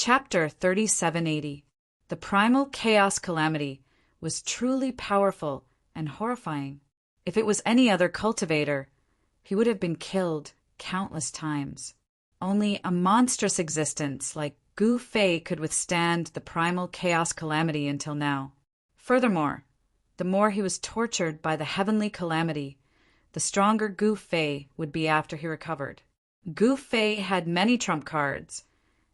Chapter 3780. The primal chaos calamity was truly powerful and horrifying. If it was any other cultivator, he would have been killed countless times. Only a monstrous existence like Gu Fei could withstand the primal chaos calamity until now. Furthermore, the more he was tortured by the heavenly calamity, the stronger Gu Fei would be after he recovered. Gu Fei had many trump cards,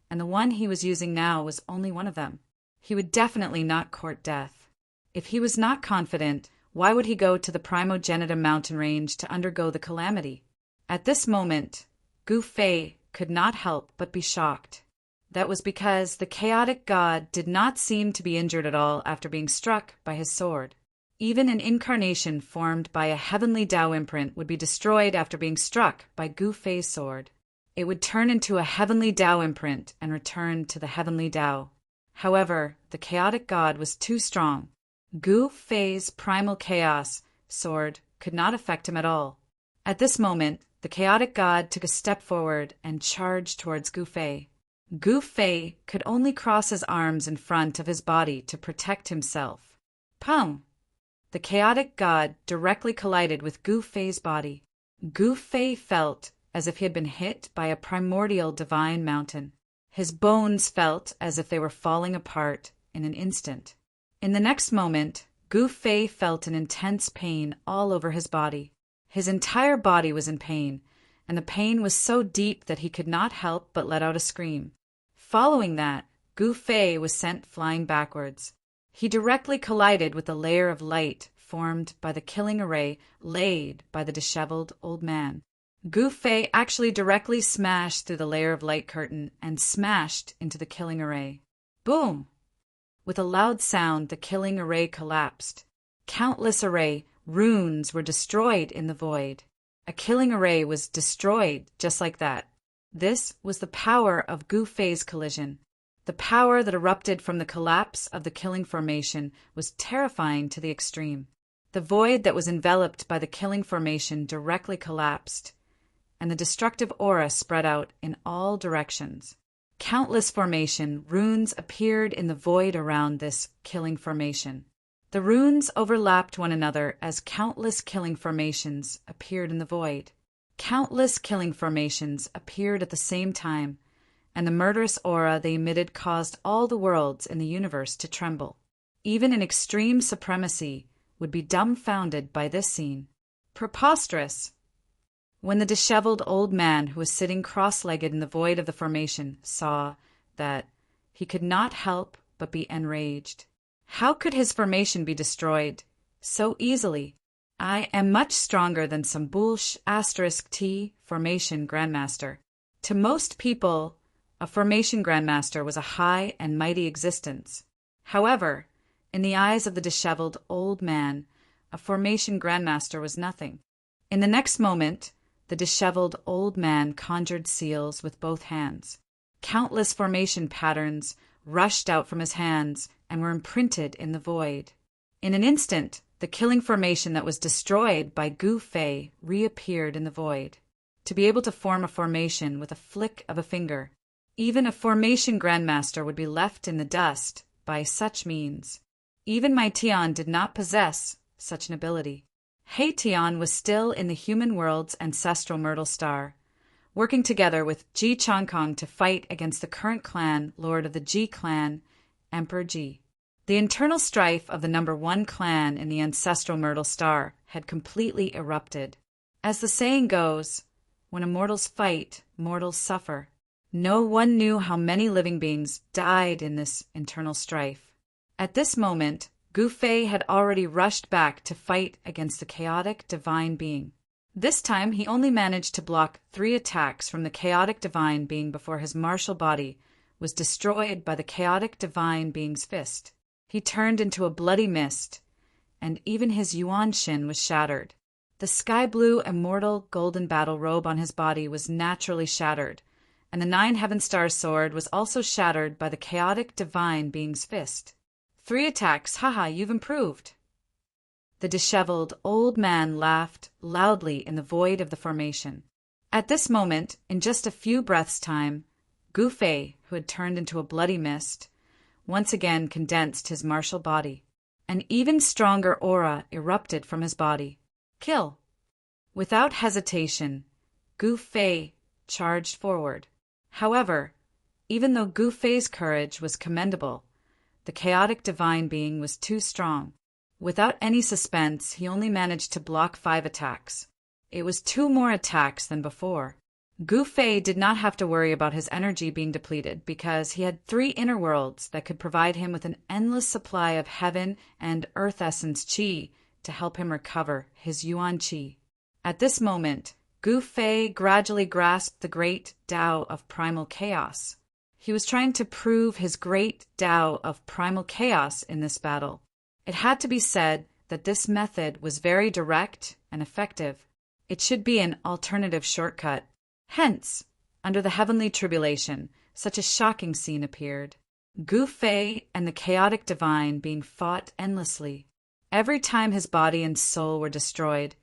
and the one he was using now was only one of them. He would definitely not court death. If he was not confident, why would he go to the Primogenitum mountain range to undergo the calamity? At this moment, Gu Fei could not help but be shocked. That was because the chaotic god did not seem to be injured at all after being struck by his sword. Even an incarnation formed by a heavenly Tao imprint would be destroyed after being struck by Gu Fei's sword. It would turn into a heavenly Tao imprint and return to the heavenly Tao. However, the chaotic god was too strong. Gu Fei's primal chaos sword could not affect him at all. At this moment, the chaotic god took a step forward and charged towards Gu Fei. Gu Fei could only cross his arms in front of his body to protect himself. Pum! The chaotic god directly collided with Gu Fei's body. Gu Fei felt as if he had been hit by a primordial divine mountain. His bones felt as if they were falling apart in an instant. In the next moment, Gu Fei felt an intense pain all over his body. His entire body was in pain, and the pain was so deep that he could not help but let out a scream. Following that, Gu Fei was sent flying backwards. He directly collided with the layer of light formed by the killing array laid by the disheveled old man. Gu Fei actually directly smashed through the layer of light curtain and smashed into the killing array. Boom! With a loud sound, the killing array collapsed. Countless array runes were destroyed in the void. A killing array was destroyed just like that. This was the power of Gu Fei's collision. The power that erupted from the collapse of the killing formation was terrifying to the extreme. The void that was enveloped by the killing formation directly collapsed, and the destructive aura spread out in all directions. Countless formation runes appeared in the void around this killing formation. The runes overlapped one another as countless killing formations appeared in the void. Countless killing formations appeared at the same time, and the murderous aura they emitted caused all the worlds in the universe to tremble. Even an extreme supremacy would be dumbfounded by this scene. Preposterous! When the disheveled old man who was sitting cross-legged in the void of the formation saw that, he could not help but be enraged. How could his formation be destroyed so easily? I am much stronger than some *T formation grandmaster. To most people, a formation grandmaster was a high and mighty existence. However, in the eyes of the disheveled old man, a formation grandmaster was nothing. In the next moment, the disheveled old man conjured seals with both hands. Countless formation patterns rushed out from his hands and were imprinted in the void. In an instant, the killing formation that was destroyed by Gu Fei reappeared in the void. To be able to form a formation with a flick of a finger, even a formation grandmaster would be left in the dust by such means. Even my Tian did not possess such an ability. Hei Tian was still in the human world's ancestral Myrtle Star, working together with Ji Changkong to fight against the current clan, Lord of the Ji clan, Emperor Ji. The internal strife of the number 1 clan in the ancestral Myrtle Star had completely erupted. As the saying goes, when immortals fight, mortals suffer. No one knew how many living beings died in this internal strife. At this moment, Gu Fei had already rushed back to fight against the chaotic divine being. This time he only managed to block 3 attacks from the chaotic divine being before his martial body was destroyed by the chaotic divine being's fist. He turned into a bloody mist, and even his Yuan Shin was shattered. The sky-blue immortal golden battle robe on his body was naturally shattered, and the 9 Heaven Star sword was also shattered by the chaotic divine being's fist. 3 attacks, haha, you've improved. The disheveled old man laughed loudly in the void of the formation. At this moment, in just a few breaths' time, Gu Fei, who had turned into a bloody mist, once again condensed his martial body. An even stronger aura erupted from his body. Kill! Without hesitation, Gu Fei charged forward. However, even though Gu Fei's courage was commendable, the chaotic divine being was too strong. Without any suspense, he only managed to block 5 attacks. It was 2 more attacks than before. Gu Fei did not have to worry about his energy being depleted because he had 3 inner worlds that could provide him with an endless supply of heaven and earth essence qi to help him recover his yuan qi. At this moment, Gu Fei gradually grasped the great Tao of primal chaos. He was trying to prove his great Tao of primal chaos in this battle. It had to be said that this method was very direct and effective. It should be an alternative shortcut. Hence, under the heavenly tribulation, such a shocking scene appeared. Gu Fei and the chaotic divine being fought endlessly. Every time his body and soul were destroyed,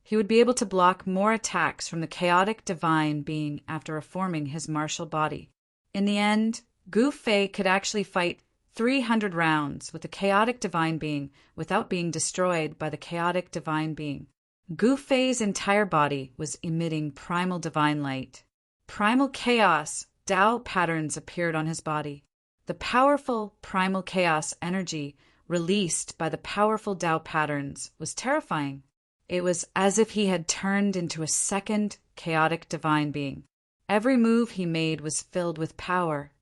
he would be able to block more attacks from the chaotic divine being after reforming his martial body. In the end, Gu Fei could actually fight 300 rounds with the chaotic divine being without being destroyed by the chaotic divine being. Gu Fei's entire body was emitting primal divine light. Primal chaos, Tao patterns appeared on his body. The powerful primal chaos energy released by the powerful Tao patterns was terrifying. It was as if he had turned into a second chaotic divine being. Every move he made was filled with power.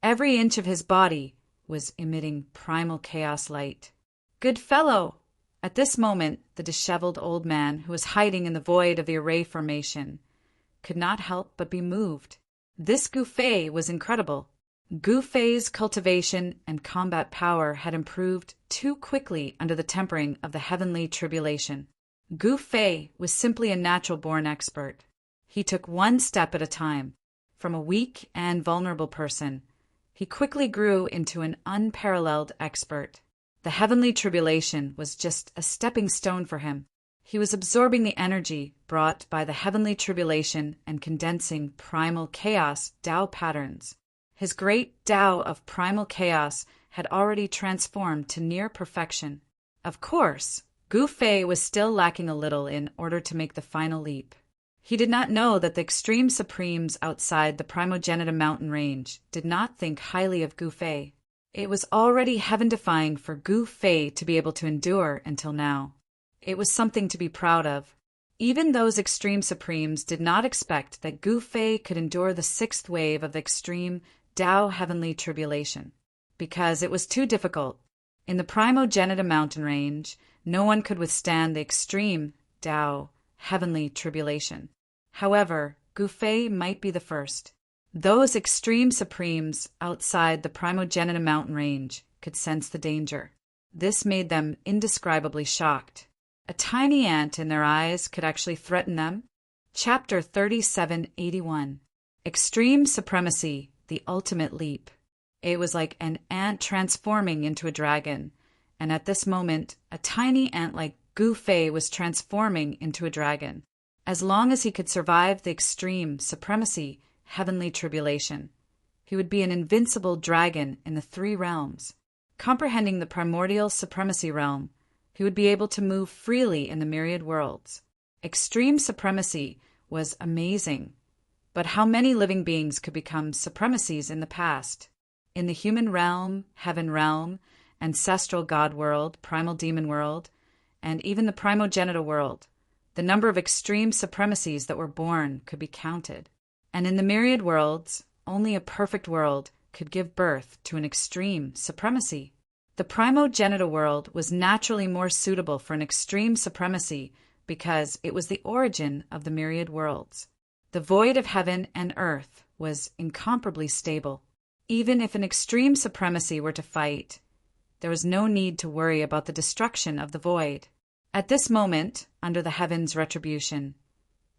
Every inch of his body was emitting primal chaos light. Good fellow! At this moment, the disheveled old man, who was hiding in the void of the array formation, could not help but be moved. This Gu Fei was incredible. Gu Fei's cultivation and combat power had improved too quickly under the tempering of the heavenly tribulation. Gu Fei was simply a natural-born expert. He took 1 step at a time. From a weak and vulnerable person, he quickly grew into an unparalleled expert. The heavenly tribulation was just a stepping stone for him. He was absorbing the energy brought by the heavenly tribulation and condensing primal chaos Tao patterns. His great Tao of primal chaos had already transformed to near perfection. Of course, Gu Fei was still lacking a little in order to make the final leap. He did not know that the extreme supremes outside the Primogenitum mountain range did not think highly of Gu Fei. It was already heaven-defying for Gu Fei to be able to endure until now. It was something to be proud of. Even those extreme supremes did not expect that Gu Fei could endure the 6th wave of the extreme Tao heavenly tribulation, because it was too difficult. In the Primogenitum mountain range, no one could withstand the extreme Tao heavenly tribulation. However, Gu Fei might be the first. Those extreme supremes outside the Primogenitum mountain range could sense the danger. This made them indescribably shocked. A tiny ant in their eyes could actually threaten them. Chapter 3781. Extreme Supremacy, the Ultimate Leap. It was like an ant transforming into a dragon, and at this moment, a tiny ant like Gu Fei was transforming into a dragon. As long as he could survive the extreme supremacy heavenly tribulation, he would be an invincible dragon in the 3 realms. Comprehending the primordial supremacy realm, he would be able to move freely in the myriad worlds. Extreme supremacy was amazing, but how many living beings could become supremacies in the past? In the human realm, heaven realm, ancestral god world, primal demon world, and even the primogenital world, the number of extreme supremacies that were born could be counted. And in the myriad worlds, only a perfect world could give birth to an extreme supremacy. The primogenital world was naturally more suitable for an extreme supremacy because it was the origin of the myriad worlds. The void of heaven and earth was incomparably stable. Even if an extreme supremacy were to fight, there was no need to worry about the destruction of the void. At this moment, under the heavens' retribution,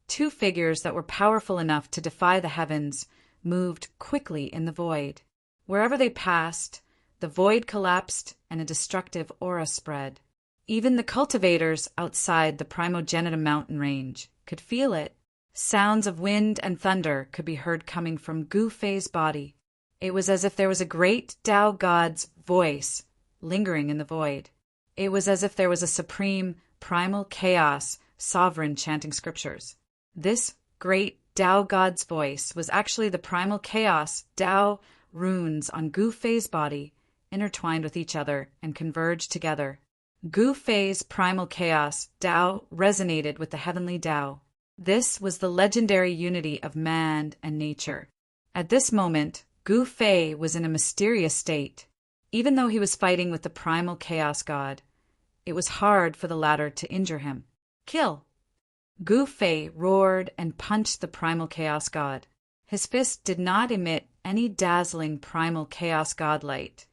2 figures that were powerful enough to defy the heavens moved quickly in the void. Wherever they passed, the void collapsed and a destructive aura spread. Even the cultivators outside the Primogenitum mountain range could feel it. Sounds of wind and thunder could be heard coming from Gu Fei's body. It was as if there was a great Tao God's voice lingering in the void. It was as if there was a supreme, primal chaos sovereign chanting scriptures. This great Tao God's voice was actually the primal chaos Tao runes on Gu Fei's body, intertwined with each other and converged together. Gu Fei's primal chaos Tao resonated with the heavenly Tao. This was the legendary unity of man and nature. At this moment, Gu Fei was in a mysterious state. Even though he was fighting with the primal chaos god, it was hard for the latter to injure him. Kill! Gu Fei roared and punched the primal chaos god. His fist did not emit any dazzling primal chaos god light,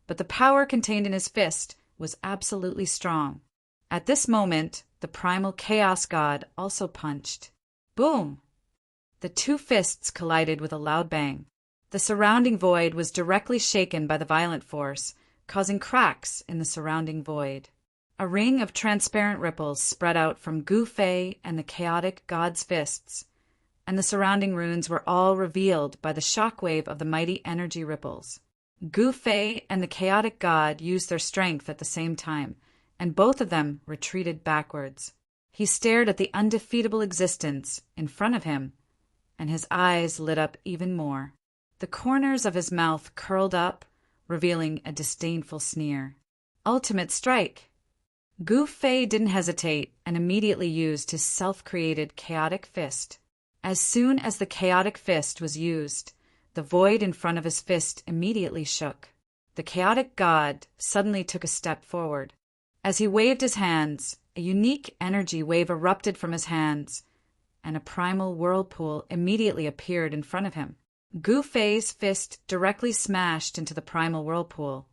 but the power contained in his fist was absolutely strong. At this moment, the primal chaos god also punched. Boom! The two fists collided with a loud bang. The surrounding void was directly shaken by the violent force, causing cracks in the surrounding void. A ring of transparent ripples spread out from Gu Fei and the chaotic god's fists, and the surrounding runes were all revealed by the shockwave of the mighty energy ripples. Gu Fei and the chaotic god used their strength at the same time, and both of them retreated backwards. He stared at the undefeatable existence in front of him, and his eyes lit up even more. The corners of his mouth curled up, revealing a disdainful sneer. Ultimate strike! Gu Fei didn't hesitate and immediately used his self-created chaotic fist. As soon as the chaotic fist was used, the void in front of his fist immediately shook. The chaotic god suddenly took a step forward. As he waved his hands, a unique energy wave erupted from his hands, and a primal whirlpool immediately appeared in front of him. Gu Fei's fist directly smashed into the primal whirlpool,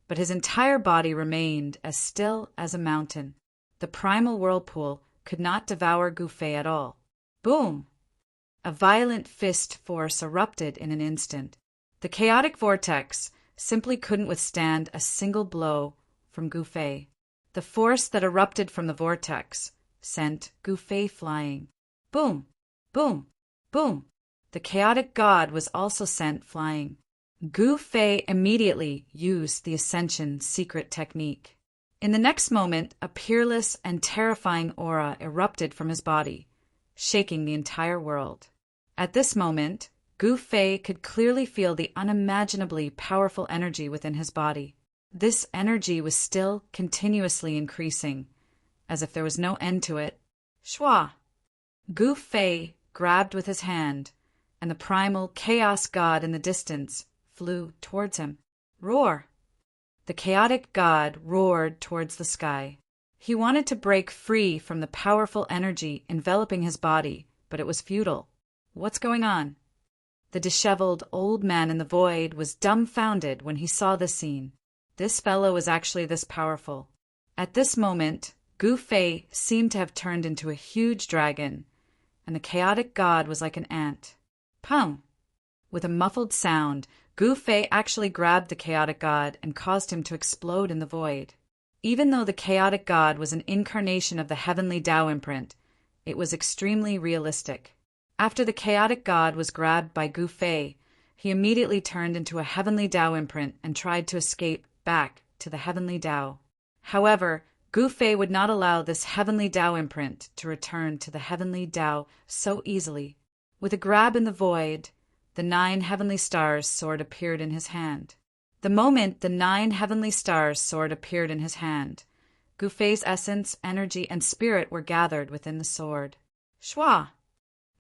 but his entire body remained as still as a mountain. The primal whirlpool could not devour Gu Fei at all. Boom! A violent fist force erupted in an instant. The chaotic vortex simply couldn't withstand a single blow from Gu Fei. The force that erupted from the vortex sent Gu Fei flying. Boom! Boom! Boom! The chaotic god was also sent flying. Gu Fei immediately used the Ascension secret technique. In the next moment, a peerless and terrifying aura erupted from his body, shaking the entire world. At this moment, Gu Fei could clearly feel the unimaginably powerful energy within his body. This energy was still continuously increasing, as if there was no end to it. Shwa! Gu Fei grabbed with his hand, and the primal chaos god in the distance flew towards him. Roar! The chaotic god roared towards the sky. He wanted to break free from the powerful energy enveloping his body, but it was futile. What's going on? The disheveled old man in the void was dumbfounded when he saw this scene. This fellow was actually this powerful. At this moment, Gu Fei seemed to have turned into a huge dragon, and the chaotic god was like an ant. Pum! With a muffled sound, Gu Fei actually grabbed the chaotic god and caused him to explode in the void. Even though the chaotic god was an incarnation of the heavenly Tao imprint, it was extremely realistic. After the chaotic god was grabbed by Gu Fei, he immediately turned into a heavenly Tao imprint and tried to escape back to the heavenly Tao. However, Gu Fei would not allow this heavenly Tao imprint to return to the heavenly Tao so easily. With a grab in the void, the 9 heavenly stars sword appeared in his hand. The moment the 9 heavenly stars sword appeared in his hand, Gu Fei's essence, energy, and spirit were gathered within the sword. Shwa!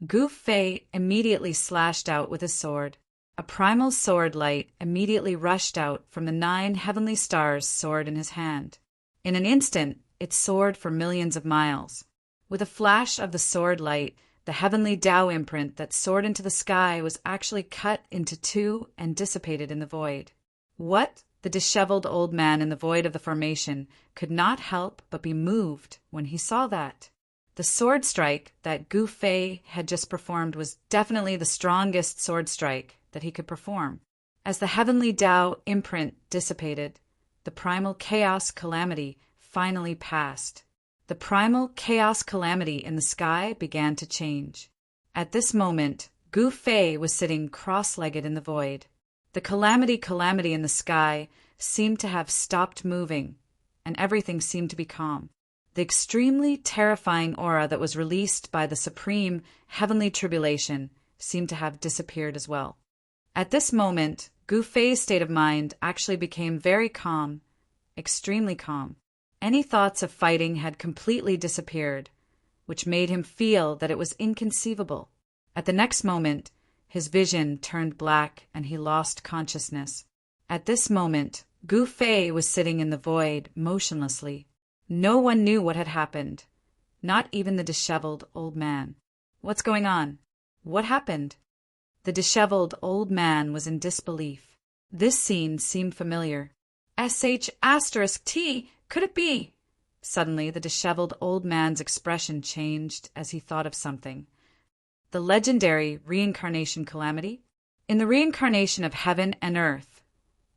Gu Fei immediately slashed out with his sword. A primal sword light immediately rushed out from the 9 heavenly stars sword in his hand. In an instant, it soared for millions of miles. With a flash of the sword light, the heavenly Tao imprint that soared into the sky was actually cut into 2 and dissipated in the void. What? The disheveled old man in the void of the formation could not help but be moved when he saw that. The sword strike that Gu Fei had just performed was definitely the strongest sword strike that he could perform. As the heavenly Tao imprint dissipated, the primal chaos calamity finally passed. The primal chaos calamity in the sky began to change. At this moment, Gu Fei was sitting cross-legged in the void. The calamity in the sky seemed to have stopped moving, and everything seemed to be calm. The extremely terrifying aura that was released by the supreme heavenly tribulation seemed to have disappeared as well. At this moment, Gu Fei's state of mind actually became very calm, extremely calm. Any thoughts of fighting had completely disappeared, which made him feel that it was inconceivable. At the next moment, his vision turned black and he lost consciousness. At this moment, Gu Fei was sitting in the void motionlessly. No one knew what had happened, not even the disheveled old man. What's going on? What happened? The disheveled old man was in disbelief. This scene seemed familiar. **T, could it be? Suddenly, the disheveled old man's expression changed as he thought of something. The legendary reincarnation calamity? In the reincarnation of heaven and earth,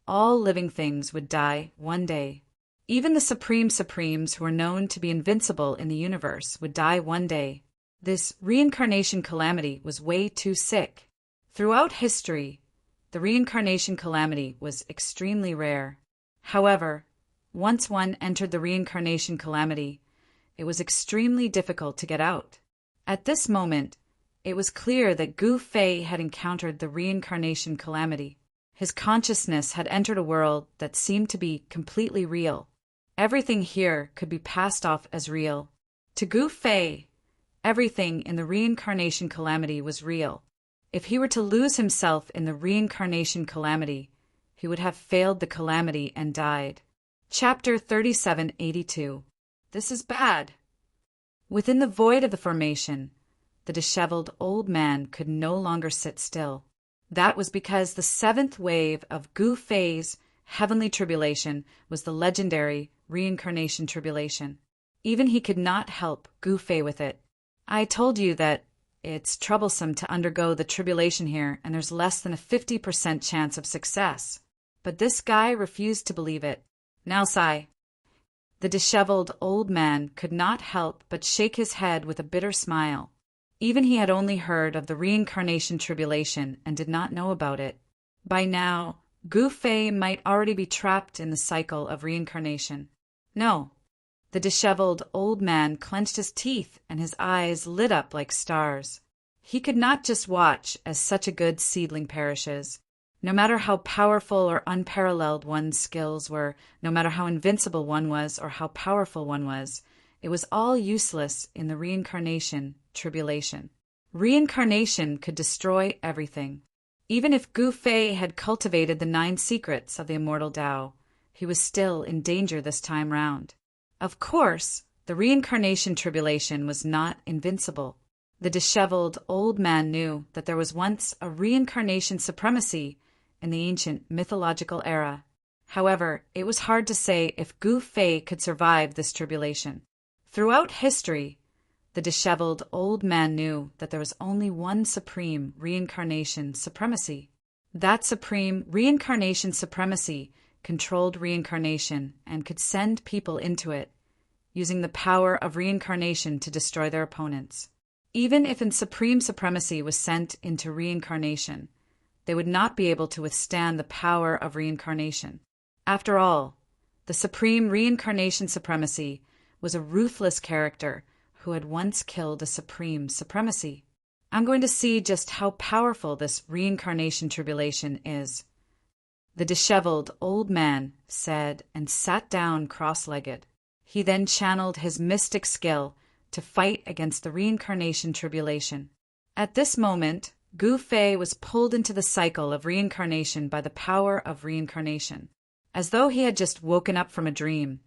all living things would die one day. Even the supremes who were known to be invincible in the universe would die one day. This reincarnation calamity was way too sick. Throughout history, the reincarnation calamity was extremely rare. However, once one entered the reincarnation calamity, it was extremely difficult to get out. At this moment, it was clear that Gu Fei had encountered the reincarnation calamity. His consciousness had entered a world that seemed to be completely real. Everything here could be passed off as real. To Gu Fei, everything in the reincarnation calamity was real. If he were to lose himself in the reincarnation calamity, he would have failed the calamity and died. Chapter 3782. This is bad. Within the void of the formation, the disheveled old man could no longer sit still. That was because the seventh wave of Gu Fei's heavenly tribulation was the legendary reincarnation tribulation. Even he could not help Gu Fei with it. I told you that it's troublesome to undergo the tribulation here, and there's less than a 50% chance of success. But this guy refused to believe it. Now, Sai. The disheveled old man could not help but shake his head with a bitter smile. Even he had only heard of the reincarnation tribulation and did not know about it. By now, Gu Fei might already be trapped in the cycle of reincarnation. No. The disheveled old man clenched his teeth and his eyes lit up like stars. He could not just watch as such a good seedling perishes. No matter how powerful or unparalleled one's skills were, no matter how invincible one was or how powerful one was, it was all useless in the reincarnation tribulation. Reincarnation could destroy everything. Even if Gu Fei had cultivated the 9 secrets of the immortal Tao, he was still in danger this time round. Of course, the reincarnation tribulation was not invincible. The disheveled old man knew that there was once a reincarnation supremacy in the ancient mythological era. However, it was hard to say if Gu Fei could survive this tribulation. Throughout history, the disheveled old man knew that there was only one supreme reincarnation supremacy. That supreme reincarnation supremacy controlled reincarnation and could send people into it, using the power of reincarnation to destroy their opponents. Even if a supreme supremacy was sent into reincarnation, they would not be able to withstand the power of reincarnation. After all, the supreme reincarnation supremacy was a ruthless character who had once killed a supreme supremacy. I'm going to see just how powerful this reincarnation tribulation is. The disheveled old man said and sat down cross-legged. He then channeled his mystic skill to fight against the reincarnation tribulation. At this moment, Gu Fei was pulled into the cycle of reincarnation by the power of reincarnation. As though he had just woken up from a dream,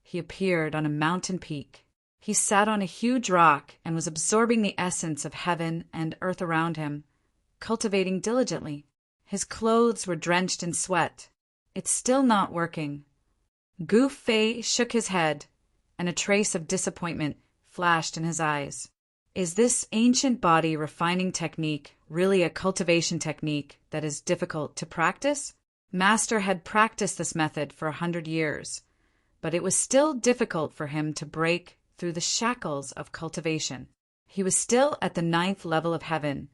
he appeared on a mountain peak. He sat on a huge rock and was absorbing the essence of heaven and earth around him, cultivating diligently. His clothes were drenched in sweat. It's still not working. Gu Fei shook his head, and a trace of disappointment flashed in his eyes. Is this ancient body refining technique really a cultivation technique that is difficult to practice? Master had practiced this method for 100 years, but it was still difficult for him to break through the shackles of cultivation. He was still at the 9th level of heaven,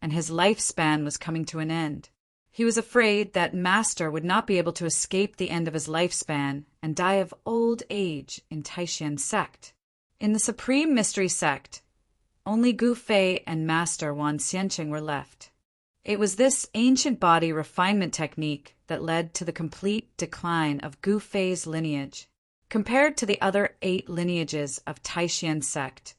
and his lifespan was coming to an end. He was afraid that Master would not be able to escape the end of his lifespan and die of old age in Taishan sect. In the Supreme Mystery sect, only Gu Fei and Master Wan Xianqing were left. It was this ancient body refinement technique that led to the complete decline of Gu Fei's lineage. Compared to the other 8 lineages of Taishan sect,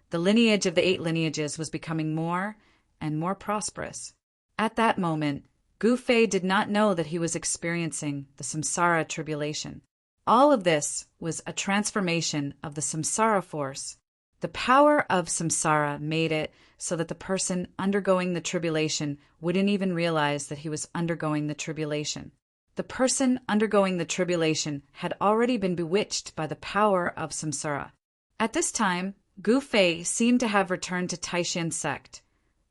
the lineage of the 8 lineages was becoming more and more prosperous. At that moment, Gu Fei did not know that he was experiencing the samsara tribulation. All of this was a transformation of the samsara force. The power of samsara made it so that the person undergoing the tribulation wouldn't even realize that he was undergoing the tribulation. The person undergoing the tribulation had already been bewitched by the power of samsara. At this time, Gu Fei seemed to have returned to Taishan sect,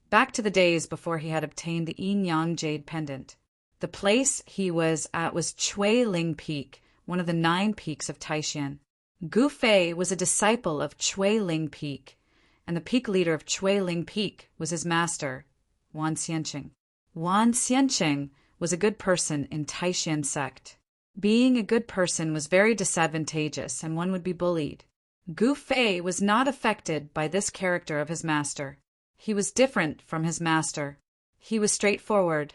back to the days before he had obtained the yin-yang jade pendant. The place he was at was Chui Ling Peak, one of the 9 peaks of Taishan. Gu Fei was a disciple of Chui Ling Peak, and the peak leader of Chui Ling Peak was his master, Wan Xianqing. Wan Xianqing was a good person in Taishan sect. Being a good person was very disadvantageous, and one would be bullied. Gu Fei was not affected by this character of his master. He was different from his master. He was straightforward,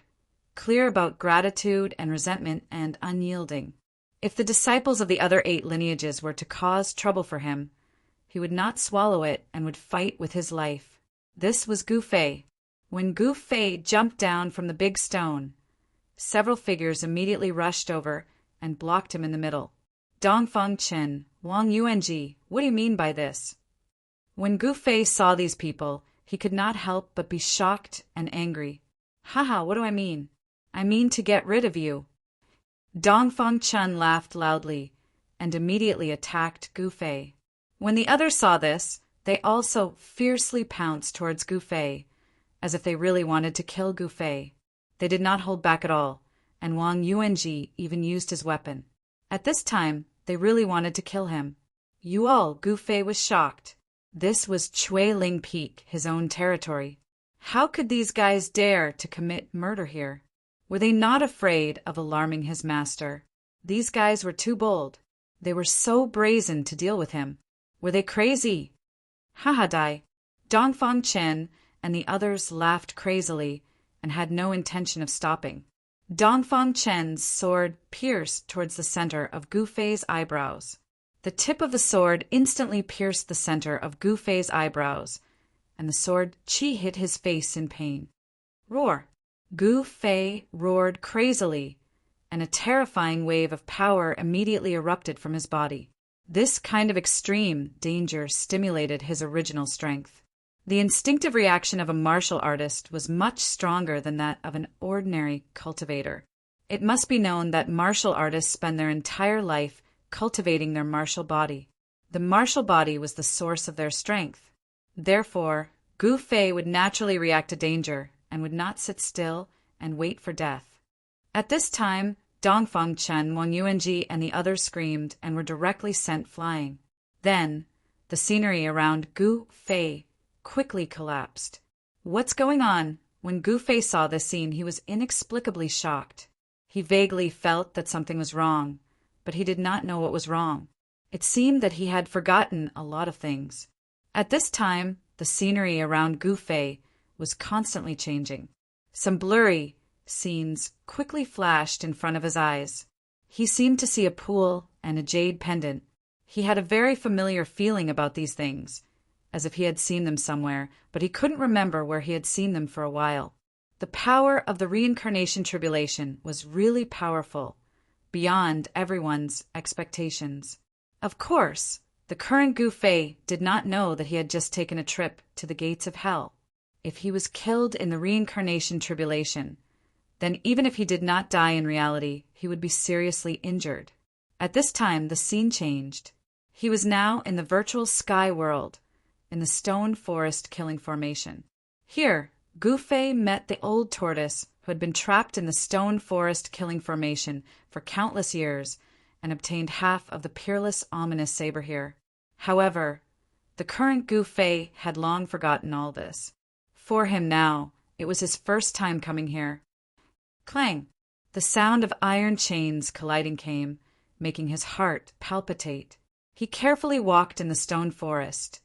clear about gratitude and resentment, and unyielding. If the disciples of the other 8 lineages were to cause trouble for him, he would not swallow it and would fight with his life. This was Gu Fei. When Gu Fei jumped down from the big stone, several figures immediately rushed over and blocked him in the middle. Dongfang Chen, Wang Yuanji, what do you mean by this? When Gu Fei saw these people, he could not help but be shocked and angry. Haha, what do I mean? I mean to get rid of you. Dongfang Chen laughed loudly and immediately attacked Gu Fei. When the others saw this, they also fiercely pounced towards Gu Fei, as if they really wanted to kill Gu Fei. They did not hold back at all, and Wang Yuanji even used his weapon. At this time, they really wanted to kill him. Gu Fei was shocked. This was Chui Ling Peak, his own territory. How could these guys dare to commit murder here? Were they not afraid of alarming his master? These guys were too bold. They were so brazen to deal with him. Were they crazy? Haha Dai. Dongfang Chen and the others laughed crazily and had no intention of stopping. Dongfang Chen's sword pierced towards the center of Gu Fei's eyebrows. The tip of the sword instantly pierced the center of Gu Fei's eyebrows, and the sword chi hit his face in pain. Roar! Gu Fei roared crazily, and a terrifying wave of power immediately erupted from his body. This kind of extreme danger stimulated his original strength. The instinctive reaction of a martial artist was much stronger than that of an ordinary cultivator. It must be known that martial artists spend their entire life cultivating their martial body. The martial body was the source of their strength. Therefore, Gu Fei would naturally react to danger and would not sit still and wait for death. At this time, Dongfang Chen, Wang Yuanji, and the others screamed and were directly sent flying. Then, the scenery around Gu Fei quickly collapsed. What's going on? When Gu Fei saw this scene, he was inexplicably shocked. He vaguely felt that something was wrong, but he did not know what was wrong. It seemed that he had forgotten a lot of things. At this time, the scenery around Gu Fei was constantly changing. Some blurry scenes quickly flashed in front of his eyes. He seemed to see a pool and a jade pendant. He had a very familiar feeling about these things, as if he had seen them somewhere, but he couldn't remember where he had seen them for a while. The power of the reincarnation tribulation was really powerful, beyond everyone's expectations. Of course, the current Gu Fei did not know that he had just taken a trip to the gates of hell. If he was killed in the reincarnation tribulation, then even if he did not die in reality, he would be seriously injured. At this time, the scene changed. He was now in the virtual sky world, in the stone forest killing formation. Here, Gu Fei met the old tortoise who had been trapped in the stone forest killing formation for countless years and obtained half of the peerless ominous saber here. However, The current Gu Fei had long forgotten all this. For him now, it was his first time coming here. Clang! The sound of iron chains colliding came, making his heart palpitate. He carefully walked in the stone forest,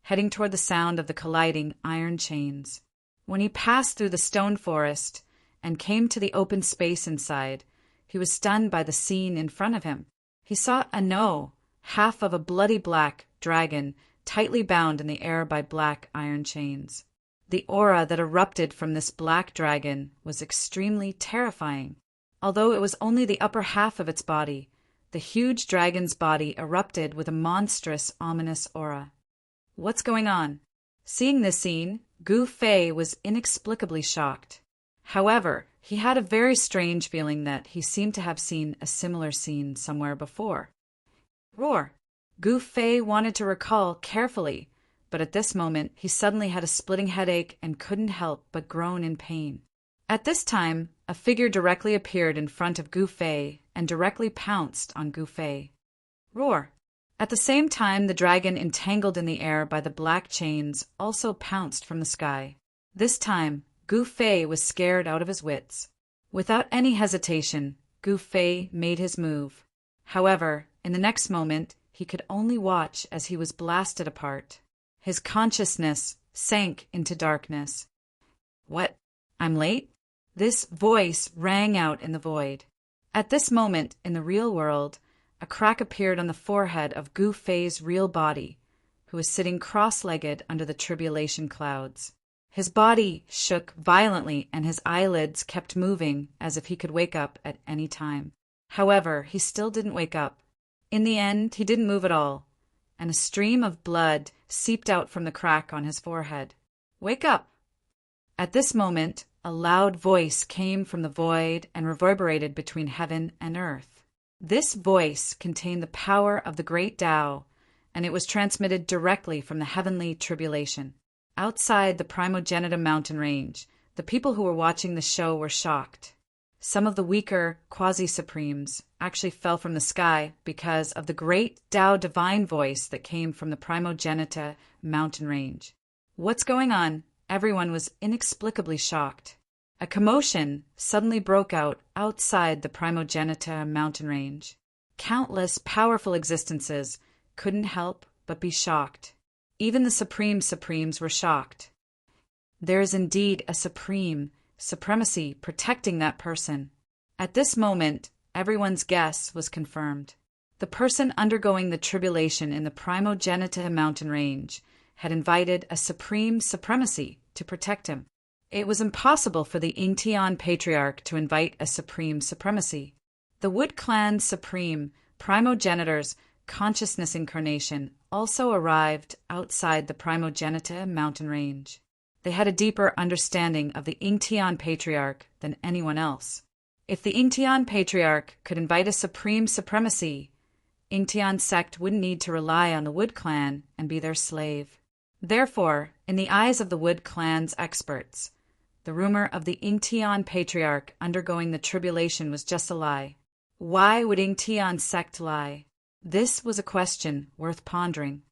heading toward the sound of the colliding iron chains. When he passed through the stone forest and came to the open space inside, he was stunned by the scene in front of him. He saw a no, half of a bloody black dragon tightly bound in the air by black iron chains. The aura that erupted from this black dragon was extremely terrifying. Although it was only the upper half of its body, the huge dragon's body erupted with a monstrous, ominous aura. What's going on? Seeing this scene, Gu Fei was inexplicably shocked. However, he had a very strange feeling that he seemed to have seen a similar scene somewhere before. Roar! Gu Fei wanted to recall carefully, but at this moment he suddenly had a splitting headache and couldn't help but groan in pain. At this time, a figure directly appeared in front of Gu Fei and directly pounced on Gu Fei. Roar! At the same time, the dragon entangled in the air by the black chains also pounced from the sky. This time, Gu Fei was scared out of his wits. Without any hesitation, Gu Fei made his move. However, in the next moment, he could only watch as he was blasted apart. His consciousness sank into darkness. What? I'm late? This voice rang out in the void. At this moment, in the real world, a crack appeared on the forehead of Gu Fei's real body, who was sitting cross-legged under the tribulation clouds. His body shook violently and his eyelids kept moving as if he could wake up at any time. However, he still didn't wake up. In the end, he didn't move at all, and a stream of blood seeped out from the crack on his forehead. Wake up! At this moment, a loud voice came from the void and reverberated between heaven and earth. This voice contained the power of the great Tao, and it was transmitted directly from the heavenly tribulation. Outside the Primogenitum mountain range, the people who were watching the show were shocked. Some of the weaker quasi-supremes actually fell from the sky because of the great Tao divine voice that came from the Primogenita mountain range. What's going on? Everyone was inexplicably shocked. A commotion suddenly broke out outside the Primogenita mountain range. Countless powerful existences couldn't help but be shocked. Even the supremes were shocked. There is indeed a supremacy protecting that person. At this moment, everyone's guess was confirmed. The person undergoing the tribulation in the Primogenita mountain range had invited a supremacy to protect him. It was impossible for the Ingtian patriarch to invite a supremacy. The Wood Clan's supreme primogenitor's consciousness incarnation also arrived outside the Primogenita mountain range. They had a deeper understanding of the Ingtian patriarch than anyone else. If the Ingtian patriarch could invite a supremacy, Ingtian sect wouldn't need to rely on the Wood Clan and be their slave. Therefore, in the eyes of the Wood Clan's experts, the rumor of the Ingtian patriarch undergoing the tribulation was just a lie. Why would Ingtian sect lie? This was a question worth pondering.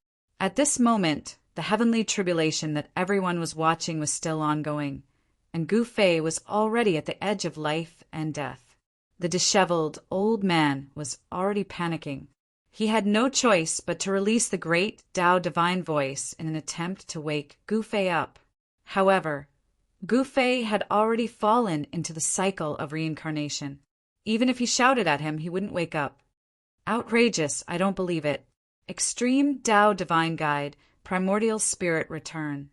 At this moment, the heavenly tribulation that everyone was watching was still ongoing, and Gu Fei was already at the edge of life and death. The disheveled old man was already panicking. He had no choice but to release the great Tao divine voice in an attempt to wake Gu Fei up. However, Gu Fei had already fallen into the cycle of reincarnation. Even if he shouted at him, he wouldn't wake up. Outrageous, I don't believe it. Extreme Tao Divine Guide, Primordial Spirit Return.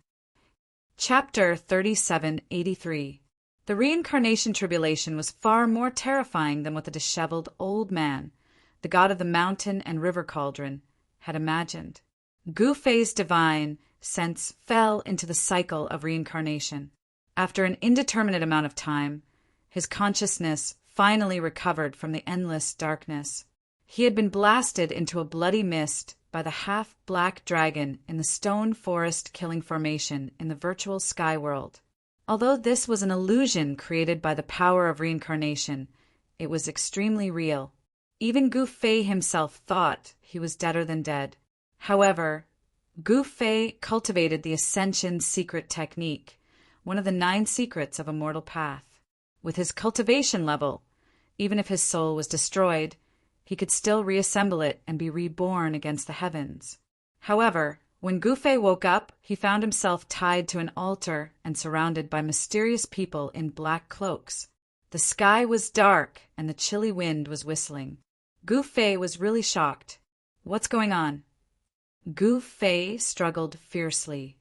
Chapter 3783. The reincarnation tribulation was far more terrifying than what the disheveled old man, the god of the mountain and river cauldron, had imagined. Gu Fei's divine sense fell into the cycle of reincarnation. After an indeterminate amount of time, his consciousness finally recovered from the endless darkness. He had been blasted into a bloody mist by the half-black dragon in the stone forest killing formation in the virtual sky world. Although this was an illusion created by the power of reincarnation, it was extremely real. Even Gu Fei himself thought he was deader than dead. However, Gu Fei cultivated the Ascension secret technique, one of the 9 secrets of a mortal path. With his cultivation level, even if his soul was destroyed, he could still reassemble it and be reborn against the heavens. However, when Gu Fei woke up, he found himself tied to an altar and surrounded by mysterious people in black cloaks. The sky was dark and the chilly wind was whistling. Gu Fei was really shocked. What's going on? Gu Fei struggled fiercely,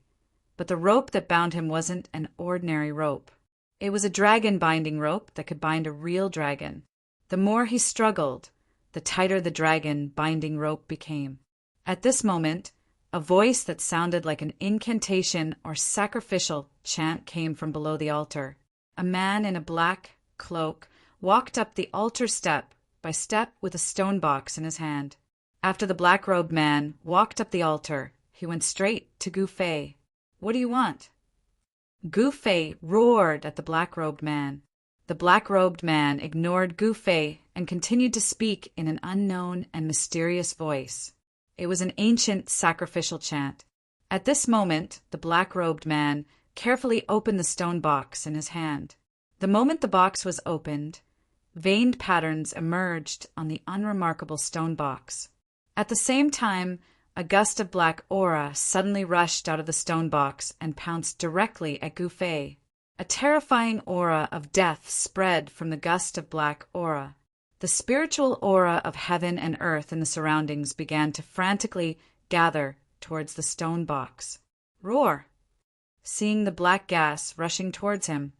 but the rope that bound him wasn't an ordinary rope. It was a dragon-binding rope that could bind a real dragon. The more he struggled, the tighter the dragon-binding rope became. At this moment, a voice that sounded like an incantation or sacrificial chant came from below the altar. A man in a black cloak walked up the altar step by step with a stone box in his hand. After the black-robed man walked up the altar, he went straight to Gu Fei. "What do you want?" Gu Fei roared at the black-robed man. The black-robed man ignored Gu Fei and continued to speak in an unknown and mysterious voice. It was an ancient sacrificial chant. At this moment, the black-robed man carefully opened the stone box in his hand. The moment the box was opened, veined patterns emerged on the unremarkable stone box. At the same time, a gust of black aura suddenly rushed out of the stone box and pounced directly at Gu Fei. A terrifying aura of death spread from the gust of black aura. The spiritual aura of heaven and earth in the surroundings began to frantically gather towards the stone box. Roar! Seeing the black gas rushing towards him,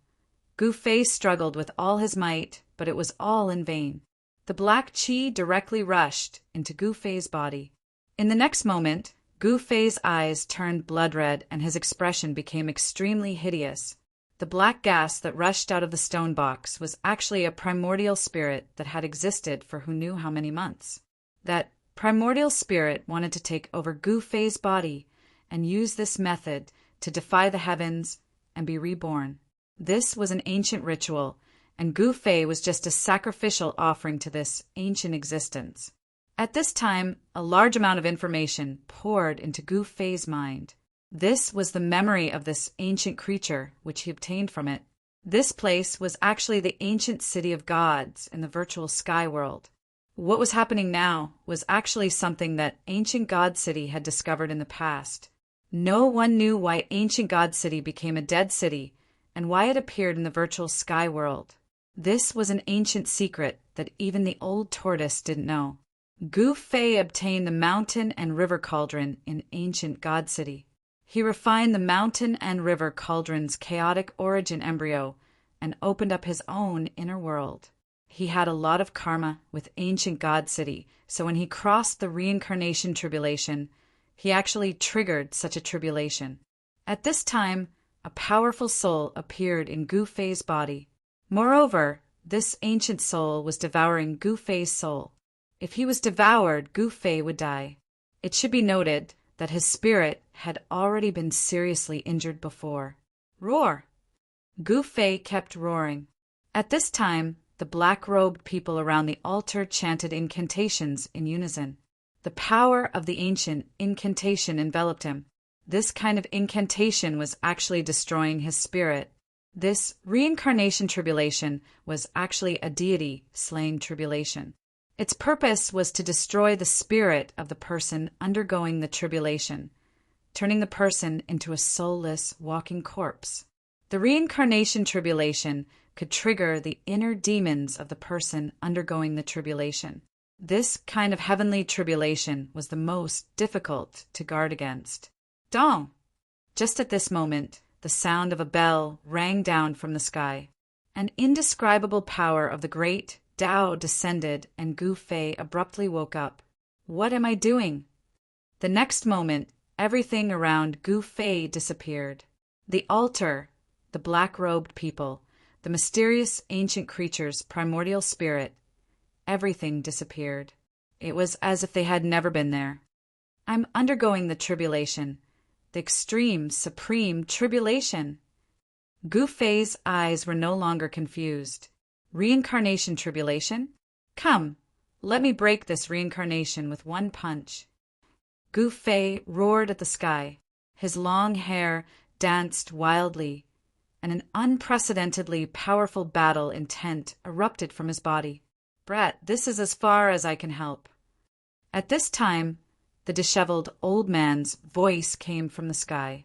Gu Fei struggled with all his might, but it was all in vain. The black qi directly rushed into Gu Fei's body. In the next moment, Gu Fei's eyes turned blood red and his expression became extremely hideous. The black gas that rushed out of the stone box was actually a primordial spirit that had existed for who knew how many months. That primordial spirit wanted to take over Gu Fei's body and use this method to defy the heavens and be reborn. This was an ancient ritual, and Gu Fei was just a sacrificial offering to this ancient existence. At this time, a large amount of information poured into Gu Fei's mind. This was the memory of this ancient creature which he obtained from it. This place was actually the ancient city of gods in the virtual sky world. What was happening now was actually something that ancient God City had discovered in the past. No one knew why ancient God City became a dead city and why it appeared in the virtual sky world. This was an ancient secret that even the old tortoise didn't know. Gu Fei obtained the mountain and river cauldron in ancient God City. He refined the mountain and river cauldron's chaotic origin embryo and opened up his own inner world. He had a lot of karma with ancient God City, so when he crossed the reincarnation tribulation, he actually triggered such a tribulation. At this time, a powerful soul appeared in Gu Fei's body. Moreover, this ancient soul was devouring Gu Fei's soul. If he was devoured, Gu Fei would die. It should be noted that his spirit had already been seriously injured before. Roar! Gu Fei kept roaring. At this time, the black-robed people around the altar chanted incantations in unison. The power of the ancient incantation enveloped him. This kind of incantation was actually destroying his spirit. This reincarnation tribulation was actually a deity slaying tribulation. Its purpose was to destroy the spirit of the person undergoing the tribulation, turning the person into a soulless, walking corpse. The reincarnation tribulation could trigger the inner demons of the person undergoing the tribulation. This kind of heavenly tribulation was the most difficult to guard against. Dong! Just at this moment, the sound of a bell rang down from the sky. An indescribable power of the great Tao descended and Gu Fei abruptly woke up. What am I doing? The next moment, everything around Gu Fei disappeared. The altar, the black-robed people, the mysterious ancient creature's primordial spirit, everything disappeared. It was as if they had never been there. I'm undergoing the tribulation, the extreme, supreme tribulation. Gu Fei's eyes were no longer confused. Reincarnation tribulation? Come, let me break this reincarnation with one punch. Gu Fei roared at the sky. His long hair danced wildly, and an unprecedentedly powerful battle intent erupted from his body. "Brat, this is as far as I can help." At this time, the disheveled old man's voice came from the sky.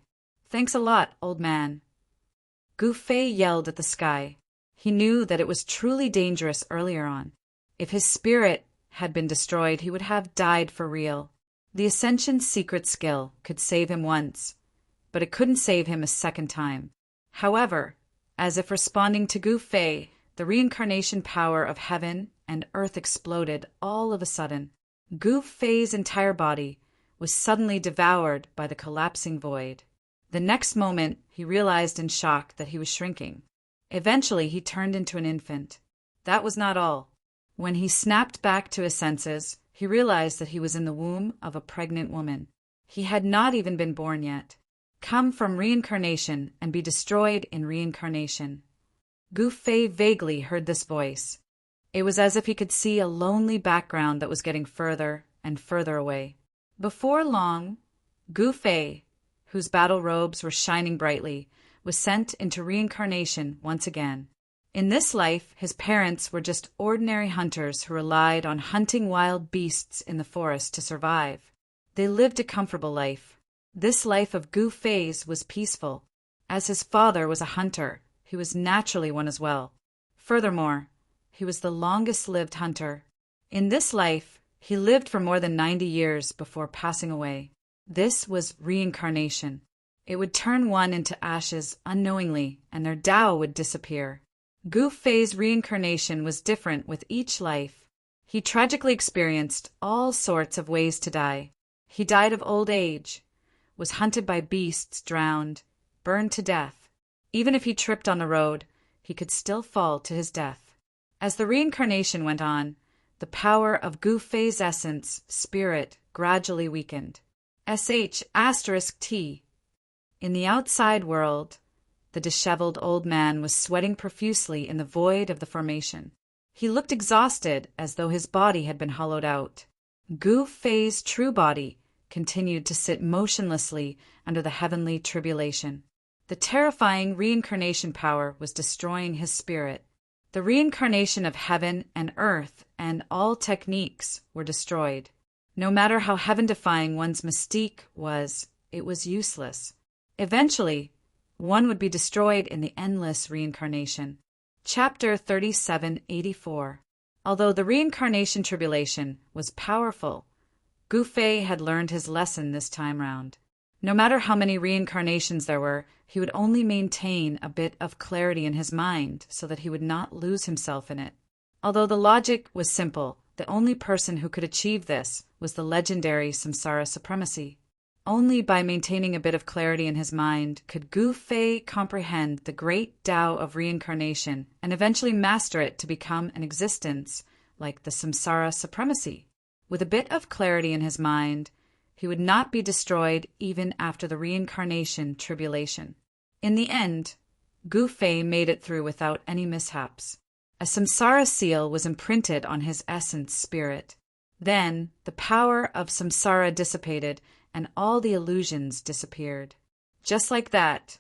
"Thanks a lot, old man." Gu Fei yelled at the sky. He knew that it was truly dangerous earlier on. If his spirit had been destroyed, he would have died for real. The Ascension's secret skill could save him once, but it couldn't save him a second time. However, as if responding to Gu Fei, the reincarnation power of heaven and earth exploded all of a sudden. Gu Fei's entire body was suddenly devoured by the collapsing void. The next moment, he realized in shock that he was shrinking. Eventually, he turned into an infant. That was not all. When he snapped back to his senses, he realized that he was in the womb of a pregnant woman. He had not even been born yet. Come from reincarnation and be destroyed in reincarnation. Gu Fei vaguely heard this voice. It was as if he could see a lonely background that was getting further and further away. Before long, Gu Fei, whose battle robes were shining brightly, was sent into reincarnation once again. In this life, his parents were just ordinary hunters who relied on hunting wild beasts in the forest to survive. They lived a comfortable life. This life of Gu Fei's was peaceful. As his father was a hunter, he was naturally one as well. Furthermore, he was the longest-lived hunter. In this life, he lived for more than 90 years before passing away. This was reincarnation. It would turn one into ashes unknowingly, and their Tao would disappear. Gu Fei's reincarnation was different with each life. He tragically experienced all sorts of ways to die. He died of old age, was hunted by beasts, drowned, burned to death. Even if he tripped on the road, he could still fall to his death. As the reincarnation went on, the power of Gu Fei's essence, spirit, gradually weakened. **T. In the outside world, the disheveled old man was sweating profusely in the void of the formation. He looked exhausted, as though his body had been hollowed out. Gu Fei's true body continued to sit motionlessly under the heavenly tribulation. The terrifying reincarnation power was destroying his spirit. The reincarnation of heaven and earth and all techniques were destroyed. No matter how heaven-defying one's mystique was, it was useless. Eventually, one would be destroyed in the endless reincarnation. Chapter 3784. Although the reincarnation tribulation was powerful, Gu Fei had learned his lesson this time round. No matter how many reincarnations there were, he would only maintain a bit of clarity in his mind so that he would not lose himself in it. Although the logic was simple, the only person who could achieve this was the legendary samsara supremacy. Only by maintaining a bit of clarity in his mind could Gu Fei comprehend the great Tao of reincarnation and eventually master it to become an existence like the samsara supremacy. With a bit of clarity in his mind, he would not be destroyed even after the reincarnation tribulation. In the end, Gu Fei made it through without any mishaps. A samsara seal was imprinted on his essence spirit. Then the power of samsara dissipated and all the illusions disappeared. Just like that,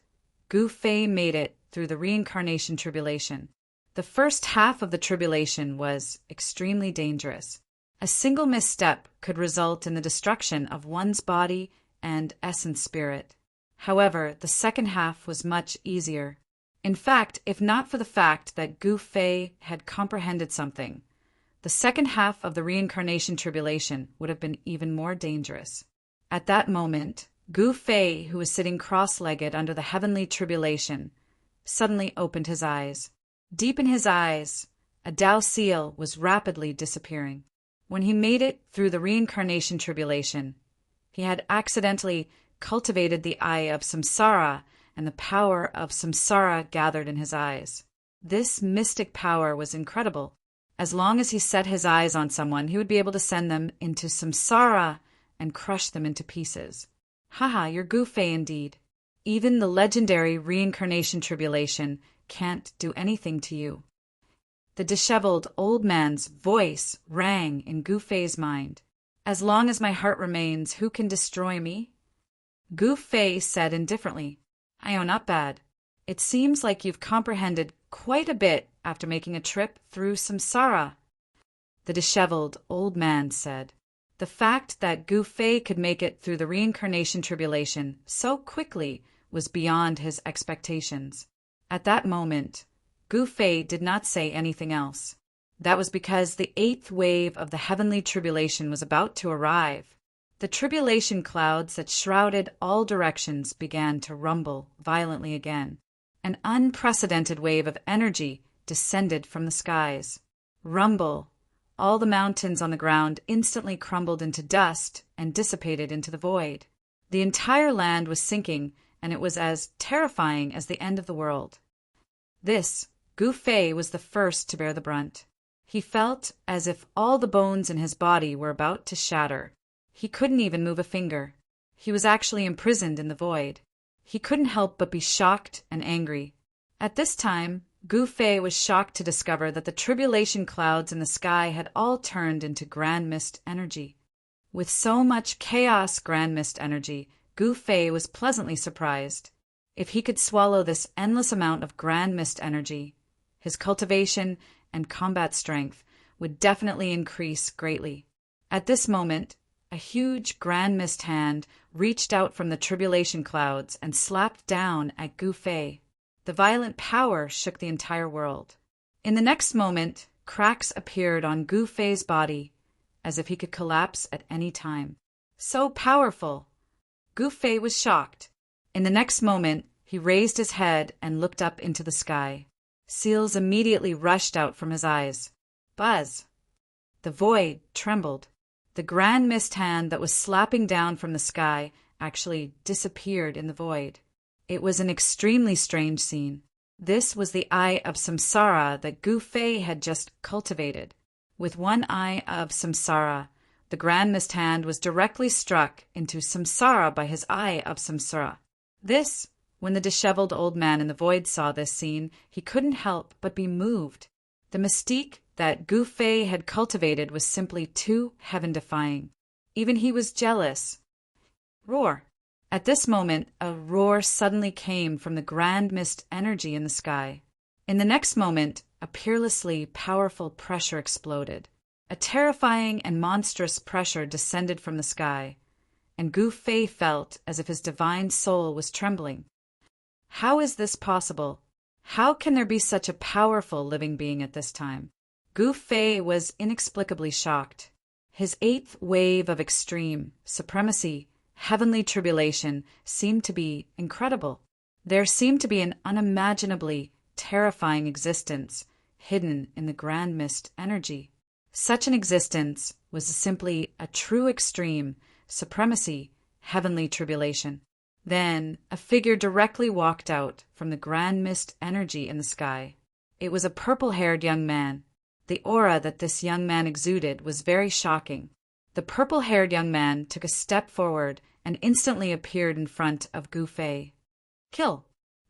Gu Fei made it through the reincarnation tribulation. The first half of the tribulation was extremely dangerous. A single misstep could result in the destruction of one's body and essence spirit. However, the second half was much easier. In fact, if not for the fact that Gu Fei had comprehended something, the second half of the reincarnation tribulation would have been even more dangerous. At that moment, Gu Fei, who was sitting cross-legged under the heavenly tribulation, suddenly opened his eyes. Deep in his eyes, a Tao seal was rapidly disappearing. When he made it through the reincarnation tribulation, he had accidentally cultivated the eye of samsara, and the power of samsara gathered in his eyes. This mystic power was incredible. As long as he set his eyes on someone, he would be able to send them into samsara and crush them into pieces. Haha, you're Gu Fei indeed. Even the legendary reincarnation tribulation can't do anything to you. The disheveled old man's voice rang in Gu Fei's mind. As long as my heart remains, who can destroy me? Gu Fei said indifferently, I owe not bad. It seems like you've comprehended quite a bit after making a trip through samsara. The disheveled old man said. The fact that Gu Fei could make it through the reincarnation tribulation so quickly was beyond his expectations. At that moment, Gu Fei did not say anything else. That was because the 8th wave of the heavenly tribulation was about to arrive. The tribulation clouds that shrouded all directions began to rumble violently again. An unprecedented wave of energy descended from the skies. Rumble. All the mountains on the ground instantly crumbled into dust and dissipated into the void. The entire land was sinking, and it was as terrifying as the end of the world. This, Gu Fei was the first to bear the brunt. He felt as if all the bones in his body were about to shatter. He couldn't even move a finger. He was actually imprisoned in the void. He couldn't help but be shocked and angry. At this time, Gu Fei was shocked to discover that the tribulation clouds in the sky had all turned into grand mist energy. With so much chaos grand mist energy, Gu Fei was pleasantly surprised. If he could swallow this endless amount of grand mist energy, his cultivation and combat strength would definitely increase greatly. At this moment, a huge grand mist hand reached out from the tribulation clouds and slapped down at Gu Fei. The violent power shook the entire world. In the next moment, cracks appeared on Gu Fei's body, as if he could collapse at any time. So powerful! Gu Fei was shocked. In the next moment, he raised his head and looked up into the sky. Seals immediately rushed out from his eyes. Buzz! The void trembled. The grand mist hand that was slapping down from the sky actually disappeared in the void. It was an extremely strange scene. This was the eye of samsara that Gu Fei had just cultivated. With one eye of samsara, the grand mist hand was directly struck into samsara by his eye of samsara. When the disheveled old man in the void saw this scene, he couldn't help but be moved. The mystique that Gu Fei had cultivated was simply too heaven-defying. Even he was jealous. Roar! At this moment, a roar suddenly came from the grand mist energy in the sky. In the next moment, a peerlessly powerful pressure exploded. A terrifying and monstrous pressure descended from the sky, and Gu Fei felt as if his divine soul was trembling. How is this possible? How can there be such a powerful living being at this time? Gu Fei was inexplicably shocked. His 8th wave of extreme, supremacy, heavenly tribulation seemed to be incredible. There seemed to be an unimaginably terrifying existence hidden in the grand mist energy. Such an existence was simply a true extreme, supremacy, heavenly tribulation. Then a figure directly walked out from the grand mist energy in the sky. It was a purple-haired young man. The aura that this young man exuded was very shocking. The purple-haired young man took a step forward and instantly appeared in front of Gu Fei. Kill!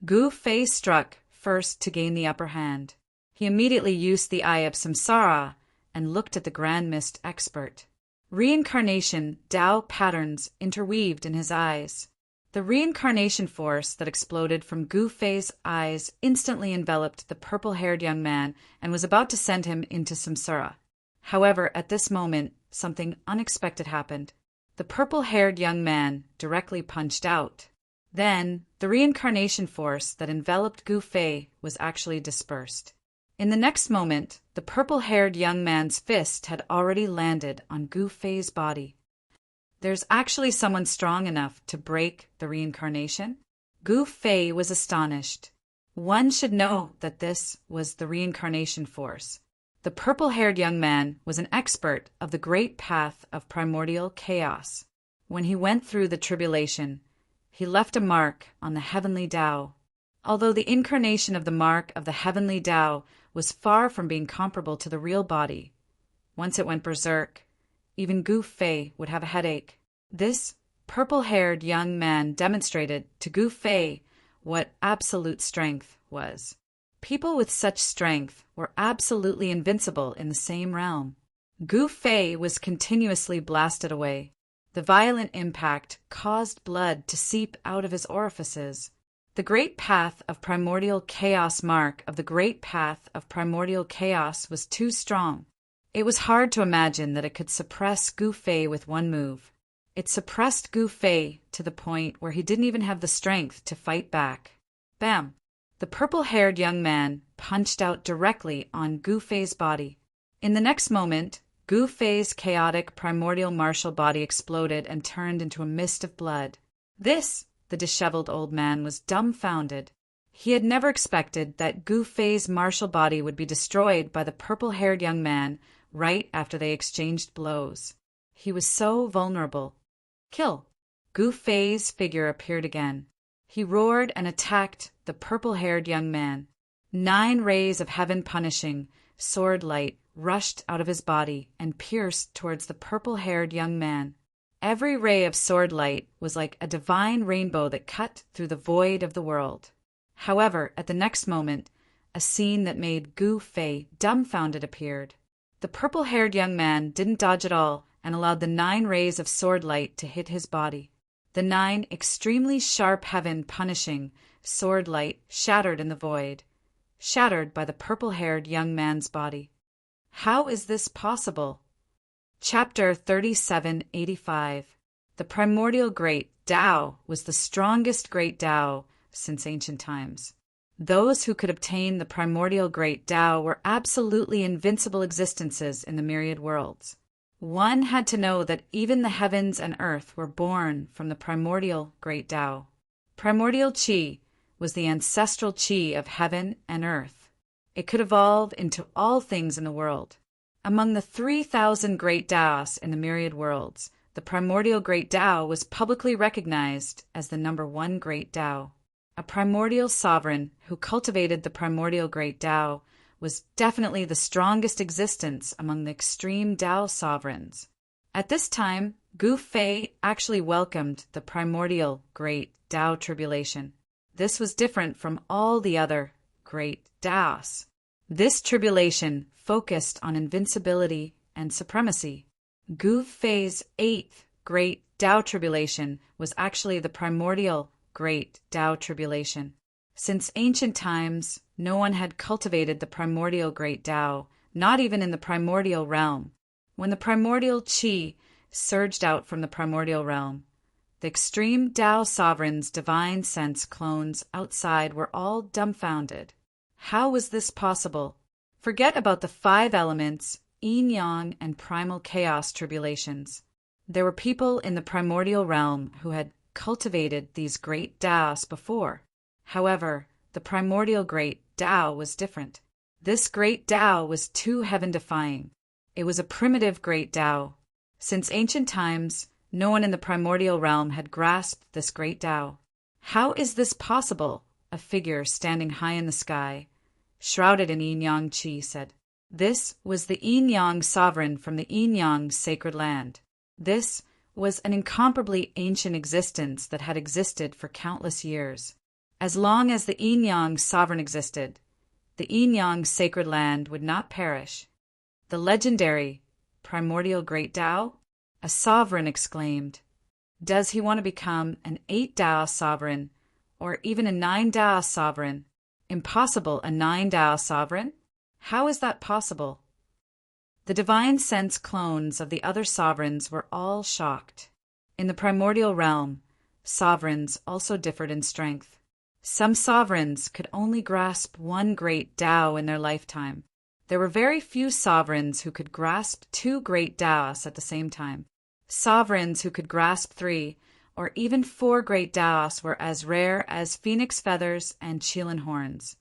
Gu Fei struck first to gain the upper hand. He immediately used the eye of samsara and looked at the grand mist expert. Reincarnation Tao patterns interweaved in his eyes. The reincarnation force that exploded from Gu Fei's eyes instantly enveloped the purple-haired young man and was about to send him into samsara. However, at this moment, something unexpected happened. The purple-haired young man directly punched out. Then, the reincarnation force that enveloped Gu Fei was actually dispersed. In the next moment, the purple-haired young man's fist had already landed on Gu Fei's body. There's actually someone strong enough to break the reincarnation? Gu Fei was astonished. One should know that this was the reincarnation force. The purple-haired young man was an expert of the great path of primordial chaos. When he went through the tribulation, he left a mark on the heavenly Tao. Although the incarnation of the mark of the heavenly Tao was far from being comparable to the real body, once it went berserk, even Gu Fei would have a headache. This purple-haired young man demonstrated to Gu Fei what absolute strength was. People with such strength were absolutely invincible in the same realm. Gu Fei was continuously blasted away. The violent impact caused blood to seep out of his orifices. The great path of primordial chaos mark of the great path of primordial chaos was too strong. It was hard to imagine that it could suppress Gu Fei with one move. It suppressed Gu Fei to the point where he didn't even have the strength to fight back. Bam! The purple-haired young man punched out directly on Gu Fei's body. In the next moment, Gu Fei's chaotic primordial martial body exploded and turned into a mist of blood. The disheveled old man was dumbfounded. He had never expected that Gu Fei's martial body would be destroyed by the purple-haired young man right after they exchanged blows. He was so vulnerable. Kill! Gu Fei's figure appeared again. He roared and attacked the purple-haired young man. 9 rays of heaven punishing, sword light rushed out of his body and pierced towards the purple-haired young man. Every ray of sword light was like a divine rainbow that cut through the void of the world. However, at the next moment, a scene that made Gu Fei dumbfounded appeared. The purple-haired young man didn't dodge at all and allowed the 9 rays of sword light to hit his body. The 9 extremely sharp heaven-punishing sword light shattered in the void, shattered by the purple-haired young man's body. How is this possible? Chapter 3785. The primordial great Tao was the strongest great Tao since ancient times. Those who could obtain the primordial great Tao were absolutely invincible existences in the myriad worlds. One had to know that even the heavens and earth were born from the primordial great Tao. Primordial Qi was the ancestral Qi of heaven and earth. It could evolve into all things in the world. Among the 3,000 great Taos in the myriad worlds, the primordial great Tao was publicly recognized as the number 1 great Tao. A primordial sovereign who cultivated the primordial great Tao was definitely the strongest existence among the extreme Tao sovereigns. At this time, Gu Fei actually welcomed the primordial great Tao tribulation. This was different from all the other great Taos. This tribulation focused on invincibility and supremacy. Gu Fei's 8th great Tao tribulation was actually the primordial great Tao tribulation. Since ancient times, no one had cultivated the primordial great Tao, not even in the primordial realm. When the primordial Qi surged out from the primordial realm, the extreme Tao sovereign's divine sense clones outside were all dumbfounded. How was this possible? Forget about the 5 elements, yin-yang, and primal chaos tribulations. There were people in the primordial realm who had cultivated these great Taos before. However, the primordial great Tao was different. This great Tao was too heaven-defying. It was a primitive great Tao. Since ancient times, no one in the primordial realm had grasped this great Tao. How is this possible? A figure standing high in the sky, shrouded in yin-yang Qi, said. This was the yin-yang sovereign from the yin-yang sacred land. This was an incomparably ancient existence that had existed for countless years. As long as the yin-yang sovereign existed, the yin-yang sacred land would not perish. The legendary primordial great Tao? A sovereign exclaimed. Does he want to become an 8 Tao sovereign, or even a 9 Tao sovereign? Impossible, a 9 Tao sovereign? How is that possible? The divine sense clones of the other sovereigns were all shocked. In the primordial realm, sovereigns also differed in strength. Some sovereigns could only grasp 1 great Tao in their lifetime. There were very few sovereigns who could grasp 2 great Taos at the same time. Sovereigns who could grasp 3 or even 4 great Taos were as rare as phoenix feathers and qilin horns,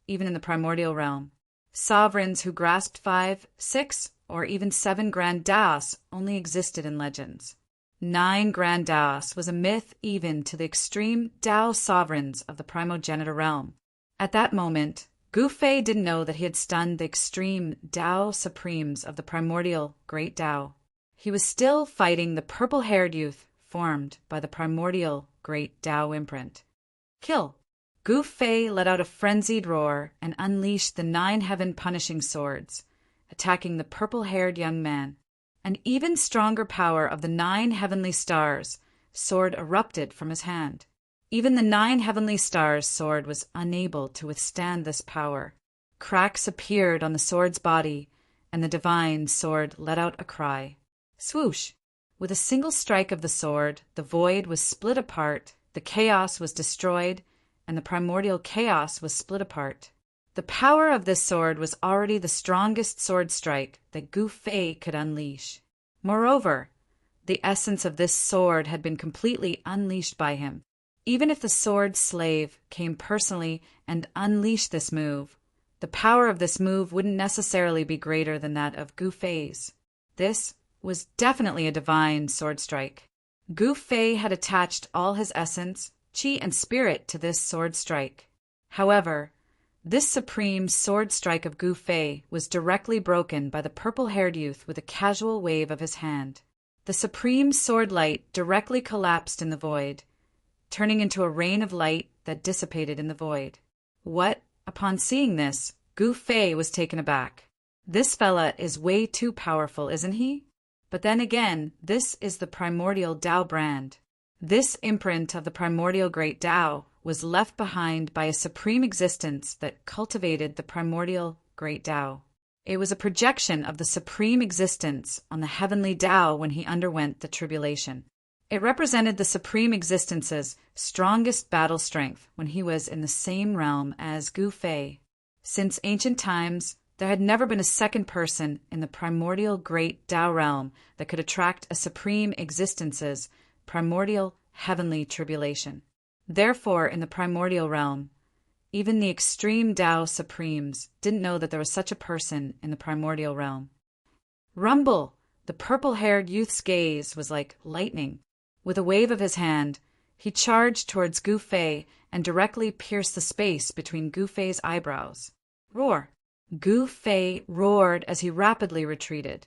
even in the primordial realm. Sovereigns who grasped 5, 6, or even 7 grand Taos only existed in legends. 9 grand Taos was a myth even to the extreme Tao sovereigns of the primogenitor realm. At that moment, Gu Fei didn't know that he had stunned the extreme Tao supremes of the primordial great Tao. He was still fighting the purple-haired youth formed by the primordial great Tao imprint. Kill! Gu Fei let out a frenzied roar and unleashed the 9 heaven-punishing swords. attacking the purple-haired young man. An even stronger power of the 9 heavenly stars sword erupted from his hand. Even the 9 heavenly stars sword was unable to withstand this power. Cracks appeared on the sword's body, and the divine sword let out a cry. Swoosh! With a single strike of the sword, the void was split apart, the chaos was destroyed, and the primordial chaos was split apart. The power of this sword was already the strongest sword strike that Gu Fei could unleash. Moreover, the essence of this sword had been completely unleashed by him. Even if the sword slave came personally and unleashed this move, the power of this move wouldn't necessarily be greater than that of Gu Fei's. This was definitely a divine sword strike. Gu Fei had attached all his essence, qi, and spirit to this sword strike. However, this supreme sword strike of Gu Fei was directly broken by the purple-haired youth with a casual wave of his hand. The supreme sword light directly collapsed in the void, turning into a rain of light that dissipated in the void. What? Upon seeing this, Gu Fei was taken aback. This fella is way too powerful, isn't he? But then again, this is the primordial Tao brand. This imprint of the primordial great Tao was left behind by a supreme existence that cultivated the primordial great Tao. It was a projection of the supreme existence on the heavenly Tao when he underwent the tribulation. It represented the supreme existence's strongest battle strength when he was in the same realm as Gu Fei. Since ancient times, there had never been a second person in the primordial great Tao realm that could attract a supreme existence's primordial heavenly tribulation. Therefore, in the primordial realm, even the extreme Tao supremes didn't know that there was such a person in the primordial realm. Rumble! The purple-haired youth's gaze was like lightning. With a wave of his hand, he charged towards Gu Fei and directly pierced the space between Gu Fei's eyebrows. Roar! Gu Fei roared as he rapidly retreated,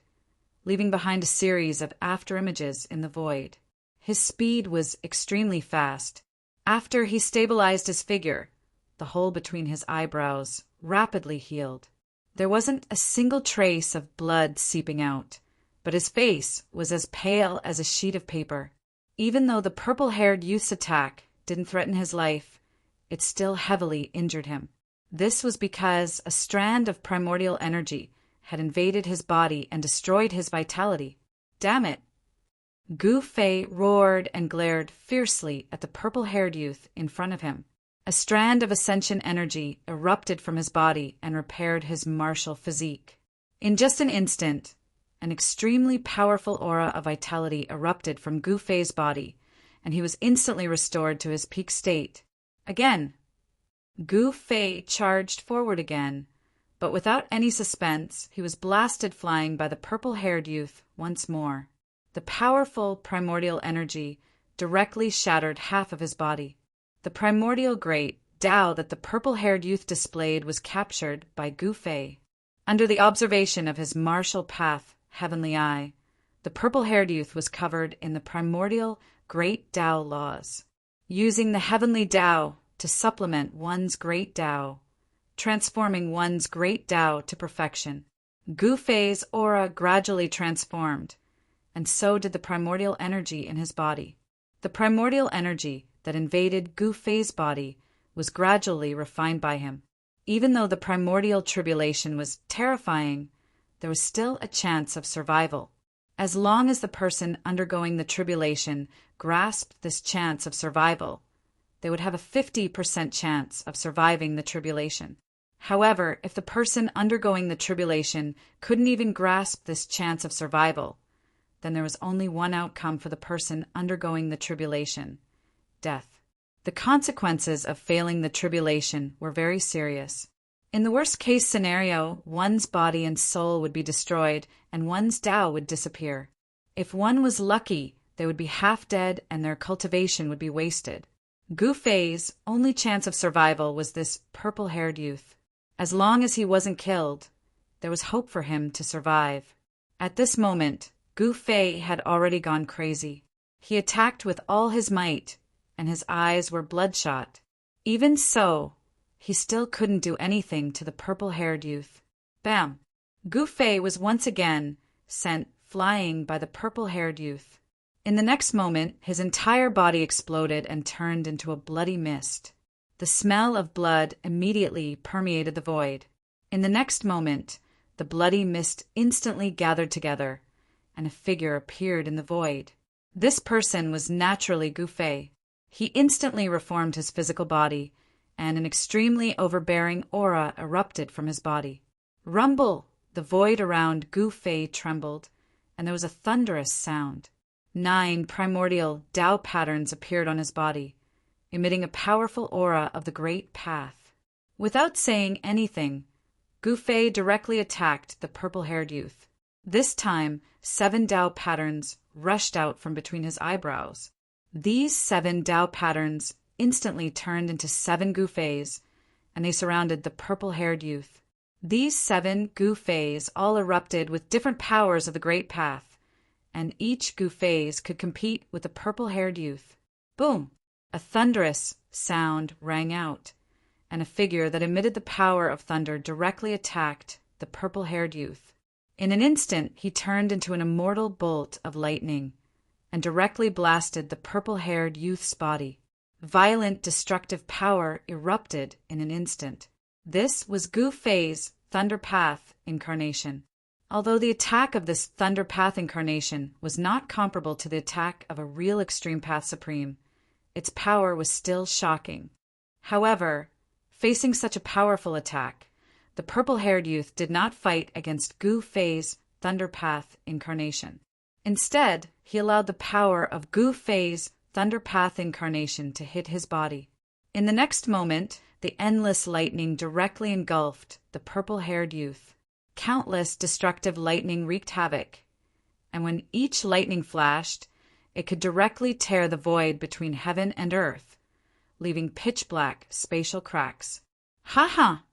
leaving behind a series of afterimages in the void. His speed was extremely fast. After he stabilized his figure, the hole between his eyebrows rapidly healed. There wasn't a single trace of blood seeping out, but his face was as pale as a sheet of paper. Even though the purple-haired youth's attack didn't threaten his life, it still heavily injured him. This was because a strand of primordial energy had invaded his body and destroyed his vitality. Damn it! Gu Fei roared and glared fiercely at the purple-haired youth in front of him. A strand of ascension energy erupted from his body and repaired his martial physique. In just an instant, an extremely powerful aura of vitality erupted from Gu Fei's body, and he was instantly restored to his peak state. Again, Gu Fei charged forward again, but without any suspense, he was blasted flying by the purple-haired youth once more. The powerful primordial energy directly shattered half of his body. The primordial great Tao that the purple-haired youth displayed was captured by Gu Fei. Under the observation of his martial path heavenly eye, the purple-haired youth was covered in the primordial great Tao laws. Using the heavenly Tao to supplement one's great Tao, transforming one's great Tao to perfection, Gu Fei's aura gradually transformed, and so did the primordial energy in his body. The primordial energy that invaded Gu Fei's body was gradually refined by him. Even though the primordial tribulation was terrifying, there was still a chance of survival. As long as the person undergoing the tribulation grasped this chance of survival, they would have a 50% chance of surviving the tribulation. However, if the person undergoing the tribulation couldn't even grasp this chance of survival, then there was only one outcome for the person undergoing the tribulation: death. The consequences of failing the tribulation were very serious. In the worst-case scenario, one's body and soul would be destroyed and one's Tao would disappear. If one was lucky, they would be half dead and their cultivation would be wasted. Gu Fei's only chance of survival was this purple-haired youth. As long as he wasn't killed, there was hope for him to survive. At this moment, Gu Fei had already gone crazy. He attacked with all his might, and his eyes were bloodshot. Even so, he still couldn't do anything to the purple-haired youth. Bam! Gu Fei was once again sent flying by the purple-haired youth. In the next moment, his entire body exploded and turned into a bloody mist. The smell of blood immediately permeated the void. In the next moment, the bloody mist instantly gathered together, and a figure appeared in the void. This person was naturally Gu Fei. He instantly reformed his physical body, and an extremely overbearing aura erupted from his body. Rumble! The void around Gu Fei trembled, and there was a thunderous sound. 9 primordial Tao patterns appeared on his body, emitting a powerful aura of the Great Path. Without saying anything, Gu Fei directly attacked the purple-haired youth. This time, 7 Tao patterns rushed out from between his eyebrows. These 7 Tao patterns instantly turned into 7 Gu Feis, and they surrounded the purple-haired youth. These 7 Gu Feis all erupted with different powers of the Great Path, and each Gu Feis could compete with the purple-haired youth. Boom! A thunderous sound rang out, and a figure that emitted the power of thunder directly attacked the purple-haired youth. In an instant, he turned into an immortal bolt of lightning and directly blasted the purple-haired youth's body. Violent, destructive power erupted in an instant. This was Gu Fei's Thunder Path incarnation. Although the attack of this Thunder Path incarnation was not comparable to the attack of a real Extreme Path Supreme, its power was still shocking. However, facing such a powerful attack, the purple-haired youth did not fight against Gu Fei's Thunder Path incarnation. Instead, he allowed the power of Gu Fei's Thunder Path incarnation to hit his body. In the next moment, the endless lightning directly engulfed the purple-haired youth. Countless destructive lightning wreaked havoc, and when each lightning flashed, it could directly tear the void between heaven and earth, leaving pitch-black spatial cracks. Ha ha!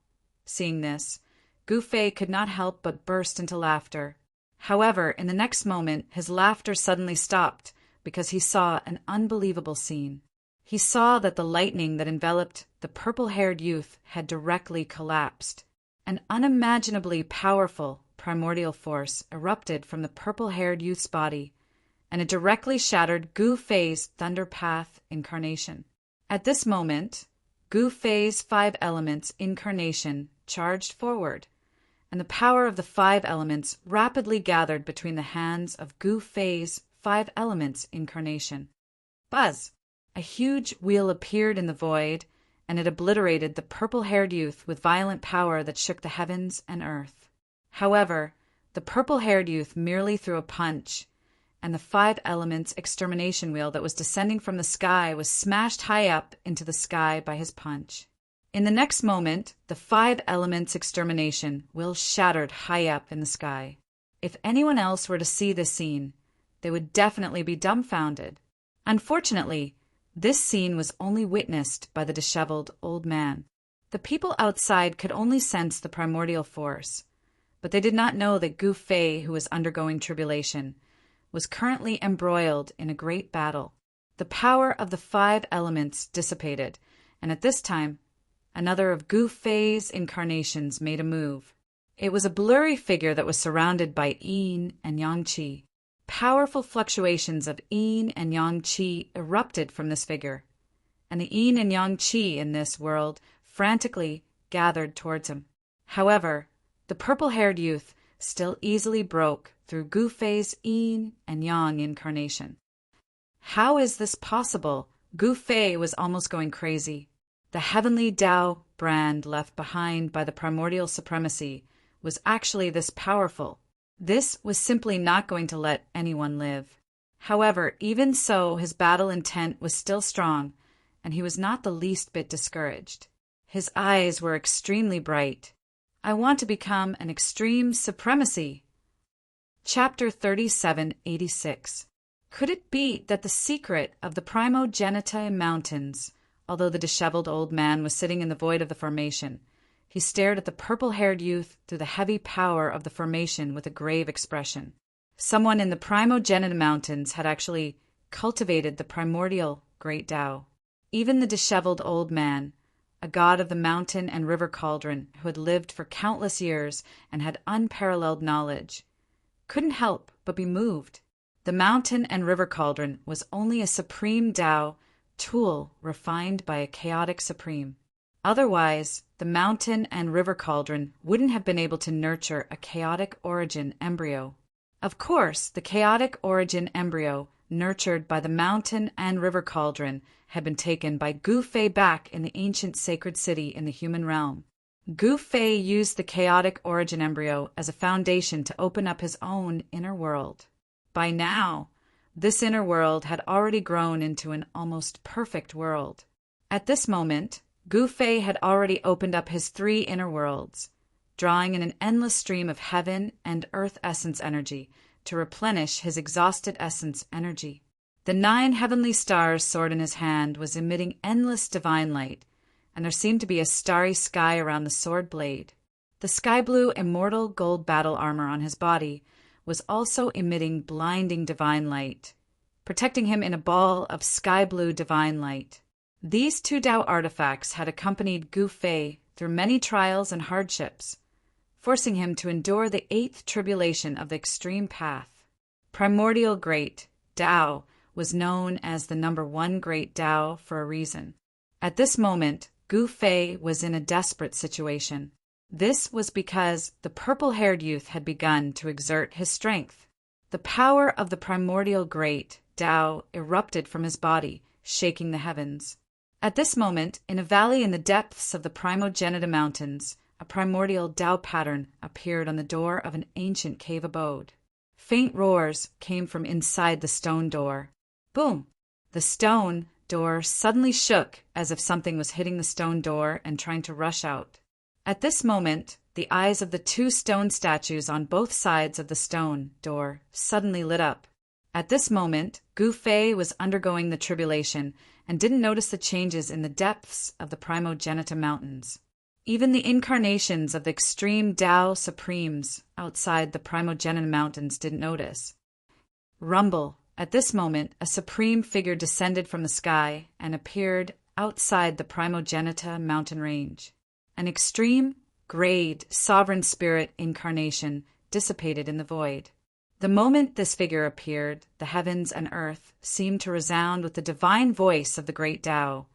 Seeing this, Gu Fei could not help but burst into laughter. However, in the next moment, his laughter suddenly stopped because he saw an unbelievable scene. He saw that the lightning that enveloped the purple-haired youth had directly collapsed. An unimaginably powerful primordial force erupted from the purple-haired youth's body, and it directly shattered Gu Fei's Thunder Path incarnation. At this moment, Gu Fei's 5 elements incarnation charged forward, and the power of the 5 elements rapidly gathered between the hands of Gu Fei's 5 elements incarnation. Buzz! A huge wheel appeared in the void, and it obliterated the purple-haired youth with violent power that shook the heavens and earth. However, the purple-haired youth merely threw a punch, and the 5 elements extermination wheel that was descending from the sky was smashed high up into the sky by his punch. In the next moment, the 5 elements extermination wheel shattered high up in the sky. If anyone else were to see this scene, they would definitely be dumbfounded. Unfortunately, this scene was only witnessed by the disheveled old man. The people outside could only sense the primordial force, but they did not know that Gu Fei, who was undergoing tribulation, was currently embroiled in a great battle. The power of the 5 elements dissipated, and at this time, another of Gu Fei's incarnations made a move. It was a blurry figure that was surrounded by yin and yang qi. Powerful fluctuations of yin and yang qi erupted from this figure, and the yin and yang qi in this world frantically gathered towards him. However, the purple-haired youth still easily broke through Gu Fei's yin and yang incarnation. How is this possible? Gu Fei was almost going crazy. The heavenly Tao brand left behind by the primordial supremacy was actually this powerful. This was simply not going to let anyone live. However, even so, his battle intent was still strong, and he was not the least bit discouraged. His eyes were extremely bright. I want to become an extreme supremacy. Chapter 3786. Could it be that the secret of the Primogenita Mountains, although the disheveled old man was sitting in the void of the formation, he stared at the purple-haired youth through the heavy power of the formation with a grave expression. Someone in the Primogenita Mountains had actually cultivated the primordial Great Tao. Even the disheveled old man, a god of the mountain and river cauldron who had lived for countless years and had unparalleled knowledge, couldn't help but be moved. The mountain and river cauldron was only a supreme Tao tool refined by a chaotic supreme. Otherwise, the mountain and river cauldron wouldn't have been able to nurture a chaotic origin embryo. Of course, the chaotic origin embryo nurtured by the mountain and river cauldron had been taken by Gu Fei back in the ancient sacred city in the human realm. Gu Fei used the chaotic origin embryo as a foundation to open up his own inner world. By now, this inner world had already grown into an almost perfect world. At this moment, Gu Fei had already opened up his 3 inner worlds, drawing in an endless stream of heaven and earth essence energy to replenish his exhausted essence energy. The 9 heavenly stars sword in his hand was emitting endless divine light, and there seemed to be a starry sky around the sword blade. The sky blue immortal gold battle armor on his body was also emitting blinding divine light, protecting him in a ball of sky blue divine light. These 2 Tao artifacts had accompanied Gu Fei through many trials and hardships, forcing him to endure the 8th tribulation of the extreme path. Primordial Great Tao was known as the number 1 Great Tao for a reason. At this moment, Gu Fei was in a desperate situation. This was because the purple-haired youth had begun to exert his strength. The power of the primordial great Tao erupted from his body, shaking the heavens. At this moment, in a valley in the depths of the Primogenitor Mountains, a primordial Tao pattern appeared on the door of an ancient cave abode. Faint roars came from inside the stone door. Boom! The stone door suddenly shook as if something was hitting the stone door and trying to rush out. At this moment, the eyes of the 2 stone statues on both sides of the stone door suddenly lit up. At this moment, Gu Fei was undergoing the tribulation and didn't notice the changes in the depths of the Primogenitor Mountains. Even the incarnations of the extreme Tao Supremes outside the Primogenitor Mountains didn't notice. Rumble. At this moment, a supreme figure descended from the sky and appeared outside the Primogenitor Mountain range. An extreme, grade, sovereign spirit incarnation dissipated in the void. The moment this figure appeared, the heavens and earth seemed to resound with the divine voice of the great Tao,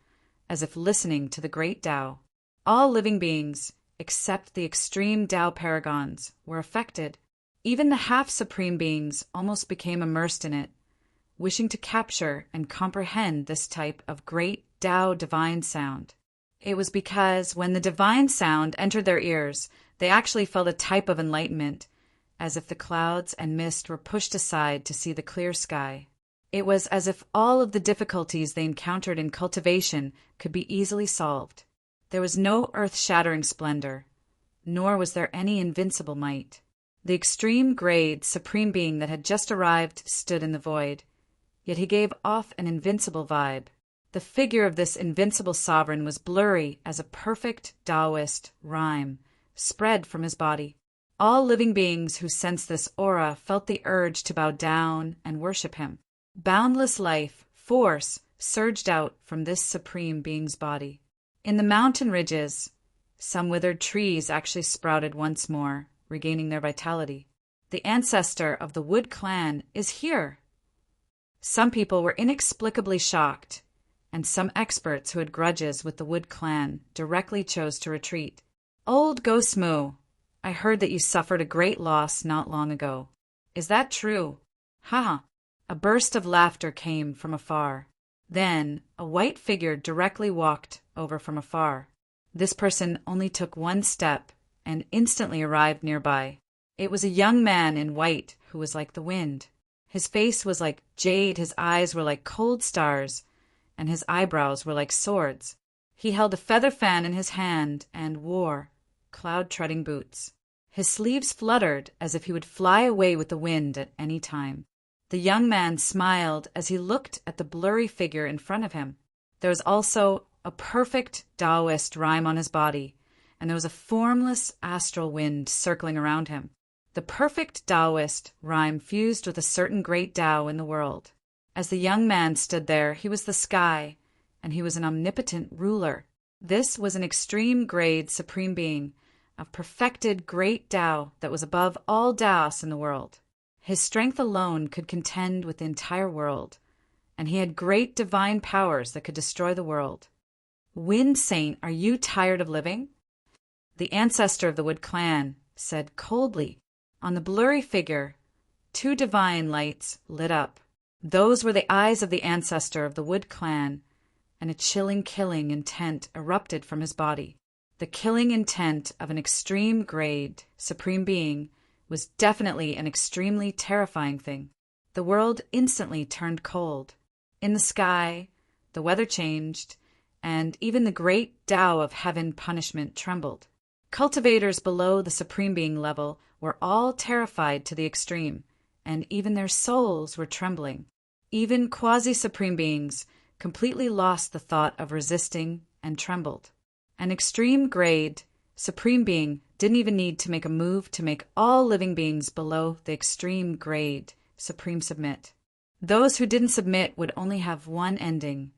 as if listening to the great Tao. All living beings, except the extreme Tao paragons, were affected. Even the half-supreme beings almost became immersed in it, wishing to capture and comprehend this type of great Tao divine sound. It was because when the divine sound entered their ears, they actually felt a type of enlightenment, as if the clouds and mist were pushed aside to see the clear sky. It was as if all of the difficulties they encountered in cultivation could be easily solved. There was no earth-shattering splendor, nor was there any invincible might. The extreme grade supreme being that had just arrived stood in the void, yet he gave off an invincible vibe. The figure of this invincible sovereign was blurry as a perfect Taoist rhyme spread from his body. All living beings who sensed this aura felt the urge to bow down and worship him. Boundless life, force, surged out from this supreme being's body. In the mountain ridges, some withered trees actually sprouted once more, regaining their vitality. The ancestor of the Wood clan is here. Some people were inexplicably shocked, and some experts who had grudges with the Wood clan directly chose to retreat. Old Ghost Moo, I heard that you suffered a great loss not long ago. Is that true? Ha! A burst of laughter came from afar. Then a white figure directly walked over from afar. This person only took one step and instantly arrived nearby. It was a young man in white who was like the wind. His face was like jade, his eyes were like cold stars, and his eyebrows were like swords. He held a feather fan in his hand and wore cloud-treading boots. His sleeves fluttered as if he would fly away with the wind at any time. The young man smiled as he looked at the blurry figure in front of him. There was also a perfect Taoist rhyme on his body, and there was a formless astral wind circling around him. The perfect Taoist rhyme fused with a certain great Tao in the world. As the young man stood there, he was the sky, and he was an omnipotent ruler. This was an extreme grade supreme being, a perfected great Tao that was above all Taos in the world. His strength alone could contend with the entire world, and he had great divine powers that could destroy the world. Wind Saint, are you tired of living? The ancestor of the Wood clan said coldly. On the blurry figure, two divine lights lit up. Those were the eyes of the ancestor of the Wood clan, and a chilling killing intent erupted from his body. The killing intent of an extreme grade supreme being was definitely an extremely terrifying thing. The world instantly turned cold. In the sky, the weather changed, and even the great Tao of heaven punishment trembled. Cultivators below the supreme being level were all terrified to the extreme, and even their souls were trembling. Even quasi-supreme beings completely lost the thought of resisting and trembled. An extreme grade supreme being didn't even need to make a move to make all living beings below the extreme grade supreme submit. Those who didn't submit would only have one ending: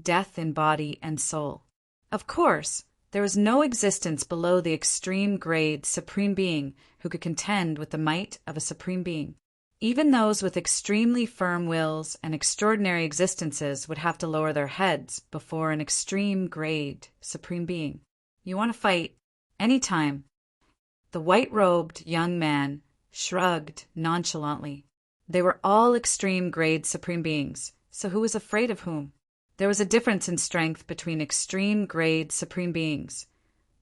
death in body and soul. Of course, there was no existence below the extreme grade supreme being who could contend with the might of a supreme being. Even those with extremely firm wills and extraordinary existences would have to lower their heads before an extreme grade supreme being. You want to fight? Anytime. The white-robed young man shrugged nonchalantly. They were all extreme grade supreme beings, so who was afraid of whom? There was a difference in strength between extreme grade supreme beings,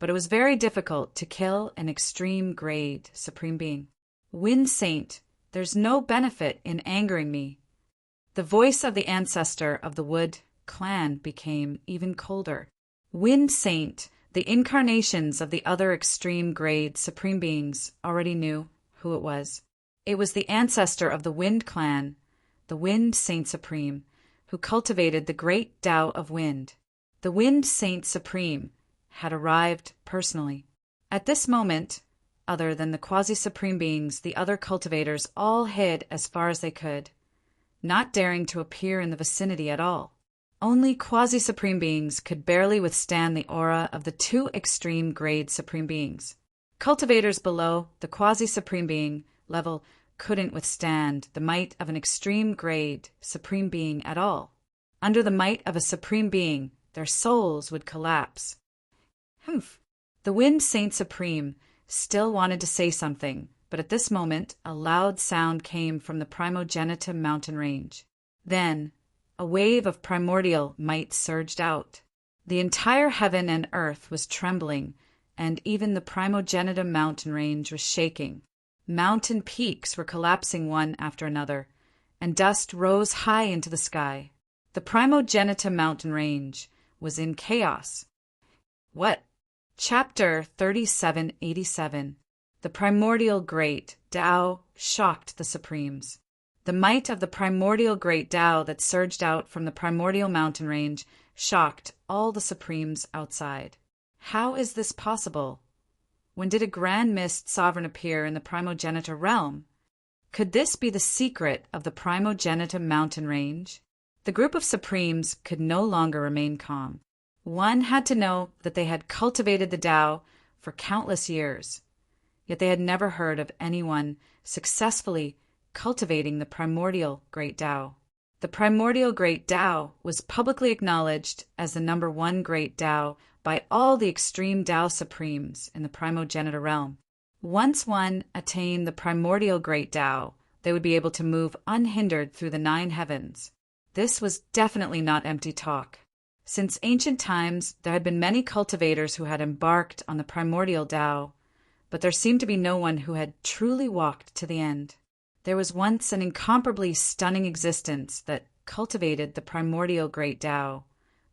but it was very difficult to kill an extreme grade supreme being. Wind Saint, there's no benefit in angering me. The voice of the ancestor of the Wood clan became even colder. Wind Saint, the incarnations of the other extreme grade supreme beings already knew who it was. It was the ancestor of the Wind clan, the Wind Saint Supreme, who cultivated the great Tao of wind. The Wind Saint Supreme had arrived personally. At this moment, other than the quasi-supreme beings, the other cultivators all hid as far as they could, not daring to appear in the vicinity at all. Only quasi-supreme beings could barely withstand the aura of the two extreme grade supreme beings. Cultivators below the quasi-supreme being level couldn't withstand the might of an extreme grade supreme being at all. Under the might of a supreme being, their souls would collapse. Humph! The Wind Saint Supreme still wanted to say something, but at this moment a loud sound came from the Primogenitum mountain range. Then a wave of primordial might surged out. The entire heaven and earth was trembling, and even the Primogenitum mountain range was shaking. Mountain peaks were collapsing one after another, and dust rose high into the sky. The Primogenitum mountain range was in chaos. What? Chapter 3787. The primordial great Tao shocked the Supremes. The might of the primordial great Tao that surged out from the primordial mountain range shocked all the Supremes outside. How is this possible? When did a grand mist sovereign appear in the primogenitor realm? Could this be the secret of the Primogenitum mountain range? The group of Supremes could no longer remain calm. One had to know that they had cultivated the Tao for countless years, yet they had never heard of anyone successfully cultivating the primordial great Tao. The primordial great Tao was publicly acknowledged as the number one great Tao by all the extreme Tao Supremes in the primogenitor realm. Once one attained the primordial great Tao, they would be able to move unhindered through the 9 heavens. This was definitely not empty talk. Since ancient times, there had been many cultivators who had embarked on the primordial Tao, but there seemed to be no one who had truly walked to the end. There was once an incomparably stunning existence that cultivated the primordial great Tao,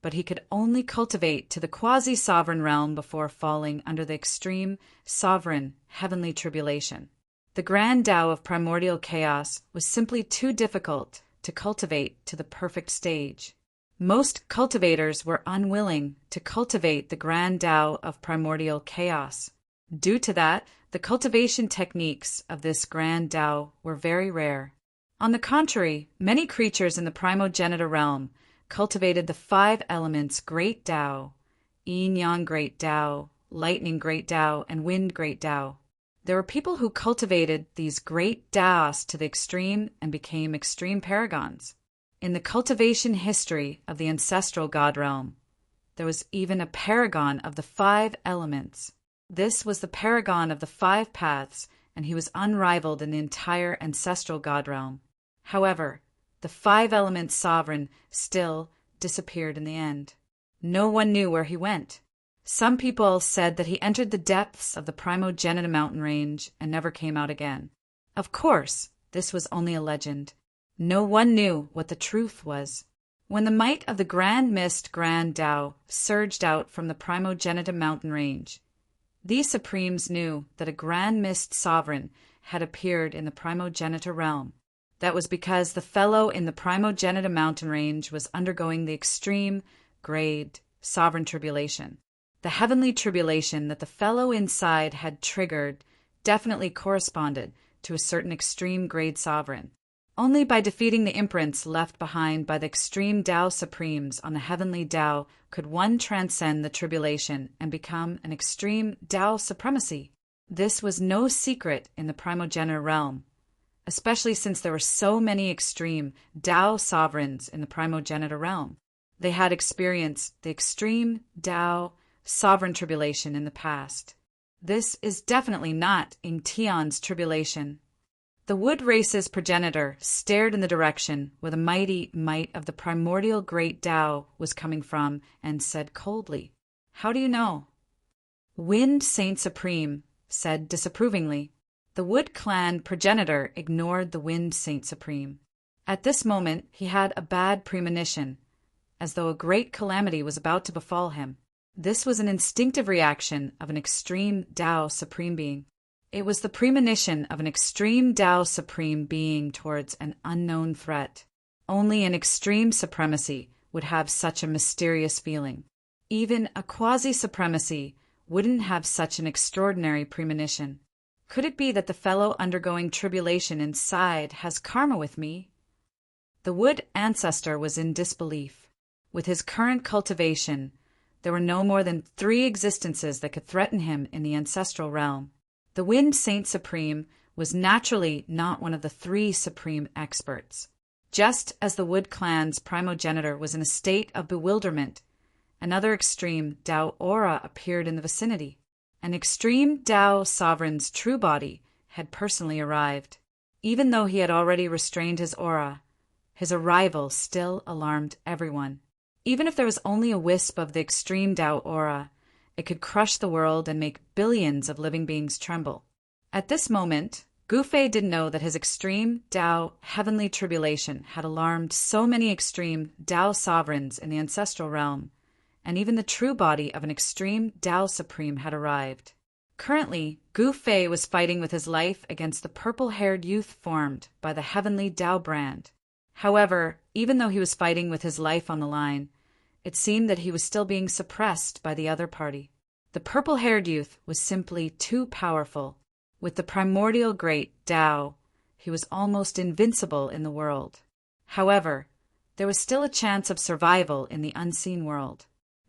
but he could only cultivate to the quasi-sovereign realm before falling under the extreme, sovereign, heavenly tribulation. The grand Tao of primordial chaos was simply too difficult to cultivate to the perfect stage. Most cultivators were unwilling to cultivate the grand Tao of primordial chaos. Due to that, the cultivation techniques of this grand Tao were very rare. On the contrary, many creatures in the primogenitor realm cultivated the 5 elements great Tao yin-yang great Tao, lightning great Tao, and wind great Tao. There were people who cultivated these great Taos to the extreme and became extreme paragons. In the cultivation history of the ancestral god realm, there was even a paragon of the 5 elements. This was the paragon of the 5 paths, and he was unrivaled in the entire ancestral god realm. However, the 5 elements sovereign still disappeared in the end. No one knew where he went. Some people said that he entered the depths of the Primogenitor mountain range and never came out again. Of course, this was only a legend. No one knew what the truth was. When the might of the Grand Mist Grand Tao surged out from the Primogenitor mountain range, these supremes knew that a Grand Mist sovereign had appeared in the Primogenitor realm. That was because the fellow in the Primogenitor mountain range was undergoing the extreme grade sovereign tribulation. The heavenly tribulation that the fellow inside had triggered definitely corresponded to a certain extreme grade sovereign. Only by defeating the imprints left behind by the extreme Tao Supremes on the heavenly Tao could one transcend the tribulation and become an extreme Tao supremacy. This was no secret in the Primogenitor realm, especially since there were so many extreme Tao sovereigns in the Primogenitor realm. They had experienced the extreme Tao sovereign tribulation in the past. This is definitely not in Tion's tribulation. The wood race's progenitor stared in the direction where the mighty might of the primordial great Tao was coming from and said coldly, "How do you know?" Wind Saint Supreme said disapprovingly. The Wood Clan progenitor ignored the Wind Saint Supreme. At this moment he had a bad premonition, as though a great calamity was about to befall him. This was an instinctive reaction of an extreme Tao Supreme Being. It was the premonition of an extreme Tao Supreme Being towards an unknown threat. Only an extreme supremacy would have such a mysterious feeling. Even a quasi-supremacy wouldn't have such an extraordinary premonition. Could it be that the fellow undergoing tribulation inside has karma with me? The Wood Ancestor was in disbelief. With his current cultivation, there were no more than 3 existences that could threaten him in the ancestral realm. The Wind Saint Supreme was naturally not one of the 3 supreme experts. Just as the Wood Clan's primogenitor was in a state of bewilderment, another extreme Tao aura appeared in the vicinity. An extreme Tao sovereign's true body had personally arrived. Even though he had already restrained his aura, his arrival still alarmed everyone. Even if there was only a wisp of the extreme Tao aura, it could crush the world and make billions of living beings tremble. At this moment, Gu Fei didn't know that his extreme Tao heavenly tribulation had alarmed so many extreme Tao sovereigns in the ancestral realm, and even the true body of an extreme Tao Supreme had arrived. Currently, Gu Fei was fighting with his life against the purple-haired youth formed by the heavenly Tao brand. However, even though he was fighting with his life on the line, it seemed that he was still being suppressed by the other party. The purple-haired youth was simply too powerful. With the primordial great Tao, he was almost invincible in the world. However, there was still a chance of survival in the unseen world.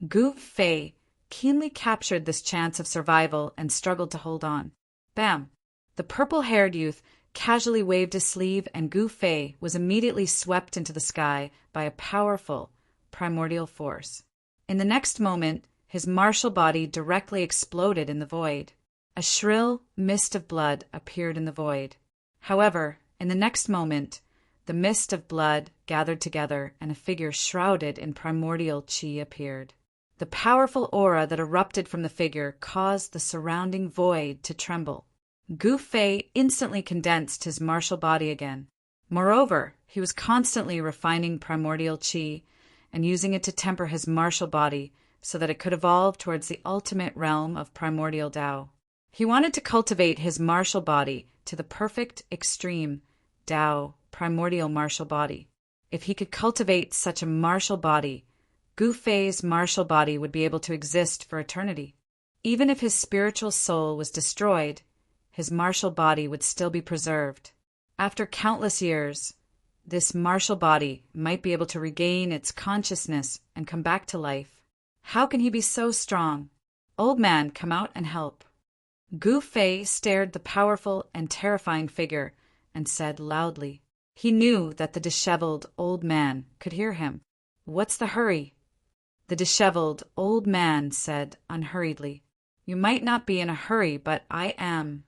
Gu Fei keenly captured this chance of survival and struggled to hold on. Bam! The purple-haired youth casually waved his sleeve, and Gu Fei was immediately swept into the sky by a powerful primordial force. In the next moment, his martial body directly exploded in the void. A shrill mist of blood appeared in the void. However, in the next moment, the mist of blood gathered together and a figure shrouded in primordial qi appeared. The powerful aura that erupted from the figure caused the surrounding void to tremble. Gu Fei instantly condensed his martial body again. Moreover, he was constantly refining primordial qi and using it to temper his martial body so that it could evolve towards the ultimate realm of primordial Tao. He wanted to cultivate his martial body to the perfect extreme Tao primordial martial body. If he could cultivate such a martial body, Gu Fei's martial body would be able to exist for eternity. Even if his spiritual soul was destroyed, his martial body would still be preserved. After countless years, this martial body might be able to regain its consciousness and come back to life. How can he be so strong? Old man, come out and help. Gu Fei stared the powerful and terrifying figure and said loudly. He knew that the disheveled old man could hear him. What's the hurry? The disheveled old man said unhurriedly. You might not be in a hurry, but I am.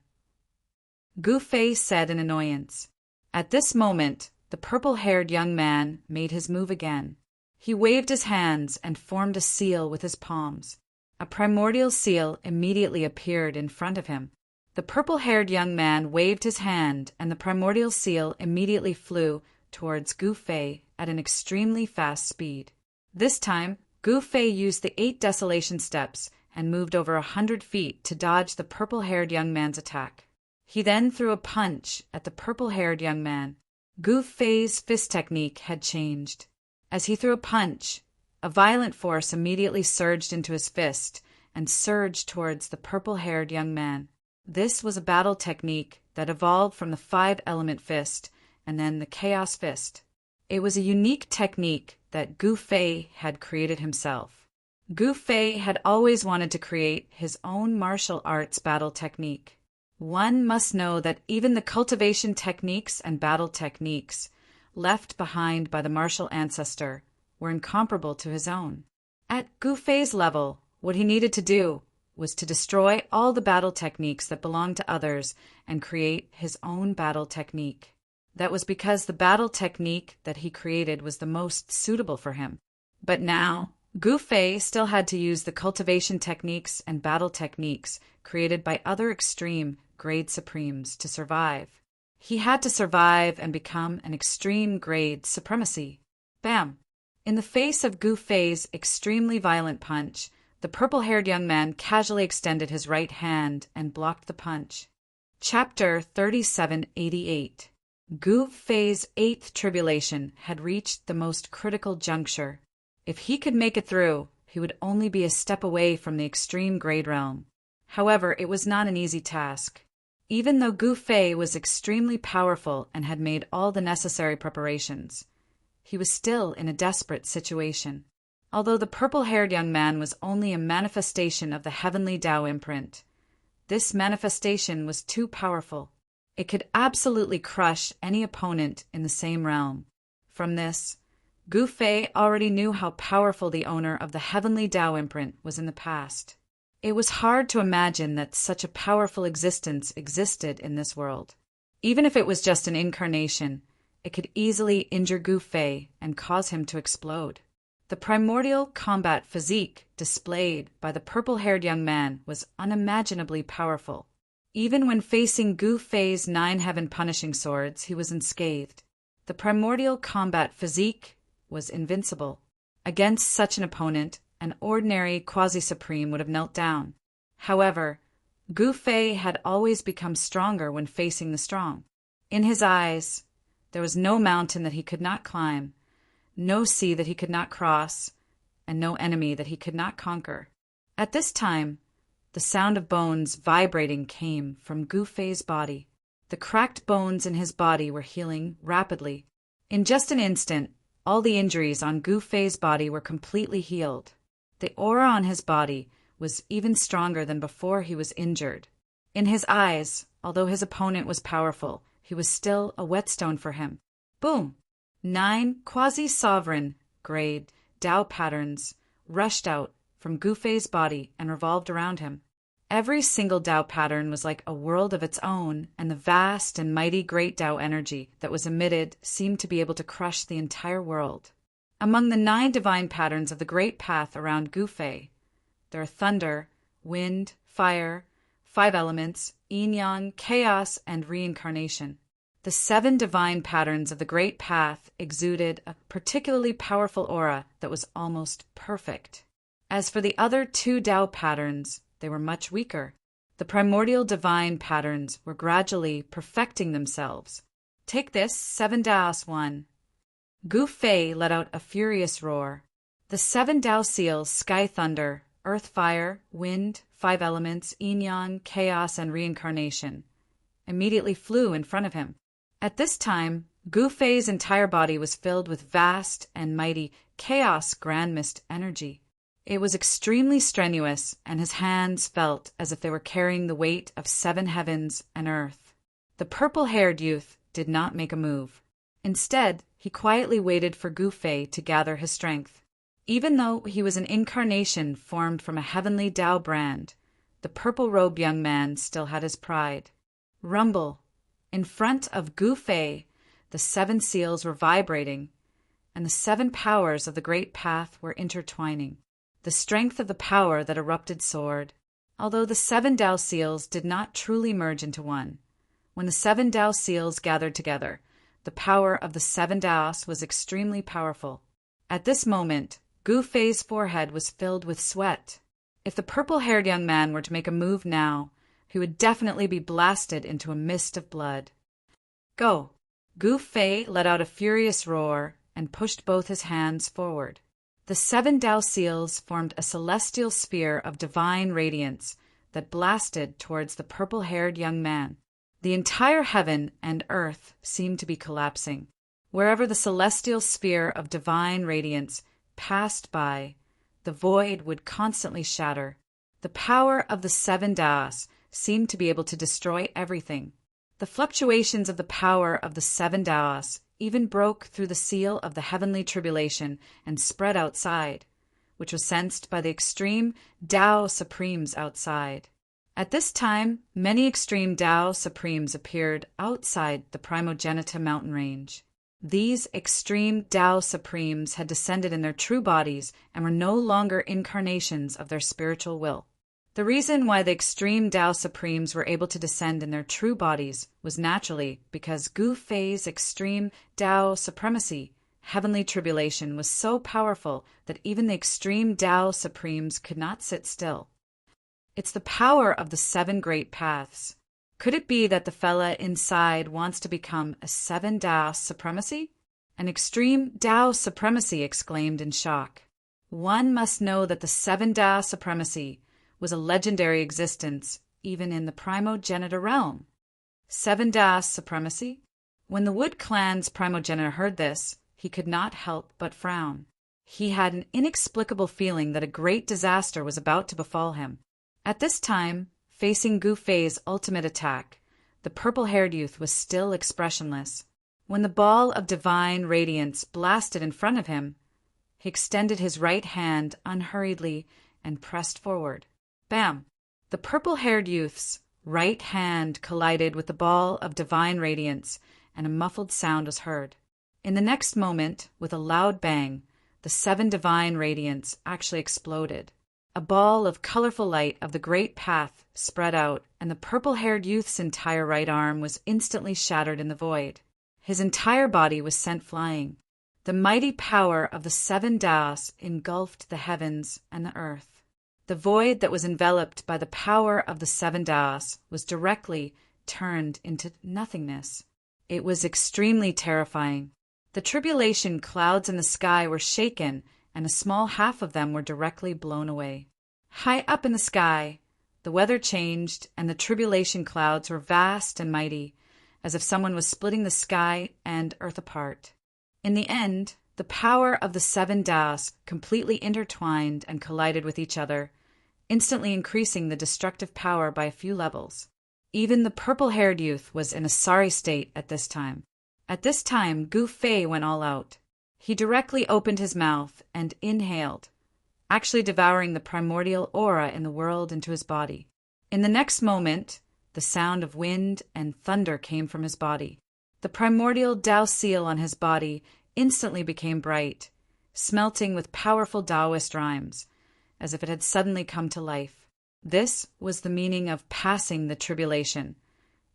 Gu Fei said in annoyance. At this moment, the purple-haired young man made his move again. He waved his hands and formed a seal with his palms. A primordial seal immediately appeared in front of him. The purple-haired young man waved his hand, and the primordial seal immediately flew towards Gu Fei at an extremely fast speed. This time, Gu Fei used the 8 desolation steps and moved over 100 feet to dodge the purple-haired young man's attack. He then threw a punch at the purple-haired young man. Gu Fei's fist technique had changed. As he threw a punch, a violent force immediately surged into his fist and surged towards the purple-haired young man. This was a battle technique that evolved from the 5-element fist and then the chaos fist. It was a unique technique that Gu Fei had created himself. Gu Fei had always wanted to create his own martial arts battle technique. One must know that even the cultivation techniques and battle techniques left behind by the martial ancestor were incomparable to his own. At Gu Fei's level, what he needed to do was to destroy all the battle techniques that belonged to others and create his own battle technique. That was because the battle technique that he created was the most suitable for him. But now, Gu Fei still had to use the cultivation techniques and battle techniques created by other extreme grade supremes to survive. He had to survive and become an extreme grade supremacy. Bam! In the face of Gu Fei's extremely violent punch, the purple-haired young man casually extended his right hand and blocked the punch. Chapter 3788. Gu Fei's 8th tribulation had reached the most critical juncture. If he could make it through, he would only be a step away from the extreme grade realm. However, it was not an easy task. Even though Gu Fei was extremely powerful and had made all the necessary preparations, he was still in a desperate situation. Although the purple-haired young man was only a manifestation of the heavenly Tao imprint, this manifestation was too powerful. It could absolutely crush any opponent in the same realm. From this, Gu Fei already knew how powerful the owner of the heavenly Tao imprint was in the past. It was hard to imagine that such a powerful existence existed in this world. Even if it was just an incarnation, it could easily injure Gu Fei and cause him to explode. The primordial combat physique displayed by the purple-haired young man was unimaginably powerful. Even when facing Gu Fei's 9 heaven punishing swords, he was unscathed. The primordial combat physique was invincible. Against such an opponent, an ordinary quasi-supreme would have knelt down. However, Gu Fei had always become stronger when facing the strong. In his eyes, there was no mountain that he could not climb, no sea that he could not cross, and no enemy that he could not conquer. At this time, the sound of bones vibrating came from Gu Fei's body. The cracked bones in his body were healing rapidly. In just an instant, all the injuries on Gu Fei's body were completely healed. The aura on his body was even stronger than before he was injured. In his eyes, although his opponent was powerful, he was still a whetstone for him. Boom! 9 quasi-sovereign grade Tao patterns rushed out from Gu Fei's body and revolved around him. Every single Tao pattern was like a world of its own, and the vast and mighty great Tao energy that was emitted seemed to be able to crush the entire world. Among the 9 divine patterns of the Great Path around Gu Fei, there are thunder, wind, fire, 5 elements, yin-yang, chaos, and reincarnation. The 7 divine patterns of the Great Path exuded a particularly powerful aura that was almost perfect. As for the other 2 Tao patterns, they were much weaker. The primordial divine patterns were gradually perfecting themselves. Take this, 7 Taos 1. Gu Fei let out a furious roar. The 7 Tao seals, sky thunder, earth fire, wind, 5 elements, yin-yang, chaos, and reincarnation, immediately flew in front of him. At this time, Gu Fei's entire body was filled with vast and mighty chaos grand mist energy. It was extremely strenuous, and his hands felt as if they were carrying the weight of 7 heavens and earth. The purple-haired youth did not make a move. Instead, he quietly waited for Gu Fei to gather his strength. Even though he was an incarnation formed from a heavenly Tao brand, the purple-robed young man still had his pride. Rumble! In front of Gu Fei, the 7 seals were vibrating, and the 7 powers of the Great Path were intertwining. The strength of the power that erupted soared. Although the 7 Tao seals did not truly merge into one, when the 7 Tao seals gathered together, the power of the 7 Taos was extremely powerful. At this moment, Gu Fei's forehead was filled with sweat. If the purple-haired young man were to make a move now, he would definitely be blasted into a mist of blood. Go! Gu Fei let out a furious roar and pushed both his hands forward. The 7 Tao seals formed a celestial sphere of divine radiance that blasted towards the purple-haired young man. The entire heaven and earth seemed to be collapsing. Wherever the celestial sphere of divine radiance passed by, the void would constantly shatter. The power of the 7 Taos seemed to be able to destroy everything. The fluctuations of the power of the 7 Taos even broke through the seal of the heavenly tribulation and spread outside, which was sensed by the extreme Tao Supremes outside. At this time, many extreme Tao Supremes appeared outside the Primogenitura mountain range. These extreme Tao Supremes had descended in their true bodies and were no longer incarnations of their spiritual will. The reason why the extreme Tao Supremes were able to descend in their true bodies was naturally because Gu Fei's extreme Tao supremacy, heavenly tribulation, was so powerful that even the extreme Tao Supremes could not sit still. It's the power of the 7 great paths. Could it be that the fella inside wants to become a 7 Tao supremacy? An extreme Tao supremacy exclaimed in shock. One must know that the 7 Tao supremacy was a legendary existence even in the primogenitor realm. 7 Tao supremacy? When the Wood clan's primogenitor heard this, he could not help but frown. He had an inexplicable feeling that a great disaster was about to befall him. At this time, facing Gu Fei's ultimate attack, the purple-haired youth was still expressionless. When the ball of divine radiance blasted in front of him, he extended his right hand unhurriedly and pressed forward. Bam! The purple-haired youth's right hand collided with the ball of divine radiance, and a muffled sound was heard. In the next moment, with a loud bang, the 7 divine radiance actually exploded. A ball of colorful light of the great path spread out, and the purple-haired youth's entire right arm was instantly shattered in the void. His entire body was sent flying. The mighty power of the 7 Taos engulfed the heavens and the earth. The void that was enveloped by the power of the 7 Taos was directly turned into nothingness. It was extremely terrifying. The tribulation clouds in the sky were shaken, and a small half of them were directly blown away. High up in the sky, the weather changed, and the tribulation clouds were vast and mighty, as if someone was splitting the sky and earth apart. In the end, the power of the 7 Taos completely intertwined and collided with each other, instantly increasing the destructive power by a few levels. Even the purple-haired youth was in a sorry state at this time. At this time, Gu Fei went all out. He directly opened his mouth and inhaled, actually devouring the primordial aura in the world into his body. In the next moment, the sound of wind and thunder came from his body. The primordial Tao seal on his body instantly became bright, smelting with powerful Taoist rhymes, as if it had suddenly come to life. This was the meaning of passing the tribulation,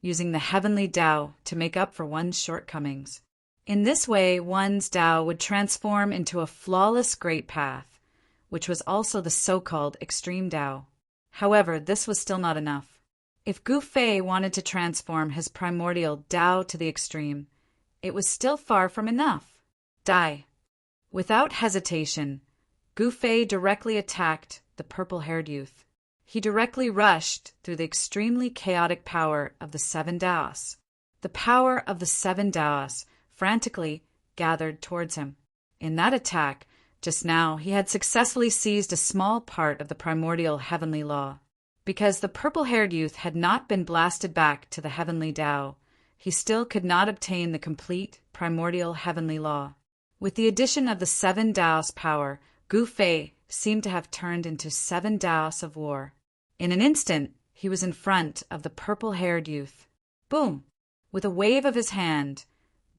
using the heavenly Tao to make up for one's shortcomings. In this way, one's Tao would transform into a flawless great path, which was also the so-called extreme Tao. However, this was still not enough. If Gu Fei wanted to transform his primordial Tao to the extreme, it was still far from enough. Die! Without hesitation, Gu Fei directly attacked the purple-haired youth. He directly rushed through the extremely chaotic power of the 7 Taos. The power of the 7 Taos frantically gathered towards him. In that attack, Just now, he had successfully seized a small part of the primordial heavenly law. Because the purple-haired youth had not been blasted back to the heavenly Tao, he still could not obtain the complete primordial heavenly law. With the addition of the 7 Taos power, Gu Fei seemed to have turned into 7 Taos of war. In an instant, he was in front of the purple-haired youth. Boom! With a wave of his hand,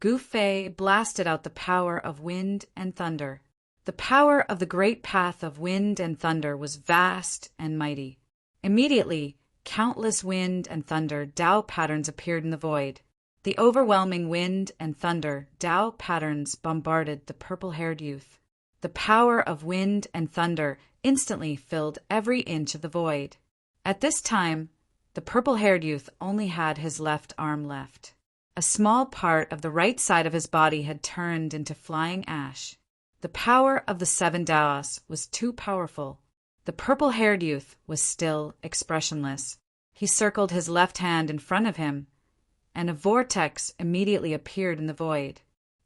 Gu Fei blasted out the power of wind and thunder. The power of the great path of wind and thunder was vast and mighty. Immediately, countless wind and thunder Tao patterns appeared in the void. The overwhelming wind and thunder Tao patterns bombarded the purple-haired youth. The power of wind and thunder instantly filled every inch of the void. At this time, the purple-haired youth only had his left arm left. A small part of the right side of his body had turned into flying ash. The power of the 7 Taos was too powerful. The purple-haired youth was still expressionless. He circled his left hand in front of him, and a vortex immediately appeared in the void.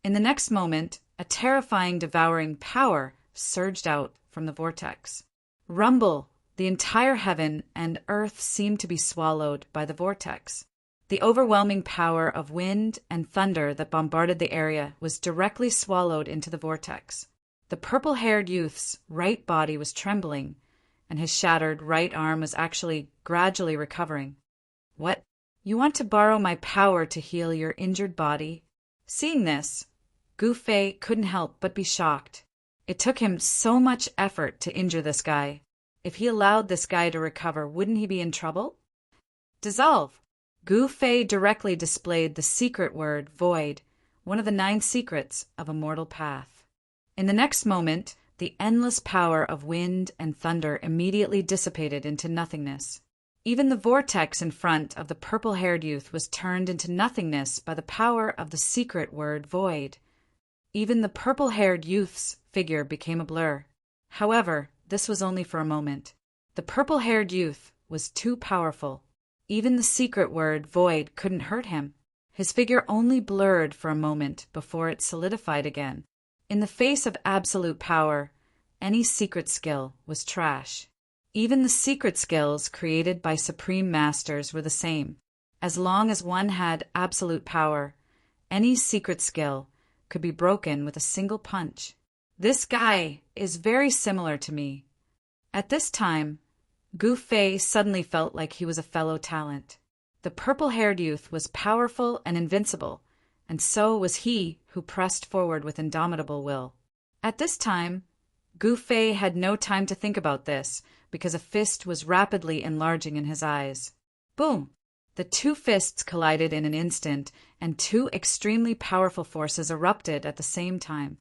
In the next moment, a terrifying, devouring power surged out from the vortex. Rumble! The entire heaven and earth seemed to be swallowed by the vortex. The overwhelming power of wind and thunder that bombarded the area was directly swallowed into the vortex. The purple-haired youth's right body was trembling, and his shattered right arm was actually gradually recovering. What? You want to borrow my power to heal your injured body? Seeing this, Gu Fei couldn't help but be shocked. It took him so much effort to injure this guy. If he allowed this guy to recover, wouldn't he be in trouble? Dissolve! Gu Fei directly displayed the secret word, void, one of the 9 secrets of a mortal path. In the next moment, the endless power of wind and thunder immediately dissipated into nothingness. Even the vortex in front of the purple-haired youth was turned into nothingness by the power of the secret word, void. Even the purple-haired youth's figure became a blur. However, this was only for a moment. The purple-haired youth was too powerful. Even the secret word, void, couldn't hurt him. His figure only blurred for a moment before it solidified again. In the face of absolute power, any secret skill was trash. Even the secret skills created by supreme masters were the same. As long as one had absolute power, any secret skill could be broken with a single punch. This guy is very similar to me. At this time, Gu Fei suddenly felt like he was a fellow talent. The purple-haired youth was powerful and invincible, and so was he who pressed forward with indomitable will. At this time, Gu Fei had no time to think about this, because a fist was rapidly enlarging in his eyes. Boom! The 2 fists collided in an instant, and 2 extremely powerful forces erupted at the same time.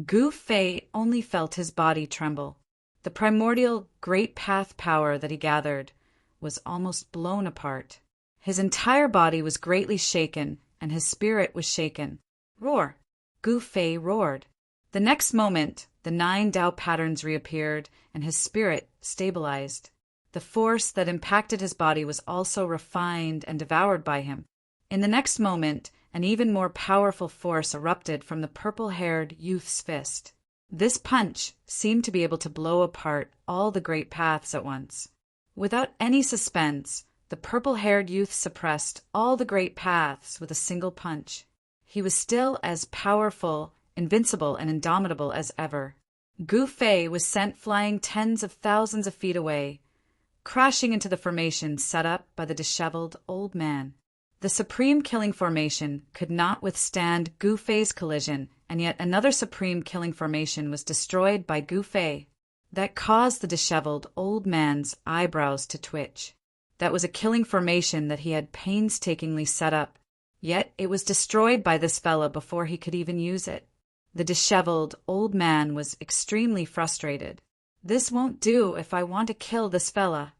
Gu Fei only felt his body tremble. The primordial great path power that he gathered was almost blown apart. His entire body was greatly shaken, and his spirit was shaken. Roar! Gu Fei roared. The next moment, the 9 Tao patterns reappeared, and his spirit stabilized. The force that impacted his body was also refined and devoured by him. In the next moment, an even more powerful force erupted from the purple-haired youth's fist. This punch seemed to be able to blow apart all the great paths at once. Without any suspense, the purple-haired youth suppressed all the great paths with a single punch. He was still as powerful, invincible, and indomitable as ever. Gu Fei was sent flying tens of thousands of feet away, crashing into the formation set up by the disheveled old man. The supreme killing formation could not withstand Gu Fei's collision, and yet another supreme killing formation was destroyed by Gu Fei. That caused the disheveled old man's eyebrows to twitch. That was a killing formation that he had painstakingly set up, yet it was destroyed by this fella before he could even use it. The disheveled old man was extremely frustrated. This won't do if I want to kill this fella.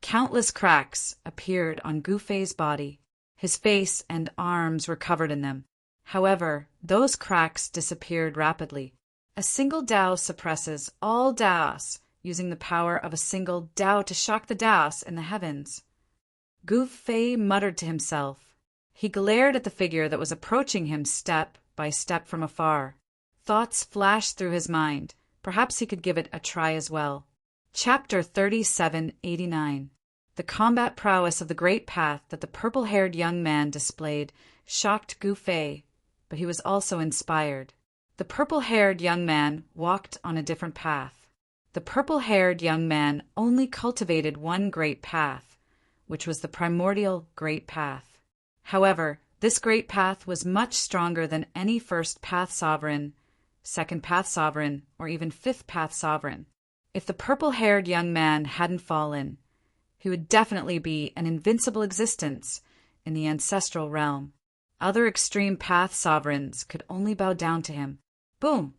Countless cracks appeared on Gu Fei's body. His face and arms were covered in them. However, those cracks disappeared rapidly. A single Tao suppresses all Taos, using the power of a single Tao to shock the Taos in the heavens. Gu Fei muttered to himself. He glared at the figure that was approaching him step by step from afar. Thoughts flashed through his mind, Perhaps he could give it a try as well. Chapter 3789. The combat prowess of the great path that the purple-haired young man displayed shocked Gu Fei, but he was also inspired. The purple-haired young man walked on a different path. The purple-haired young man only cultivated one great path, which was the primordial great path. However, this great path was much stronger than any first path sovereign, second path sovereign, or even fifth path sovereign. If the purple-haired young man hadn't fallen, he would definitely be an invincible existence in the ancestral realm. Other extreme path sovereigns could only bow down to him. Boom!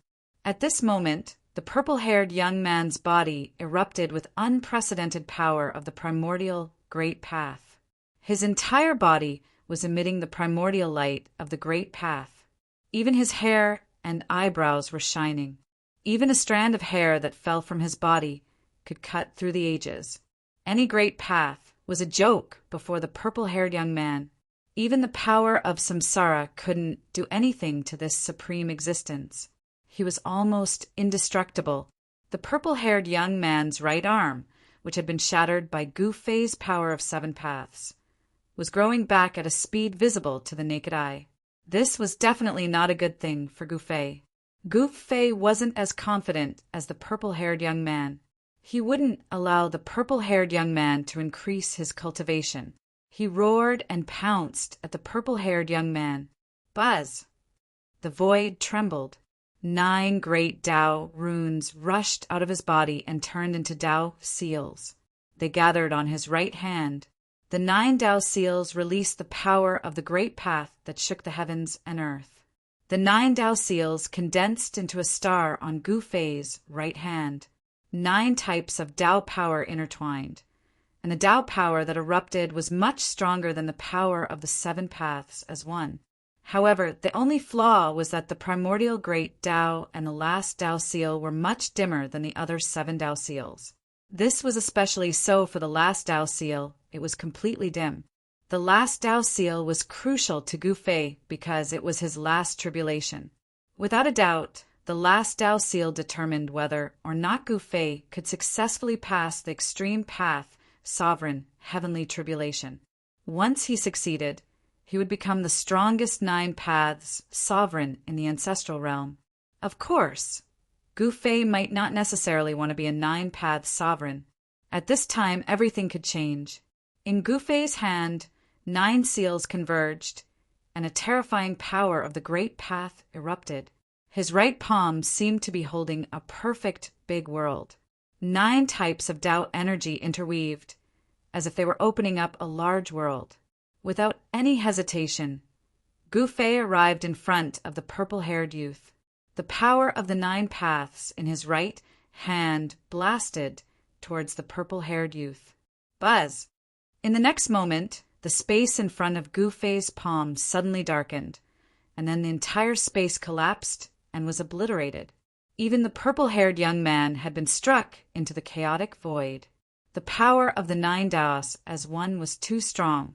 At this moment, the purple-haired young man's body erupted with unprecedented power of the primordial great path. His entire body was emitting the primordial light of the great path. Even his hair and eyebrows were shining. Even a strand of hair that fell from his body could cut through the ages. Any great path was a joke before the purple-haired young man. Even the power of samsara couldn't do anything to this supreme existence. He was almost indestructible. The purple-haired young man's right arm, which had been shattered by Gu Fei's power of 7 paths, was growing back at a speed visible to the naked eye. This was definitely not a good thing for Gu Fei. Gu Fei wasn't as confident as the purple-haired young man. He wouldn't allow the purple-haired young man to increase his cultivation. He roared and pounced at the purple-haired young man. Buzz! The void trembled. 9 great Tao runes rushed out of his body and turned into Tao seals. They gathered on his right hand. The 9 Tao seals released the power of the great path that shook the heavens and earth. The 9 Tao seals condensed into a star on Gu Fei's right hand. 9 types of Tao power intertwined, and the Tao power that erupted was much stronger than the power of the 7 paths as one. However, the only flaw was that the primordial great Tao and the last Tao seal were much dimmer than the other 7 Tao seals. This was especially so for the last Tao seal. It was completely dim. The last Tao seal was crucial to Gu Fei because it was his last tribulation. Without a doubt, the last Tao seal determined whether or not Gu Fei could successfully pass the extreme path, sovereign, heavenly tribulation. Once he succeeded, he would become the strongest 9 paths sovereign in the ancestral realm. Of course, Gu Fei might not necessarily want to be a 9 path sovereign. At this time, everything could change. In Gu Fei's hand, 9 seals converged, and a terrifying power of the great path erupted. His right palm seemed to be holding a perfect big world. 9 types of Tao energy interweaved, as if they were opening up a large world. Without any hesitation, Gu Fei arrived in front of the purple-haired youth. The power of the 9 paths in his right hand blasted towards the purple-haired youth. Buzz! In the next moment, the space in front of Gu Fei's palm suddenly darkened, and then the entire space collapsed and was obliterated. Even the purple-haired young man had been struck into the chaotic void. The power of the 9 Taos as one was too strong.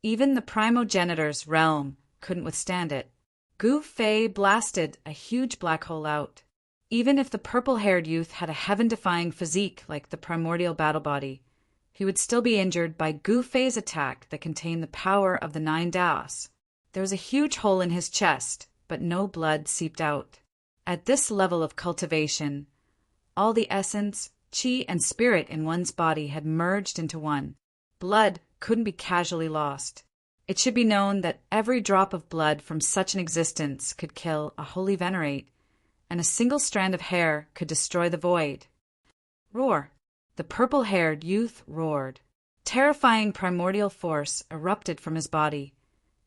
Even the primogenitor's realm couldn't withstand it. Gu Fei blasted a huge black hole out. Even if the purple-haired youth had a heaven-defying physique like the primordial battle body, he would still be injured by Gu Fei's attack that contained the power of the 9 Taos. There was a huge hole in his chest, but no blood seeped out. At this level of cultivation, all the essence, qi, and spirit in one's body had merged into one. Blood couldn't be casually lost. It should be known that every drop of blood from such an existence could kill a holy venerate, and a single strand of hair could destroy the void. Roar! The purple-haired youth roared. Terrifying primordial force erupted from his body,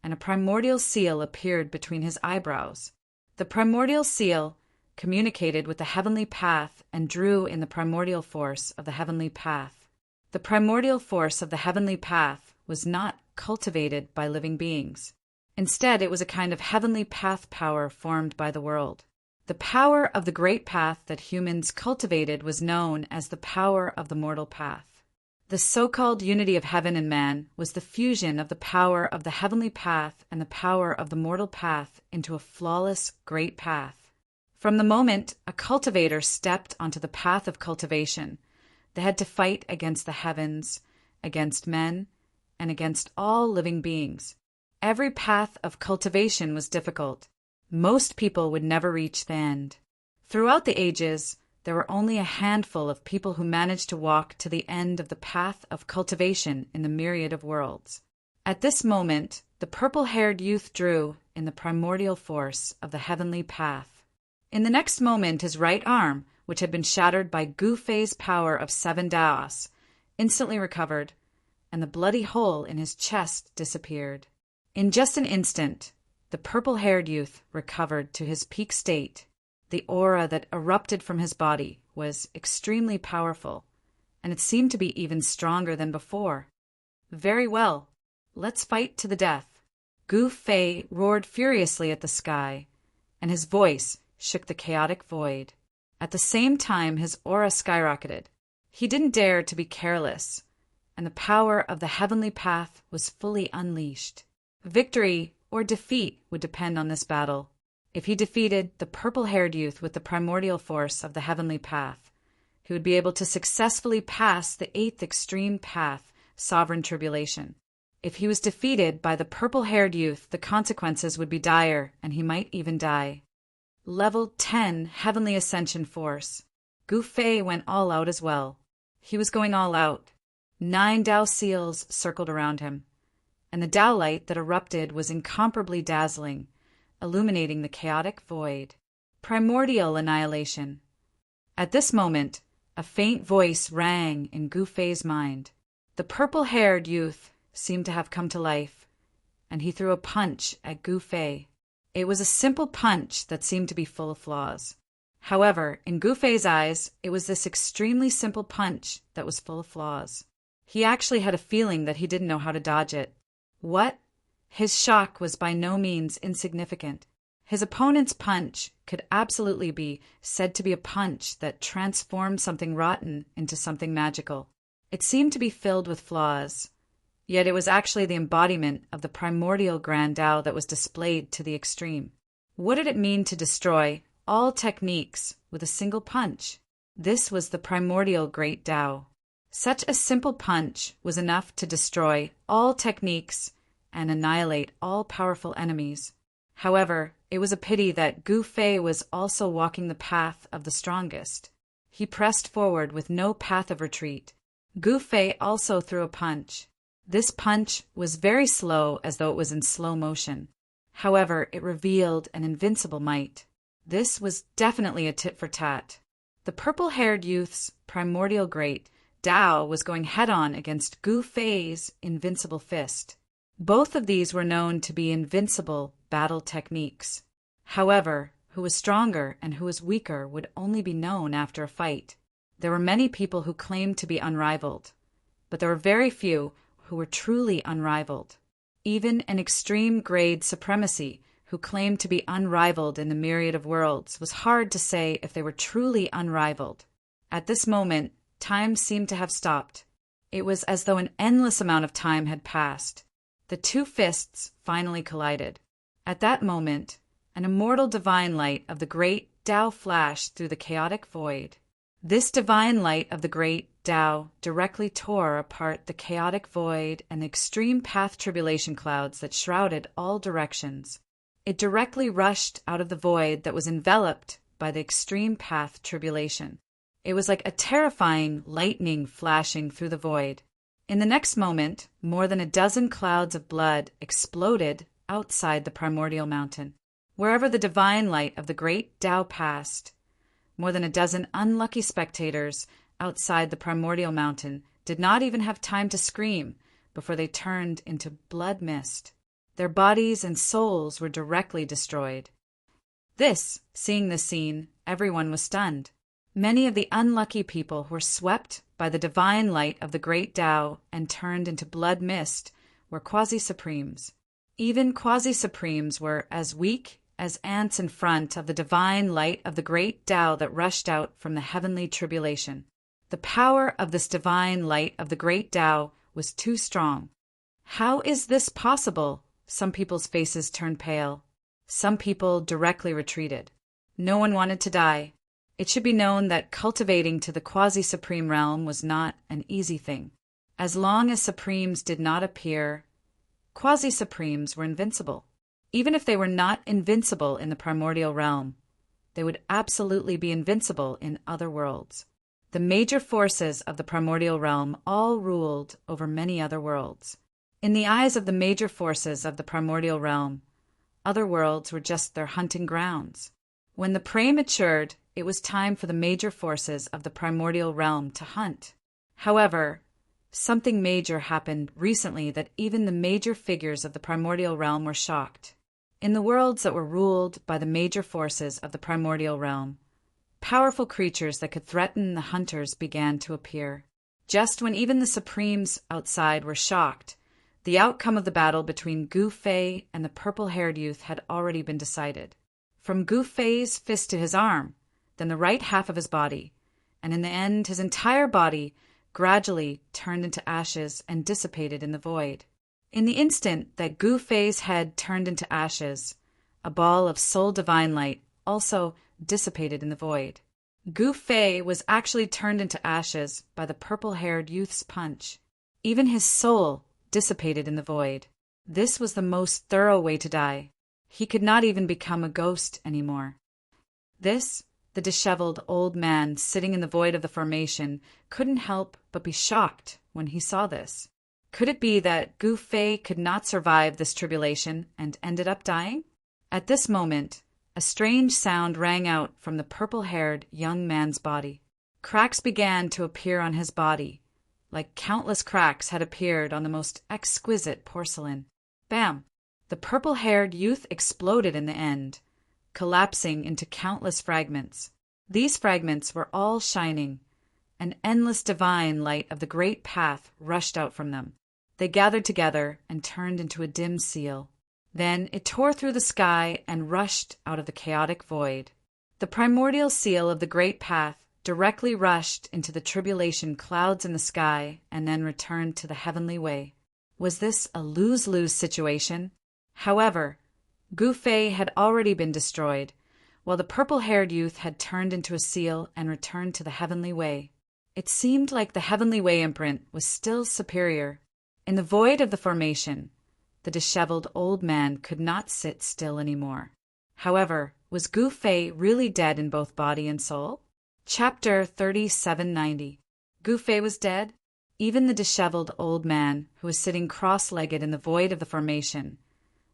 and a primordial seal appeared between his eyebrows. The primordial seal communicated with the heavenly path and drew in the primordial force of the heavenly path. The primordial force of the heavenly path was not cultivated by living beings. Instead, it was a kind of heavenly path power formed by the world. The power of the great path that humans cultivated was known as the power of the mortal path. The so-called unity of heaven and man was the fusion of the power of the heavenly path and the power of the mortal path into a flawless great path. From the moment a cultivator stepped onto the path of cultivation, they had to fight against the heavens, against men, and against all living beings. Every path of cultivation was difficult. Most people would never reach the end. Throughout the ages, there were only a handful of people who managed to walk to the end of the path of cultivation in the myriad of worlds. At this moment, the purple-haired youth drew in the primordial force of the heavenly path. In the next moment, his right arm, which had been shattered by Gu Fei's power of 7 Daos, instantly recovered, and the bloody hole in his chest disappeared. In just an instant, the purple-haired youth recovered to his peak state. The aura that erupted from his body was extremely powerful, and it seemed to be even stronger than before. Very well, let's fight to the death. Gu Fei roared furiously at the sky, and his voice shook the chaotic void. At the same time, his aura skyrocketed. He didn't dare to be careless, and the power of the heavenly path was fully unleashed. Victory or defeat would depend on this battle. If he defeated the purple-haired youth with the primordial force of the heavenly path, he would be able to successfully pass the 8th extreme path, sovereign tribulation. If he was defeated by the purple-haired youth, the consequences would be dire, and he might even die. Level 10 Heavenly Ascension Force. Gu Fei went all out as well. He was going all out. 9 Tao seals circled around him, and the Tao light that erupted was incomparably dazzling, illuminating the chaotic void. Primordial annihilation. At this moment, a faint voice rang in Gu Fei's mind. The purple-haired youth seemed to have come to life, and he threw a punch at Gu Fei. It was a simple punch that seemed to be full of flaws. However, in Gu Fei's eyes, it was this extremely simple punch that was full of flaws. He actually had a feeling that he didn't know how to dodge it. What? His shock was by no means insignificant. His opponent's punch could absolutely be said to be a punch that transformed something rotten into something magical. It seemed to be filled with flaws, yet it was actually the embodiment of the primordial Grand Tao that was displayed to the extreme. What did it mean to destroy all techniques with a single punch? This was the primordial Great Tao. Such a simple punch was enough to destroy all techniques and annihilate all powerful enemies. However, it was a pity that Gu Fei was also walking the path of the strongest. He pressed forward with no path of retreat. Gu Fei also threw a punch. This punch was very slow, as though it was in slow motion. However, it revealed an invincible might. This was definitely a tit for tat. The purple-haired youth's primordial great Tao was going head-on against Gu Fei's invincible fist. Both of these were known to be invincible battle techniques. However, who was stronger and who was weaker would only be known after a fight. There were many people who claimed to be unrivaled, but there were very few who were truly unrivaled. Even an extreme-grade supremacy who claimed to be unrivaled in the myriad of worlds was hard to say if they were truly unrivaled. At this moment, time seemed to have stopped. It was as though an endless amount of time had passed. The two fists finally collided. At that moment, an immortal divine light of the great Tao flashed through the chaotic void. This divine light of the great Tao directly tore apart the chaotic void and the extreme path tribulation clouds that shrouded all directions. It directly rushed out of the void that was enveloped by the extreme path tribulation. It was like a terrifying lightning flashing through the void. In the next moment, more than a dozen clouds of blood exploded outside the primordial mountain. Wherever the divine light of the great Tao passed, more than a dozen unlucky spectators outside the primordial mountain did not even have time to scream before they turned into blood mist. Their bodies and souls were directly destroyed. Seeing this scene, everyone was stunned. Many of the unlucky people were swept by the divine light of the great Tao and turned into blood mist were quasi-supremes. Even quasi-supremes were as weak as ants in front of the divine light of the great Tao that rushed out from the heavenly tribulation. The power of this divine light of the great Tao was too strong. How is this possible? Some people's faces turned pale. Some people directly retreated. No one wanted to die. It should be known that cultivating to the quasi-supreme realm was not an easy thing. As long as supremes did not appear, quasi-supremes were invincible. Even if they were not invincible in the primordial realm, they would absolutely be invincible in other worlds. The major forces of the primordial realm all ruled over many other worlds. In the eyes of the major forces of the primordial realm, other worlds were just their hunting grounds. When the prey matured, it was time for the major forces of the primordial realm to hunt. However, something major happened recently that even the major figures of the primordial realm were shocked. In the worlds that were ruled by the major forces of the primordial realm, powerful creatures that could threaten the hunters began to appear. Just when even the supremes outside were shocked, the outcome of the battle between Gu Fei and the purple-haired youth had already been decided. From Gu Fei's fist to his arm, then the right half of his body, and in the end his entire body gradually turned into ashes and dissipated in the void. In the instant that Gu Fei's head turned into ashes, a ball of soul divine light also dissipated in the void. Gu Fei was actually turned into ashes by the purple-haired youth's punch. Even his soul dissipated in the void. This was the most thorough way to die. He could not even become a ghost anymore. This, the disheveled old man sitting in the void of the formation, couldn't help but be shocked when he saw this. Could it be that Gu Fei could not survive this tribulation and ended up dying? At this moment, a strange sound rang out from the purple-haired young man's body. Cracks began to appear on his body, like countless cracks had appeared on the most exquisite porcelain. Bam! The purple-haired youth exploded in the end, collapsing into countless fragments. These fragments were all shining. An endless divine light of the great path rushed out from them. They gathered together and turned into a dim seal. Then it tore through the sky and rushed out of the chaotic void. The primordial seal of the great path directly rushed into the tribulation clouds in the sky and then returned to the heavenly way. Was this a lose-lose situation? However, Gu Fei had already been destroyed, while the purple-haired youth had turned into a seal and returned to the heavenly way. It seemed like the heavenly way imprint was still superior. In the void of the formation, the disheveled old man could not sit still anymore. However, was Gu Fei really dead in both body and soul? Chapter 3790. Gu Fei was dead? Even the disheveled old man, who was sitting cross-legged in the void of the formation,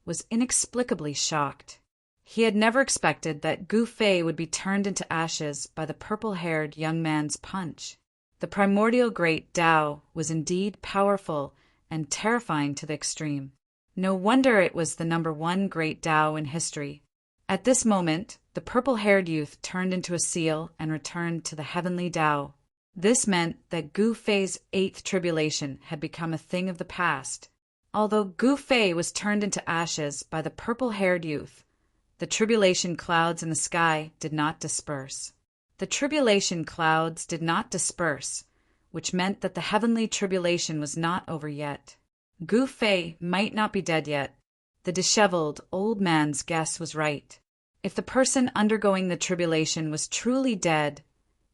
was inexplicably shocked. He had never expected that Gu Fei would be turned into ashes by the purple-haired young man's punch. The primordial great Tao was indeed powerful and terrifying to the extreme. No wonder it was the #1 great Tao in history. At this moment, the purple-haired youth turned into a seal and returned to the heavenly Tao. This meant that Gu Fei's 8th tribulation had become a thing of the past. Although Gu Fei was turned into ashes by the purple-haired youth, the tribulation clouds in the sky did not disperse. The tribulation clouds did not disperse, which meant that the heavenly tribulation was not over yet. Gu Fei might not be dead yet. The disheveled old man's guess was right. If the person undergoing the tribulation was truly dead,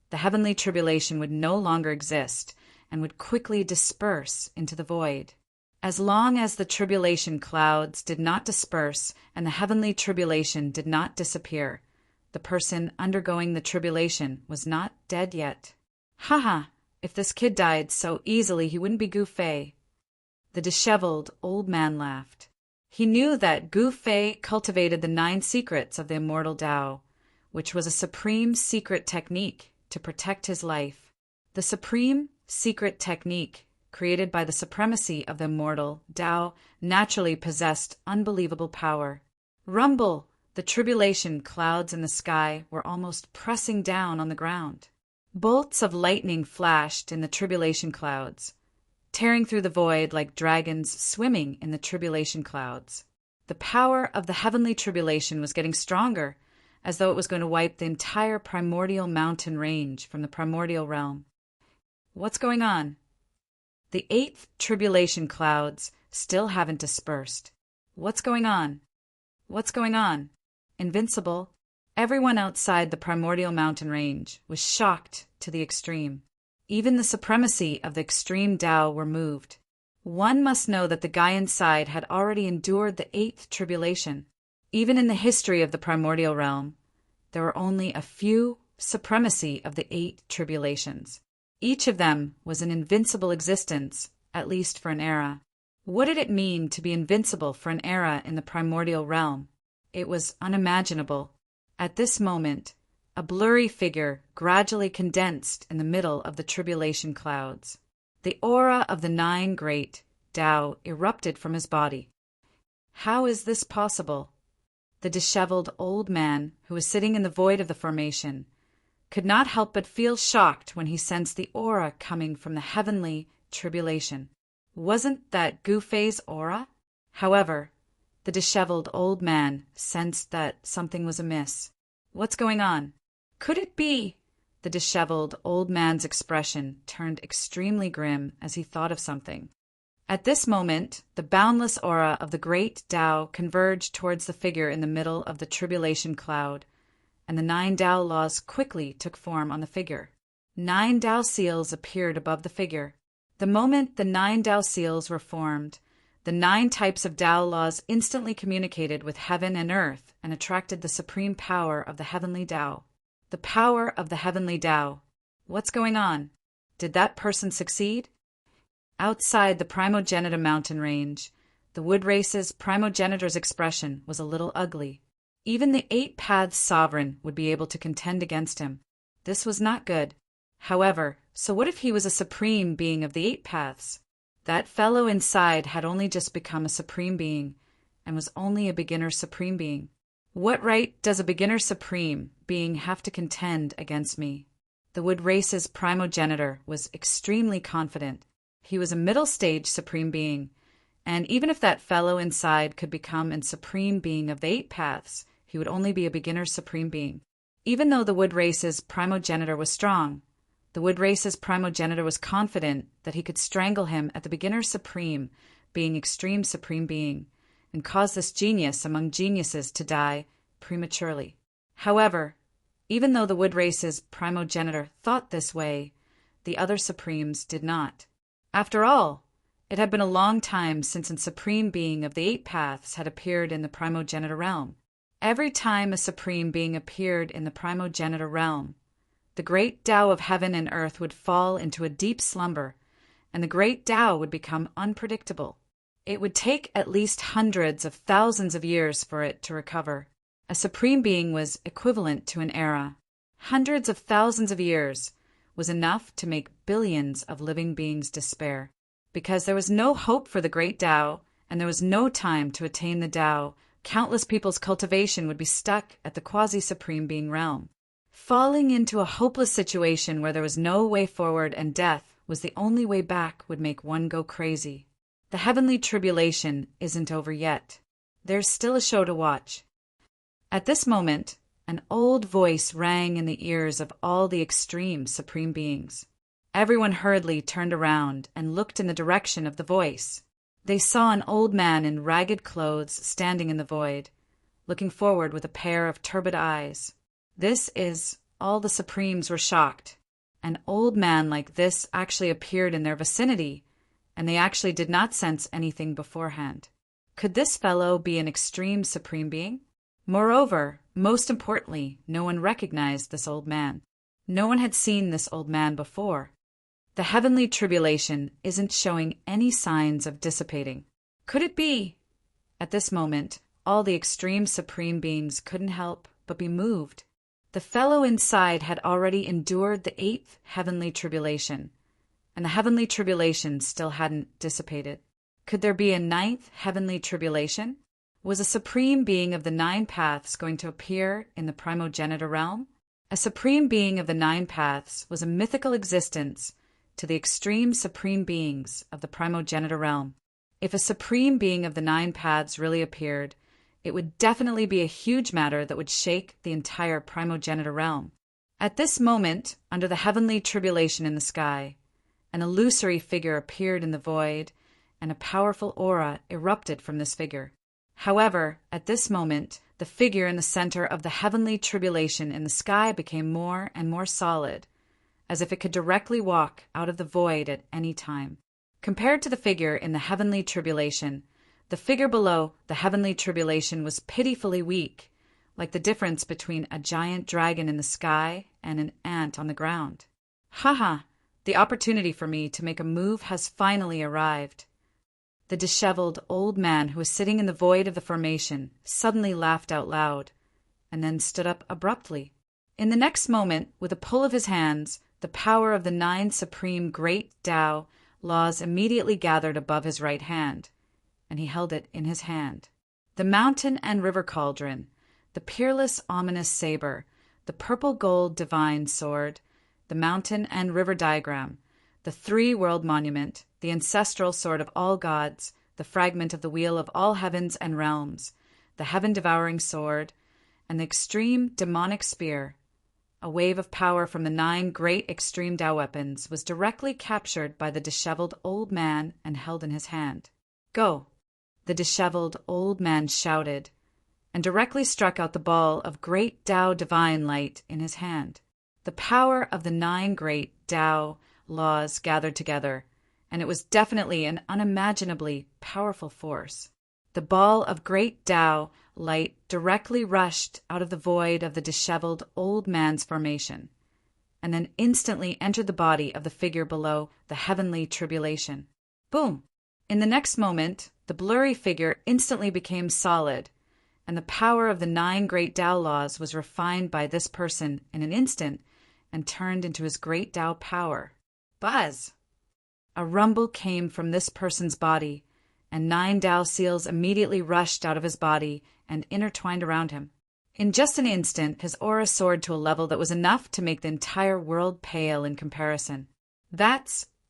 the heavenly tribulation would no longer exist and would quickly disperse into the void. As long as the tribulation clouds did not disperse and the heavenly tribulation did not disappear, the person undergoing the tribulation was not dead yet. Haha, if this kid died so easily he wouldn't be Gu Fei. The disheveled old man laughed. He knew that Gu Fei cultivated the 9 secrets of the immortal Tao, which was a supreme secret technique to protect his life. The supreme secret technique created by the supremacy of the immortal Tao naturally possessed unbelievable power. Rumble! The tribulation clouds in the sky were almost pressing down on the ground. Bolts of lightning flashed in the tribulation clouds, tearing through the void like dragons swimming in the tribulation clouds. The power of the heavenly tribulation was getting stronger, as though it was going to wipe the entire primordial mountain range from the primordial realm. What's going on? The 8th tribulation clouds still haven't dispersed. What's going on? What's going on? Invincible. Everyone outside the primordial mountain range was shocked to the extreme. Even the supremacy of the extreme Tao were moved. One must know that the guy inside had already endured the 8th tribulation. Even in the history of the primordial realm, there were only a few supremacy of the 8 tribulations. Each of them was an invincible existence, at least for an era. What did it mean to be invincible for an era in the primordial realm? It was unimaginable. At this moment, a blurry figure gradually condensed in the middle of the tribulation clouds. The aura of the 9 great Tao erupted from his body. How is this possible? The disheveled old man, who was sitting in the void of the formation, could not help but feel shocked when he sensed the aura coming from the heavenly tribulation. Wasn't that Gufei's aura? However, the disheveled old man sensed that something was amiss. What's going on? Could it be? The disheveled old man's expression turned extremely grim as he thought of something. At this moment, the boundless aura of the great Tao converged towards the figure in the middle of the tribulation cloud, and the 9 Tao laws quickly took form on the figure. 9 Tao seals appeared above the figure. The moment the 9 Tao seals were formed, the 9 types of Tao laws instantly communicated with heaven and earth and attracted the supreme power of the heavenly Tao. The power of the heavenly Tao. What's going on? Did that person succeed? Outside the Primogenitor mountain range, the wood race's primogenitor's expression was a little ugly. Even the 8 Paths Sovereign would be able to contend against him. This was not good. However, so what if he was a supreme being of the 8 Paths? That fellow inside had only just become a supreme being, and was only a beginner supreme being. What right does a beginner supreme being have to contend against me? The wood race's primogenitor was extremely confident. He was a middle-stage supreme being, and even if that fellow inside could become a supreme being of the 8 Paths, he would only be a beginner supreme being. Even though the wood race's primogenitor was strong, the wood race's primogenitor was confident that he could strangle him at the beginner supreme being extreme supreme being, and cause this genius among geniuses to die prematurely. However, even though the wood race's primogenitor thought this way, the other supremes did not. After all, it had been a long time since a supreme being of the 8 Paths had appeared in the primogenitor realm. Every time a supreme being appeared in the primogenitor realm, the great Tao of heaven and earth would fall into a deep slumber, and the great Tao would become unpredictable. It would take at least hundreds of thousands of years for it to recover. A supreme being was equivalent to an era. Hundreds of thousands of years was enough to make billions of living beings despair. Because there was no hope for the great Tao, and there was no time to attain the Tao, countless people's cultivation would be stuck at the quasi-supreme being realm. Falling into a hopeless situation where there was no way forward and death was the only way back would make one go crazy. The heavenly tribulation isn't over yet. There's still a show to watch. At this moment, an old voice rang in the ears of all the extreme supreme beings. Everyone hurriedly turned around and looked in the direction of the voice. They saw an old man in ragged clothes standing in the void, looking forward with a pair of turbid eyes. All the supremes were shocked. An old man like this actually appeared in their vicinity, and they actually did not sense anything beforehand. Could this fellow be an extreme supreme being? Moreover, most importantly, no one recognized this old man. No one had seen this old man before. The heavenly tribulation isn't showing any signs of dissipating. Could it be? At this moment, all the extreme supreme beings couldn't help but be moved. The fellow inside had already endured the 8th heavenly tribulation, and the heavenly tribulation still hadn't dissipated. Could there be a 9th heavenly tribulation? Was a supreme being of the 9 Paths going to appear in the primogenitor realm? A supreme being of the 9 Paths was a mythical existence to the extreme supreme beings of the primogenitor realm. If a supreme being of the 9 Paths really appeared, it would definitely be a huge matter that would shake the entire primogenitor realm. At this moment, under the heavenly tribulation in the sky, an illusory figure appeared in the void, and a powerful aura erupted from this figure. However, at this moment, The figure in the center of the heavenly tribulation in the sky became more and more solid, as if it could directly walk out of the void at any time. Compared to the figure in the heavenly tribulation, the figure below the heavenly tribulation was pitifully weak, like the difference between a giant dragon in the sky and an ant on the ground. Haha, the opportunity for me to make a move has finally arrived. The disheveled old man who was sitting in the void of the formation suddenly laughed out loud, and then stood up abruptly. In the next moment, with a pull of his hands, the power of the 9 supreme great Tao laws immediately gathered above his right hand, and he held it in his hand. The mountain and river cauldron, the peerless ominous saber, the purple gold divine sword, the mountain and river diagram, the 3-world monument, the ancestral sword of all gods, the fragment of the wheel of all heavens and realms, the heaven-devouring sword, and the extreme demonic spear, a wave of power from the 9 great extreme Tao weapons, was directly captured by the disheveled old man and held in his hand. Go! The disheveled old man shouted, and directly struck out the ball of great Tao divine light in his hand. The power of the 9 great Tao laws gathered together, and it was definitely an unimaginably powerful force. The ball of great Tao light directly rushed out of the void of the disheveled old man's formation, and then instantly entered the body of the figure below the heavenly tribulation. Boom! In the next moment, the blurry figure instantly became solid, and the power of the 9 great Tao laws was refined by this person in an instant and turned into his great Tao power. Buzz! A rumble came from this person's body, and 9 Tao seals immediately rushed out of his body and intertwined around him. In just an instant, his aura soared to a level that was enough to make the entire world pale in comparison.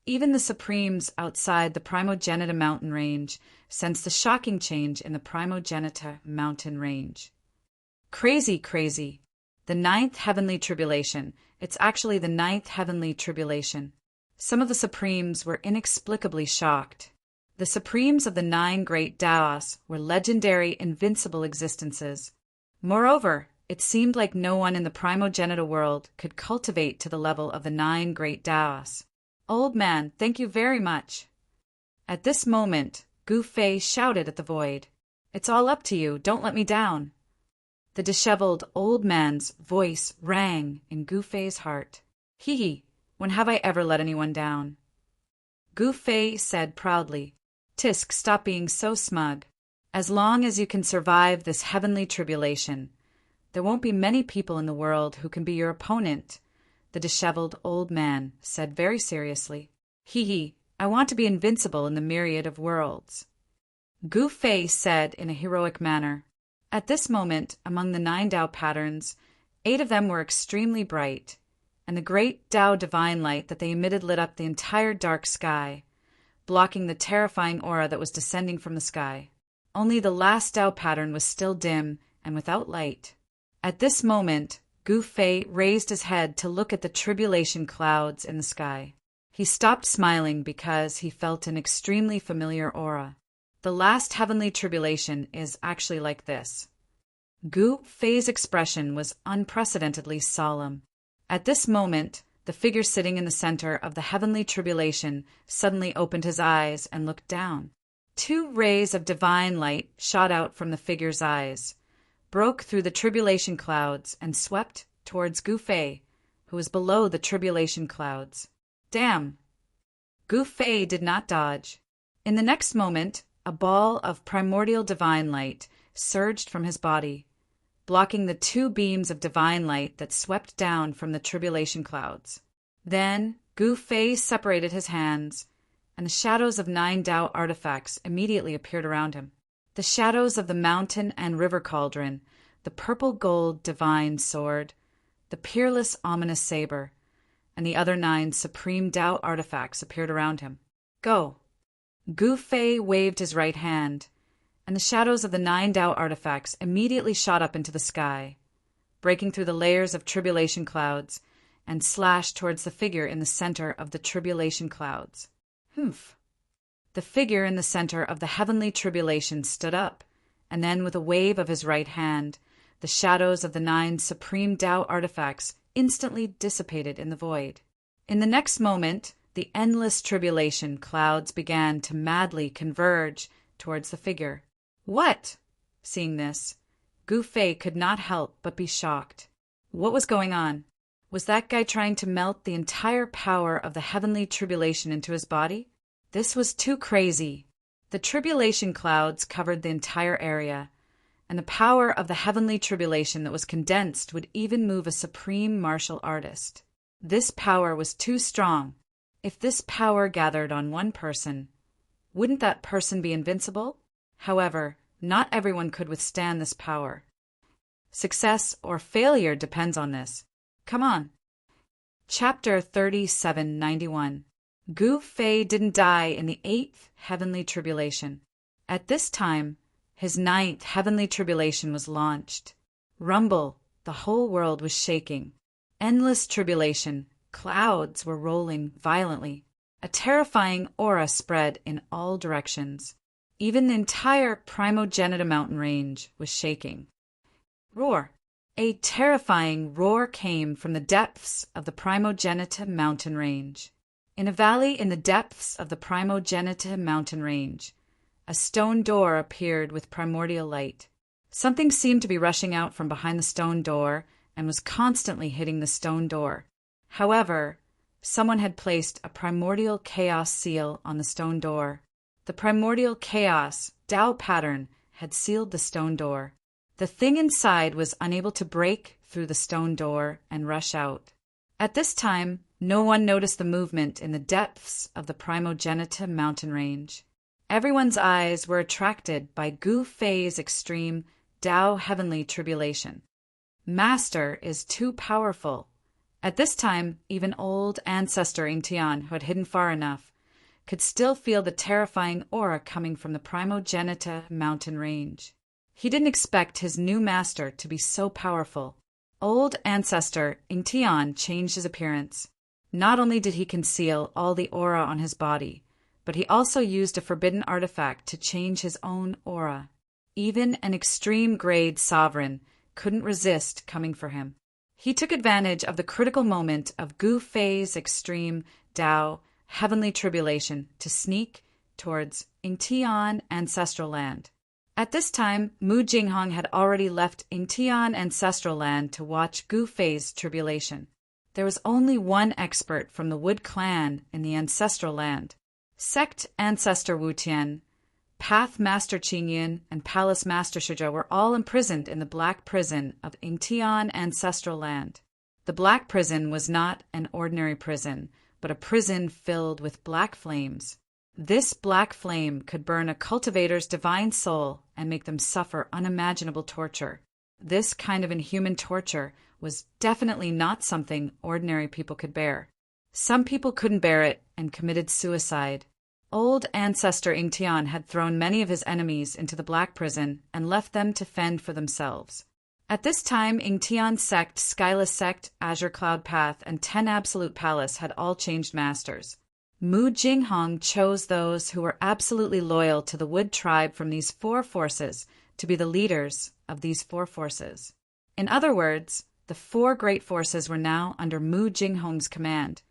Even the Supremes outside the Primogenita mountain range sensed the shocking change in the Primogenita mountain range. Crazy, crazy. The 9th heavenly tribulation. It's actually the 9th heavenly tribulation. Some of the Supremes were inexplicably shocked. The Supremes of the 9 great Taos were legendary, invincible existences. Moreover, it seemed like no one in the Primogenita world could cultivate to the level of the 9 great Taos. Old man, thank you very much. At this moment, Gu Fei shouted at the void. It's all up to you, don't let me down. The disheveled old man's voice rang in Gu Fei's heart. Hee, when have I ever let anyone down? Gu Fei said proudly, Tisk, stop being so smug. As long as you can survive this heavenly tribulation, there won't be many people in the world who can be your opponent. The disheveled old man said very seriously. Hee, I want to be invincible in the myriad of worlds. Gu Fei said in a heroic manner. At this moment, among the 9 Tao patterns, 8 of them were extremely bright, and the great Tao divine light that they emitted lit up the entire dark sky, blocking the terrifying aura that was descending from the sky. Only the last Tao pattern was still dim and without light. At this moment, Gu Fei raised his head to look at the tribulation clouds in the sky. He stopped smiling because he felt an extremely familiar aura. The last heavenly tribulation is actually like this. Gu Fei's expression was unprecedentedly solemn. At this moment, the figure sitting in the center of the heavenly tribulation suddenly opened his eyes and looked down. 2 rays of divine light shot out from the figure's eyes, broke through the tribulation clouds, and swept towards Gu Fei, who was below the tribulation clouds. Damn! Gu Fei did not dodge. In the next moment, a ball of primordial divine light surged from his body, blocking the 2 beams of divine light that swept down from the tribulation clouds. Then Gu Fei separated his hands, and the shadows of 9 Tao artifacts immediately appeared around him. The shadows of the mountain and river cauldron, the purple gold divine sword, the peerless ominous saber, and the other 9 supreme Tao artifacts appeared around him. Go! Gu Fei waved his right hand, and the shadows of the 9 Tao artifacts immediately shot up into the sky, breaking through the layers of tribulation clouds, and slashed towards the figure in the center of the tribulation clouds. Humph! The figure in the center of the heavenly tribulation stood up, and then with a wave of his right hand, the shadows of the 9 supreme Tao artifacts instantly dissipated in the void. In the next moment, the endless tribulation clouds began to madly converge towards the figure. What? Seeing this, Gu Fei could not help but be shocked. What was going on? Was that guy trying to melt the entire power of the heavenly tribulation into his body? This was too crazy. The tribulation clouds covered the entire area, and the power of the heavenly tribulation that was condensed would even move a supreme martial artist. This power was too strong. If this power gathered on one person, wouldn't that person be invincible? However, not everyone could withstand this power. Success or failure depends on this. Come on. Chapter 3791. Gu Fei didn't die in the 8th heavenly tribulation. At this time, his 9th heavenly tribulation was launched. Rumble, the whole world was shaking. Endless tribulation, clouds were rolling violently. A terrifying aura spread in all directions. Even the entire Primogenitor mountain range was shaking. Roar! A terrifying roar came from the depths of the Primogenitor mountain range. In a valley in the depths of the Primogenitor mountain range, a stone door appeared with primordial light. Something seemed to be rushing out from behind the stone door and was constantly hitting the stone door. However, someone had placed a primordial chaos seal on the stone door. The primordial chaos Tao pattern had sealed the stone door. The thing inside was unable to break through the stone door and rush out. At this time, no one noticed the movement in the depths of the Primogenitor mountain range. Everyone's eyes were attracted by Gu Fei's extreme Tao heavenly tribulation. Master is too powerful. At this time, even old ancestor Ingtian, who had hidden far enough, could still feel the terrifying aura coming from the Primogenitor mountain range. He didn't expect his new master to be so powerful. Old ancestor Ingtian changed his appearance. Not only did he conceal all the aura on his body, but he also used a forbidden artifact to change his own aura. Even an extreme grade sovereign couldn't resist coming for him. He took advantage of the critical moment of Gu Fei's extreme Tao heavenly tribulation to sneak towards Ingtian ancestral land. At this time, Mu Jinghong had already left Ingtian ancestral land to watch Gu Fei's tribulation. There was only one expert from the Wood clan in the ancestral land. Sect Ancestor Wu Tian, Path Master Qingyan, and Palace Master Shizhou were all imprisoned in the Black Prison of Ingtian ancestral land. The Black Prison was not an ordinary prison, but a prison filled with black flames. This black flame could burn a cultivator's divine soul and make them suffer unimaginable torture. This kind of inhuman torture was definitely not something ordinary people could bear. Some people couldn't bear it and committed suicide. Old ancestor Ingtian had thrown many of his enemies into the Black Prison and left them to fend for themselves. At this time, Ingtian sect, Skyless sect, Azure Cloud Path, and 10 Absolute Palace had all changed masters. Mu Jinghong chose those who were absolutely loyal to the Wood tribe from these 4 forces to be the leaders of these 4 forces. In other words, the 4 great forces were now under Mu Jinghong's command,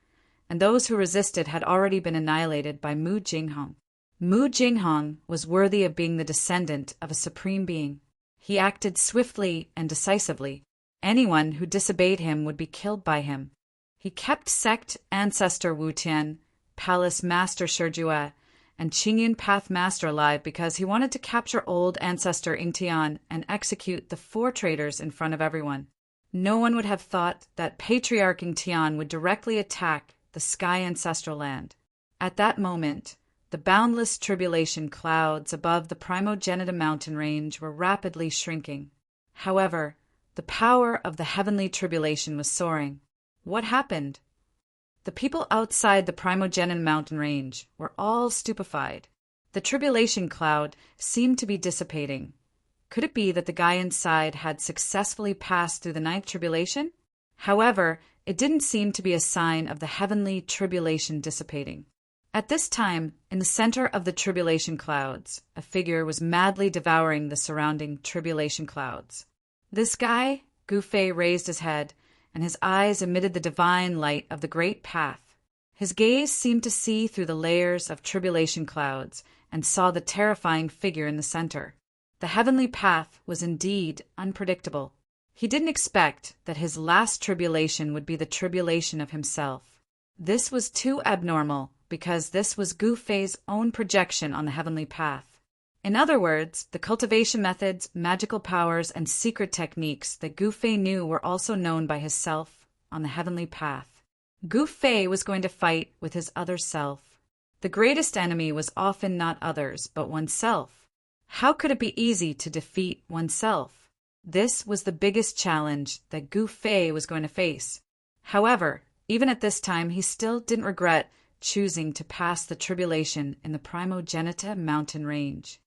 and those who resisted had already been annihilated by Mu Jinghong. Mu Jinghong was worthy of being the descendant of a supreme being. He acted swiftly and decisively. Anyone who disobeyed him would be killed by him. He kept sect ancestor Wu Tian, Palace Master Shizhou, and Qingyan Path Master alive because he wanted to capture old ancestor Ingtian and execute the 4 traitors in front of everyone. No one would have thought that Patriarch Ingtian would directly attack the Sky Ancestral Land. At that moment, the boundless tribulation clouds above the Primogenitor mountain range were rapidly shrinking. However, the power of the heavenly tribulation was soaring. What happened? The people outside the Primogenitor mountain range were all stupefied. The tribulation cloud seemed to be dissipating. Could it be that the guy inside had successfully passed through the 9th tribulation? However, it didn't seem to be a sign of the heavenly tribulation dissipating. At this time, in the center of the tribulation clouds, a figure was madly devouring the surrounding tribulation clouds. This guy, Gu Fei, raised his head, and his eyes emitted the divine light of the great path. His gaze seemed to see through the layers of tribulation clouds and saw the terrifying figure in the center. The heavenly path was indeed unpredictable. He didn't expect that his last tribulation would be the tribulation of himself. This was too abnormal because this was Gu Fei's own projection on the heavenly path. In other words, the cultivation methods, magical powers, and secret techniques that Gu Fei knew were also known by his self on the heavenly path. Gu Fei was going to fight with his other self. The greatest enemy was often not others, but oneself. How could it be easy to defeat oneself? This was the biggest challenge that Gu Fei was going to face. However, even at this time, he still didn't regret choosing to pass the tribulation in the Primogenita mountain range.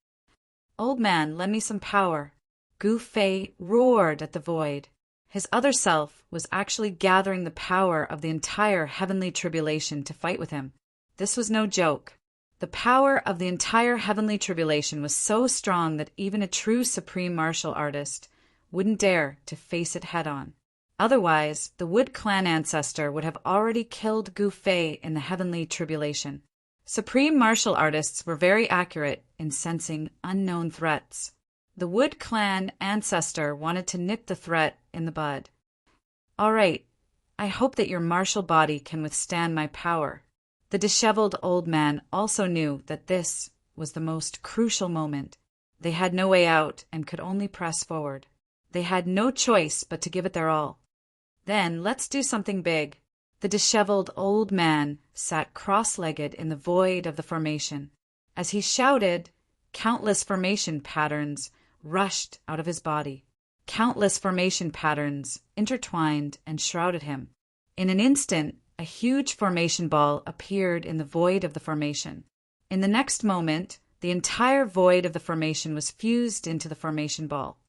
"Old man, lend me some power." Gu Fei roared at the void. His other self was actually gathering the power of the entire heavenly tribulation to fight with him. This was no joke. The power of the entire heavenly tribulation was so strong that even a true supreme martial artist wouldn't dare to face it head-on. Otherwise, the Wood Clan ancestor would have already killed Gu Fei in the heavenly tribulation. Supreme martial artists were very accurate in sensing unknown threats. The Wood Clan ancestor wanted to nip the threat in the bud. "All right, I hope that your martial body can withstand my power." The disheveled old man also knew that this was the most crucial moment. They had no way out and could only press forward. They had no choice but to give it their all. "Then let's do something big." The disheveled old man sat cross-legged in the void of the formation. As he shouted, countless formation patterns rushed out of his body. Countless formation patterns intertwined and shrouded him. In an instant, a huge formation ball appeared in the void of the formation. In the next moment, the entire void of the formation was fused into the formation ball.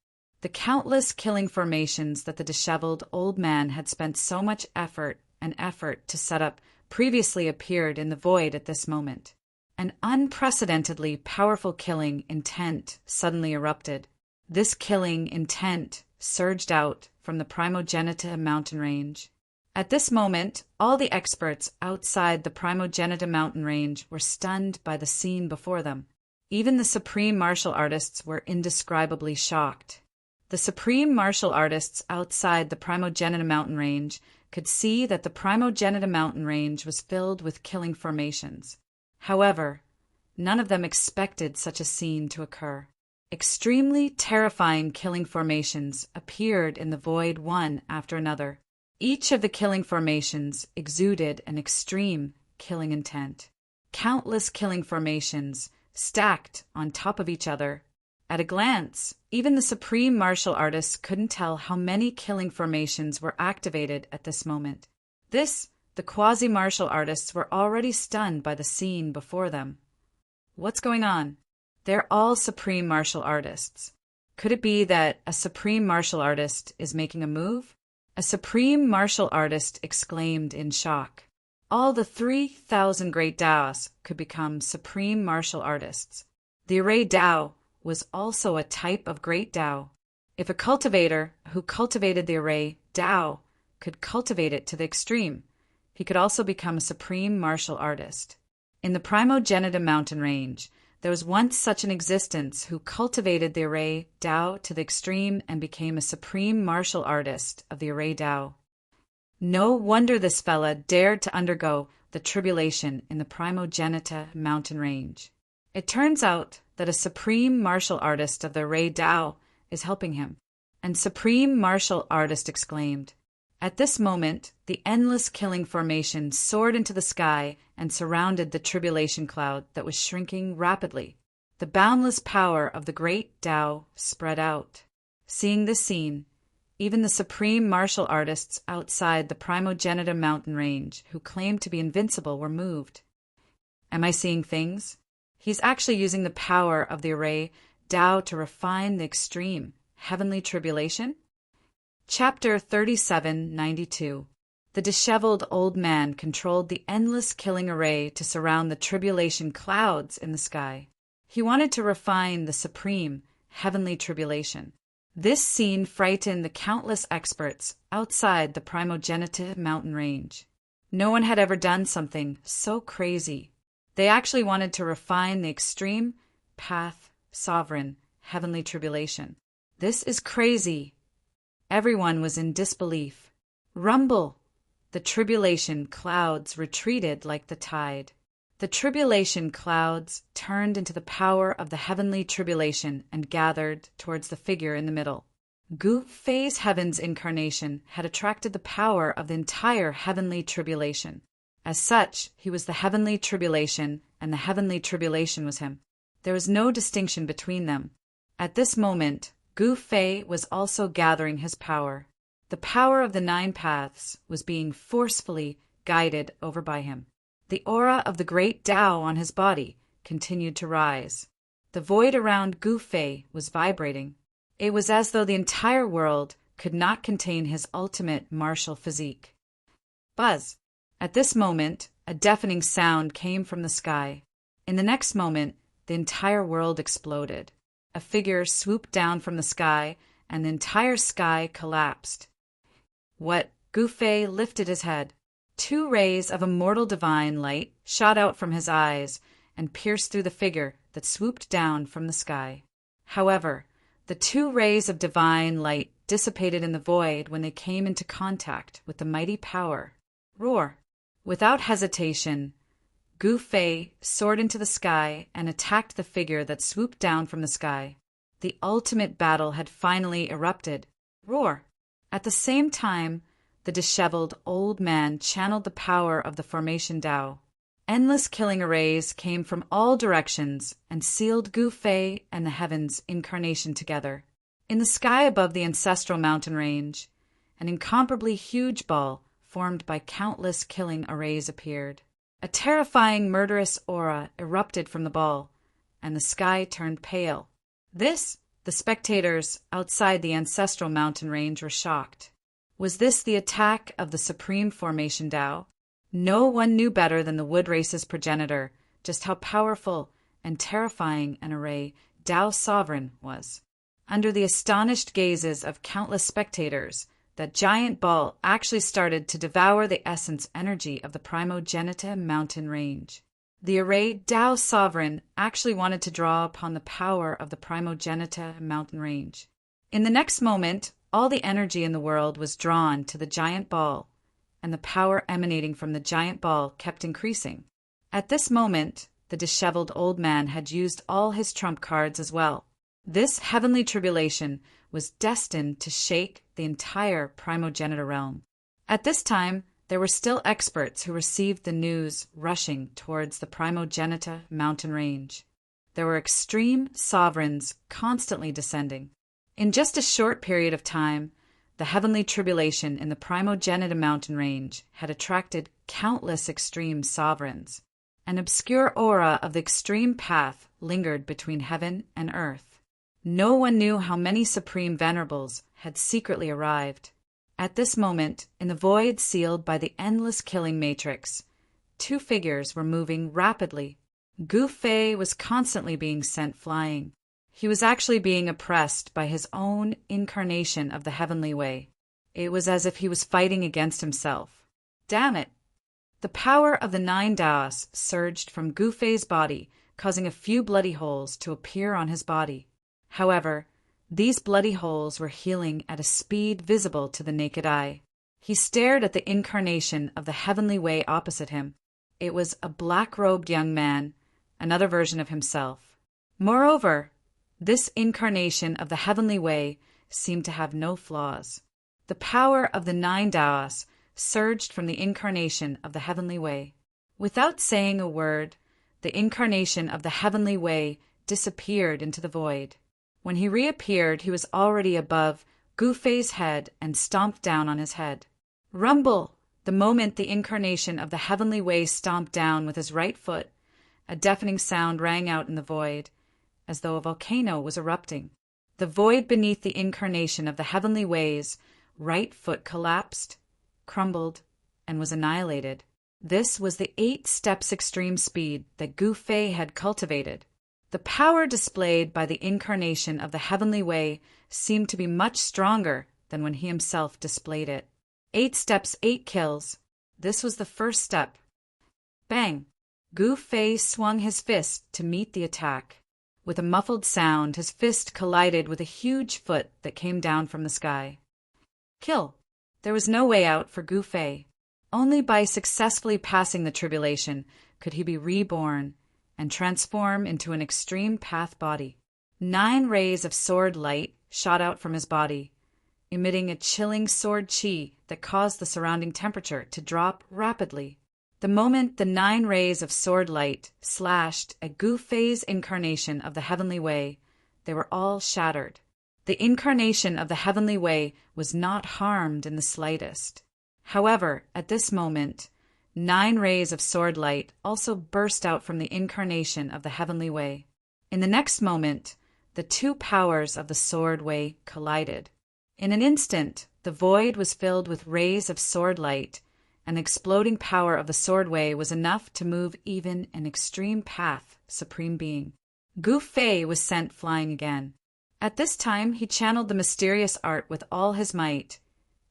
The countless killing formations that the disheveled old man had spent so much effort to set up previously appeared in the void at this moment. An unprecedentedly powerful killing intent suddenly erupted. This killing intent surged out from the Primogenita mountain range. At this moment, all the experts outside the Primogenita mountain range were stunned by the scene before them. Even the supreme martial artists were indescribably shocked. The supreme martial artists outside the Primogenita mountain range could see that the Primogenita mountain range was filled with killing formations. However, none of them expected such a scene to occur. Extremely terrifying killing formations appeared in the void one after another. Each of the killing formations exuded an extreme killing intent. Countless killing formations stacked on top of each other. At a glance, even the supreme martial artists couldn't tell how many killing formations were activated at this moment. The quasi-martial artists were already stunned by the scene before them. What's going on? They're all supreme martial artists. Could it be that a supreme martial artist is making a move? A supreme martial artist exclaimed in shock. All the 3,000 great Daos could become supreme martial artists. The array Dao was also a type of great Dao. If a cultivator who cultivated the array Dao could cultivate it to the extreme, he could also become a supreme martial artist. In the Primogenita mountain range, there was once such an existence who cultivated the array Dao to the extreme and became a supreme martial artist of the array Dao. No wonder this fella dared to undergo the tribulation in the Primogenita mountain range. It turns out that a supreme martial artist of the array Dao is helping him. And supreme martial artist exclaimed. At this moment, the endless killing formation soared into the sky and surrounded the tribulation cloud that was shrinking rapidly. The boundless power of the great Dao spread out. Seeing this scene, even the supreme martial artists outside the Primogenita mountain range, who claimed to be invincible, were moved. Am I seeing things? He's actually using the power of the array Dao to refine the extreme heavenly tribulation? Chapter 3792. The disheveled old man controlled the endless killing array to surround the tribulation clouds in the sky. He wanted to refine the supreme, heavenly tribulation. This scene frightened the countless experts outside the primogenitive mountain range. No one had ever done something so crazy. They actually wanted to refine the extreme, path, sovereign, heavenly tribulation. This is crazy. Everyone was in disbelief. Rumble! The tribulation clouds retreated like the tide. The tribulation clouds turned into the power of the heavenly tribulation and gathered towards the figure in the middle. Gu Fei's heaven's incarnation had attracted the power of the entire heavenly tribulation. As such, he was the heavenly tribulation, and the heavenly tribulation was him. There was no distinction between them. At this moment, Gu Fei was also gathering his power. The power of the 9 paths was being forcefully guided over by him. The aura of the great Tao on his body continued to rise. The void around Gu Fei was vibrating. It was as though the entire world could not contain his ultimate martial physique. Buzz! At this moment, a deafening sound came from the sky. In the next moment, the entire world exploded. A figure swooped down from the sky, and the entire sky collapsed. What? Gu Fei lifted his head. 2 rays of immortal divine light shot out from his eyes and pierced through the figure that swooped down from the sky. However, the 2 rays of divine light dissipated in the void when they came into contact with the mighty power. Roar! Without hesitation, Gu Fei soared into the sky and attacked the figure that swooped down from the sky. The ultimate battle had finally erupted. Roar! At the same time, the disheveled old man channeled the power of the formation Tao. Endless killing arrays came from all directions and sealed Gu Fei and the heavens' incarnation together. In the sky above the ancestral mountain range, an incomparably huge ball formed by countless killing arrays appeared. A terrifying murderous aura erupted from the ball, and the sky turned pale. The spectators outside the ancestral mountain range were shocked. Was this the attack of the supreme formation Tao? No one knew better than the wood race's progenitor just how powerful and terrifying an array Tao Sovereign was. Under the astonished gazes of countless spectators, that giant ball actually started to devour the essence energy of the Primogenita mountain range. The array Tao Sovereign actually wanted to draw upon the power of the Primogenita mountain range. In the next moment, all the energy in the world was drawn to the giant ball, and the power emanating from the giant ball kept increasing. At this moment, the disheveled old man had used all his trump cards as well. This heavenly tribulation was destined to shake the entire Primogenita realm. At this time, there were still experts who received the news rushing towards the Primogenita mountain range. There were extreme sovereigns constantly descending. In just a short period of time, the heavenly tribulation in the Primogenita mountain range had attracted countless extreme sovereigns. An obscure aura of the extreme path lingered between heaven and earth. No one knew how many supreme venerables had secretly arrived. At this moment, in the void sealed by the endless killing matrix, 2 figures were moving rapidly. Gu Fei was constantly being sent flying. He was actually being oppressed by his own incarnation of the heavenly way. It was as if he was fighting against himself. Damn it! The power of the 9 Taos surged from Gu Fei's body, causing a few bloody holes to appear on his body. However, these bloody holes were healing at a speed visible to the naked eye. He stared at the incarnation of the heavenly way opposite him. It was a black-robed young man, another version of himself. Moreover, this incarnation of the heavenly way seemed to have no flaws. The power of the 9 Taos surged from the incarnation of the heavenly way. Without saying a word, the incarnation of the heavenly way disappeared into the void. When he reappeared, he was already above Gu Fei's head and stomped down on his head. Rumble! The moment the incarnation of the heavenly way stomped down with his right foot, a deafening sound rang out in the void, as though a volcano was erupting. The void beneath the incarnation of the heavenly way's right foot collapsed, crumbled, and was annihilated. This was the 8 steps extreme speed that Gu Fei had cultivated. The power displayed by the incarnation of the heavenly way seemed to be much stronger than when he himself displayed it. 8 steps, 8 kills. This was the first step. Bang! Gu Fei swung his fist to meet the attack. With a muffled sound, his fist collided with a huge foot that came down from the sky. Kill. There was no way out for Gu Fei. Only by successfully passing the tribulation could he be reborn and transform into an extreme path body. 9 rays of sword light shot out from his body, emitting a chilling sword chi that caused the surrounding temperature to drop rapidly. The moment the 9 rays of sword light slashed at Gu Fei's incarnation of the heavenly way, they were all shattered. The incarnation of the heavenly way was not harmed in the slightest. However, at this moment, 9 rays of sword light also burst out from the incarnation of the heavenly way. In the next moment, the 2 powers of the sword way collided. In an instant, the void was filled with rays of sword light, and the exploding power of the sword way was enough to move even an extreme path supreme being. Gu Fei was sent flying again. At this time, he channeled the mysterious art with all his might,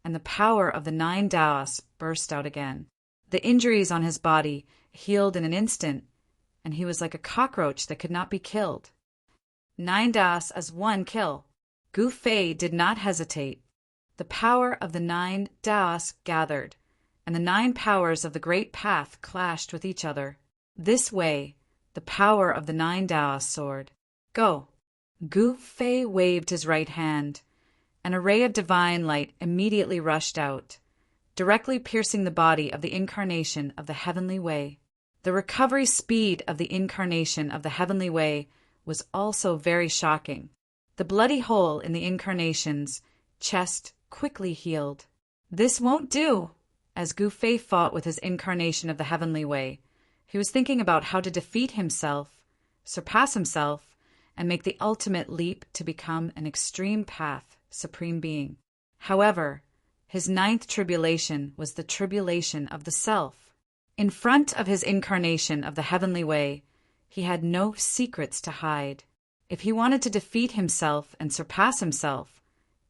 and the power of the 9 Taos burst out again. The injuries on his body healed in an instant, and he was like a cockroach that could not be killed. 9 Taos as 1 kill. Gu Fei did not hesitate. The power of the 9 Taos gathered, and the 9 powers of the great path clashed with each other. This way, the power of the 9 Taos soared. Go! Gu Fei waved his right hand, and a ray of divine light immediately rushed out, directly piercing the body of the incarnation of the heavenly way. The recovery speed of the incarnation of the heavenly way was also very shocking. The bloody hole in the incarnation's chest quickly healed. This won't do! As Gu Fei fought with his incarnation of the heavenly way, he was thinking about how to defeat himself, surpass himself, and make the ultimate leap to become an extreme path supreme being. However, his 9th tribulation was the tribulation of the self. In front of his incarnation of the heavenly way, he had no secrets to hide. If he wanted to defeat himself and surpass himself,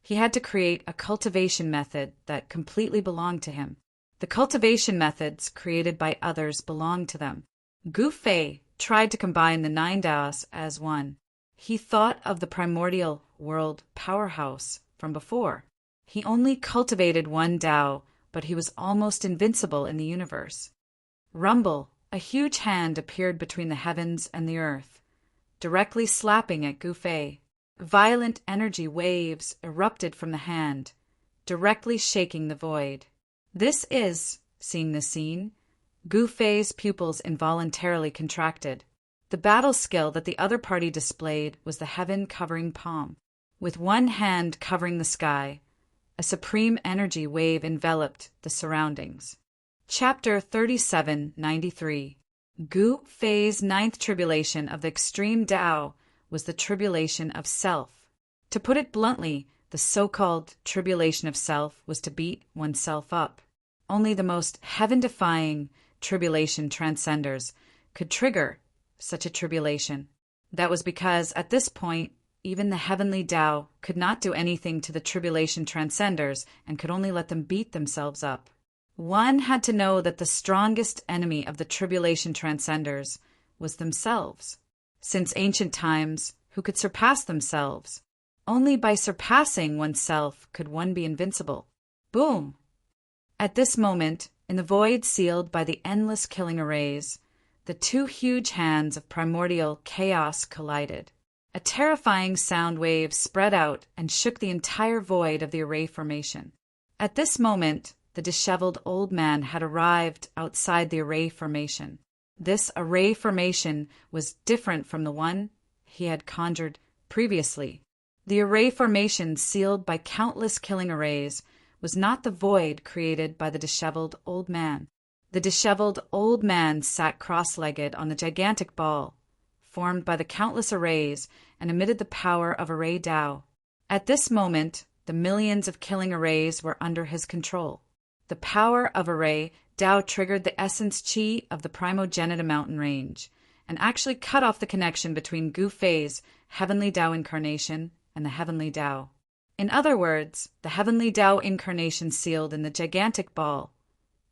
he had to create a cultivation method that completely belonged to him. The cultivation methods created by others belonged to them. Gu Fei tried to combine the 9 Taos as one. He thought of the primordial world powerhouse from before. He only cultivated 1 Tao, but he was almost invincible in the universe. Rumble, a huge hand appeared between the heavens and the earth, directly slapping at Gu Fei. Violent energy waves erupted from the hand, directly shaking the void. This is, seeing the scene, Gu Fei's pupils involuntarily contracted. The battle skill that the other party displayed was the heaven-covering palm. With 1 hand covering the sky, a supreme energy wave enveloped the surroundings. Chapter 3793. Gu Fei's 9th tribulation of the extreme Tao was the tribulation of self. To put it bluntly, the so-called tribulation of self was to beat oneself up. Only the most heaven-defying tribulation transcenders could trigger such a tribulation. That was because, at this point, even the heavenly Tao could not do anything to the tribulation transcenders and could only let them beat themselves up. One had to know that the strongest enemy of the tribulation transcenders was themselves. Since ancient times, who could surpass themselves? Only by surpassing oneself could one be invincible. Boom! At this moment, in the void sealed by the endless killing arrays, the 2 huge hands of primordial chaos collided. A terrifying sound wave spread out and shook the entire void of the array formation. At this moment, the disheveled old man had arrived outside the array formation. This array formation was different from the one he had conjured previously. The array formation sealed by countless killing arrays was not the void created by the disheveled old man. The disheveled old man sat cross-legged on the gigantic ball, formed by the countless arrays, and emitted the power of array Tao. At this moment, the millions of killing arrays were under his control. The power of array Dao triggered the essence qi of the primogenitor mountain range and actually cut off the connection between Gu Fei's heavenly Dao incarnation and the heavenly Dao. In other words, the heavenly Dao incarnation sealed in the gigantic ball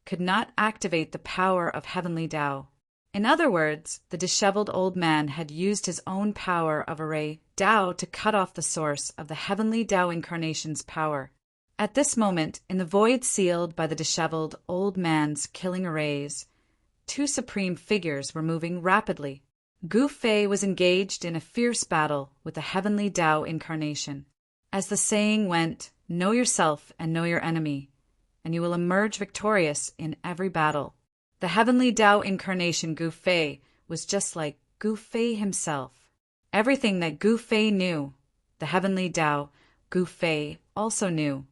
could not activate the power of heavenly Dao. In other words, the disheveled old man had used his own power of array Dao to cut off the source of the heavenly Dao incarnation's power. At this moment, in the void sealed by the disheveled old man's killing arrays, two supreme figures were moving rapidly. Gu Fei was engaged in a fierce battle with the heavenly Dao incarnation. As the saying went, know yourself and know your enemy, and you will emerge victorious in every battle. The heavenly Dao incarnation Gu Fei was just like Gu Fei himself. Everything that Gu Fei knew, the heavenly Dao Gu Fei also knew.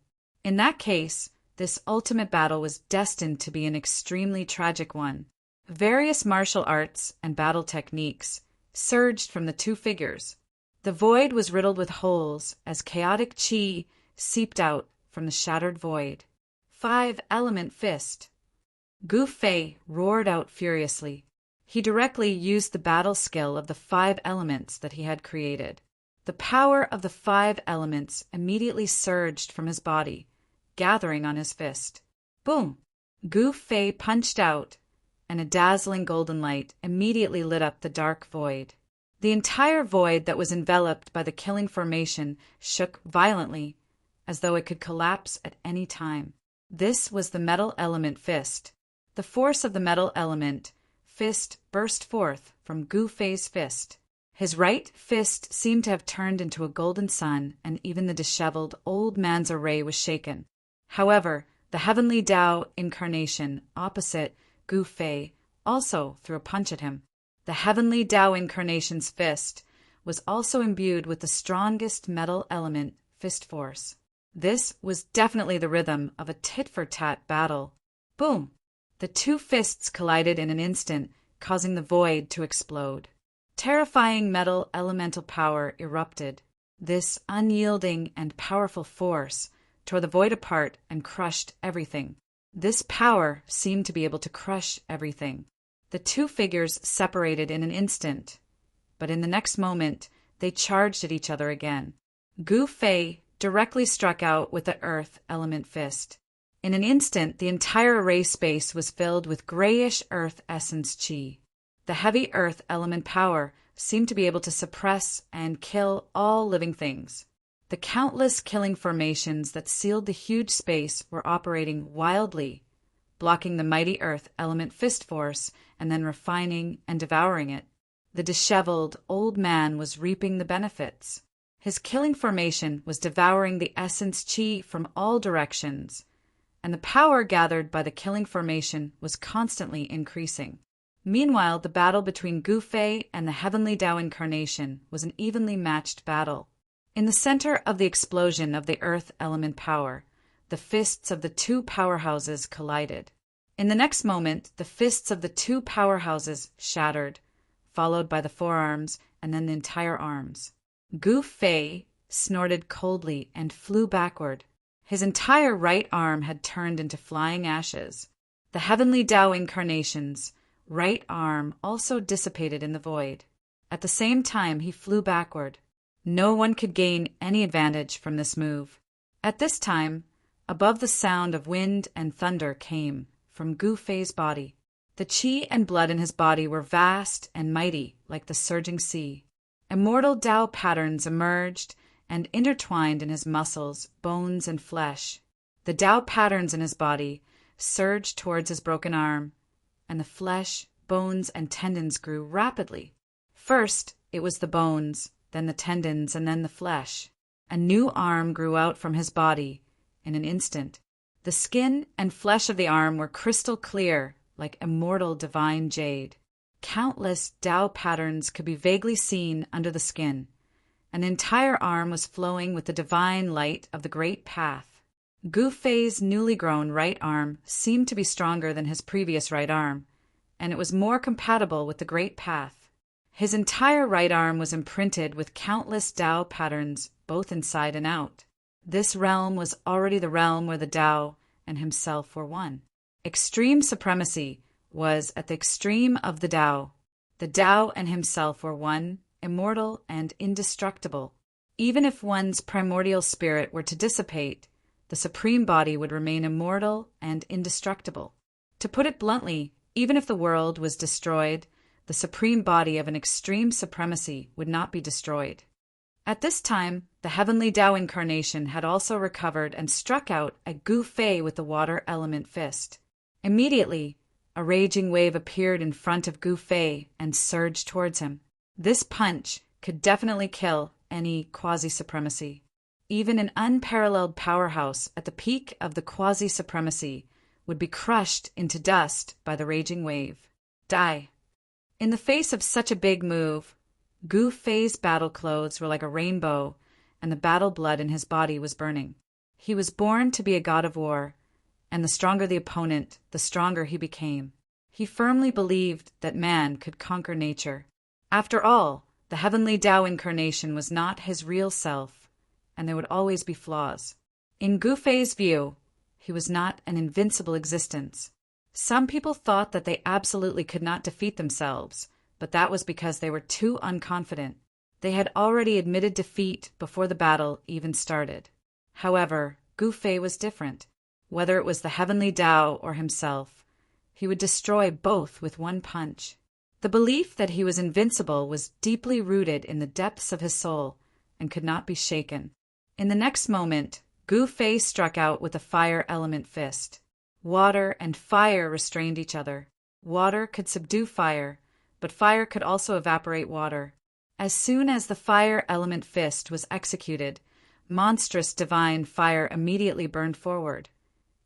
In that case, this ultimate battle was destined to be an extremely tragic one. Various martial arts and battle techniques surged from the two figures. The void was riddled with holes as chaotic qi seeped out from the shattered void. 5-element fist. Gu Fei roared out furiously. He directly used the battle skill of the 5 elements that he had created. The power of the 5 elements immediately surged from his body, gathering on his fist. Boom! Gu Fei punched out, and a dazzling golden light immediately lit up the dark void. The entire void that was enveloped by the killing formation shook violently, as though it could collapse at any time. This was the metal element fist. The force of the metal element fist burst forth from Gu Fei's fist. His right fist seemed to have turned into a golden sun, and even the disheveled old man's array was shaken. However, the heavenly Dao incarnation opposite Gu Fei also threw a punch at him. The heavenly Dao incarnation's fist was also imbued with the strongest metal element fist force. This was definitely the rhythm of a tit-for-tat battle. Boom! The two fists collided in an instant, causing the void to explode. Terrifying metal elemental power erupted. This unyielding and powerful force tore the void apart and crushed everything. This power seemed to be able to crush everything. The two figures separated in an instant, but in the next moment, they charged at each other again. Gu Fei directly struck out with the earth element fist. In an instant, the entire array space was filled with grayish earth essence qi. The heavy earth element power seemed to be able to suppress and kill all living things. The countless killing formations that sealed the huge space were operating wildly, blocking the mighty earth element fist force and then refining and devouring it. The disheveled old man was reaping the benefits. His killing formation was devouring the essence qi from all directions, and the power gathered by the killing formation was constantly increasing. Meanwhile, the battle between Gu Fei and the heavenly Dao incarnation was an evenly matched battle. In the center of the explosion of the earth element power, the fists of the two powerhouses collided. In the next moment, the fists of the two powerhouses shattered, followed by the forearms and then the entire arms. Gu Fei snorted coldly and flew backward. His entire right arm had turned into flying ashes. The heavenly Dao incarnation's right arm also dissipated in the void. At the same time, he flew backward. No one could gain any advantage from this move. At this time, above the sound of wind and thunder came from Gu Fei's body. The qi and blood in his body were vast and mighty like the surging sea. Immortal Dao patterns emerged and intertwined in his muscles, bones, and flesh. The Dao patterns in his body surged towards his broken arm, and the flesh, bones, and tendons grew rapidly. First, it was the bones, then the tendons, and then the flesh. A new arm grew out from his body in an instant. The skin and flesh of the arm were crystal clear, like immortal divine jade. Countless Dao patterns could be vaguely seen under the skin. An entire arm was flowing with the divine light of the great path. Gu Fei's newly grown right arm seemed to be stronger than his previous right arm, and it was more compatible with the great path. His entire right arm was imprinted with countless Dao patterns, both inside and out. This realm was already the realm where the Dao and himself were one. Extreme supremacy was at the extreme of the Tao. The Tao and himself were one, immortal and indestructible. Even if one's primordial spirit were to dissipate, the supreme body would remain immortal and indestructible. To put it bluntly, even if the world was destroyed, the supreme body of an extreme supremacy would not be destroyed. At this time, the heavenly Tao incarnation had also recovered and struck out at Gu Fei with the water element fist. Immediately, a raging wave appeared in front of Gu Fei and surged towards him. This punch could definitely kill any quasi-supremacy. Even an unparalleled powerhouse at the peak of the quasi-supremacy would be crushed into dust by the raging wave. Die. In the face of such a big move, Gu Fei's battle clothes were like a rainbow, and the battle blood in his body was burning. He was born to be a god of war, and the stronger the opponent, the stronger he became. He firmly believed that man could conquer nature. After all, the heavenly Tao incarnation was not his real self, and there would always be flaws. In Gu Fei's view, he was not an invincible existence. Some people thought that they absolutely could not defeat themselves, but that was because they were too unconfident. They had already admitted defeat before the battle even started. However, Gu Fei was different. Whether it was the heavenly Tao or himself, he would destroy both with one punch. The belief that he was invincible was deeply rooted in the depths of his soul and could not be shaken. In the next moment, Gu Fei struck out with a fire element fist. Water and fire restrained each other. Water could subdue fire, but fire could also evaporate water. As soon as the fire element fist was executed, monstrous divine fire immediately burned forward,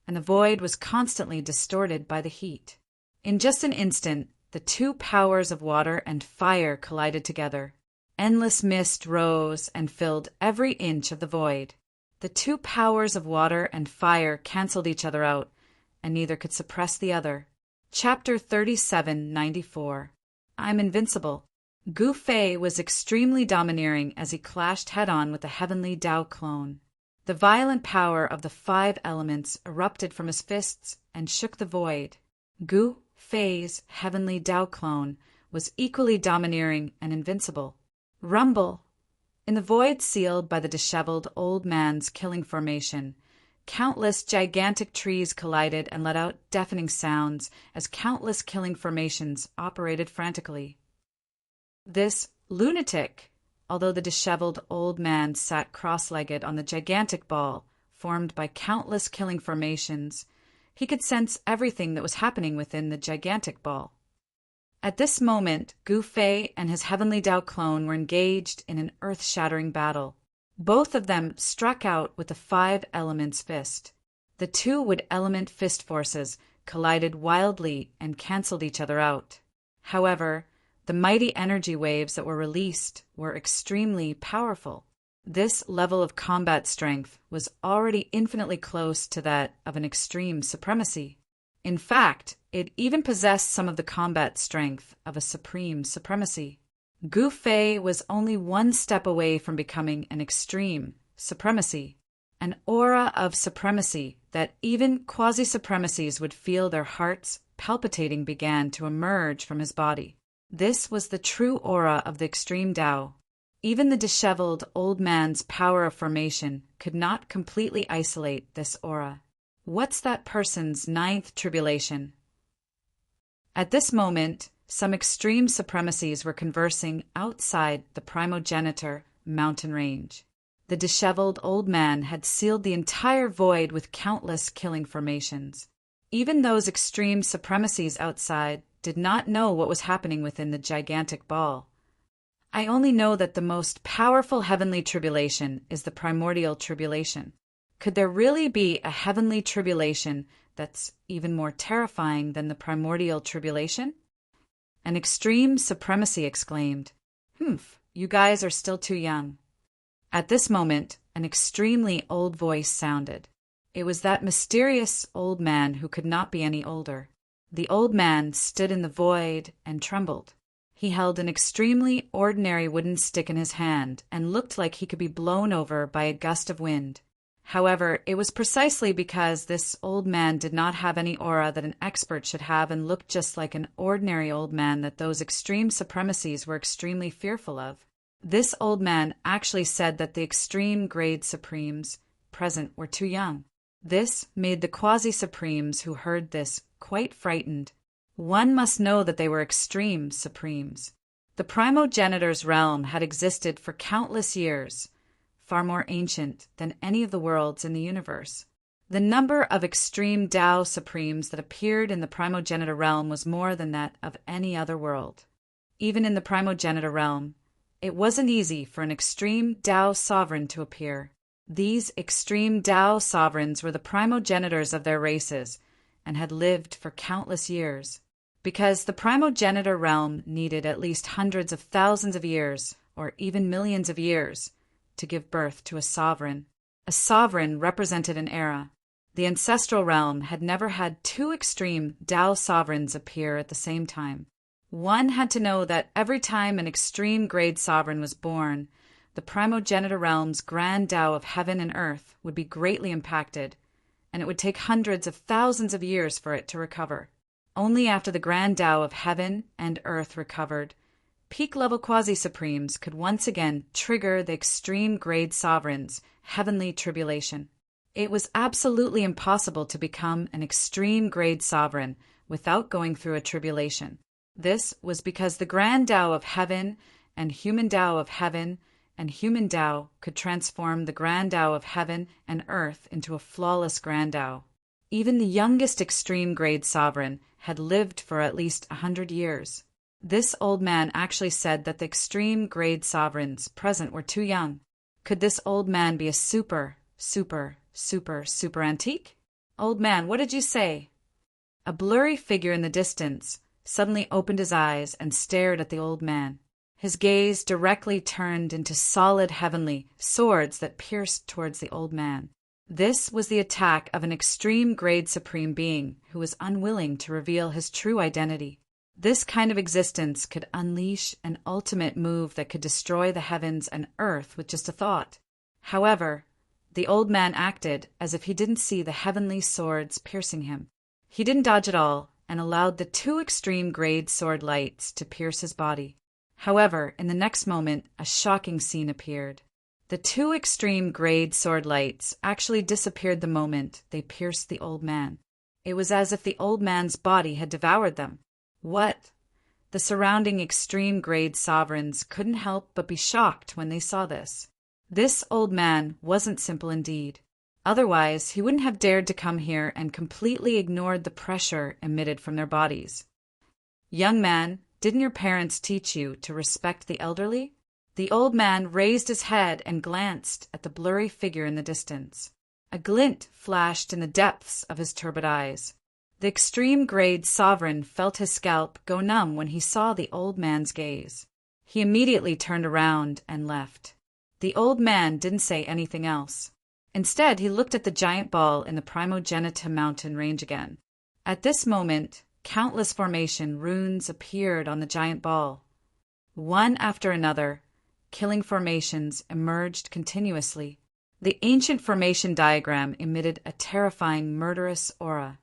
and the void was constantly distorted by the heat. In just an instant, the two powers of water and fire collided together. Endless mist rose and filled every inch of the void. The two powers of water and fire canceled each other out, and neither could suppress the other. Chapter 3794. I'm Invincible. Gu Fei was extremely domineering as he clashed head-on with the heavenly Tao clone. The violent power of the 5 elements erupted from his fists and shook the void. Gu Fei's heavenly Tao clone was equally domineering and invincible. Rumble! In the void sealed by the disheveled old man's killing formation, countless gigantic trees collided and let out deafening sounds as countless killing formations operated frantically. This lunatic, although the disheveled old man sat cross-legged on the gigantic ball formed by countless killing formations, he could sense everything that was happening within the gigantic ball. At this moment, Gu Fei and his heavenly Tao clone were engaged in an earth-shattering battle. Both of them struck out with the 5 elements fist. The 2 wood element fist forces collided wildly and canceled each other out. However, the mighty energy waves that were released were extremely powerful. This level of combat strength was already infinitely close to that of an extreme supremacy. In fact, it even possessed some of the combat strength of a supreme supremacy. Gu Fei was only one step away from becoming an extreme supremacy, an aura of supremacy that even quasi-supremacies would feel their hearts palpitating began to emerge from his body. This was the true aura of the extreme Tao. Even the disheveled old man's power of formation could not completely isolate this aura. What's that person's 9th tribulation? At this moment, some extreme supremacies were conversing outside the primogenitor mountain range. The disheveled old man had sealed the entire void with countless killing formations. Even those extreme supremacies outside did not know what was happening within the gigantic ball. I only know that the most powerful heavenly tribulation is the primordial tribulation. Could there really be a heavenly tribulation that's even more terrifying than the primordial tribulation? An extreme supremacy exclaimed, "Humph, you guys are still too young." At this moment, an extremely old voice sounded. It was that mysterious old man who could not be any older. The old man stood in the void and trembled. He held an extremely ordinary wooden stick in his hand and looked like he could be blown over by a gust of wind. However, it was precisely because this old man did not have any aura that an expert should have and looked just like an ordinary old man that those extreme supremacies were extremely fearful of. This old man actually said that the extreme grade supremes present were too young. This made the quasi-supremes who heard this quite frightened. One must know that they were extreme supremes. The primogenitor's realm had existed for countless years, far more ancient than any of the worlds in the universe. The number of extreme Tao supremes that appeared in the primogenitor realm was more than that of any other world. Even in the primogenitor realm, it wasn't easy for an extreme Tao sovereign to appear. These extreme Tao sovereigns were the primogenitors of their races and had lived for countless years. Because the primogenitor realm needed at least hundreds of thousands of years, or even millions of years, to give birth to a sovereign. A sovereign represented an era. The ancestral realm had never had two extreme Tao sovereigns appear at the same time. One had to know that every time an extreme grade sovereign was born, the primogenitor realm's grand Tao of heaven and earth would be greatly impacted, and it would take hundreds of thousands of years for it to recover. Only after the grand Tao of heaven and earth recovered, peak-level quasi-supremes could once again trigger the extreme grade sovereign's heavenly tribulation. It was absolutely impossible to become an extreme grade sovereign without going through a tribulation. This was because the grand Tao of heaven and human Tao of heaven and human Tao could transform the grand Tao of heaven and earth into a flawless grand Tao. Even the youngest extreme grade sovereign had lived for at least 100 years. This old man actually said that the extreme grade sovereigns present were too young. Could this old man be a super antique? Old man, what did you say? A blurry figure in the distance suddenly opened his eyes and stared at the old man. His gaze directly turned into solid heavenly swords that pierced towards the old man. This was the attack of an extreme grade supreme being who was unwilling to reveal his true identity. This kind of existence could unleash an ultimate move that could destroy the heavens and earth with just a thought. However, the old man acted as if he didn't see the heavenly swords piercing him. He didn't dodge at all and allowed the two extreme grade sword lights to pierce his body. However, in the next moment, a shocking scene appeared. The two extreme grade sword lights actually disappeared the moment they pierced the old man. It was as if the old man's body had devoured them. What? The surrounding extreme grade sovereigns couldn't help but be shocked when they saw this. This old man wasn't simple indeed. Otherwise, he wouldn't have dared to come here and completely ignored the pressure emitted from their bodies. Young man, didn't your parents teach you to respect the elderly? The old man raised his head and glanced at the blurry figure in the distance. A glint flashed in the depths of his turbid eyes. The extreme grade sovereign felt his scalp go numb when he saw the old man's gaze. He immediately turned around and left. The old man didn't say anything else. Instead, he looked at the giant ball in the Primogenitum mountain range again. At this moment, countless formation runes appeared on the giant ball. One after another, killing formations emerged continuously. The ancient formation diagram emitted a terrifying, murderous aura.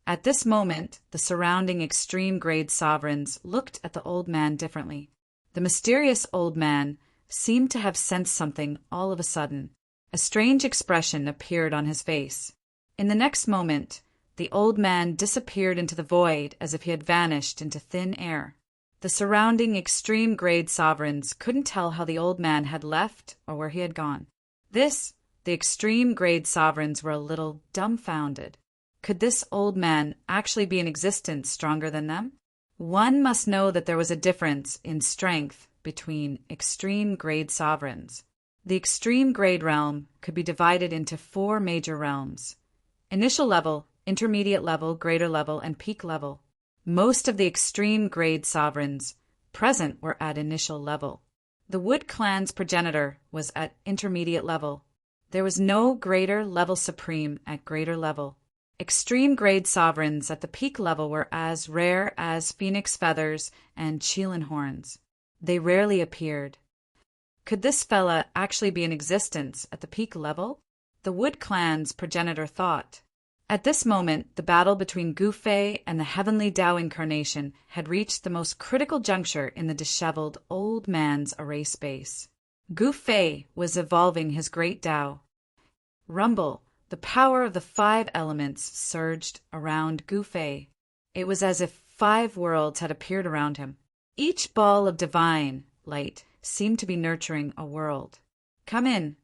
At this moment, the surrounding extreme grade sovereigns looked at the old man differently. The mysterious old man seemed to have sensed something all of a sudden. A strange expression appeared on his face. In the next moment, the old man disappeared into the void as if he had vanished into thin air. The surrounding extreme grade sovereigns couldn't tell how the old man had left or where he had gone. The extreme grade sovereigns were a little dumbfounded. Could this old man actually be in existence stronger than them? One must know that there was a difference in strength between extreme grade sovereigns. The extreme grade realm could be divided into 4 major realms: initial level, intermediate level, greater level, and peak level. Most of the extreme grade sovereigns present were at initial level. The Wood clan's progenitor was at intermediate level. There was no greater level supreme at greater level. Extreme grade sovereigns at the peak level were as rare as phoenix feathers and Chelan horns. They rarely appeared. Could this fella actually be in existence at the peak level? the Wood Clan's progenitor thought. At this moment, the battle between Gu Fei and the heavenly Tao incarnation had reached the most critical juncture in the disheveled old man's array space. Gu Fei was evolving his great Tao. Rumble, the power of the 5 elements surged around Gu Fei. It was as if 5 worlds had appeared around him. Each ball of divine light seemed to be nurturing a world. Come in.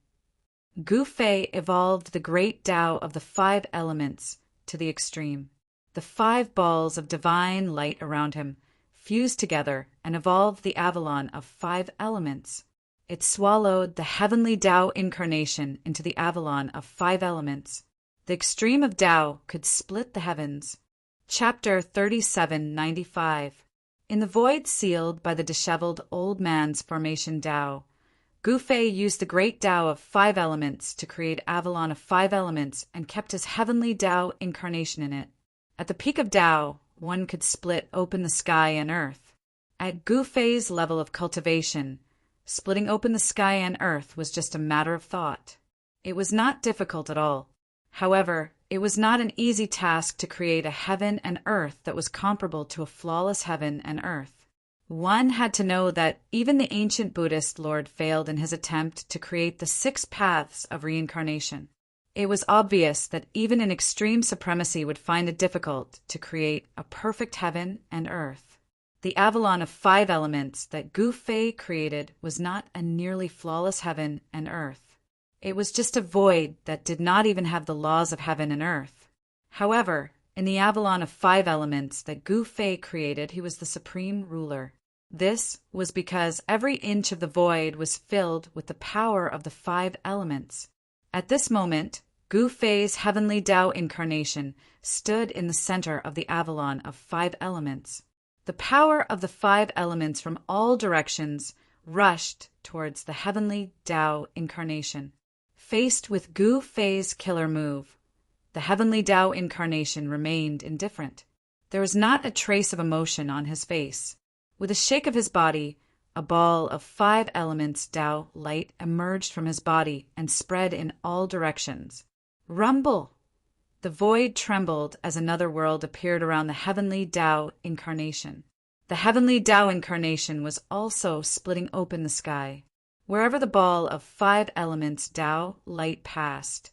Gu Fei evolved the great Tao of the 5 elements to the extreme. The 5 balls of divine light around him fused together and evolved the Avalon of 5 elements. It swallowed the heavenly Tao incarnation into the Avalon of 5 elements. The extreme of Tao could split the heavens. Chapter 3795. In the void sealed by the disheveled old man's formation Tao, Gu Fei used the great Tao of 5 elements to create Avalon of 5 elements and kept his heavenly Tao incarnation in it. At the peak of Tao, one could split open the sky and earth. At Gu Fei's level of cultivation, splitting open the sky and earth was just a matter of thought. It was not difficult at all. However, it was not an easy task to create a heaven and earth that was comparable to a flawless heaven and earth. One had to know that even the ancient Buddhist Lord failed in his attempt to create the 6 paths of reincarnation. It was obvious that even an extreme supremacy would find it difficult to create a perfect heaven and earth. The Avalon of 5 elements that Gu Fei created was not a nearly flawless heaven and earth. It was just a void that did not even have the laws of heaven and earth. However, in the Avalon of 5 elements that Gu Fei created, he was the supreme ruler. This was because every inch of the void was filled with the power of the 5 elements. At this moment, Gu Fei's heavenly Tao incarnation stood in the center of the Avalon of 5 elements. The power of the 5 elements from all directions rushed towards the heavenly Tao incarnation. Faced with Gu Fei's killer move, the heavenly Tao incarnation remained indifferent. There was not a trace of emotion on his face. With a shake of his body, a ball of 5 elements Tao light emerged from his body and spread in all directions. Rumble! The void trembled as another world appeared around the heavenly Tao incarnation. The heavenly Tao incarnation was also splitting open the sky. Wherever the ball of 5 elements Tao light passed,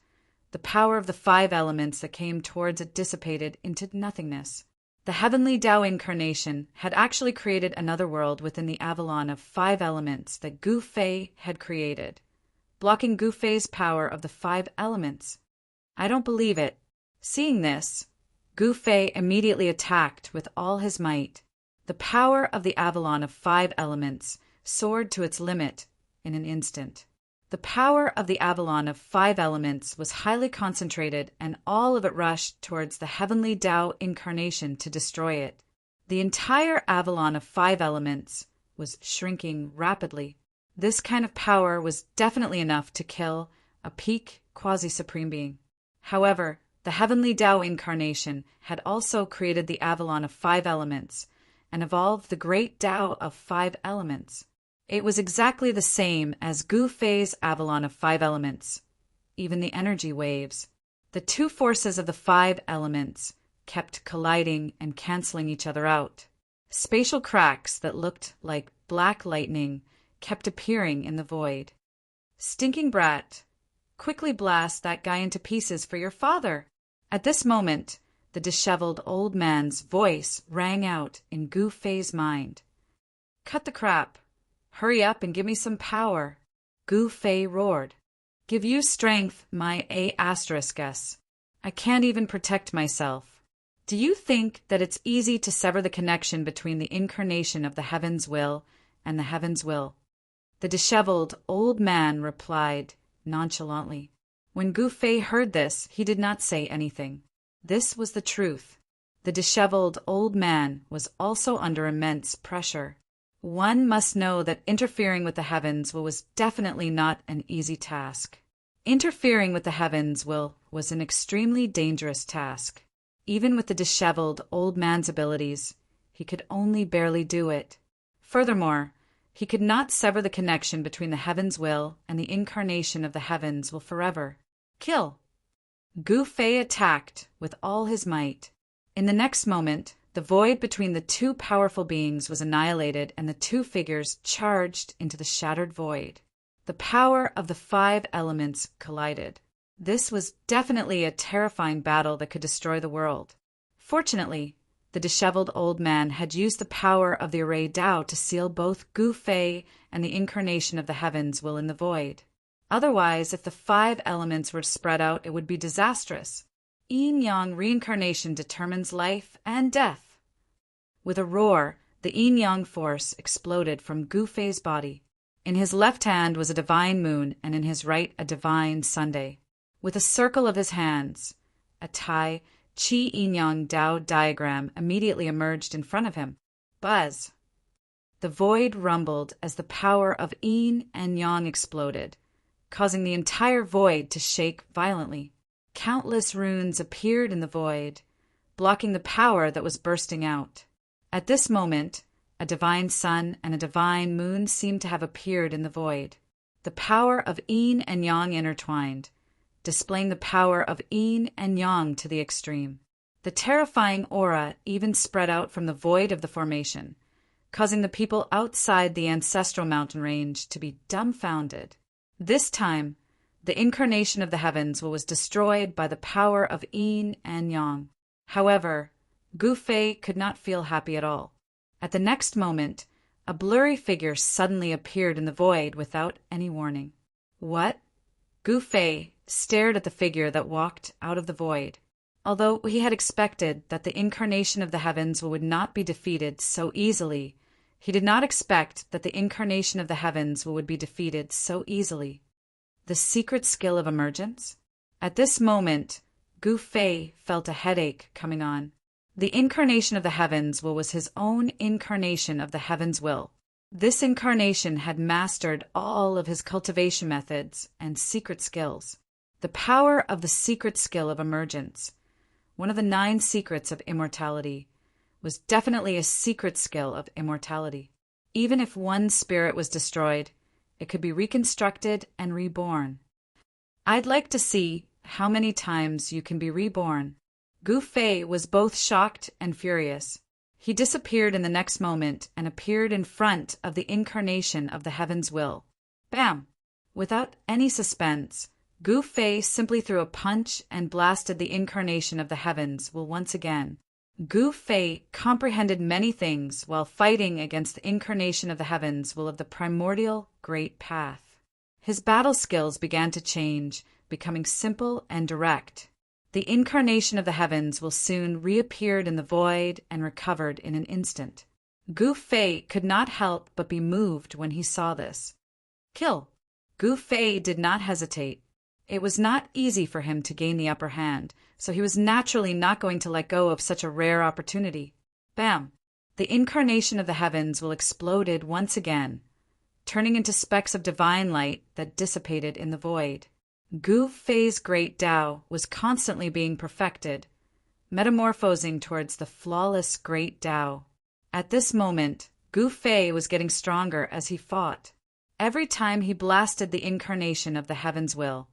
the power of the 5 elements that came towards it dissipated into nothingness. The heavenly Tao incarnation had actually created another world within the Avalon of 5 elements that Gu Fei had created, blocking Gu Fei's power of the 5 elements. I don't believe it. Seeing this, Gu Fei immediately attacked with all his might. The power of the Avalon of 5 elements soared to its limit in an instant. The power of the Avalon of 5 elements was highly concentrated, and all of it rushed towards the heavenly Tao incarnation to destroy it. The entire Avalon of 5 elements was shrinking rapidly. This kind of power was definitely enough to kill a peak quasi-supreme being. However, the heavenly Tao incarnation had also created the Avalon of 5 elements and evolved the great Tao of 5 elements. It was exactly the same as Gu Fei's Avalon of 5 elements, even the energy waves. The 2 forces of the 5 elements kept colliding and canceling each other out. Spatial cracks that looked like black lightning kept appearing in the void. Stinking brat, quickly blast that guy into pieces for your father. At this moment, the disheveled old man's voice rang out in Gu Fei's mind. Cut the crap. Hurry up and give me some power. Gu Fei roared. Give you strength, my A****s. I can't even protect myself. Do you think that it's easy to sever the connection between the incarnation of the heaven's will and the heaven's will? The disheveled old man replied nonchalantly. When Gu Fei heard this, he did not say anything. This was the truth. The disheveled old man was also under immense pressure. One must know that interfering with the heavens' will was definitely not an easy task. Interfering with the heavens' will was an extremely dangerous task. Even with the disheveled old man's abilities, he could only barely do it. Furthermore, he could not sever the connection between the heavens' will and the incarnation of the heavens' will forever. Kill! Gu Fei attacked with all his might. In the next moment, the void between the two powerful beings was annihilated and the two figures charged into the shattered void. The power of the 5 elements collided. This was definitely a terrifying battle that could destroy the world. Fortunately, the disheveled old man had used the power of the array Tao to seal both Gu Fei and the incarnation of the heavens will in the void. Otherwise, if the 5 elements were spread out, it would be disastrous. Yin-Yang reincarnation determines life and death. With a roar, the Yin-Yang force exploded from Gu Fei's body. In his left hand was a divine moon, and in his right a divine Sunday. With a circle of his hands, a Tai Chi Yin-Yang Dao diagram immediately emerged in front of him. Buzz! The void rumbled as the power of Yin and Yang exploded, causing the entire void to shake violently. Countless runes appeared in the void, blocking the power that was bursting out. At this moment, a divine sun and a divine moon seemed to have appeared in the void. The power of Yin and Yang intertwined, displaying the power of Yin and Yang to the extreme. The terrifying aura even spread out from the void of the formation, causing the people outside the ancestral mountain range to be dumbfounded. This time, the incarnation of the heavens was destroyed by the power of Yin and Yang. However, Gu Fei could not feel happy at all. At the next moment, a blurry figure suddenly appeared in the void without any warning. What? Gu Fei stared at the figure that walked out of the void. Although he had expected that the incarnation of the heavens would not be defeated so easily, he did not expect that the incarnation of the heavens would be defeated so easily. The secret skill of emergence? At this moment, Gu Fei felt a headache coming on. The incarnation of the heavens was his own incarnation of the heavens will. This incarnation had mastered all of his cultivation methods and secret skills. The power of the secret skill of emergence, one of the 9 secrets of immortality, was definitely a secret skill of immortality. Even if one spirit was destroyed, it could be reconstructed and reborn. I'd like to see how many times you can be reborn. Gu Fei was both shocked and furious. He disappeared in the next moment and appeared in front of the incarnation of the heavens will. Bam! Without any suspense, Gu Fei simply threw a punch and blasted the incarnation of the heavens will once again. Gu Fei comprehended many things while fighting against the incarnation of the heavens will of the primordial great path. His battle skills began to change, becoming simple and direct. The incarnation of the heavens will soon reappeared in the void and recovered in an instant. Gu Fei could not help but be moved when he saw this. Kill! Gu Fei did not hesitate. It was not easy for him to gain the upper hand, so he was naturally not going to let go of such a rare opportunity. Bam! The incarnation of the heavens will exploded once again, turning into specks of divine light that dissipated in the void. Gu Fei's great Tao was constantly being perfected, metamorphosing towards the flawless great Tao. At this moment, Gu Fei was getting stronger as he fought. Every time he blasted the incarnation of the heavens will,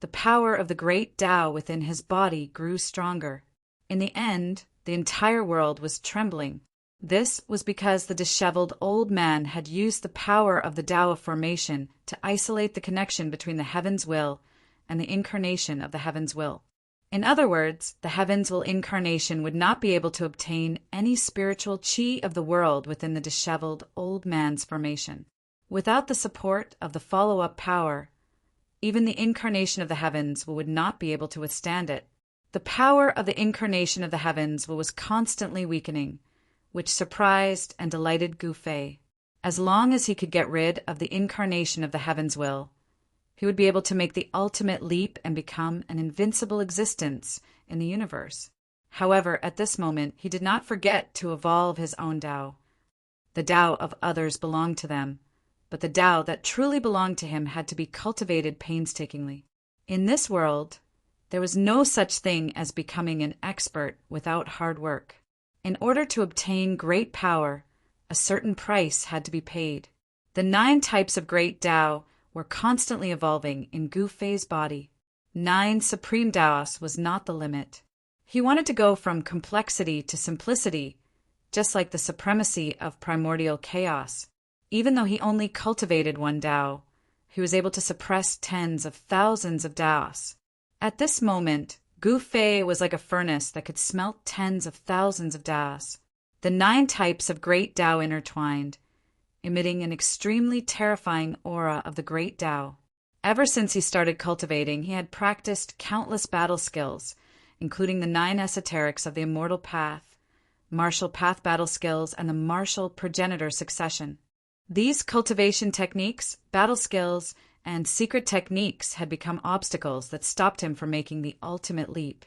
the power of the great Tao within his body grew stronger. In the end, the entire world was trembling. This was because the disheveled old man had used the power of the Tao of formation to isolate the connection between the heavens will and the incarnation of the heavens will. In other words, the heavens will incarnation would not be able to obtain any spiritual chi of the world within the disheveled old man's formation. Without the support of the follow-up power, even the incarnation of the heavens would not be able to withstand it. The power of the incarnation of the heavens was constantly weakening, which surprised and delighted Gu Fei. As long as he could get rid of the incarnation of the heavens will, he would be able to make the ultimate leap and become an invincible existence in the universe. However, at this moment, he did not forget to evolve his own Tao. The Tao of others belonged to them, but the Tao that truly belonged to him had to be cultivated painstakingly. In this world, there was no such thing as becoming an expert without hard work. In order to obtain great power, a certain price had to be paid. The 9 types of great Tao were constantly evolving in Gu Fei's body. 9 supreme Taos was not the limit. He wanted to go from complexity to simplicity, just like the supremacy of primordial chaos. Even though he only cultivated one Tao, he was able to suppress tens of thousands of Taos. At this moment, Gu Fei was like a furnace that could smelt tens of thousands of Taos. The 9 types of great Tao intertwined, emitting an extremely terrifying aura of the great Tao. Ever since he started cultivating, he had practiced countless battle skills, including the 9 esoterics of the immortal path, martial path battle skills, and the martial progenitor succession. These cultivation techniques, battle skills, and secret techniques had become obstacles that stopped him from making the ultimate leap.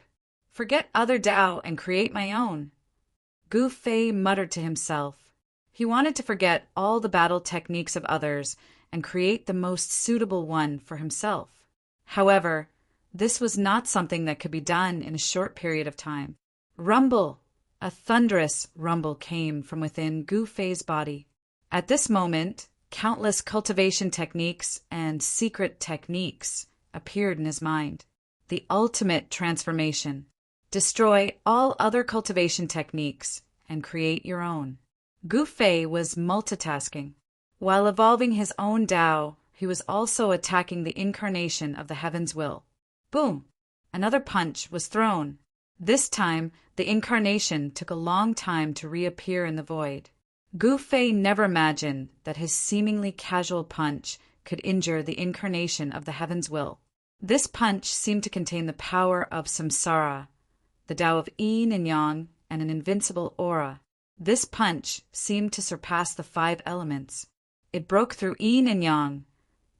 Forget other Tao and create my own, Gu Fei muttered to himself. He wanted to forget all the battle techniques of others and create the most suitable one for himself. However, this was not something that could be done in a short period of time. Rumble! A thunderous rumble came from within Gu Fei's body. At this moment, countless cultivation techniques and secret techniques appeared in his mind. The ultimate transformation. Destroy all other cultivation techniques and create your own. Gu Fei was multitasking. While evolving his own Tao, he was also attacking the incarnation of the heaven's will. Boom! Another punch was thrown. This time, the incarnation took a long time to reappear in the void. Gu Fei never imagined that his seemingly casual punch could injure the incarnation of the heaven's will. This punch seemed to contain the power of samsara, the Tao of yin and yang, and an invincible aura. This punch seemed to surpass the 5 elements. It broke through yin and yang,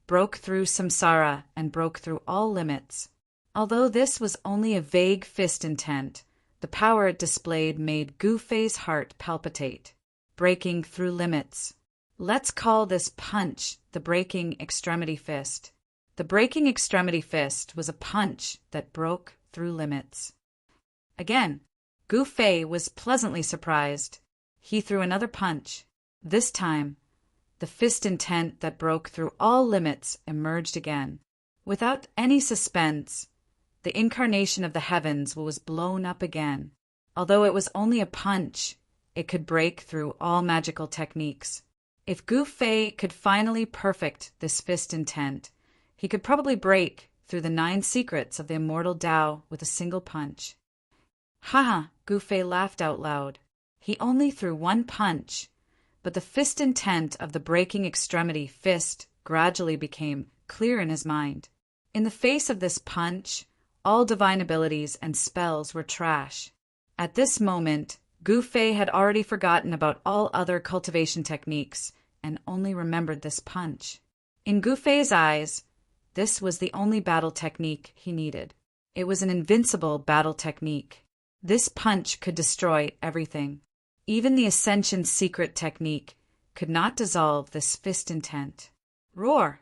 broke through samsara, and broke through all limits. Although this was only a vague fist intent, the power it displayed made Gu Fei's heart palpitate. Breaking through limits. Let's call this punch the breaking extremity fist. The breaking extremity fist was a punch that broke through limits. Again, Gu Fei was pleasantly surprised. He threw another punch. This time, the fist intent that broke through all limits emerged again. Without any suspense, the incarnation of the heavens was blown up again. Although it was only a punch, it could break through all magical techniques. If Gu Fei could finally perfect this fist intent, he could probably break through the 9 secrets of the immortal Tao with a single punch. Haha, Gu Fei laughed out loud. He only threw one punch, but the fist intent of the breaking extremity fist gradually became clear in his mind. In the face of this punch, all divine abilities and spells were trash. At this moment, Gu Fei had already forgotten about all other cultivation techniques and only remembered this punch. In Gu Fei's eyes, this was the only battle technique he needed. It was an invincible battle technique. This punch could destroy everything. Even the Ascension secret technique could not dissolve this fist intent. Roar!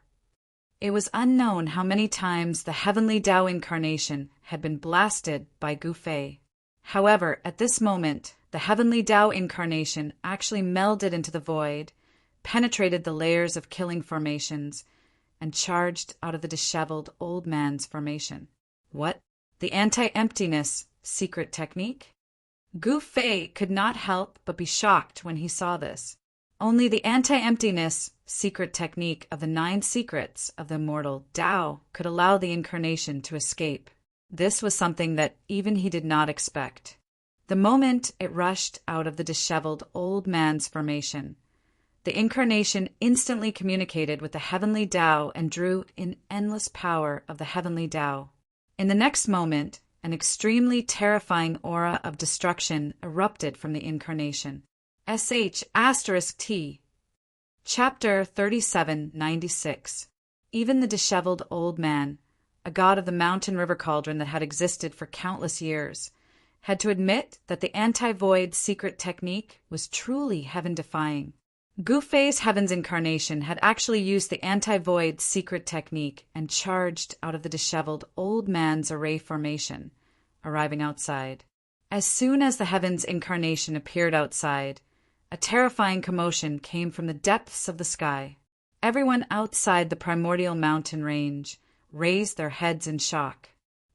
It was unknown how many times the heavenly Tao incarnation had been blasted by Gu Fei. However, at this moment, the heavenly Tao incarnation actually melded into the void, penetrated the layers of killing formations, and charged out of the disheveled old man's formation. What? The anti-emptiness secret technique? Gu Fei could not help but be shocked when he saw this. Only the anti-emptiness secret technique of the 9 secrets of the immortal Tao could allow the incarnation to escape. This was something that even he did not expect. The moment it rushed out of the disheveled old man's formation, the incarnation instantly communicated with the heavenly Tao and drew in endless power of the heavenly Tao. In the next moment, an extremely terrifying aura of destruction erupted from the incarnation. *T. Chapter 3796. Even the disheveled old man, a god of the mountain river cauldron that had existed for countless years, had to admit that the anti-void secret technique was truly heaven-defying. Gu Fei's heaven's incarnation had actually used the anti-void secret technique and charged out of the disheveled old man's array formation, arriving outside. As soon as the heaven's incarnation appeared outside, a terrifying commotion came from the depths of the sky. Everyone outside the primordial mountain range raised their heads in shock.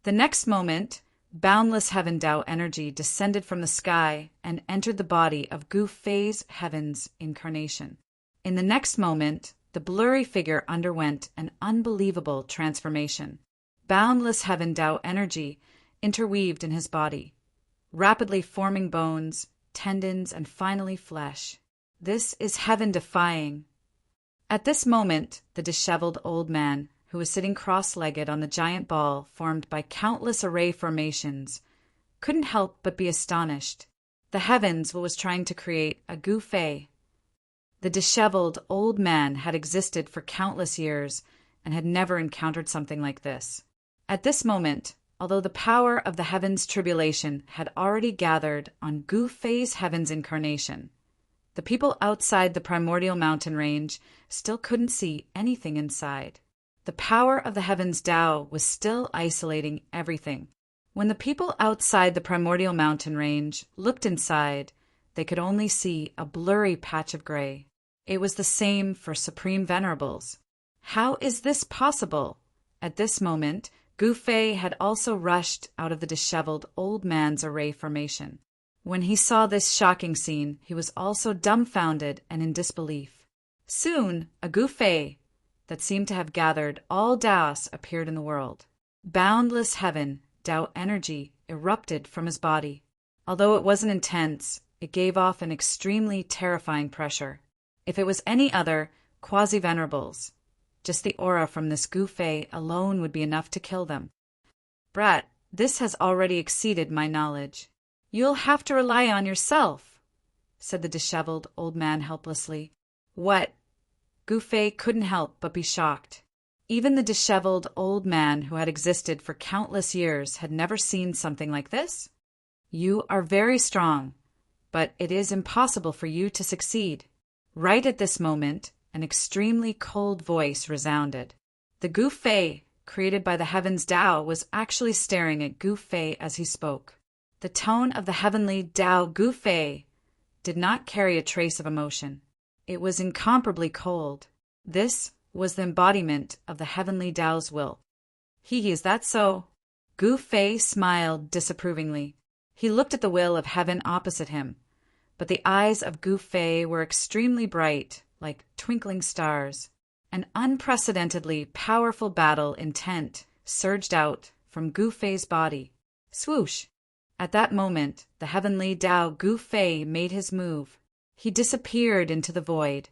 The next moment, boundless heaven Tao energy descended from the sky and entered the body of Gu Fei's heaven's incarnation. In the next moment, the blurry figure underwent an unbelievable transformation. Boundless heaven Tao energy interweaved in his body, rapidly forming bones, tendons, and finally flesh. This is heaven-defying. At this moment, the disheveled old man, who was sitting cross-legged on the giant ball formed by countless array formations, couldn't help but be astonished. The heavens was trying to create a Gu Fei. The disheveled old man had existed for countless years and had never encountered something like this. At this moment, although the power of the heavens' tribulation had already gathered on Gu Fei's heavens incarnation, the people outside the primordial mountain range still couldn't see anything inside. The power of the heavens Tao was still isolating everything. When the people outside the primordial mountain range looked inside, they could only see a blurry patch of gray. It was the same for Supreme Venerables. How is this possible? At this moment, Gu Fei had also rushed out of the disheveled old man's array formation. When he saw this shocking scene, he was also dumbfounded and in disbelief. Soon, a Gu Fei that seemed to have gathered all Taos appeared in the world. Boundless heaven, Tao energy, erupted from his body. Although it wasn't intense, it gave off an extremely terrifying pressure. If it was any other quasi-venerables, just the aura from this Gu Fei alone would be enough to kill them. Brat, this has already exceeded my knowledge. You'll have to rely on yourself, said the disheveled old man helplessly. What? Gu Fei couldn't help but be shocked. Even the disheveled old man who had existed for countless years had never seen something like this. You are very strong, but it is impossible for you to succeed. Right at this moment, an extremely cold voice resounded. The Gu Fei, created by the heavens Tao, was actually staring at Gu Fei as he spoke. The tone of the heavenly Tao Gu Fei did not carry a trace of emotion. It was incomparably cold. This was the embodiment of the heavenly Tao's will. Is that so? Gu Fei smiled disapprovingly. He looked at the will of heaven opposite him, but the eyes of Gu Fei were extremely bright, like twinkling stars. An unprecedentedly powerful battle intent surged out from Gu Fei's body. Swoosh! At that moment, the heavenly Tao Gu Fei made his move. He disappeared into the void.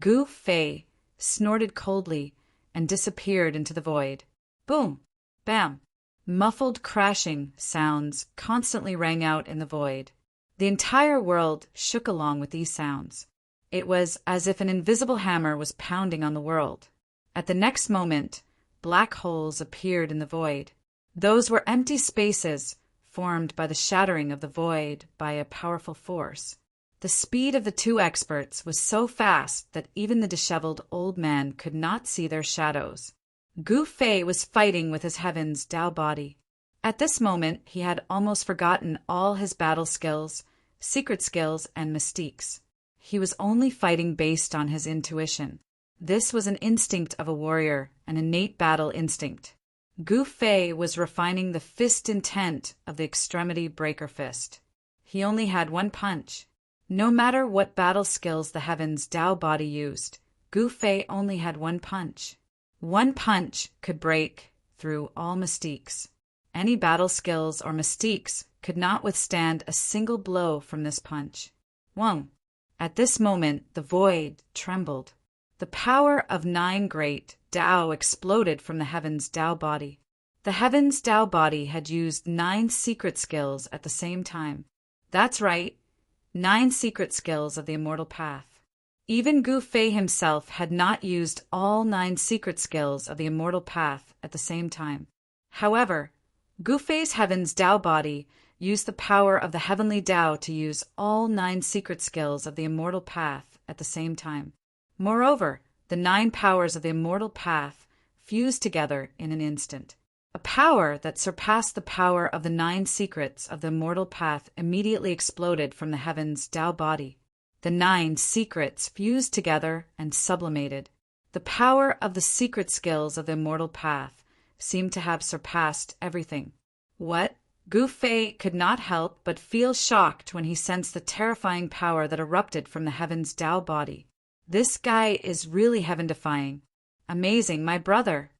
Gu Fei snorted coldly and disappeared into the void. Boom! Bam! Muffled crashing sounds constantly rang out in the void. The entire world shook along with these sounds. It was as if an invisible hammer was pounding on the world. At the next moment, black holes appeared in the void. Those were empty spaces formed by the shattering of the void by a powerful force. The speed of the two experts was so fast that even the disheveled old man could not see their shadows. Gu Fei was fighting with his heaven's Tao body. At this moment, he had almost forgotten all his battle skills, secret skills, and mystiques. He was only fighting based on his intuition. This was an instinct of a warrior, an innate battle instinct. Gu Fei was refining the fist intent of the extremity breaker fist. He only had one punch. No matter what battle skills the heaven's Tao body used, Gu Fei only had one punch. One punch could break through all mystiques. Any battle skills or mystiques could not withstand a single blow from this punch. Wong! At this moment, the void trembled. The power of 9 great Tao exploded from the heaven's Tao body. The heaven's Tao body had used 9 secret skills at the same time. That's right, 9 secret skills of the immortal path. Even Gu Fei himself had not used all 9 secret skills of the immortal path at the same time. However, Gu Fei's heaven's Tao body used the power of the heavenly Tao to use all 9 secret skills of the immortal path at the same time. Moreover, the 9 powers of the immortal path fused together in an instant. A power that surpassed the power of the 9 secrets of the immortal path immediately exploded from the heaven's Tao body. The 9 secrets fused together and sublimated. The power of the secret skills of the immortal path seemed to have surpassed everything. What? Gu Fei could not help but feel shocked when he sensed the terrifying power that erupted from the heaven's Tao body. This guy is really heaven-defying. Amazing, my brother.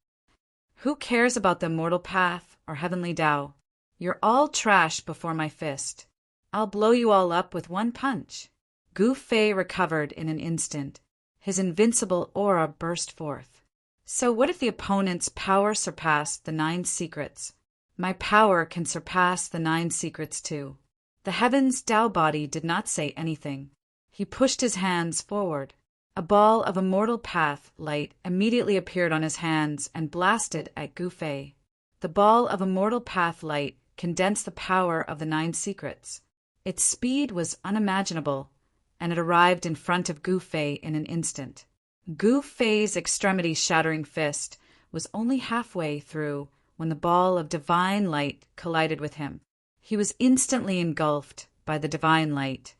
Who cares about the immortal path or heavenly Tao? You're all trash before my fist. I'll blow you all up with one punch. Gu Fei recovered in an instant. His invincible aura burst forth. So what if the opponent's power surpassed the 9 secrets? My power can surpass the 9 secrets too. The heaven's Tao body did not say anything. He pushed his hands forward. A ball of immortal path light immediately appeared on his hands and blasted at Gu Fei. The ball of immortal path light condensed the power of the 9 secrets. Its speed was unimaginable, and it arrived in front of Gu Fei in an instant. Gu Fei's extremity-shattering fist was only halfway through when the ball of divine light collided with him. He was instantly engulfed by the divine light.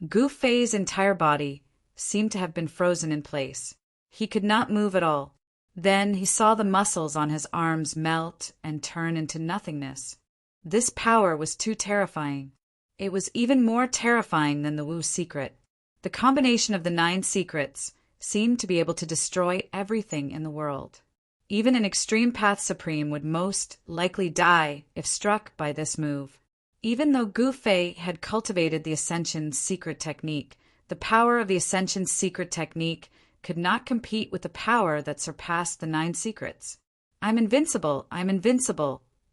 Gu Fei's entire body seemed to have been frozen in place. He could not move at all. Then he saw the muscles on his arms melt and turn into nothingness. This power was too terrifying. It was even more terrifying than the Wu secret. The combination of the 9 secrets seemed to be able to destroy everything in the world. Even an extreme path supreme would most likely die if struck by this move. Even though Gu Fei had cultivated the Ascension's secret technique, the power of the Ascension's secret technique could not compete with the power that surpassed the 9 secrets. I'm invincible,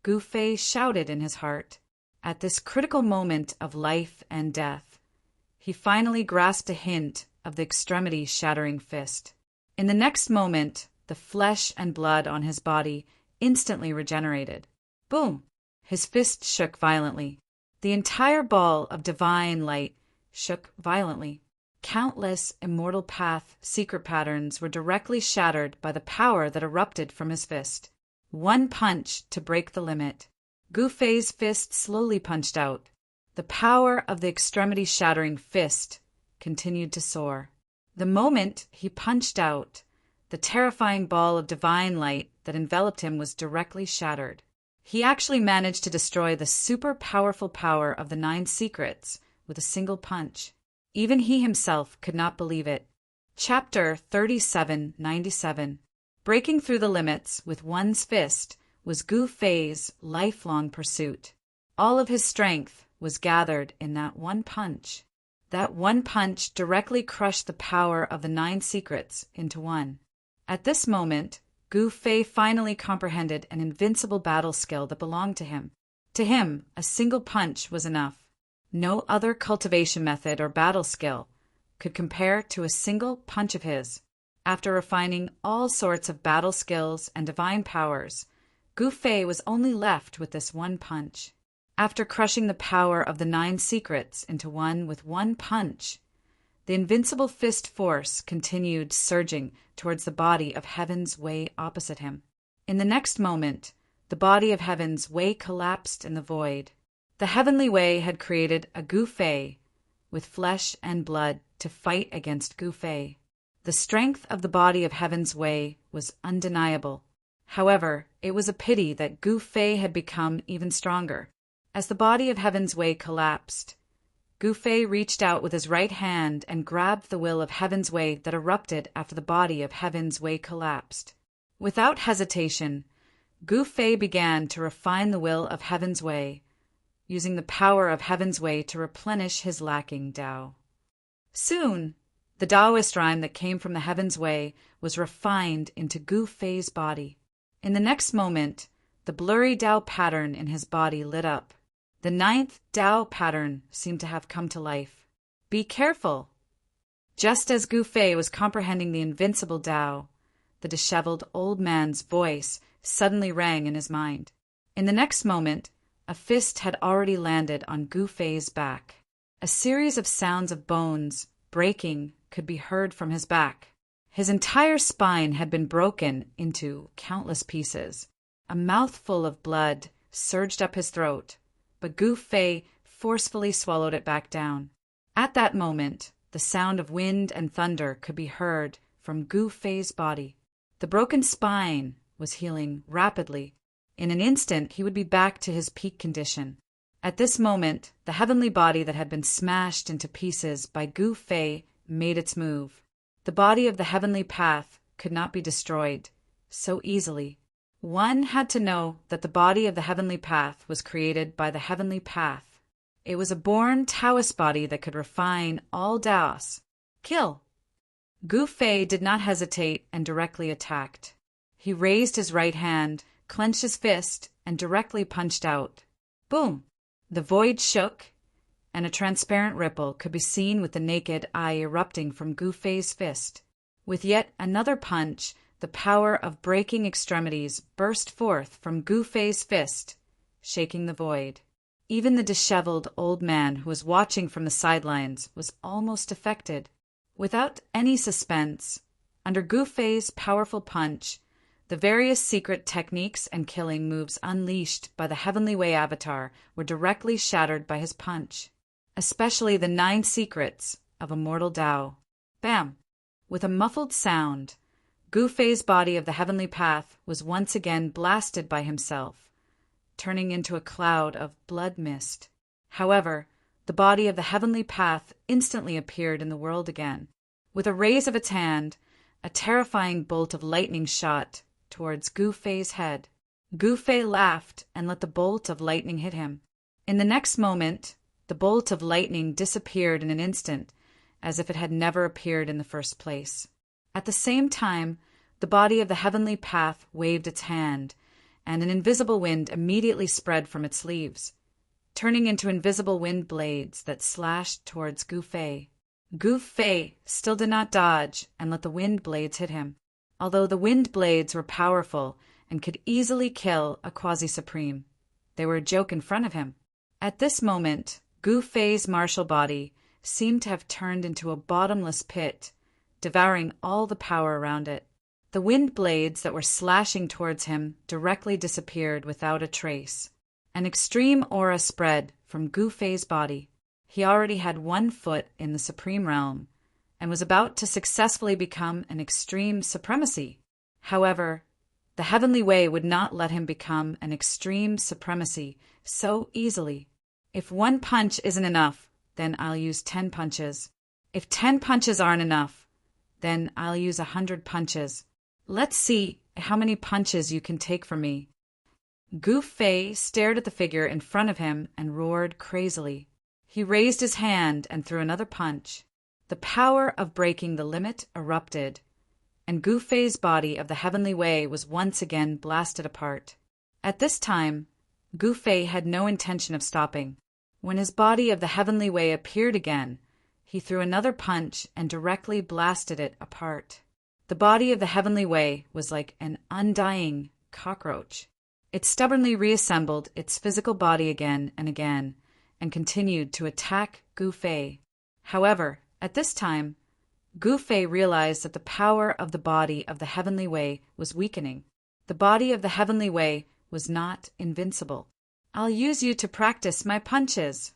Gu Fei shouted in his heart. At this critical moment of life and death, he finally grasped a hint of the extremity-shattering fist. In the next moment, the flesh and blood on his body instantly regenerated. Boom! His fist shook violently. The entire ball of divine light shook violently. Countless immortal path secret patterns were directly shattered by the power that erupted from his fist. One punch to break the limit. Gu Fei's fist slowly punched out. The power of the extremity-shattering fist continued to soar. The moment he punched out, the terrifying ball of divine light that enveloped him was directly shattered. He actually managed to destroy the super powerful power of the 9 secrets with a single punch. Even he himself could not believe it. Chapter 3797. Breaking through the limits with one's fist was Gu Fei's lifelong pursuit. All of his strength was gathered in that one punch. That one punch directly crushed the power of the 9 secrets into one. At this moment, Gu Fei finally comprehended an invincible battle skill that belonged to him. To him, a single punch was enough. No other cultivation method or battle skill could compare to a single punch of his. After refining all sorts of battle skills and divine powers, Gu Fei was only left with this one punch. After crushing the power of the 9 secrets into one with one punch, the invincible fist force continued surging towards the body of Heaven's Way opposite him. In the next moment, the body of Heaven's Way collapsed in the void. The Heavenly Way had created a Gu Fei with flesh and blood to fight against Gu Fei. The strength of the body of Heaven's Way was undeniable. However, it was a pity that Gu Fei had become even stronger. As the body of Heaven's Way collapsed, Gu Fei reached out with his right hand and grabbed the will of Heaven's Way that erupted after the body of Heaven's Way collapsed. Without hesitation, Gu Fei began to refine the will of Heaven's Way, using the power of Heaven's Way to replenish his lacking Tao. Soon, the Taoist rhyme that came from the Heaven's Way was refined into Gu Fei's body. In the next moment, the blurry Tao pattern in his body lit up. The 9th Tao pattern seemed to have come to life. Be careful! Just as Gu Fei was comprehending the invincible Tao, the disheveled old man's voice suddenly rang in his mind. In the next moment, a fist had already landed on Gu Fei's back. A series of sounds of bones breaking could be heard from his back. His entire spine had been broken into countless pieces. A mouthful of blood surged up his throat, but Gu Fei forcefully swallowed it back down. At that moment, the sound of wind and thunder could be heard from Gu Fei's body. The broken spine was healing rapidly. In an instant, he would be back to his peak condition. At this moment, the heavenly body that had been smashed into pieces by Gu Fei made its move. The body of the heavenly path could not be destroyed so easily. One had to know that the body of the heavenly path was created by the heavenly path. It was a born Taoist body that could refine all Taos. Kill! Gu Fei did not hesitate and directly attacked. He raised his right hand, clenched his fist, and directly punched out. Boom! The void shook, and a transparent ripple could be seen with the naked eye erupting from Gu Fei's fist. With yet another punch, the power of breaking extremities burst forth from Gu Fei's fist, shaking the void. Even the disheveled old man who was watching from the sidelines was almost affected. Without any suspense, under Gu Fei's powerful punch, the various secret techniques and killing moves unleashed by the Heavenly Way avatar were directly shattered by his punch, especially the 9 secrets of Immortal Tao. Bam! With a muffled sound, Gu Fei's body of the heavenly path was once again blasted by himself, turning into a cloud of blood mist. However, the body of the heavenly path instantly appeared in the world again. With a raise of its hand, a terrifying bolt of lightning shot towards Gu Fei's head. Gu Fei laughed and let the bolt of lightning hit him. In the next moment, the bolt of lightning disappeared in an instant, as if it had never appeared in the first place. At the same time, the body of the heavenly path waved its hand, and an invisible wind immediately spread from its leaves, turning into invisible wind blades that slashed towards Gu Fei. Gu Fei still did not dodge and let the wind blades hit him, although the wind blades were powerful and could easily kill a quasi-supreme. They were a joke in front of him. At this moment, Gu Fei's martial body seemed to have turned into a bottomless pit, devouring all the power around it. The wind blades that were slashing towards him directly disappeared without a trace. An extreme aura spread from Gu Fei's body. He already had 1 foot in the Supreme Realm, and was about to successfully become an extreme supremacy. However, the Heavenly Way would not let him become an extreme supremacy so easily. If 1 punch isn't enough, then I'll use 10 punches. If 10 punches aren't enough, then I'll use 100 punches. Let's see how many punches you can take from me. Gu Fei stared at the figure in front of him and roared crazily. He raised his hand and threw another punch. The power of breaking the limit erupted, and Gu Fei's body of the Heavenly Way was once again blasted apart. At this time, Gu Fei had no intention of stopping. When his body of the Heavenly Way appeared again, he threw another punch and directly blasted it apart. The body of the Heavenly Way was like an undying cockroach. It stubbornly reassembled its physical body again and continued to attack Gu Fei. However, at this time, Gu Fei realized that the power of the body of the Heavenly Way was weakening. The body of the Heavenly Way was not invincible. I'll use you to practice my punches.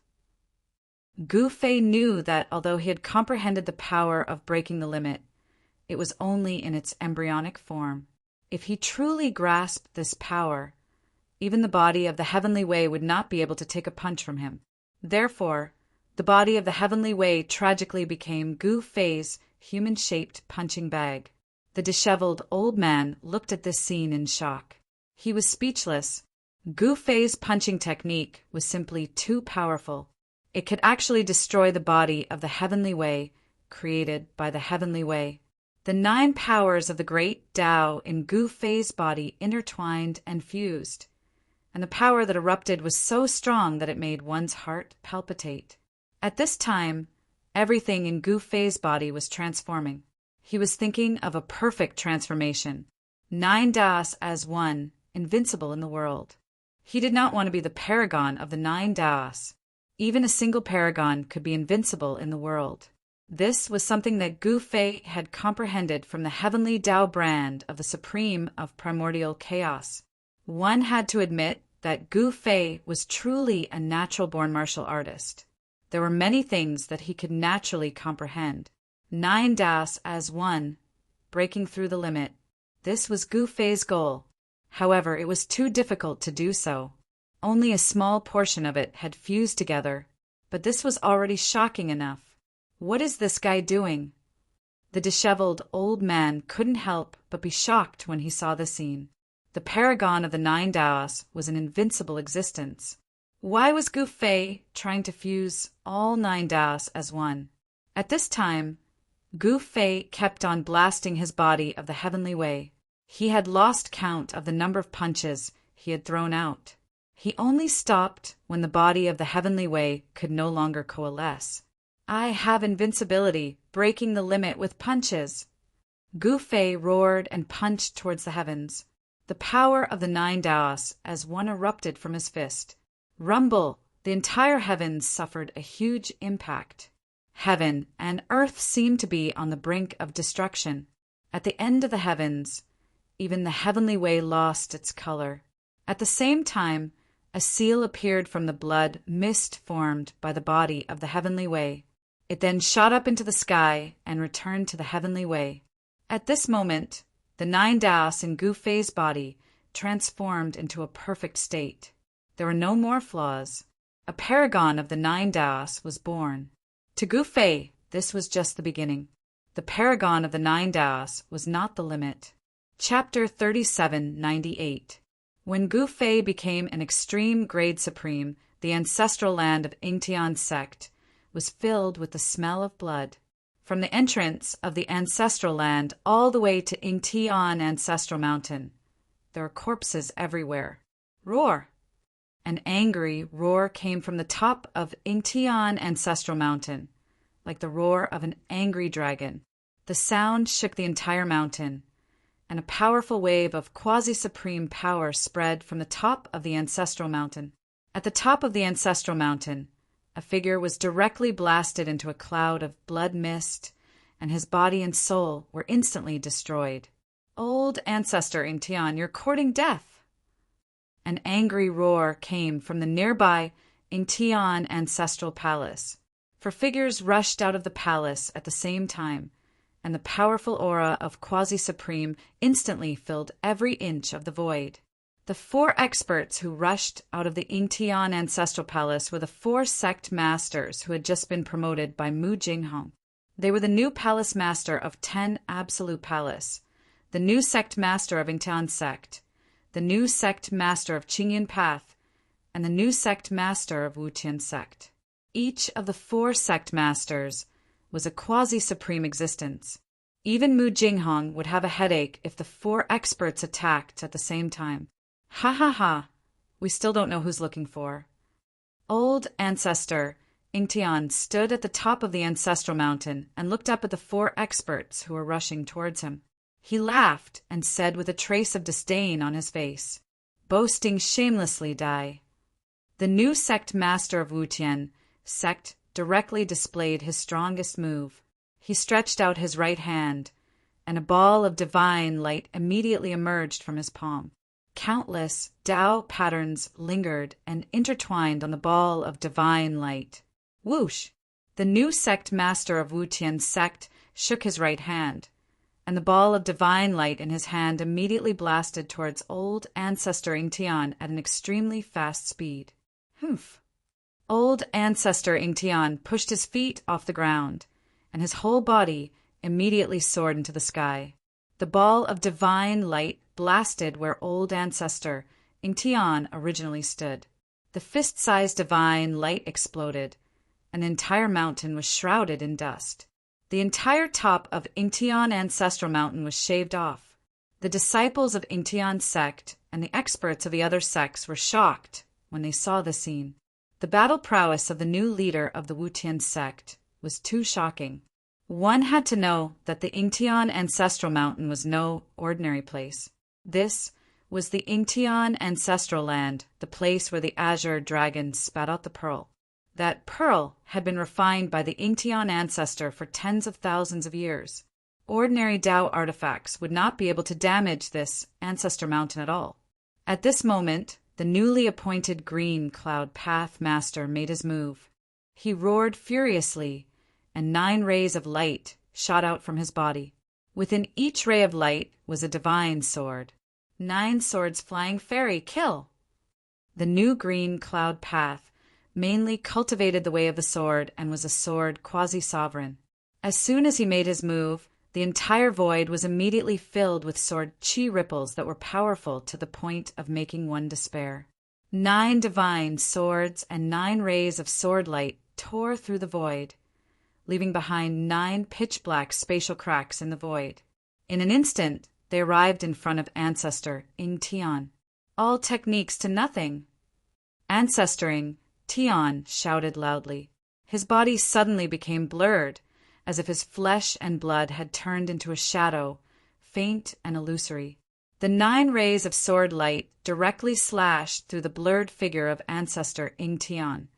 Gu Fei knew that although he had comprehended the power of breaking the limit, it was only in its embryonic form. If he truly grasped this power, even the body of the Heavenly Way would not be able to take a punch from him. Therefore, the body of the Heavenly Way tragically became Gu Fei's human-shaped punching bag. The disheveled old man looked at this scene in shock. He was speechless. Gu Fei's punching technique was simply too powerful. It could actually destroy the body of the Heavenly Way created by the Heavenly Way. The 9 powers of the great Tao in Gu Fei's body intertwined and fused, and the power that erupted was so strong that it made one's heart palpitate. At this time, everything in Gu Fei's body was transforming. He was thinking of a perfect transformation, 9 Taos as one, invincible in the world. He did not want to be the paragon of the 9 Taos. Even a single paragon could be invincible in the world. This was something that Gu Fei had comprehended from the heavenly Tao brand of the Supreme of Primordial Chaos. One had to admit that Gu Fei was truly a natural-born martial artist. There were many things that he could naturally comprehend. 9 Taos as one, breaking through the limit. This was Gu Fei's goal. However, it was too difficult to do so. Only a small portion of it had fused together, but this was already shocking enough. What is this guy doing? The disheveled old man couldn't help but be shocked when he saw the scene. The paragon of the 9 Taoists was an invincible existence. Why was Gu Fei trying to fuse all 9 Taoists as one? At this time, Gu Fei kept on blasting his body of the heavenly way. He had lost count of the number of punches he had thrown out. He only stopped when the body of the heavenly way could no longer coalesce. I have invincibility, breaking the limit with punches. Gu Fei roared and punched towards the heavens. The power of the 9 Taoists as one erupted from his fist. Rumble! The entire heavens suffered a huge impact. Heaven and earth seemed to be on the brink of destruction. At the end of the heavens, even the heavenly way lost its color. At the same time, a seal appeared from the blood mist formed by the body of the heavenly way. It then shot up into the sky and returned to the heavenly way. At this moment, the 9 Taoists in Gu Fei's body transformed into a perfect state. There were no more flaws. A paragon of the 9 Taoists was born. To Gu Fei, this was just the beginning. The paragon of the 9 Taoists was not the limit. Chapter 3798. When Gu Fei became an extreme grade supreme, the ancestral land of Yingtian sect was filled with the smell of blood. From the entrance of the ancestral land all the way to Yingtian Ancestral Mountain, there are corpses everywhere. Roar! An angry roar came from the top of Yingtian Ancestral Mountain, like the roar of an angry dragon. The sound shook the entire mountain, and a powerful wave of quasi-supreme power spread from the top of the ancestral mountain. At the top of the ancestral mountain, a figure was directly blasted into a cloud of blood mist, and his body and soul were instantly destroyed. Old ancestor Yingtian, you're courting death! An angry roar came from the nearby Yingtian Ancestral Palace, for figures rushed out of the palace at the same time, and the powerful aura of Quasi-Supreme instantly filled every inch of the void. The 4 experts who rushed out of the Yingtian Ancestral Palace were the 4 sect masters who had just been promoted by Mu Jinghong. They were the new palace master of 10 Absolute Palace, the new sect master of Yingtian sect, the new sect master of Qingyan Path, and the new sect master of Wutian sect. Each of the 4 sect masters was a quasi-supreme existence. Even Mu Jinghong would have a headache if the 4 experts attacked at the same time. Ha ha ha, we still don't know who's looking for. Old ancestor Yingtian stood at the top of the ancestral mountain and looked up at the 4 experts who were rushing towards him. He laughed and said with a trace of disdain on his face, "Boasting shamelessly, die." The new sect master of Wutian sect directly displayed his strongest move. He stretched out his right hand, and a ball of divine light immediately emerged from his palm. Countless Tao patterns lingered and intertwined on the ball of divine light. Whoosh! The new sect master of Wutian sect shook his right hand, and the ball of divine light in his hand immediately blasted towards old ancestor Yingtian at an extremely fast speed. Humph! Old ancestor Yingtian pushed his feet off the ground, and his whole body immediately soared into the sky. The ball of divine light blasted where old ancestor Yingtian originally stood. The fist-sized divine light exploded, and the entire mountain was shrouded in dust. The entire top of Yingtian Ancestral Mountain was shaved off. The disciples of Yingtian sect and the experts of the other sects were shocked when they saw the scene. The battle prowess of the new leader of the Wutian sect was too shocking. One had to know that the Yingtian Ancestral Mountain was no ordinary place. This was the Yingtian Ancestral Land, the place where the azure dragon spat out the pearl. That pearl had been refined by the Yingtian ancestor for tens of thousands of years. Ordinary Tao artifacts would not be able to damage this ancestor mountain at all. At this moment, the newly appointed Green Cloud Path Master made his move. He roared furiously, and 9 rays of light shot out from his body. Within each ray of light was a divine sword. 9 swords flying fairy, kill! The new green cloud path mainly cultivated the way of the sword and was a sword quasi-sovereign. As soon as he made his move, the entire void was immediately filled with sword chi ripples that were powerful to the point of making one despair. 9 divine swords and 9 rays of sword light tore through the void, leaving behind 9 pitch-black spatial cracks in the void. In an instant, they arrived in front of Ancestor Ing Tian. All techniques to nothing! Ancestor Ing Tian shouted loudly. His body suddenly became blurred, as if his flesh and blood had turned into a shadow, faint and illusory. The 9 rays of sword light directly slashed through the blurred figure of Ancestor Ing Tian,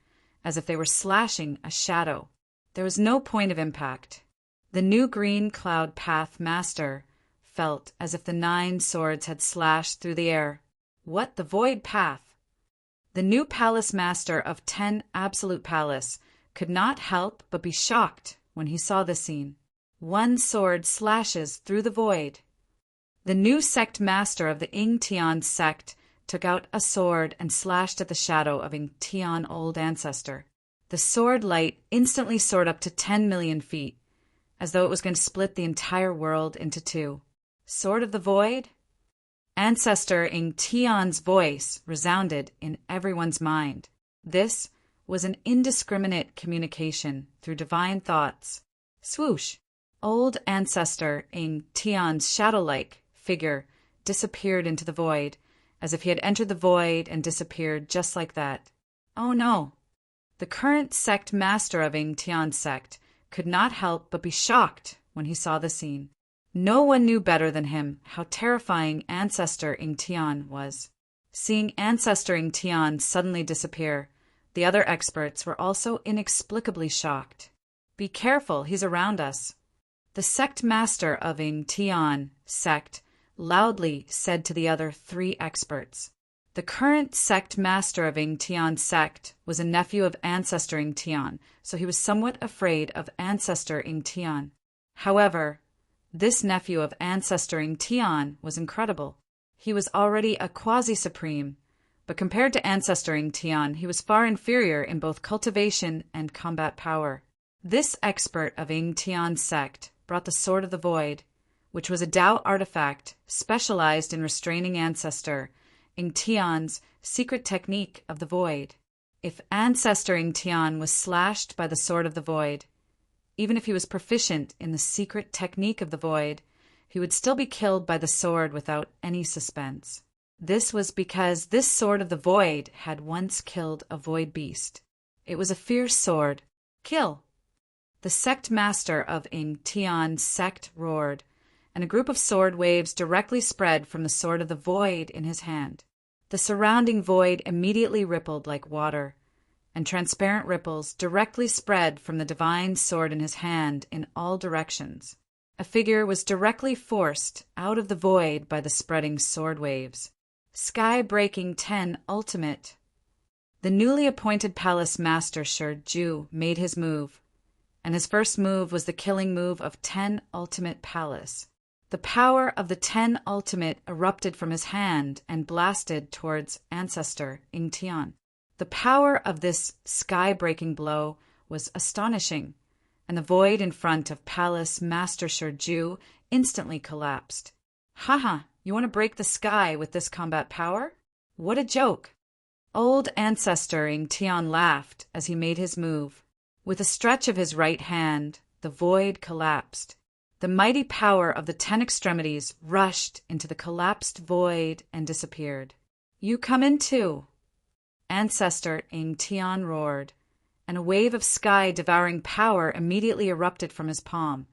as if they were slashing a shadow. There was no point of impact. The new green cloud path master felt as if the 9 swords had slashed through the air. What the void path? The new palace master of 10 Absolute Palace could not help but be shocked when he saw the scene. 1 sword slashes through the void. The new sect master of the Ing Tian sect took out a sword and slashed at the shadow of Ing Tian old ancestor. The sword light instantly soared up to 10 million feet, as though it was going to split the entire world into 2. Sword of the void? Ancestor Ing Tian's voice resounded in everyone's mind. This was an indiscriminate communication through divine thoughts. Swoosh! Old Ancestor Ing Tian's shadow-like figure disappeared into the void, as if he had entered the void and disappeared just like that. Oh no! The current sect master of Ing Tian's sect could not help but be shocked when he saw the scene. No one knew better than him how terrifying Ancestor Ing Tian was. Seeing Ancestor Ing Tian suddenly disappear, the other experts were also inexplicably shocked. Be careful, he's around us. The sect master of Ing Tian sect loudly said to the other 3 experts. The current sect master of Ing Tian sect was a nephew of Ancestor Ing Tian, so he was somewhat afraid of Ancestor Ing Tian. However, this nephew of Ancestor Ing Tian was incredible. He was already a quasi-supreme, but compared to Ancestor Ing Tian, he was far inferior in both cultivation and combat power. This expert of Ing Tian's sect brought the Sword of the Void, which was a Tao artifact specialized in restraining Ancestor Ing Tian's secret technique of the Void. If Ancestor Ing Tian was slashed by the Sword of the Void, even if he was proficient in the secret technique of the Void, he would still be killed by the sword without any suspense. This was because this Sword of the Void had once killed a void beast. It was a fierce sword. Kill! The sect master of Ing Tian's sect roared, and a group of sword waves directly spread from the Sword of the Void in his hand. The surrounding void immediately rippled like water, and transparent ripples directly spread from the divine sword in his hand in all directions. A figure was directly forced out of the void by the spreading sword waves. Sky-breaking 10 ultimate. The newly appointed palace master Shi Ju made his move, and his first move was the killing move of 10 ultimate palace. The power of the 10 ultimate erupted from his hand and blasted towards Ancestor Ing Tian. The power of this sky-breaking blow was astonishing, and the void in front of Palace Master Shi Ju instantly collapsed. Haha, you want to break the sky with this combat power? What a joke! Old Ancestor Ing Tian laughed as he made his move. With a stretch of his right hand, the void collapsed. The mighty power of the 10 extremities rushed into the collapsed void and disappeared. You come in too! Ancestor Ing Tian roared, and a wave of sky-devouring power immediately erupted from his palm,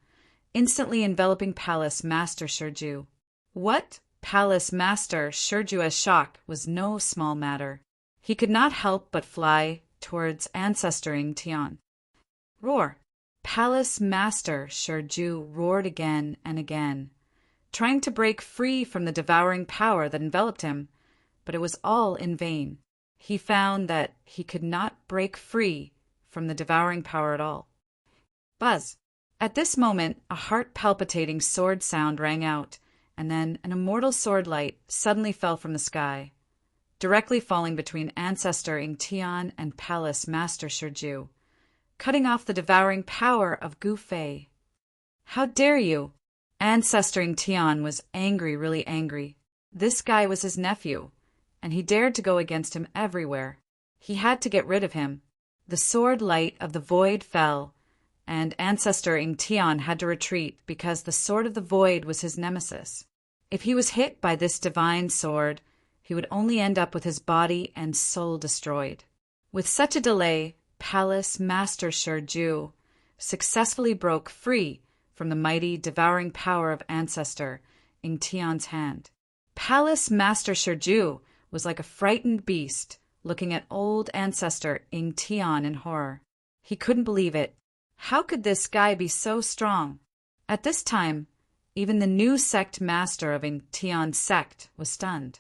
instantly enveloping Palace Master Shi Ju. What Palace Master Shi Ju's shock was no small matter. He could not help but fly towards Ancestor Ing Tian. Roar! Palace Master Shi Ju roared again and again, trying to break free from the devouring power that enveloped him, but it was all in vain. He found that he could not break free from the devouring power at all. Buzz! At this moment, a heart-palpitating sword sound rang out, and then an immortal sword light suddenly fell from the sky, directly falling between Ancestor Ingtian and Palace Master Shurju, cutting off the devouring power of Gu Fei. How dare you? Ancestor Ingtian was angry, really angry. This guy was his nephew, and he dared to go against him everywhere. He had to get rid of him. The sword light of the void fell, and Ancestor Ingtian had to retreat because the sword of the void was his nemesis. If he was hit by this divine sword, he would only end up with his body and soul destroyed. With such a delay, Palace Master Shurju successfully broke free from the mighty devouring power of Ancestor Ingtian's hand. Palace Master Shurju was like a frightened beast looking at old Ancestor Ingtian in horror. He couldn't believe it. How could this guy be so strong? At this time, even the new sect master of Ingtian's sect was stunned.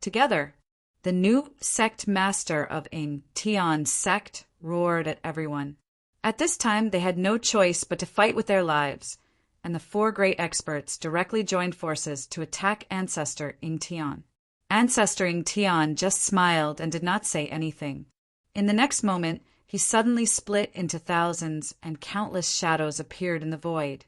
Together, the new sect master of Ingtian's sect roared at everyone. At this time, they had no choice but to fight with their lives, and the four great experts directly joined forces to attack Ancestor Ingtian. Ancestor Ingtian just smiled and did not say anything. In the next moment, he suddenly split into thousands, and countless shadows appeared in the void.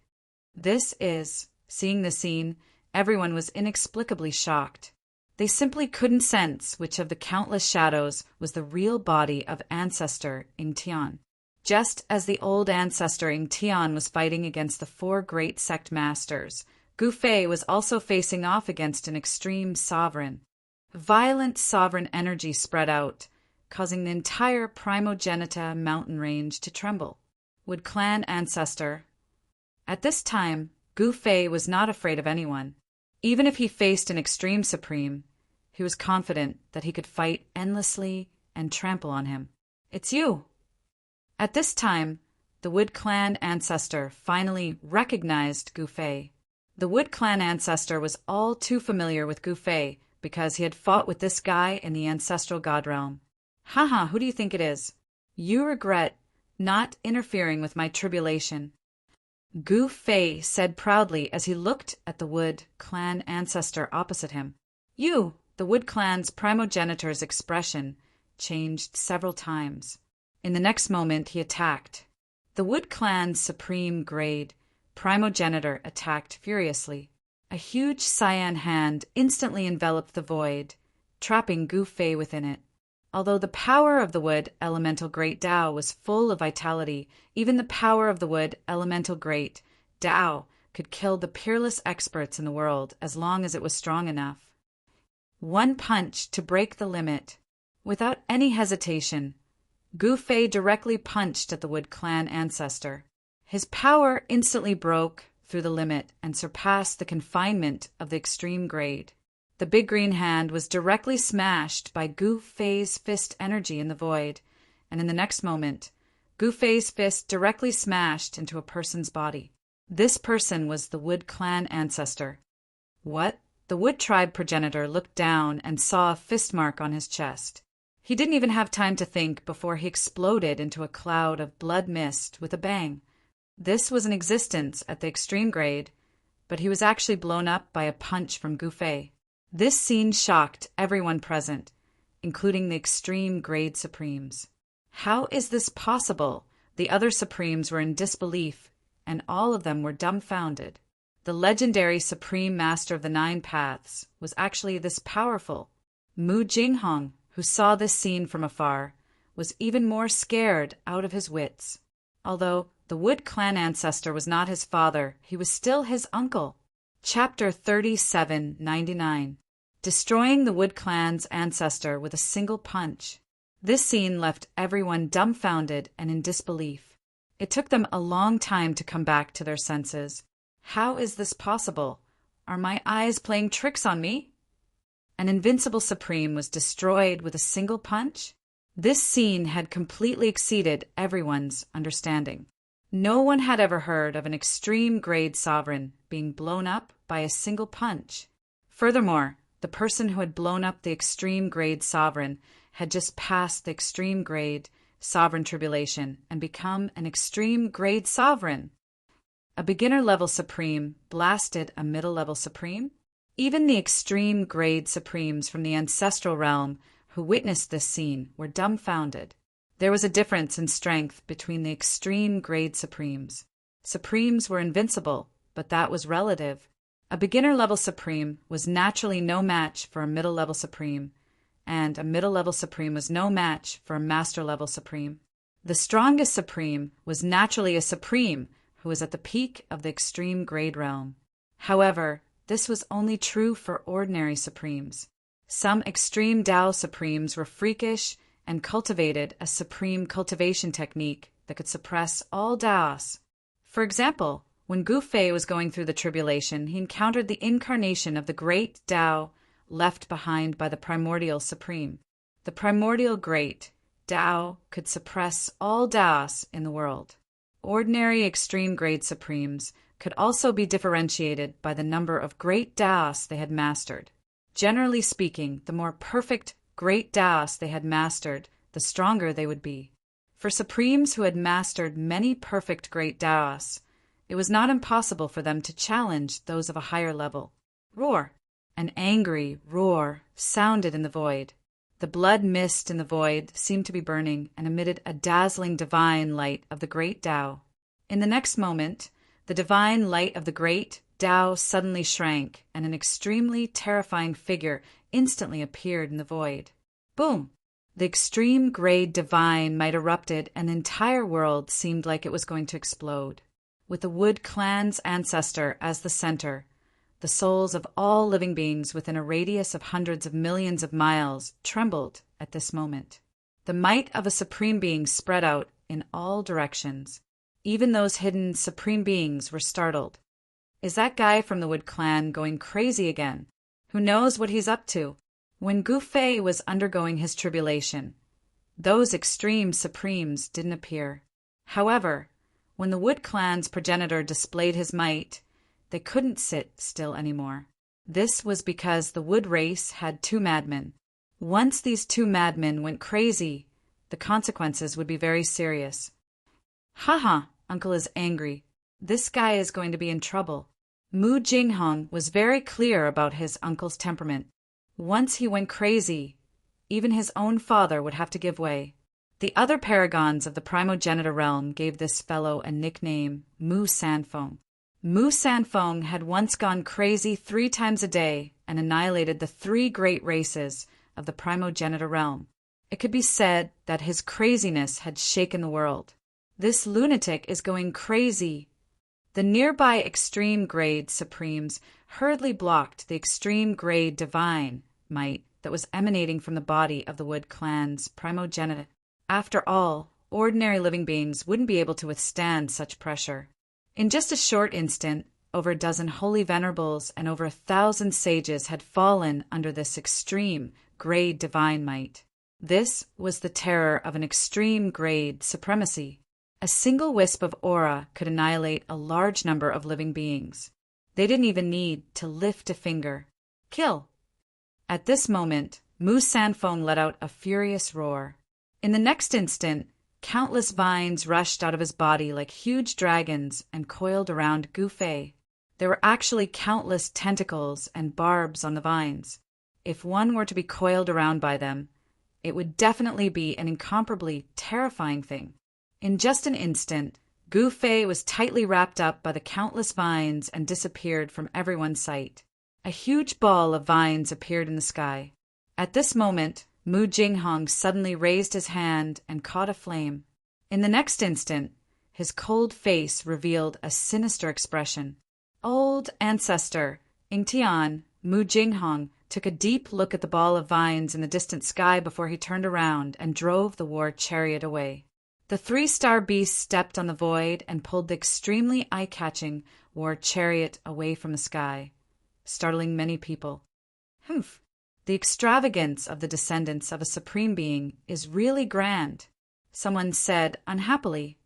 Seeing the scene, everyone was inexplicably shocked. They simply couldn't sense which of the countless shadows was the real body of Ancestor Ingtian. Just as the old Ancestor Ingtian was fighting against the four great sect masters, Gu Fei was also facing off against an extreme sovereign. Violent sovereign energy spread out, causing the entire Primogenita mountain range to tremble. Wood Clan Ancestor. At this time, Gu Fei was not afraid of anyone. Even if he faced an extreme supreme, he was confident that he could fight endlessly and trample on him. It's you! At this time, the Wood Clan Ancestor finally recognized Gu Fei. The Wood Clan Ancestor was all too familiar with Gu Fei because he had fought with this guy in the ancestral god realm. Haha, who do you think it is? You regret not interfering with my tribulation. Gu Fei said proudly as he looked at the Wood Clan Ancestor opposite him. You, the Wood Clan's primogenitor's expression changed several times. In the next moment, he attacked. The Wood Clan's supreme grade primogenitor attacked furiously. A huge cyan hand instantly enveloped the void, trapping Gu Fei within it. Although the power of the Wood Elemental Great Tao was full of vitality, even the power of the Wood Elemental Great Tao could kill the peerless experts in the world as long as it was strong enough. One punch to break the limit. Without any hesitation, Gu Fei directly punched at the Wood Clan Ancestor. His power instantly broke through the limit and surpassed the confinement of the extreme grade. The big green hand was directly smashed by Gu Fei's fist energy in the void, and in the next moment, Gu Fei's fist directly smashed into a person's body. This person was the Wood Clan Ancestor. What? The Wood Tribe progenitor looked down and saw a fist mark on his chest. He didn't even have time to think before he exploded into a cloud of blood mist with a bang. This was an existence at the extreme grade, but he was actually blown up by a punch from Gu Fei. This scene shocked everyone present, including the extreme grade supremes. How is this possible? The other supremes were in disbelief, and all of them were dumbfounded. The legendary supreme master of the Nine Paths was actually this powerful. Mu Jinghong, who saw this scene from afar, was even more scared out of his wits. Although the Wood Clan Ancestor was not his father, he was still his uncle. Chapter 3799. Destroying the Wood Clan's ancestor with a single punch. This scene left everyone dumbfounded and in disbelief. It took them a long time to come back to their senses. How is this possible? Are my eyes playing tricks on me? An invincible supreme was destroyed with a single punch? This scene had completely exceeded everyone's understanding. No one had ever heard of an extreme grade sovereign being blown up by a single punch. Furthermore, the person who had blown up the extreme grade sovereign had just passed the extreme grade sovereign tribulation and become an extreme grade sovereign. A beginner-level supreme blasted a middle-level supreme? Even the extreme grade supremes from the ancestral realm who witnessed this scene were dumbfounded. There was a difference in strength between the extreme grade supremes. Supremes were invincible, but that was relative. A beginner-level supreme was naturally no match for a middle-level supreme, and a middle-level supreme was no match for a master-level supreme. The strongest supreme was naturally a supreme who was at the peak of the extreme grade realm. However, this was only true for ordinary supremes. Some extreme Tao supremes were freakish and cultivated a supreme cultivation technique that could suppress all Taos. For example, when Gu Fei was going through the tribulation, he encountered the incarnation of the great Tao left behind by the primordial supreme. The primordial great Tao could suppress all Taos in the world. Ordinary extreme grade supremes could also be differentiated by the number of great Taos they had mastered. Generally speaking, the more perfect great Taos they had mastered, the stronger they would be. For supremes who had mastered many perfect great Taos, it was not impossible for them to challenge those of a higher level. Roar! An angry roar sounded in the void. The blood mist in the void seemed to be burning and emitted a dazzling divine light of the great Tao. In the next moment, the divine light of the great Tao suddenly shrank, and an extremely terrifying figure instantly appeared in the void. Boom! The extreme grade divine might erupted, and the entire world seemed like it was going to explode. With the Wood clan's ancestor as the center, the souls of all living beings within a radius of hundreds of millions of miles trembled at this moment. The might of a supreme being spread out in all directions. Even those hidden supreme beings were startled. Is that guy from the Wood clan going crazy again? Who knows what he's up to? When Gu Fei was undergoing his tribulation, those extreme supremes didn't appear. However, when the Wood clan's progenitor displayed his might, they couldn't sit still anymore. This was because the Wood race had two madmen. Once these two madmen went crazy, the consequences would be very serious. Haha, Uncle is angry. This guy is going to be in trouble. Mu Jinghong was very clear about his uncle's temperament. Once he went crazy, even his own father would have to give way. The other paragons of the primogenitor realm gave this fellow a nickname, Mu Sanfeng. Mu Sanfeng had once gone crazy 3 times a day and annihilated the 3 great races of the primogenitor realm. It could be said that his craziness had shaken the world. This lunatic is going crazy. The nearby extreme grade supremes hurriedly blocked the extreme grade divine might that was emanating from the body of the Wood clan's primogenitor. After all, ordinary living beings wouldn't be able to withstand such pressure. In just a short instant, over a dozen holy venerables and over 1,000 sages had fallen under this extreme grade divine might. This was the terror of an extreme grade supremacy. A single wisp of aura could annihilate a large number of living beings. They didn't even need to lift a finger. Kill! At this moment, Mu Sanfeng let out a furious roar. In the next instant, countless vines rushed out of his body like huge dragons and coiled around Gu Fei. There were actually countless tentacles and barbs on the vines. If one were to be coiled around by them, it would definitely be an incomparably terrifying thing. In just an instant, Gu Fei was tightly wrapped up by the countless vines and disappeared from everyone's sight. A huge ball of vines appeared in the sky. At this moment, Mu Jinghong suddenly raised his hand and caught a flame. In the next instant, his cold face revealed a sinister expression. Old ancestor Ingtian, Mu Jinghong, took a deep look at the ball of vines in the distant sky before he turned around and drove the war chariot away. The 3-star beast stepped on the void and pulled the extremely eye-catching war chariot away from the sky, startling many people. Humph! The extravagance of the descendants of a supreme being is really grand, someone said unhappily.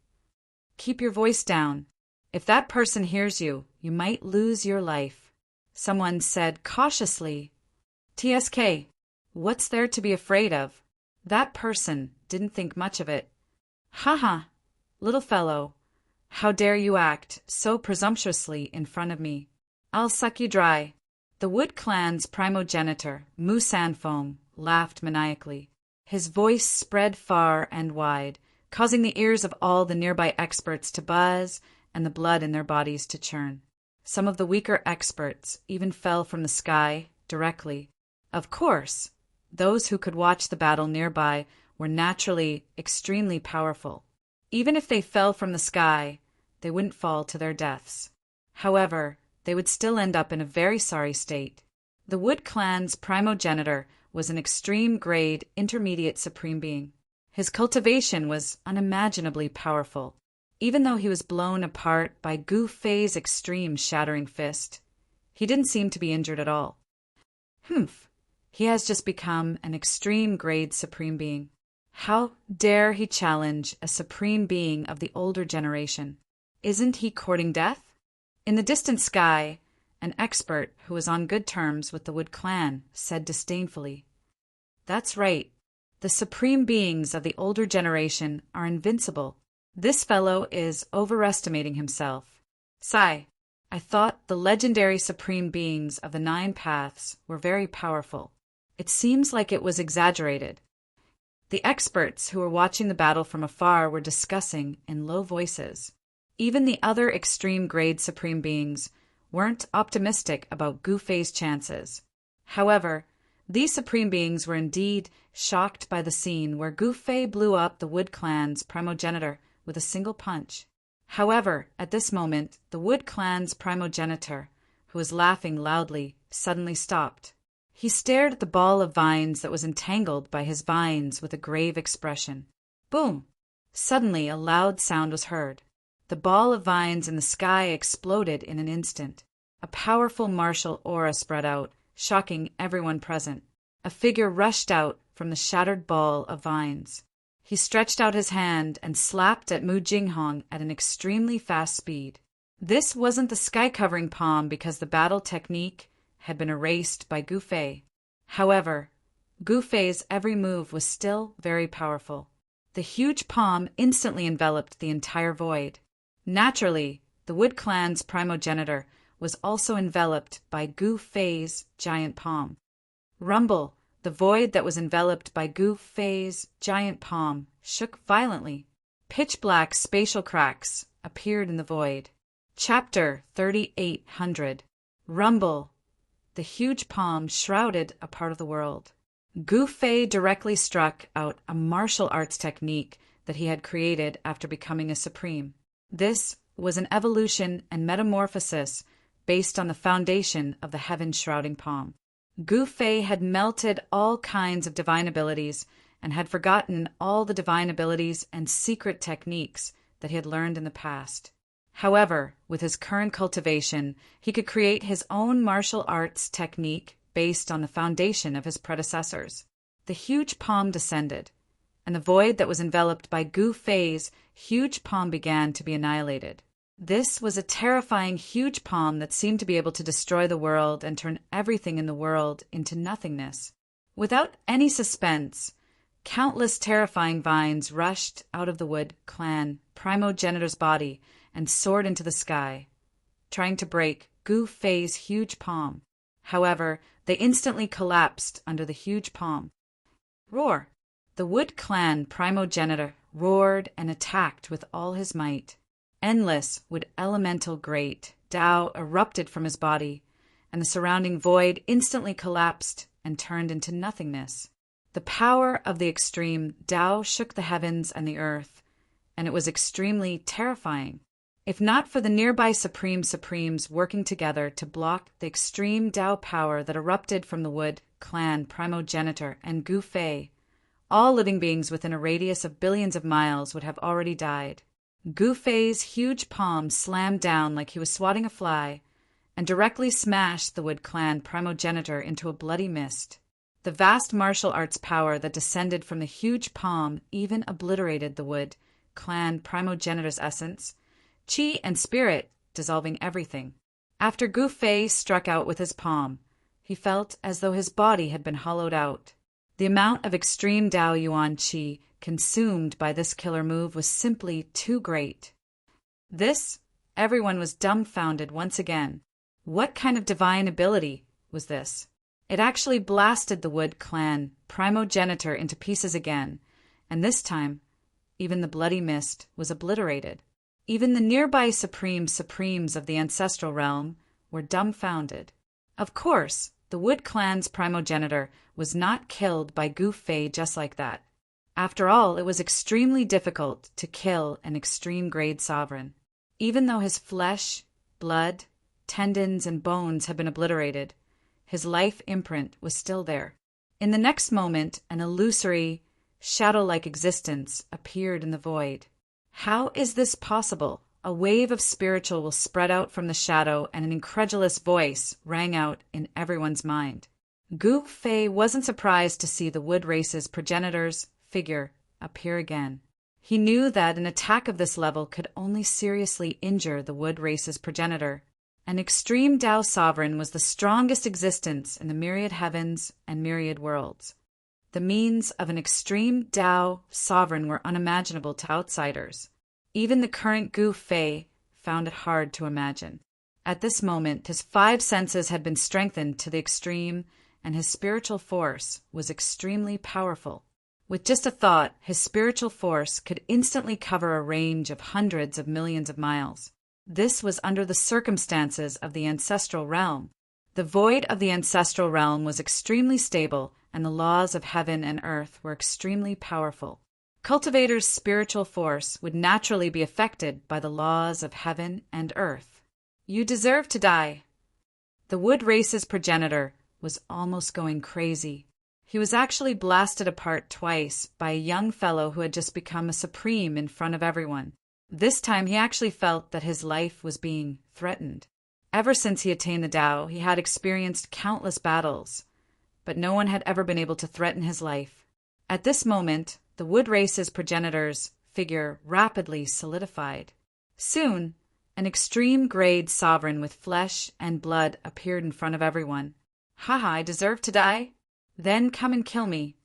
Keep your voice down. If that person hears you, you might lose your life. Someone said cautiously. TSK, what's there to be afraid of? That person didn't think much of it. Haha, little fellow, How dare you act so presumptuously in front of me? I'll suck you dry." The Wood Clan's primogenitor, Musan Foam, laughed maniacally. His voice spread far and wide, causing the ears of all the nearby experts to buzz and the blood in their bodies to churn. Some of the weaker experts even fell from the sky directly. Of course, those who could watch the battle nearby were naturally extremely powerful. Even if they fell from the sky, they wouldn't fall to their deaths. However, they would still end up in a very sorry state. The Wood Clan's primogenitor was an extreme-grade intermediate supreme being. His cultivation was unimaginably powerful. Even though he was blown apart by Gu Fei's extreme shattering fist, he didn't seem to be injured at all. Humph, he has just become an extreme-grade supreme being. How dare he challenge a supreme being of the older generation? Isn't he courting death? In the distant sky, an expert who was on good terms with the Wood Clan said disdainfully, "That's right. The supreme beings of the older generation are invincible. This fellow is overestimating himself. Sai, I thought the legendary supreme beings of the 9 paths were very powerful. It seems like it was exaggerated." The experts who were watching the battle from afar were discussing in low voices. Even the other extreme-grade supreme beings weren't optimistic about Gu Fei's chances. However, these supreme beings were indeed shocked by the scene where Gu Fei blew up the Wood Clan's primogenitor with a single punch. However, at this moment, the Wood Clan's primogenitor, who was laughing loudly, suddenly stopped. He stared at the ball of vines that was entangled by his vines with a grave expression. Boom! Suddenly a loud sound was heard. The ball of vines in the sky exploded in an instant. A powerful martial aura spread out, shocking everyone present. A figure rushed out from the shattered ball of vines. He stretched out his hand and slapped at Mu Jinghong at an extremely fast speed. This wasn't the sky-covering palm because the battle technique had been erased by Gu Fei. However, Gu Fei's every move was still very powerful. The huge palm instantly enveloped the entire void. Naturally, the Wood Clan's primogenitor was also enveloped by Gu Fei's giant palm. Rumble, the void that was enveloped by Gu Fei's giant palm, shook violently. Pitch-black spatial cracks appeared in the void. Chapter 3800. Rumble. The huge palm shrouded a part of the world. Gu Fei directly struck out a martial arts technique that he had created after becoming a supreme. This was an evolution and metamorphosis based on the foundation of the heaven-shrouding palm. Gu Fei had melted all kinds of divine abilities and had forgotten all the divine abilities and secret techniques that he had learned in the past. However, with his current cultivation, he could create his own martial arts technique based on the foundation of his predecessors. The huge palm descended, and the void that was enveloped by Gu Fei's huge palm began to be annihilated. This was a terrifying huge palm that seemed to be able to destroy the world and turn everything in the world into nothingness. Without any suspense, countless terrifying vines rushed out of the Wood Clan primogenitor's body and soared into the sky, trying to break Gu Fei's huge palm. However, they instantly collapsed under the huge palm. Roar! The Wood Clan primogenitor roared and attacked with all his might. Endless wood elemental great Tao erupted from his body, and the surrounding void instantly collapsed and turned into nothingness. The power of the extreme Tao shook the heavens and the earth, and it was extremely terrifying. If not for the nearby supremes working together to block the extreme Tao power that erupted from the Wood Clan primogenitor and Gu Fei, all living beings within a radius of billions of miles would have already died. Gu Fei's huge palm slammed down like he was swatting a fly and directly smashed the Wood Clan primogenitor into a bloody mist. The vast martial arts power that descended from the huge palm even obliterated the Wood Clan primogenitor's essence, chi and spirit dissolving everything. After Gu Fei struck out with his palm, he felt as though his body had been hollowed out. The amount of extreme Dao Yuan Qi consumed by this killer move was simply too great. This, everyone was dumbfounded once again. What kind of divine ability was this? It actually blasted the Wood clan primogenitor into pieces again, and this time, even the bloody mist was obliterated. Even the nearby supremes of the ancestral realm were dumbfounded. Of course, the Wood clan's primogenitor was not killed by Gu Fei just like that. After all, it was extremely difficult to kill an extreme-grade sovereign. Even though his flesh, blood, tendons, and bones had been obliterated, his life imprint was still there. In the next moment, an illusory, shadow-like existence appeared in the void. How is this possible? A wave of spiritual will spread out from the shadow, and an incredulous voice rang out in everyone's mind. Gu Fei wasn't surprised to see the Wood race's progenitor's figure appear again. He knew that an attack of this level could only seriously injure the Wood race's progenitor. An extreme Tao sovereign was the strongest existence in the myriad heavens and myriad worlds. The means of an extreme Tao sovereign were unimaginable to outsiders. Even the current Gu Fei found it hard to imagine. At this moment, his 5 senses had been strengthened to the extreme, and his spiritual force was extremely powerful. With just a thought, his spiritual force could instantly cover a range of hundreds of millions of miles. This was under the circumstances of the ancestral realm. The void of the ancestral realm was extremely stable, and the laws of heaven and earth were extremely powerful. Cultivators' spiritual force would naturally be affected by the laws of heaven and earth. You deserve to die. The Wood race's progenitor was almost going crazy. He was actually blasted apart twice by a young fellow who had just become a supreme in front of everyone. This time he actually felt that his life was being threatened. Ever since he attained the Tao, he had experienced countless battles, but no one had ever been able to threaten his life. At this moment, the Wood race's progenitor's figure rapidly solidified. Soon, an extreme-grade sovereign with flesh and blood appeared in front of everyone. "Haha, I deserve to die? Then come and kill me."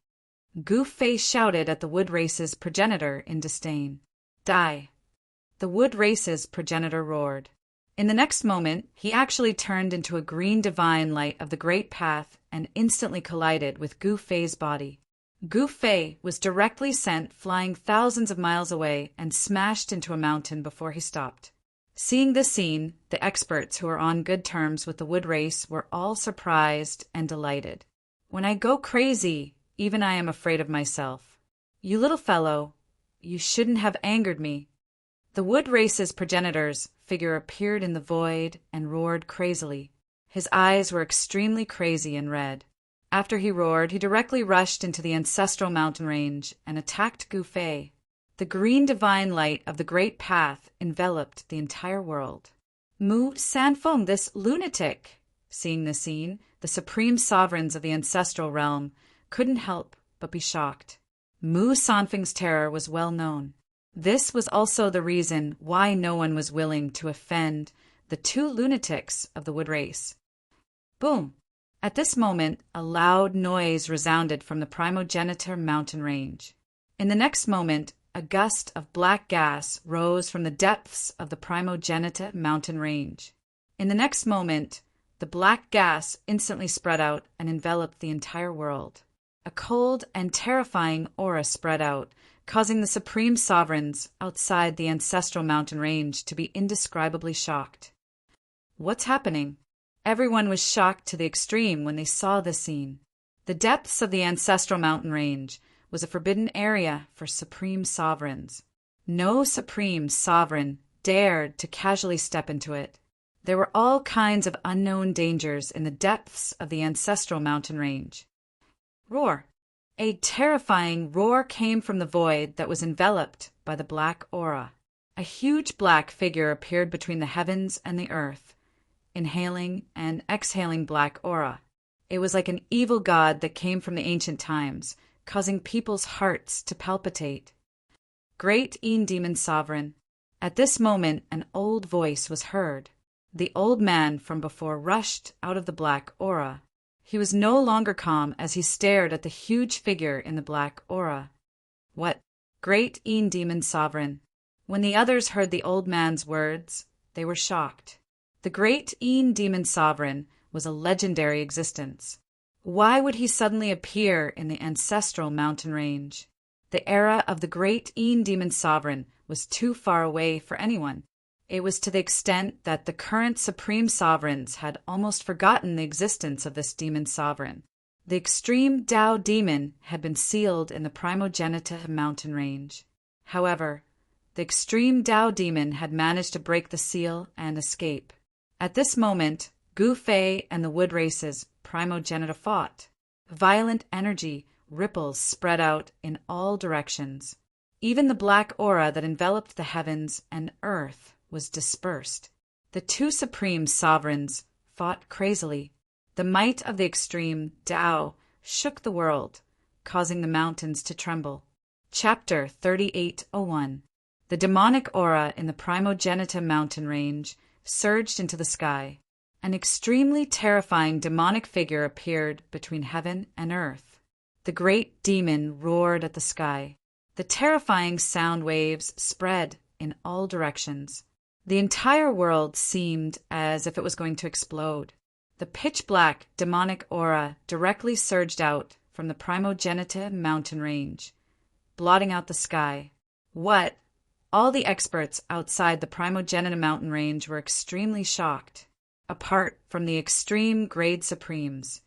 Gu Fei shouted at the Wood race's progenitor in disdain. "Die." The Wood race's progenitor roared. In the next moment, he actually turned into a green divine light of the Great Path and instantly collided with Gu Fei's body. Gu Fei was directly sent flying thousands of miles away and smashed into a mountain before he stopped. Seeing this scene, the experts who were on good terms with the Wood race were all surprised and delighted. "When I go crazy, even I am afraid of myself. You little fellow, you shouldn't have angered me." The Wood race's progenitor's figure appeared in the void and roared crazily. His eyes were extremely crazy and red. After he roared, he directly rushed into the ancestral mountain range and attacked Gu Fei. The green divine light of the Great Path enveloped the entire world. "Mu Sanfeng, this lunatic!" Seeing the scene, the supreme sovereigns of the ancestral realm couldn't help but be shocked. Mu Sanfeng's terror was well known. This was also the reason why no one was willing to offend the 2 lunatics of the Wood race. Boom! At this moment, a loud noise resounded from the primogenitor mountain range. In the next moment, a gust of black gas rose from the depths of the primogenitor mountain range. In the next moment, the black gas instantly spread out and enveloped the entire world. A cold and terrifying aura spread out, causing the supreme sovereigns outside the ancestral mountain range to be indescribably shocked. What's happening? Everyone was shocked to the extreme when they saw this scene. The depths of the ancestral mountain range was a forbidden area for supreme sovereigns. No supreme sovereign dared to casually step into it. There were all kinds of unknown dangers in the depths of the ancestral mountain range. Roar! A terrifying roar came from the void that was enveloped by the black aura. A huge black figure appeared between the heavens and the earth, inhaling and exhaling black aura. It was like an evil god that came from the ancient times, causing people's hearts to palpitate. Great Een Demon Sovereign. At this moment, an old voice was heard. The old man from before rushed out of the black aura. He was no longer calm as he stared at the huge figure in the black aura. "What, Great Een Demon Sovereign, When the others heard the old man's words, they were shocked. The great Een demon sovereign was a legendary existence. Why would he suddenly appear in the ancestral mountain range? The era of the great Een demon sovereign was too far away for anyone. It was to the extent that the current supreme sovereigns had almost forgotten the existence of this demon sovereign. The extreme Tao demon had been sealed in the Primogenita mountain range. However, the extreme Tao demon had managed to break the seal and escape. At this moment, Gu Fei and the wood race's Primogenita fought. Violent energy ripples spread out in all directions. Even the black aura that enveloped the heavens and earth was dispersed. The two supreme sovereigns fought crazily. The might of the extreme Tao shook the world, causing the mountains to tremble. Chapter 3801. The demonic aura in the Primogenita mountain range surged into the sky. An extremely terrifying demonic figure appeared between heaven and earth. The great demon roared at the sky. The terrifying sound waves spread in all directions. The entire world seemed as if it was going to explode. The pitch-black demonic aura directly surged out from the Primogenita mountain range, blotting out the sky. All the experts outside the Primogenita mountain range were extremely shocked. Apart from the extreme grade supremes,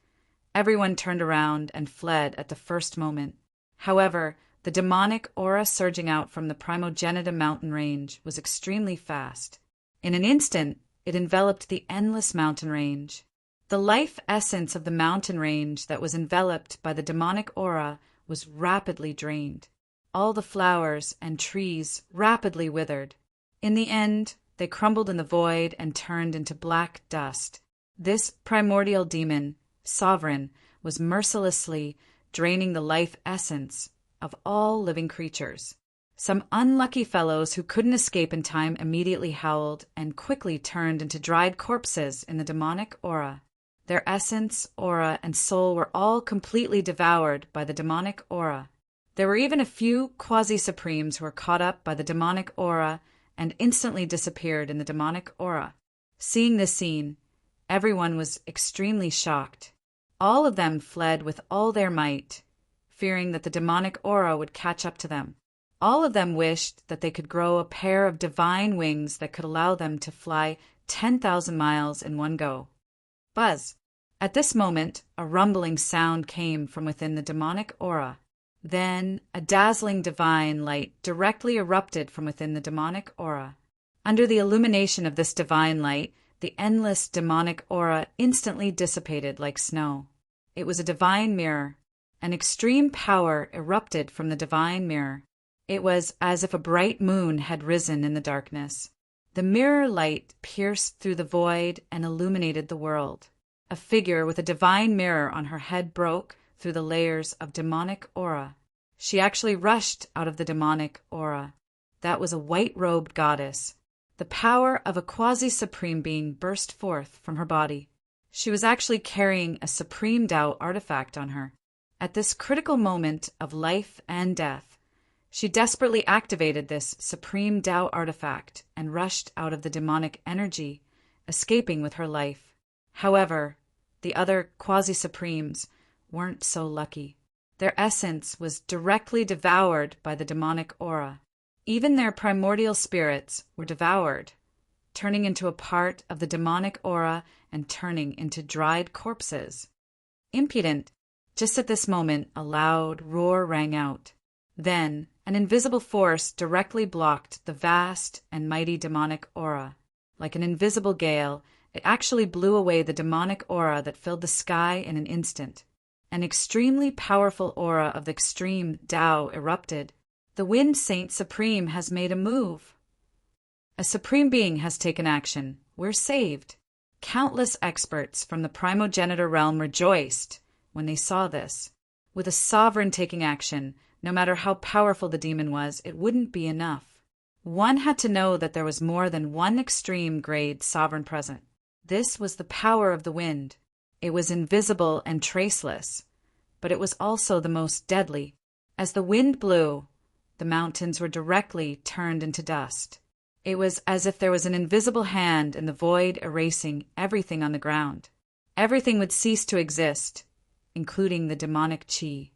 everyone turned around and fled at the first moment. However, the demonic aura surging out from the Primogenita mountain range was extremely fast. In an instant, it enveloped the endless mountain range. The life essence of the mountain range that was enveloped by the demonic aura was rapidly drained. All the flowers and trees rapidly withered. In the end, they crumbled in the void and turned into black dust. This primordial demon, sovereign, was mercilessly draining the life essence of all living creatures. Some unlucky fellows who couldn't escape in time immediately howled and quickly turned into dried corpses in the demonic aura. Their essence, aura, and soul were all completely devoured by the demonic aura. There were even a few quasi-supremes who were caught up by the demonic aura and instantly disappeared in the demonic aura. Seeing this scene, everyone was extremely shocked. All of them fled with all their might, fearing that the demonic aura would catch up to them. All of them wished that they could grow a pair of divine wings that could allow them to fly 10,000 miles in one go. Buzz! At this moment, a rumbling sound came from within the demonic aura. Then, a dazzling divine light directly erupted from within the demonic aura. Under the illumination of this divine light, the endless demonic aura instantly dissipated like snow. It was a divine mirror. An extreme power erupted from the divine mirror. It was as if a bright moon had risen in the darkness. The mirror light pierced through the void and illuminated the world. A figure with a divine mirror on her head broke through the layers of demonic aura. She actually rushed out of the demonic aura. That was a white-robed goddess. The power of a quasi-supreme being burst forth from her body. She was actually carrying a supreme Tao artifact on her. At this critical moment of life and death, she desperately activated this supreme Tao artifact and rushed out of the demonic energy, escaping with her life. However, the other quasi-supremes weren't so lucky. Their essence was directly devoured by the demonic aura. Even their primordial spirits were devoured, turning into a part of the demonic aura and turning into dried corpses. Impudent! Just at this moment, a loud roar rang out. Then, an invisible force directly blocked the vast and mighty demonic aura. Like an invisible gale, it actually blew away the demonic aura that filled the sky in an instant. An extremely powerful aura of the extreme Tao erupted. The Wind Saint Supreme has made a move. A supreme being has taken action. We're saved. Countless experts from the Primogenitor realm rejoiced when they saw this. With a sovereign taking action, no matter how powerful the demon was, it wouldn't be enough. One had to know that there was more than one extreme grade sovereign present. This was the power of the wind. It was invisible and traceless, but it was also the most deadly. As the wind blew, the mountains were directly turned into dust. It was as if there was an invisible hand in the void erasing everything on the ground. Everything would cease to exist, including the demonic chi.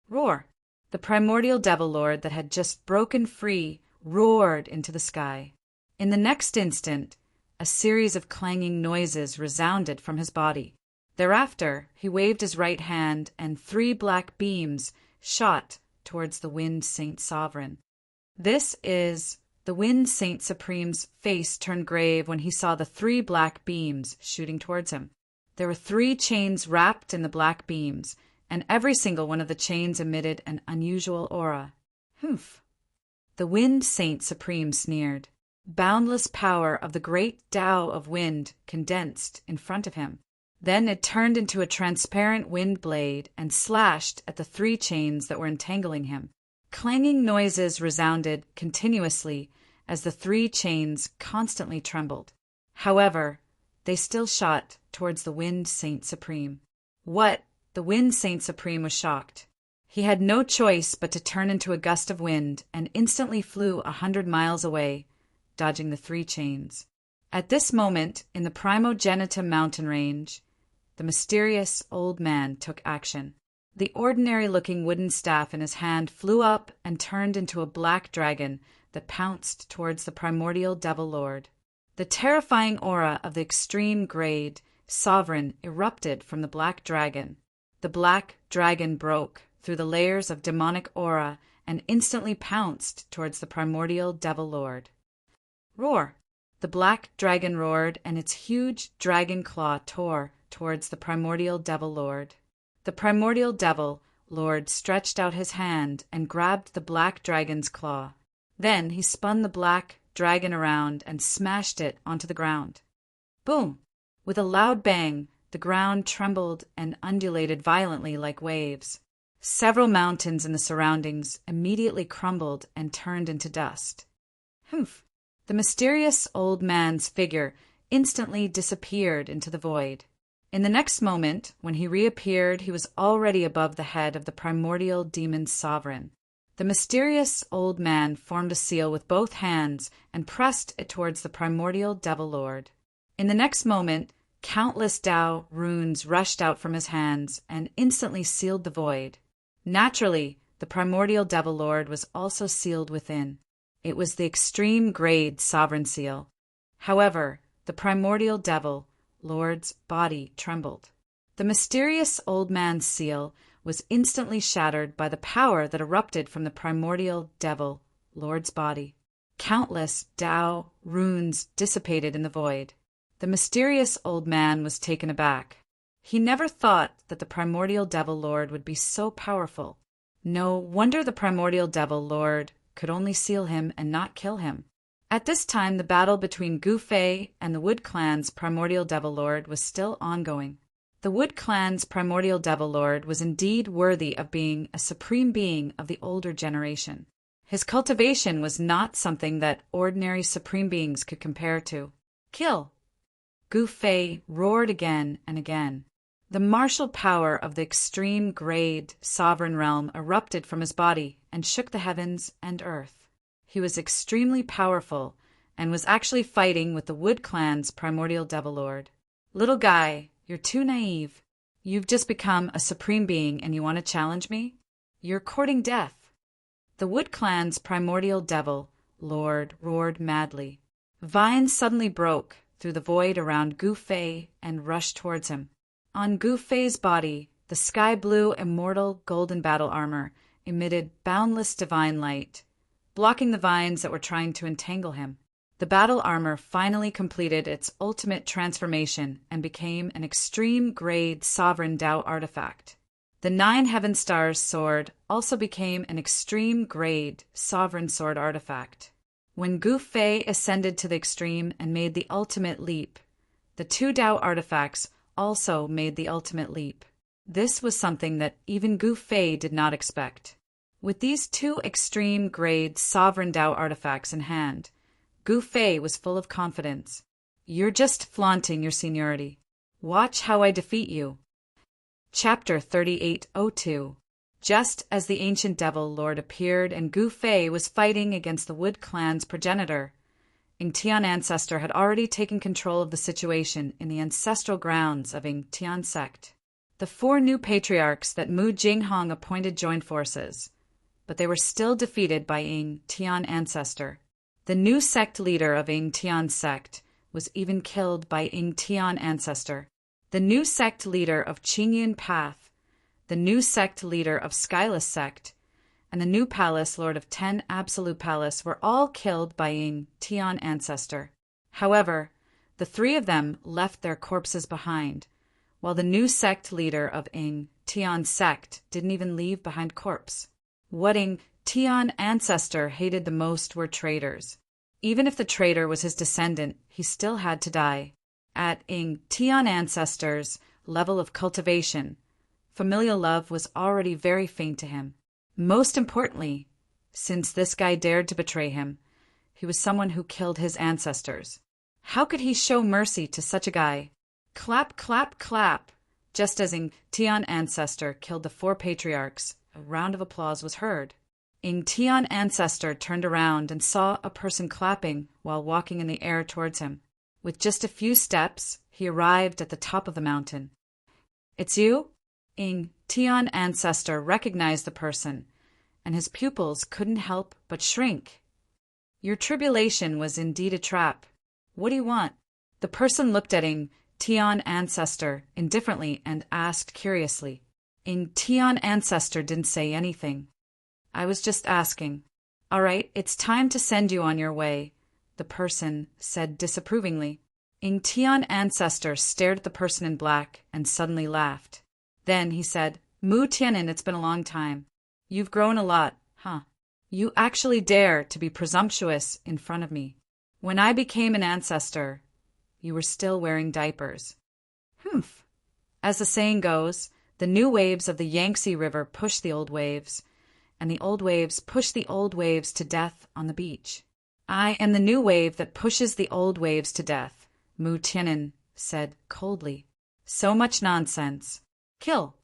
Roar! The primordial devil lord that had just broken free roared into the sky. In the next instant, a series of clanging noises resounded from his body. Thereafter, he waved his right hand, and 3 black beams shot towards the Wind Saint Sovereign. The Wind Saint Supreme's face turned grave when he saw the 3 black beams shooting towards him. There were 3 chains wrapped in the black beams, and every single one of the chains emitted an unusual aura. Humph! The Wind Saint Supreme sneered. Boundless power of the great Tao of wind condensed in front of him. Then it turned into a transparent wind blade and slashed at the 3 chains that were entangling him. Clanging noises resounded continuously as the 3 chains constantly trembled. However, they still shot towards the Wind Saint Supreme. What? The Wind Saint Supreme was shocked. He had no choice but to turn into a gust of wind and instantly flew 100 miles away, dodging the 3 chains. At this moment, in the Primogenitum mountain range, the mysterious old man took action. The ordinary-looking wooden staff in his hand flew up and turned into a black dragon that pounced towards the primordial devil lord. The terrifying aura of the extreme grade sovereign erupted from the black dragon. The black dragon broke through the layers of demonic aura and instantly pounced towards the primordial devil lord. Roar! The black dragon roared, and its huge dragon claw tore towards the primordial devil lord. The primordial devil lord stretched out his hand and grabbed the black dragon's claw. Then he spun the black dragon around and smashed it onto the ground. Boom! With a loud bang, the ground trembled and undulated violently like waves. Several mountains in the surroundings immediately crumbled and turned into dust. Humph! The mysterious old man's figure instantly disappeared into the void. In the next moment, when he reappeared, he was already above the head of the primordial demon sovereign. The mysterious old man formed a seal with both hands and pressed it towards the primordial devil lord. In the next moment, countless Tao runes rushed out from his hands and instantly sealed the void. Naturally, the primordial devil lord was also sealed within. It was the extreme grade sovereign seal. However, the primordial devil lord's body trembled. The mysterious old man's seal was instantly shattered by the power that erupted from the primordial devil lord's body. Countless Tao runes dissipated in the void. The mysterious old man was taken aback. He never thought that the primordial devil lord would be so powerful. No wonder the primordial devil lord could only seal him and not kill him. At this time, the battle between Gu Fei and the Wood Clan's primordial devil lord was still ongoing. The Wood Clan's primordial devil lord was indeed worthy of being a supreme being of the older generation. His cultivation was not something that ordinary supreme beings could compare to. Kill! Gu Fei roared again and again. The martial power of the extreme grade sovereign realm erupted from his body and shook the heavens and earth. He was extremely powerful and was actually fighting with the Wood Clan's primordial devil lord. Little guy, you're too naive. You've just become a supreme being and you want to challenge me? You're courting death. The Wood Clan's primordial devil lord roared madly. Vines suddenly broke through the void around Gu Fei and rushed towards him. On Gu Fei's body, the sky-blue immortal golden battle armor emitted boundless divine light, blocking the vines that were trying to entangle him. The battle armor finally completed its ultimate transformation and became an extreme-grade sovereign Tao artifact. The 9 Heaven Stars sword also became an extreme-grade sovereign sword artifact. When Gu Fei ascended to the extreme and made the ultimate leap, the 2 Tao artifacts also made the ultimate leap. This was something that even Gu Fei did not expect. With these 2 extreme-grade sovereign Tao artifacts in hand, Gu Fei was full of confidence. You're just flaunting your seniority. Watch how I defeat you. Chapter 3802. Just as the ancient devil lord appeared and Gu Fei was fighting against the Wood Clan's progenitor, Ing Tian ancestor had already taken control of the situation in the ancestral grounds of Ing Tian sect. The 4 new patriarchs that Mu Jinghong appointed joined forces, but they were still defeated by Ing Tian ancestor. The new sect leader of Ing Tian sect was even killed by Ing Tian ancestor. The new sect leader of Qingyun Path, the new sect leader of Skyless sect, and the new palace lord of 10 Absolute Palace were all killed by Ing Tian ancestor. However, the 3 of them left their corpses behind, while the new sect leader of Ing Tian sect didn't even leave behind corpse. What Ing Tian ancestor hated the most were traitors. Even if the traitor was his descendant, he still had to die. At Ing Tian ancestor's level of cultivation, familial love was already very faint to him. Most importantly, since this guy dared to betray him, he was someone who killed his ancestors. How could he show mercy to such a guy? Clap, clap, clap! Just as Ing Tian ancestor killed the 4 patriarchs, a round of applause was heard. Ing Tian ancestor turned around and saw a person clapping while walking in the air towards him. With just a few steps, he arrived at the top of the mountain. "It's you?" Ing Tian ancestor recognized the person, and his pupils couldn't help but shrink. "Your tribulation was indeed a trap. What do you want?" The person looked at Ing Tian ancestor indifferently and asked curiously. Ing Tian ancestor didn't say anything. "I was just asking." "All right, it's time to send you on your way," the person said disapprovingly. Ing Tian ancestor stared at the person in black and suddenly laughed. Then he said, "Mu Tianin, it's been a long time. You've grown a lot, huh? You actually dare to be presumptuous in front of me. When I became an ancestor, you were still wearing diapers." "Humph." As the saying goes, the new waves of the Yangtze River push the old waves, and the old waves push the old waves to death on the beach. "I am the new wave that pushes the old waves to death," Mu Tianin said coldly. "So much nonsense. Kill."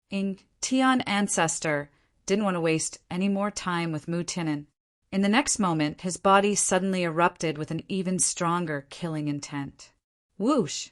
Ing Tian ancestor didn't want to waste any more time with Mu Tianin. In the next moment, his body suddenly erupted with an even stronger killing intent. Whoosh!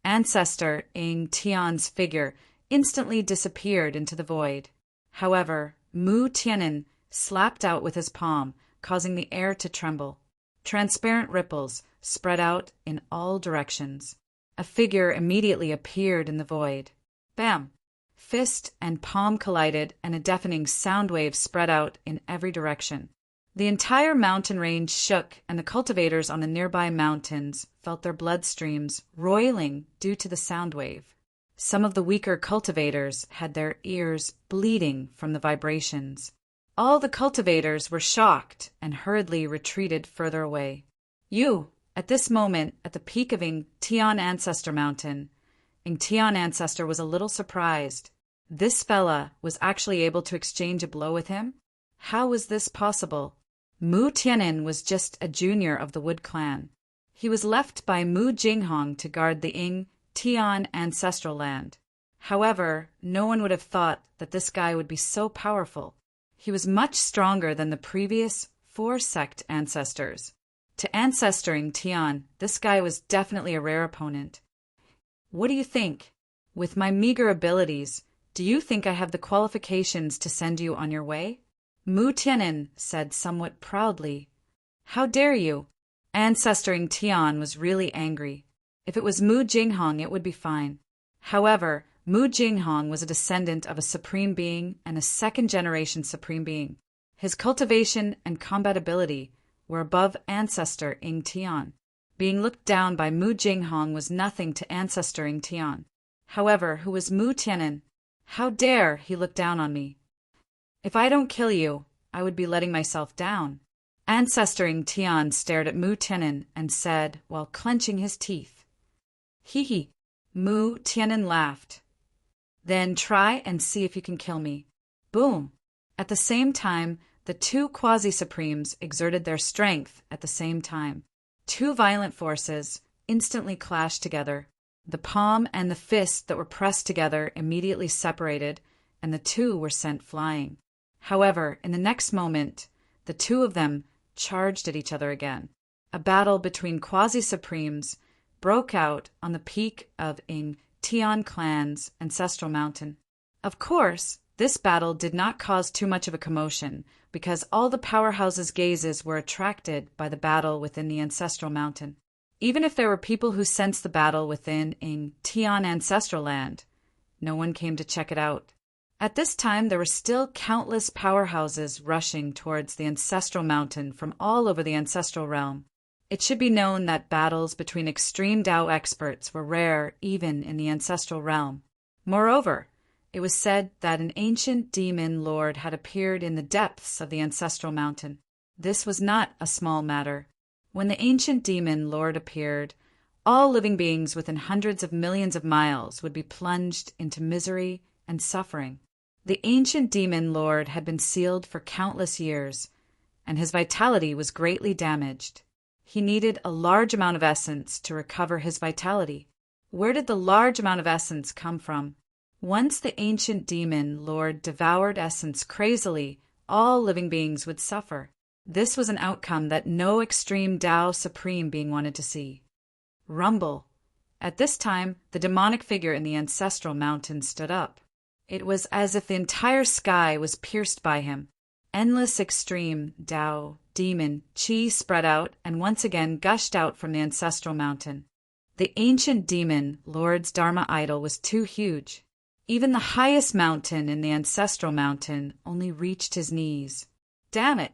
Ancestor Ing Tian's figure instantly disappeared into the void. However, Mu Tianin slapped out with his palm, causing the air to tremble. Transparent ripples spread out in all directions. A figure immediately appeared in the void. Bam! Fist and palm collided, and a deafening sound wave spread out in every direction. The entire mountain range shook, and the cultivators on the nearby mountains felt their bloodstreams roiling due to the sound wave. Some of the weaker cultivators had their ears bleeding from the vibrations. All the cultivators were shocked and hurriedly retreated further away. At this moment, at the peak of Ing Tian Ancestor Mountain, Ing Tian Ancestor was a little surprised. This fella was actually able to exchange a blow with him? How was this possible? Mu Tianin was just a junior of the Wood Clan. He was left by Mu Jinghong to guard the Ing Tian ancestral land. However, no one would have thought that this guy would be so powerful. He was much stronger than the previous 4 sect ancestors. To Ancestoring Tian, this guy was definitely a rare opponent. "What do you think? With my meager abilities, do you think I have the qualifications to send you on your way?" Mu Tianin said somewhat proudly. "How dare you?" Ancestoring Tian was really angry. If it was Mu Jinghong, it would be fine. However, Mu Jinghong was a descendant of a supreme being and a second-generation supreme being. His cultivation and combat ability were above ancestor Ing Tian. Being looked down by Mu Jinghong was nothing to ancestoring Tian. However, who was Mu Tianin? How dare he look down on me? "If I don't kill you, I would be letting myself down." Ancestoring Tian stared at Mu Tianin and said while clenching his teeth. "Hee hee." Mu Tianin laughed. "Then try and see if you can kill me." Boom! At the same time, the 2 quasi-supremes exerted their strength at the same time. 2 violent forces instantly clashed together. The palm and the fist that were pressed together immediately separated, and the two were sent flying. However, in the next moment, the two of them charged at each other again. A battle between quasi-supremes broke out on the peak of Ng Tian clan's ancestral mountain. Of course, this battle did not cause too much of a commotion because all the powerhouse's gazes were attracted by the battle within the ancestral mountain. Even if there were people who sensed the battle within Ng Tian ancestral land, no one came to check it out. At this time, there were still countless powerhouses rushing towards the ancestral mountain from all over the ancestral realm. It should be known that battles between extreme Tao experts were rare even in the ancestral realm. Moreover, it was said that an ancient demon lord had appeared in the depths of the ancestral mountain. This was not a small matter. When the ancient demon lord appeared, all living beings within hundreds of millions of miles would be plunged into misery and suffering. The ancient demon lord had been sealed for countless years, and his vitality was greatly damaged. He needed a large amount of essence to recover his vitality. Where did the large amount of essence come from? Once the ancient demon lord devoured essence crazily, all living beings would suffer. This was an outcome that no extreme Tao Supreme being wanted to see. Rumble. At this time, the demonic figure in the ancestral mountain stood up. It was as if the entire sky was pierced by him. Endless extreme Tao, demon, chi spread out and once again gushed out from the ancestral mountain. The ancient demon lord's Dharma idol was too huge. Even the highest mountain in the ancestral mountain only reached his knees. Damn it!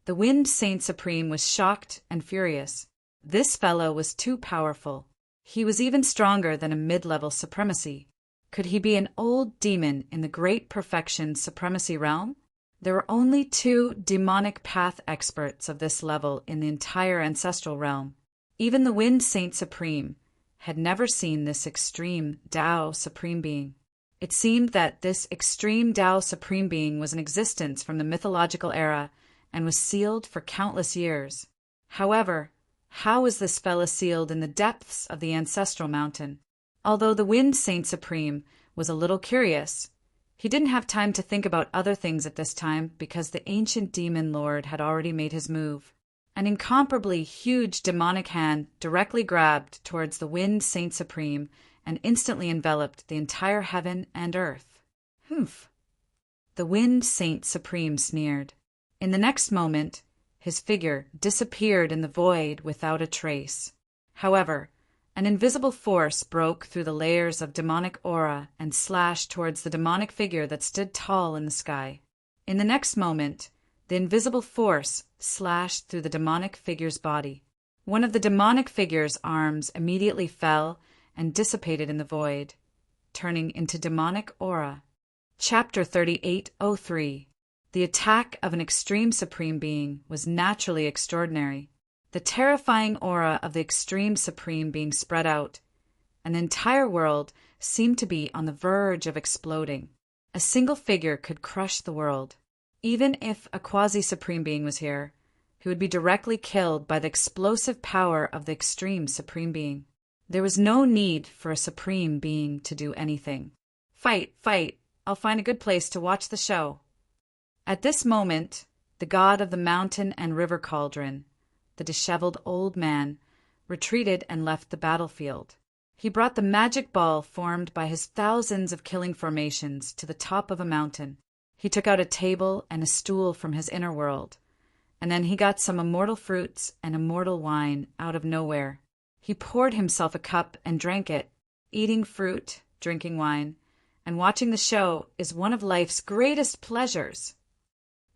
The Wind Saint Supreme was shocked and furious. This fellow was too powerful. He was even stronger than a mid-level supremacy. Could he be an old demon in the great perfection supremacy realm? There were only 2 demonic path experts of this level in the entire ancestral realm. Even the Wind Saint Supreme had never seen this extreme Tao Supreme Being. It seemed that this extreme Tao Supreme Being was in existence from the mythological era and was sealed for countless years. However, how was this fella sealed in the depths of the ancestral mountain? Although the Wind Saint Supreme was a little curious, he didn't have time to think about other things at this time because the ancient demon lord had already made his move. An incomparably huge demonic hand directly grabbed towards the Wind Saint Supreme and instantly enveloped the entire heaven and earth. Humph! The Wind Saint Supreme sneered. In the next moment, his figure disappeared in the void without a trace. However, an invisible force broke through the layers of demonic aura and slashed towards the demonic figure that stood tall in the sky. In the next moment, the invisible force slashed through the demonic figure's body. One of the demonic figure's arms immediately fell and dissipated in the void, turning into demonic aura. Chapter 3803. The attack of an extreme supreme being was naturally extraordinary. The terrifying aura of the extreme supreme being spread out, and the entire world seemed to be on the verge of exploding. A single figure could crush the world. Even if a quasi-supreme being was here, he would be directly killed by the explosive power of the extreme supreme being. There was no need for a supreme being to do anything. Fight, fight! I'll find a good place to watch the show. At this moment, the god of the mountain and river cauldron, the disheveled old man, retreated and left the battlefield. He brought the magic ball formed by his thousands of killing formations to the top of a mountain. He took out a table and a stool from his inner world, and then he got some immortal fruits and immortal wine out of nowhere. He poured himself a cup and drank it. Eating fruit, drinking wine, and watching the show is one of life's greatest pleasures.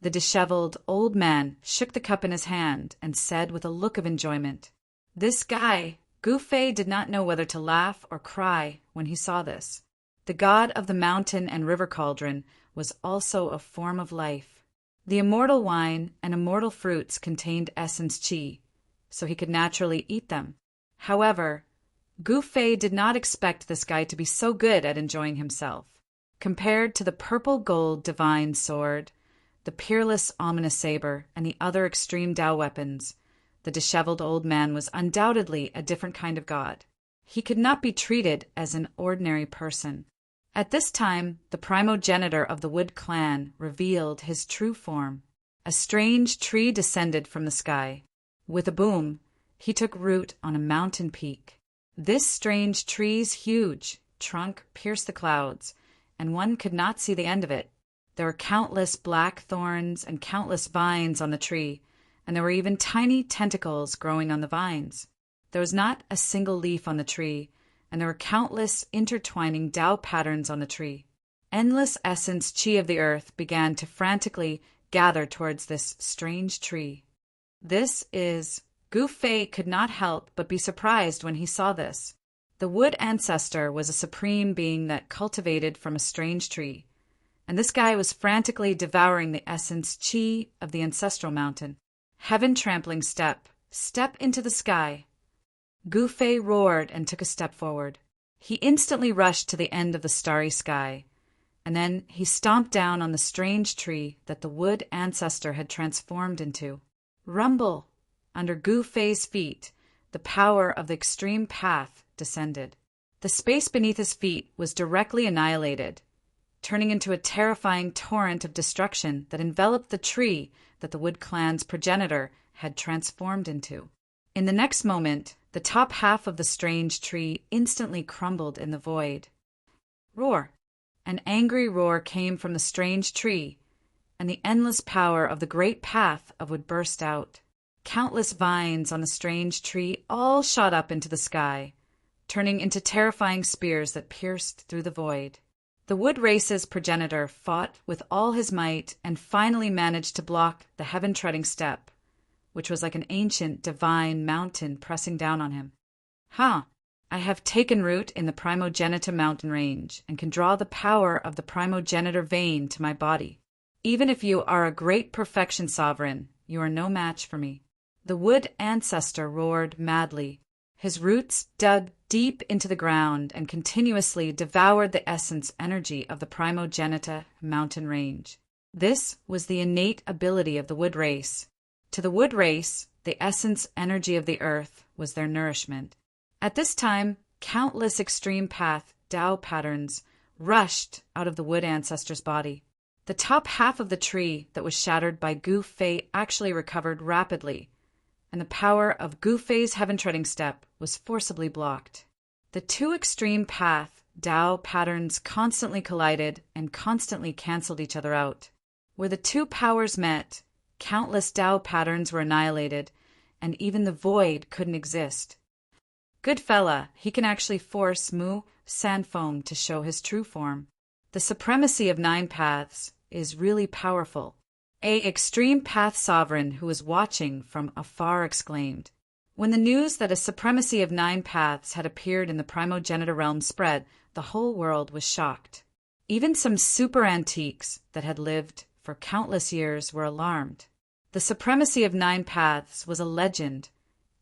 The disheveled old man shook the cup in his hand and said with a look of enjoyment, "This guy, Gufei, did not know whether to laugh or cry when he saw this." The god of the mountain and river cauldron was also a form of life. The immortal wine and immortal fruits contained essence chi, so he could naturally eat them. However, Gufei did not expect this guy to be so good at enjoying himself. Compared to the purple gold divine sword, the peerless ominous saber, and the other extreme Tao weapons, the disheveled old man was undoubtedly a different kind of god. He could not be treated as an ordinary person. At this time, the primogenitor of the Wood clan revealed his true form. A strange tree descended from the sky. With a boom, he took root on a mountain peak. This strange tree's huge trunk pierced the clouds, and one could not see the end of it. There were countless black thorns and countless vines on the tree, and there were even tiny tentacles growing on the vines. There was not a single leaf on the tree, and there were countless intertwining Tao patterns on the tree. Endless essence chi of the earth began to frantically gather towards this strange tree. Gu Fei could not help but be surprised when he saw this. The Wood ancestor was a supreme being that cultivated from a strange tree, and this guy was frantically devouring the essence chi of the ancestral mountain. Heaven-trampling step into the sky. Gu Fei roared and took a step forward. He instantly rushed to the end of the starry sky, and then he stomped down on the strange tree that the Wood ancestor had transformed into. Rumble! Under Gu Fei's feet, the power of the extreme path descended. The space beneath his feet was directly annihilated, turning into a terrifying torrent of destruction that enveloped the tree that the Wood clan's progenitor had transformed into. In the next moment, the top half of the strange tree instantly crumbled in the void. Roar! An angry roar came from the strange tree, and the endless power of the great path would burst out. Countless vines on the strange tree all shot up into the sky, turning into terrifying spears that pierced through the void. The Wood race's progenitor fought with all his might and finally managed to block the heaven-treading step, which was like an ancient divine mountain pressing down on him. I have taken root in the primogenitor mountain range and can draw the power of the primogenitor vein to my body. Even if you are a great perfection sovereign, you are no match for me. The Wood ancestor roared madly. His roots dug deep into the ground and continuously devoured the essence energy of the primogenitor mountain range. This was the innate ability of the Wood race. To the Wood race, the essence energy of the earth was their nourishment. At this time, countless extreme path Tao patterns rushed out of the Wood ancestor's body. The top half of the tree that was shattered by Gu Fei actually recovered rapidly, and the power of Gu Fei's heaven-treading step was forcibly blocked. The two extreme path Tao patterns constantly collided and constantly canceled each other out. Where the two powers met, countless Tao patterns were annihilated, and even the void couldn't exist. Good fella, he can actually force Mu Sanfeng to show his true form. The supremacy of 9 paths is really powerful. A extreme path sovereign who was watching from afar exclaimed. When the news that a supremacy of 9 paths had appeared in the primogenitor realm spread, the whole world was shocked. Even some super antiques that had lived for countless years were alarmed. The supremacy of 9 paths was a legend,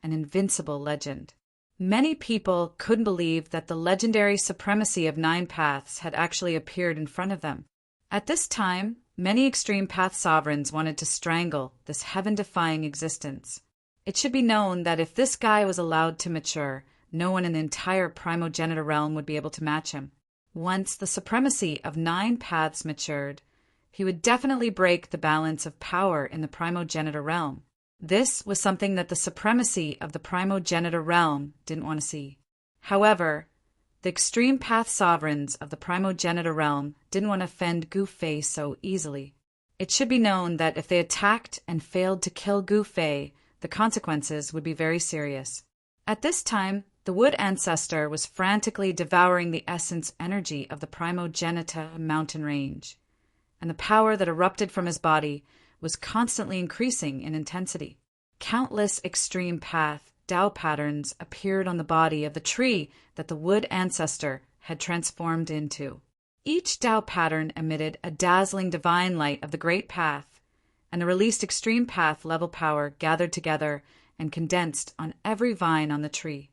an invincible legend. Many people couldn't believe that the legendary supremacy of 9 paths had actually appeared in front of them. At this time, many extreme path sovereigns wanted to strangle this heaven-defying existence. It should be known that if this guy was allowed to mature, no one in the entire primogenitor realm would be able to match him. Once the supremacy of 9 paths matured, he would definitely break the balance of power in the primogenitor realm. This was something that the supremacy of the primogenitor realm didn't want to see. However, the extreme path sovereigns of the primogenitor realm didn't want to offend Gu Fei so easily. It should be known that if they attacked and failed to kill Gu Fei, the consequences would be very serious. At this time, the Wood ancestor was frantically devouring the essence energy of the primogenitor mountain range, and the power that erupted from his body was constantly increasing in intensity. Countless extreme path Tao patterns appeared on the body of the tree that the Wood ancestor had transformed into. Each Tao pattern emitted a dazzling divine light of the great path, and the released extreme path level power gathered together and condensed on every vine on the tree.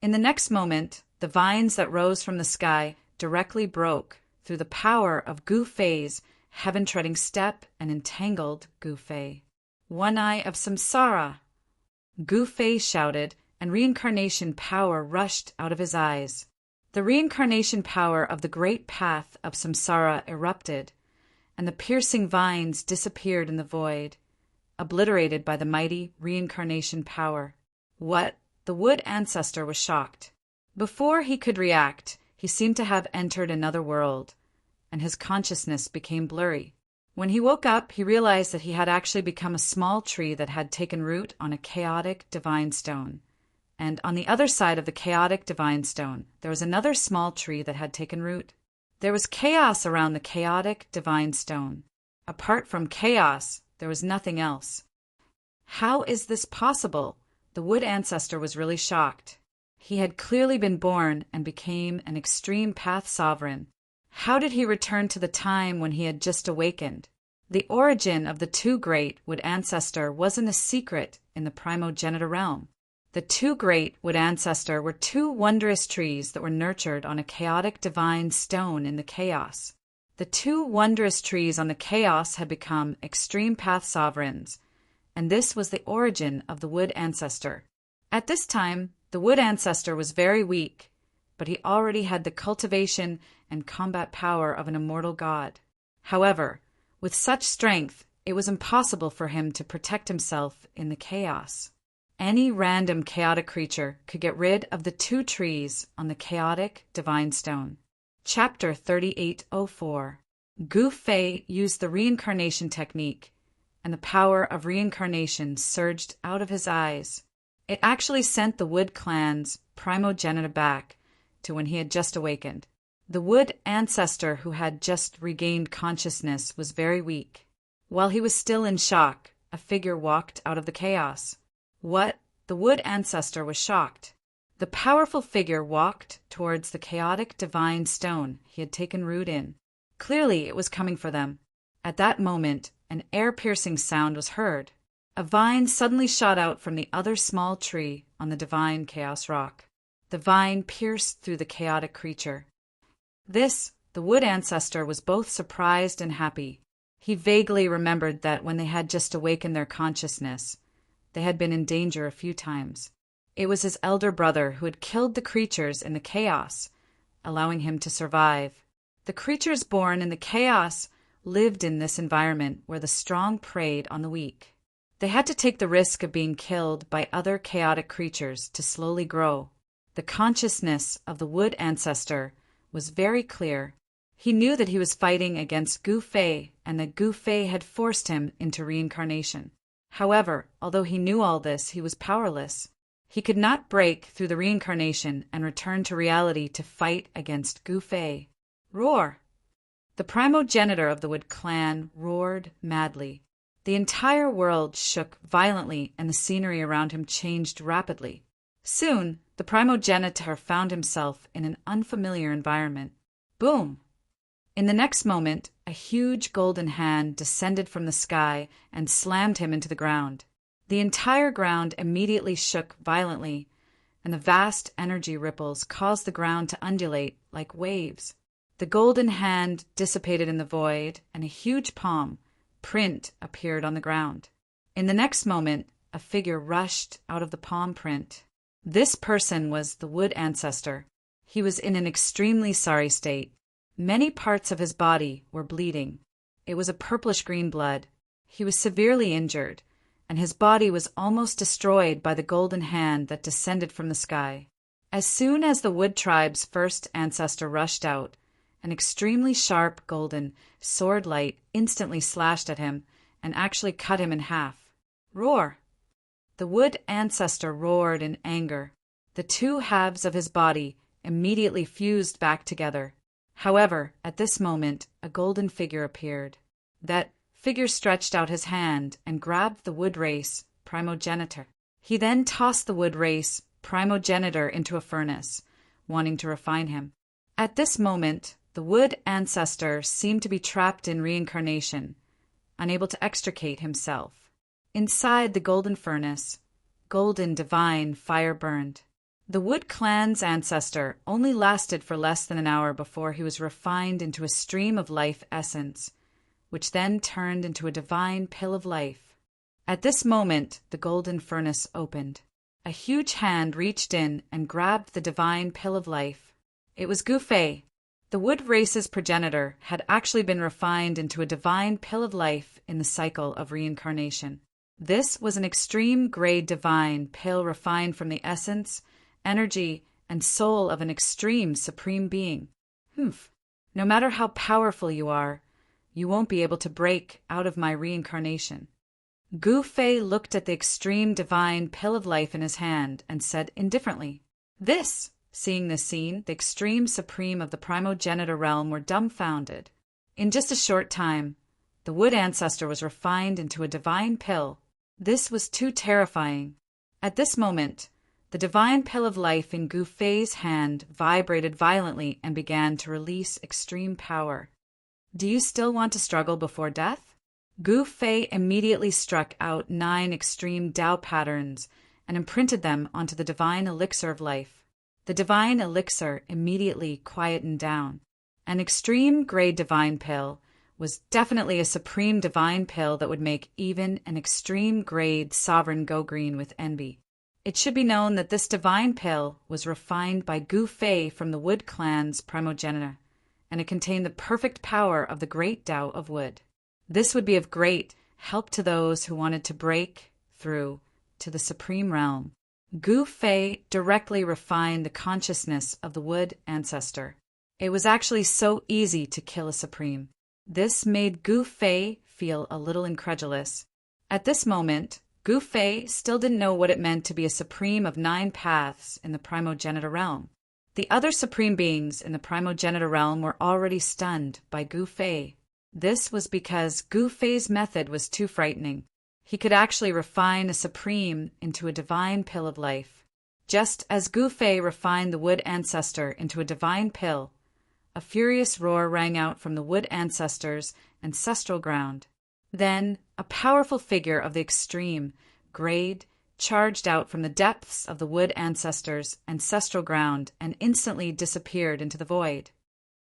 In the next moment, the vines that rose from the sky directly broke through the power of Gu Fei's heaven-treading step and entangled Gu Fei. One eye of samsara! Gu Fei shouted, and reincarnation power rushed out of his eyes. The reincarnation power of the great path of samsara erupted, and the piercing vines disappeared in the void, obliterated by the mighty reincarnation power. What? The wood ancestor was shocked. Before he could react, he seemed to have entered another world, and his consciousness became blurry. When he woke up, he realized that he had actually become a small tree that had taken root on a chaotic divine stone. And on the other side of the chaotic divine stone, there was another small tree that had taken root. There was chaos around the chaotic divine stone. Apart from chaos, there was nothing else. How is this possible? The wood ancestor was really shocked. He had clearly been born and became an extreme path sovereign. How did he return to the time when he had just awakened? The origin of the two great wood ancestor wasn't a secret in the primogenitor realm. The two great wood ancestor were two wondrous trees that were nurtured on a chaotic divine stone in the chaos. The two wondrous trees on the chaos had become extreme path sovereigns, and this was the origin of the wood ancestor. At this time, the wood ancestor was very weak, but he already had the cultivation and combat power of an immortal god. However, with such strength, it was impossible for him to protect himself in the chaos. Any random chaotic creature could get rid of the two trees on the chaotic divine stone. Chapter 3804. Gu Fei used the reincarnation technique, and the power of reincarnation surged out of his eyes. It actually sent the Wood clan's primogenitor back to when he had just awakened. The Wood ancestor who had just regained consciousness was very weak. While he was still in shock, a figure walked out of the chaos. What? The Wood ancestor was shocked. The powerful figure walked towards the chaotic divine stone he had taken root in. Clearly it was coming for them. At that moment, an air-piercing sound was heard. A vine suddenly shot out from the other small tree on the divine chaos rock. The vine pierced through the chaotic creature. The Wood ancestor was both surprised and happy. He vaguely remembered that when they had just awakened their consciousness, they had been in danger a few times. It was his elder brother who had killed the creatures in the chaos, allowing him to survive. The creatures born in the chaos lived in this environment where the strong preyed on the weak. They had to take the risk of being killed by other chaotic creatures to slowly grow. The consciousness of the Wood ancestor was very clear. He knew that he was fighting against Gu Fei and that Gu Fei had forced him into reincarnation. However, although he knew all this, he was powerless. He could not break through the reincarnation and return to reality to fight against Gu Fei. Roar! The primogenitor of the Wood clan roared madly. The entire world shook violently and the scenery around him changed rapidly. Soon, the primogenitor found himself in an unfamiliar environment. Boom! In the next moment, a huge golden hand descended from the sky and slammed him into the ground. The entire ground immediately shook violently, and the vast energy ripples caused the ground to undulate like waves. The golden hand dissipated in the void, and a huge palm print appeared on the ground. In the next moment, a figure rushed out of the palm print. This person was the Wood ancestor. He was in an extremely sorry state. Many parts of his body were bleeding. It was a purplish-green blood. He was severely injured, and his body was almost destroyed by the golden hand that descended from the sky. As soon as the Wood tribe's first ancestor rushed out, an extremely sharp golden sword light instantly slashed at him and actually cut him in half. Roar! The Wood ancestor roared in anger. The two halves of his body immediately fused back together. However, at this moment, a golden figure appeared. That figure stretched out his hand and grabbed the Wood race primogenitor. He then tossed the Wood race primogenitor into a furnace, wanting to refine him. At this moment, the Wood ancestor seemed to be trapped in reincarnation, unable to extricate himself. Inside the golden furnace, golden divine fire burned. The Wood clan's ancestor only lasted for less than an hour before he was refined into a stream of life essence, which then turned into a divine pill of life. At this moment, the golden furnace opened. A huge hand reached in and grabbed the divine pill of life. It was Gu Fei. The wood race's progenitor had actually been refined into a divine pill of life in the cycle of reincarnation. This was an extreme-grade divine pill refined from the essence, energy, and soul of an extreme supreme being. No matter how powerful you are, you won't be able to break out of my reincarnation. Gu Fei looked at the extreme divine pill of life in his hand and said indifferently, "This." Seeing this scene, the extreme supreme of the primogenitor realm were dumbfounded. In just a short time, the wood ancestor was refined into a divine pill. This was too terrifying. At this moment, the divine pill of life in Gu Fei's hand vibrated violently and began to release extreme power. Do you still want to struggle before death? Gu Fei immediately struck out 9 extreme Tao patterns and imprinted them onto the divine elixir of life. The divine elixir immediately quietened down. An extreme-grade divine pill was definitely a supreme divine pill that would make even an extreme-grade sovereign go green with envy. It should be known that this divine pill was refined by Gu Fei from the Wood clan's primogenitor, and it contained the perfect power of the great Tao of wood. This would be of great help to those who wanted to break through to the supreme realm. Gu Fei directly refined the consciousness of the wood ancestor. It was actually so easy to kill a supreme. This made Gu Fei feel a little incredulous. At this moment, Gu Fei still didn't know what it meant to be a supreme of 9 paths in the primogenitor realm. The other supreme beings in the primogenitor realm were already stunned by Gu Fei. This was because Gu Fei's method was too frightening. He could actually refine a supreme into a divine pill of life. Just as Gu Fei refined the wood ancestor into a divine pill, a furious roar rang out from the wood ancestor's ancestral ground. Then, a powerful figure of the extreme grade charged out from the depths of the wood ancestor's ancestral ground and instantly disappeared into the void.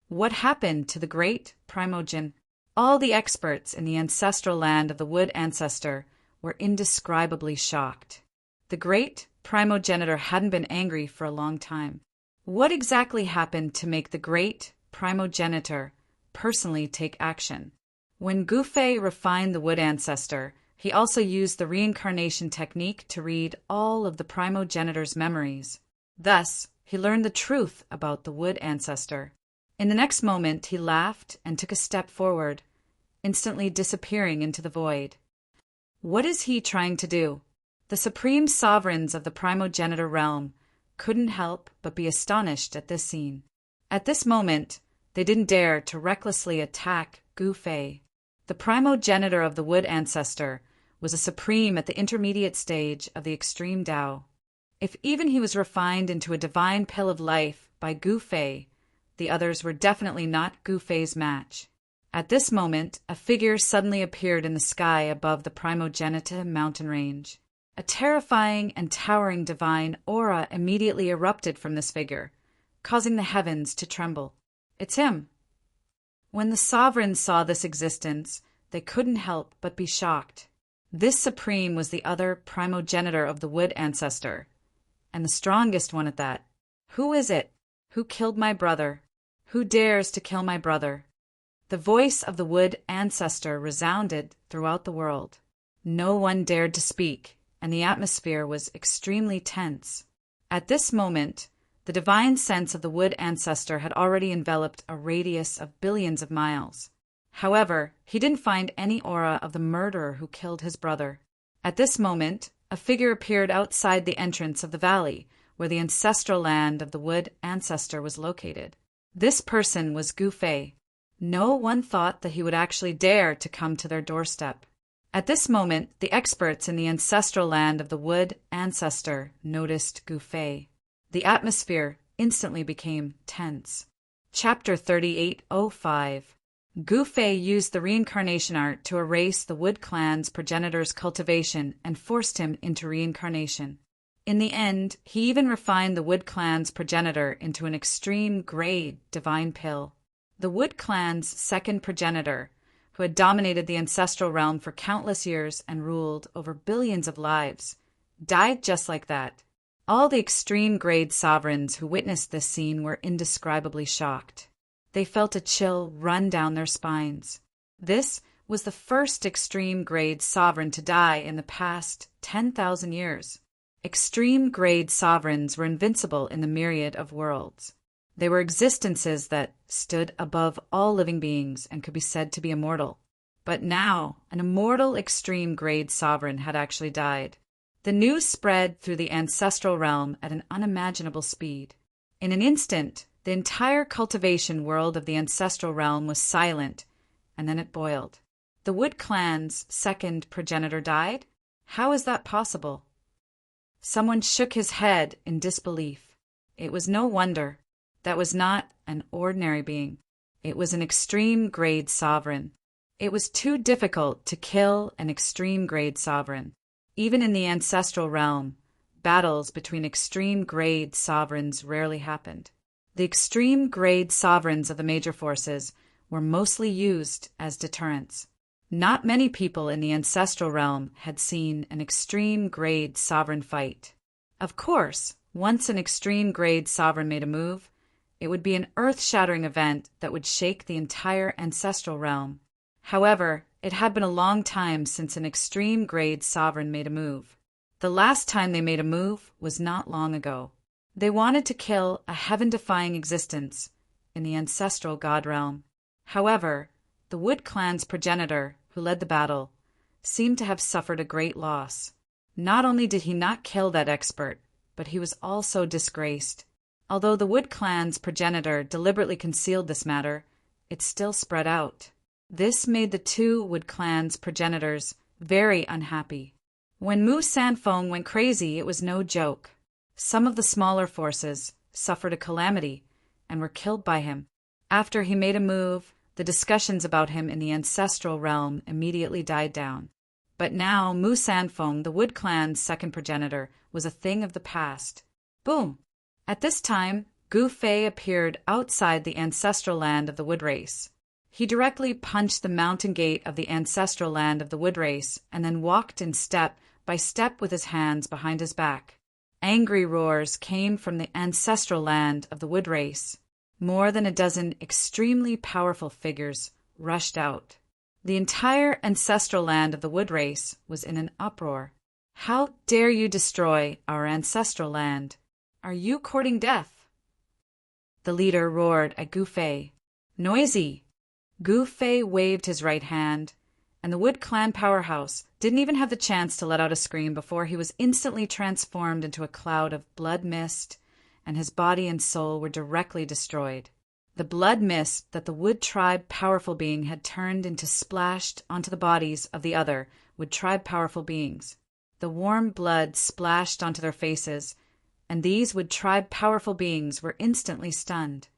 What happened to the great primogen? All the experts in the ancestral land of the wood ancestor were indescribably shocked. The great primogenitor hadn't been angry for a long time. What exactly happened to make the great primogenitor personally take action? When Gu Fei refined the wood ancestor, he also used the reincarnation technique to read all of the primogenitor's memories. Thus, he learned the truth about the wood ancestor. In the next moment, he laughed and took a step forward, instantly disappearing into the void. What is he trying to do? The supreme sovereigns of the primogenitor realm couldn't help but be astonished at this scene. At this moment, they didn't dare to recklessly attack Gu Fei. The primogenitor of the wood ancestor was a supreme at the intermediate stage of the extreme Tao. If even he was refined into a divine pill of life by Gu Fei, the others were definitely not Gu Fei's match. At this moment, a figure suddenly appeared in the sky above the primogenitor mountain range. A terrifying and towering divine aura immediately erupted from this figure, causing the heavens to tremble. It's him. When the sovereigns saw this existence, they couldn't help but be shocked. This supreme was the other primogenitor of the wood ancestor, and the strongest one at that. Who is it? Who killed my brother? Who dares to kill my brother? The voice of the wood ancestor resounded throughout the world. No one dared to speak, and the atmosphere was extremely tense. At this moment, the divine sense of the wood ancestor had already enveloped a radius of billions of miles. However, he didn't find any aura of the murderer who killed his brother. At this moment, a figure appeared outside the entrance of the valley, where the ancestral land of the wood ancestor was located. This person was Gu Fei. No one thought that he would actually dare to come to their doorstep. At this moment, the experts in the ancestral land of the wood ancestor noticed Gu Fei. The atmosphere instantly became tense. Chapter 3805. Gu Fei used the reincarnation art to erase the Wood clan's progenitor's cultivation and forced him into reincarnation. In the end, he even refined the Wood clan's progenitor into an extreme-grade divine pill. The Wood clan's second progenitor, who had dominated the ancestral realm for countless years and ruled over billions of lives, died just like that. All the extreme-grade sovereigns who witnessed this scene were indescribably shocked. They felt a chill run down their spines. This was the first extreme-grade sovereign to die in the past 10,000 years. Extreme-grade sovereigns were invincible in the myriad of worlds. They were existences that stood above all living beings and could be said to be immortal. But now, an immortal extreme-grade sovereign had actually died. The news spread through the ancestral realm at an unimaginable speed. In an instant, the entire cultivation world of the ancestral realm was silent, and then it boiled. The Wood clan's second progenitor died? How is that possible? Someone shook his head in disbelief. It was no wonder. That was not an ordinary being. It was an extreme-grade sovereign. It was too difficult to kill an extreme-grade sovereign. Even in the ancestral realm, battles between extreme-grade sovereigns rarely happened. The extreme-grade sovereigns of the major forces were mostly used as deterrents. Not many people in the ancestral realm had seen an extreme-grade sovereign fight. Of course, once an extreme-grade sovereign made a move, it would be an earth-shattering event that would shake the entire ancestral realm. However, it had been a long time since an extreme-grade sovereign made a move. The last time they made a move was not long ago. They wanted to kill a heaven-defying existence in the ancestral god realm. However, the Wood clan's progenitor, who led the battle, seemed to have suffered a great loss. Not only did he not kill that expert, but he was also disgraced. Although the Wood clan's progenitor deliberately concealed this matter, it still spread out. This made the two Wood clan's progenitors very unhappy. When Mu Sanfeng went crazy, it was no joke. Some of the smaller forces suffered a calamity and were killed by him. After he made a move, the discussions about him in the ancestral realm immediately died down. But now Mu Sanfeng, the Wood clan's second progenitor, was a thing of the past. Boom! At this time, Gu Fei appeared outside the ancestral land of the Wood race. He directly punched the mountain gate of the ancestral land of the Wood race and then walked in step by step with his hands behind his back. Angry roars came from the ancestral land of the Wood race. More than a dozen extremely powerful figures rushed out. The entire ancestral land of the Wood race was in an uproar. How dare you destroy our ancestral land? Are you courting death? The leader roared at Gu Fei. Noisy! Gu Fei waved his right hand, and the Wood clan powerhouse didn't even have the chance to let out a scream before he was instantly transformed into a cloud of blood mist, and his body and soul were directly destroyed. The blood mist that the Wood tribe powerful being had turned into splashed onto the bodies of the other Wood tribe powerful beings. The warm blood splashed onto their faces, and these Wood tribe powerful beings were instantly stunned.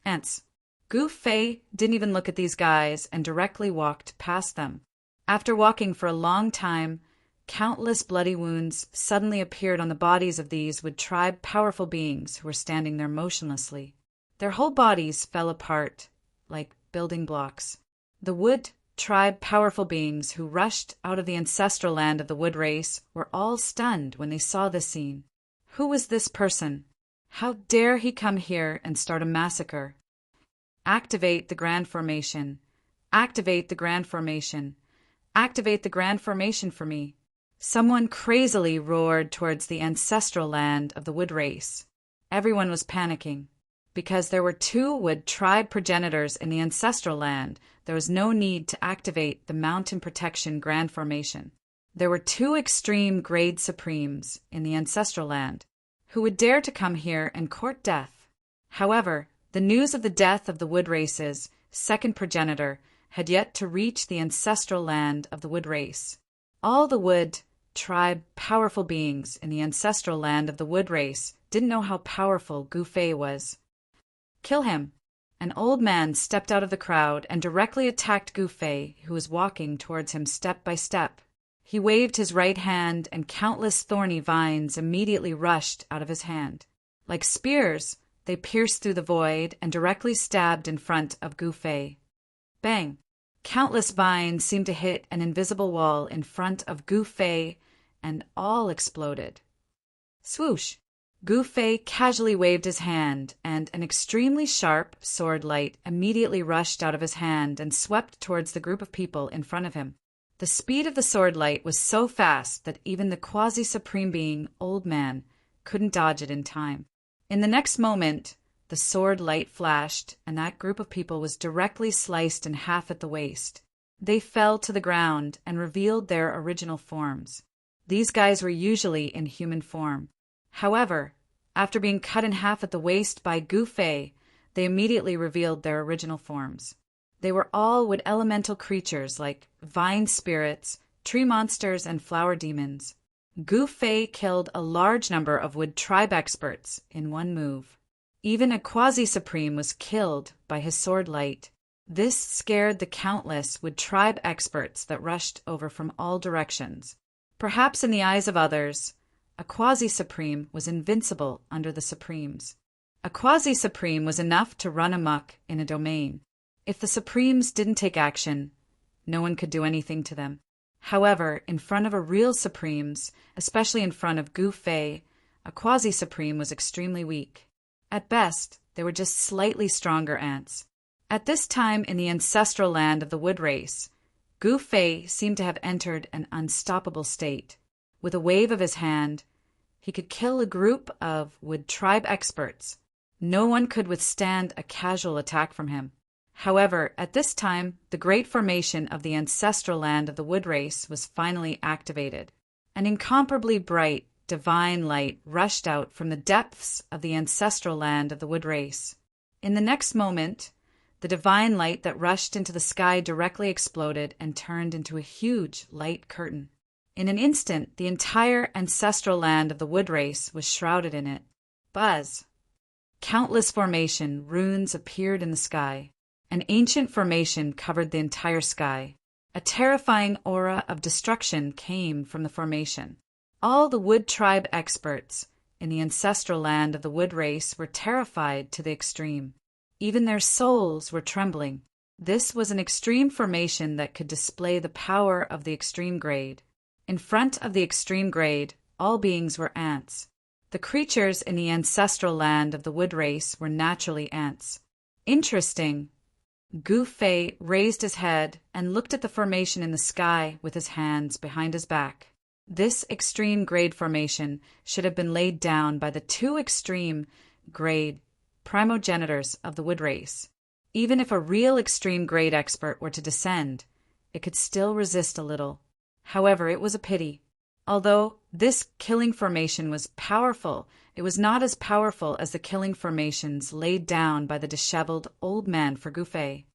Ants. Gu Fei didn't even look at these guys and directly walked past them. After walking for a long time, countless bloody wounds suddenly appeared on the bodies of these Wood tribe powerful beings who were standing there motionlessly. Their whole bodies fell apart like building blocks. The Wood tribe powerful beings who rushed out of the ancestral land of the Wood race were all stunned when they saw this scene. Who was this person? How dare he come here and start a massacre? Activate the Grand Formation. Activate the Grand Formation. Activate the Grand Formation for me. Someone crazily roared towards the ancestral land of the Wood race. Everyone was panicking. Because there were two Wood tribe progenitors in the ancestral land, there was no need to activate the Mountain Protection Grand Formation. There were two extreme grade supremes in the ancestral land who would dare to come here and court death. However, the news of the death of the Wood race's second progenitor had yet to reach the ancestral land of the Wood race. All the Wood tribe powerful beings in the ancestral land of the Wood race didn't know how powerful Gu Fei was. Kill him! An old man stepped out of the crowd and directly attacked Gu Fei, who was walking towards him step by step. He waved his right hand, and countless thorny vines immediately rushed out of his hand. Like spears, they pierced through the void and directly stabbed in front of Gu Fei. Bang! Countless vines seemed to hit an invisible wall in front of Gu Fei, and all exploded. Swoosh! Gu Fei casually waved his hand, and an extremely sharp sword light immediately rushed out of his hand and swept towards the group of people in front of him. The speed of the sword light was so fast that even the quasi-supreme being, Old Man, couldn't dodge it in time. In the next moment, the sword light flashed, and that group of people was directly sliced in half at the waist. They fell to the ground and revealed their original forms. These guys were usually in human form. However, after being cut in half at the waist by Gu Fei, they immediately revealed their original forms. They were all wood elemental creatures like vine spirits, tree monsters, and flower demons. Gu Fei killed a large number of wood tribe experts in one move. Even a quasi-supreme was killed by his sword light. This scared the countless wood tribe experts that rushed over from all directions. Perhaps in the eyes of others, a quasi-supreme was invincible under the supremes. A quasi-supreme was enough to run amok in a domain. If the supremes didn't take action, no one could do anything to them. However, in front of a real supremes, especially in front of Gu Fei, a quasi-supreme was extremely weak. At best, they were just slightly stronger ants. At this time in the ancestral land of the wood race, Gu Fei seemed to have entered an unstoppable state. With a wave of his hand, he could kill a group of wood tribe experts. No one could withstand a casual attack from him. However, at this time, the great formation of the ancestral land of the wood race was finally activated. An incomparably bright, divine light rushed out from the depths of the ancestral land of the wood race. In the next moment, the divine light that rushed into the sky directly exploded and turned into a huge light curtain. In an instant, the entire ancestral land of the wood race was shrouded in it. Buzz! Countless formation runes appeared in the sky. An ancient formation covered the entire sky. A terrifying aura of destruction came from the formation. All the wood tribe experts in the ancestral land of the wood race were terrified to the extreme. Even their souls were trembling. This was an extreme formation that could display the power of the extreme grade. In front of the extreme grade, all beings were ants. The creatures in the ancestral land of the wood race were naturally ants. Interesting. Gu Fei raised his head and looked at the formation in the sky with his hands behind his back. This extreme grade formation should have been laid down by the two extreme grade primogenitors of the wood race. Even if a real extreme grade expert were to descend, it could still resist a little. However, it was a pity. Although this killing formation was powerful, it was not as powerful as the killing formations laid down by the disheveled old man for Gu Fei.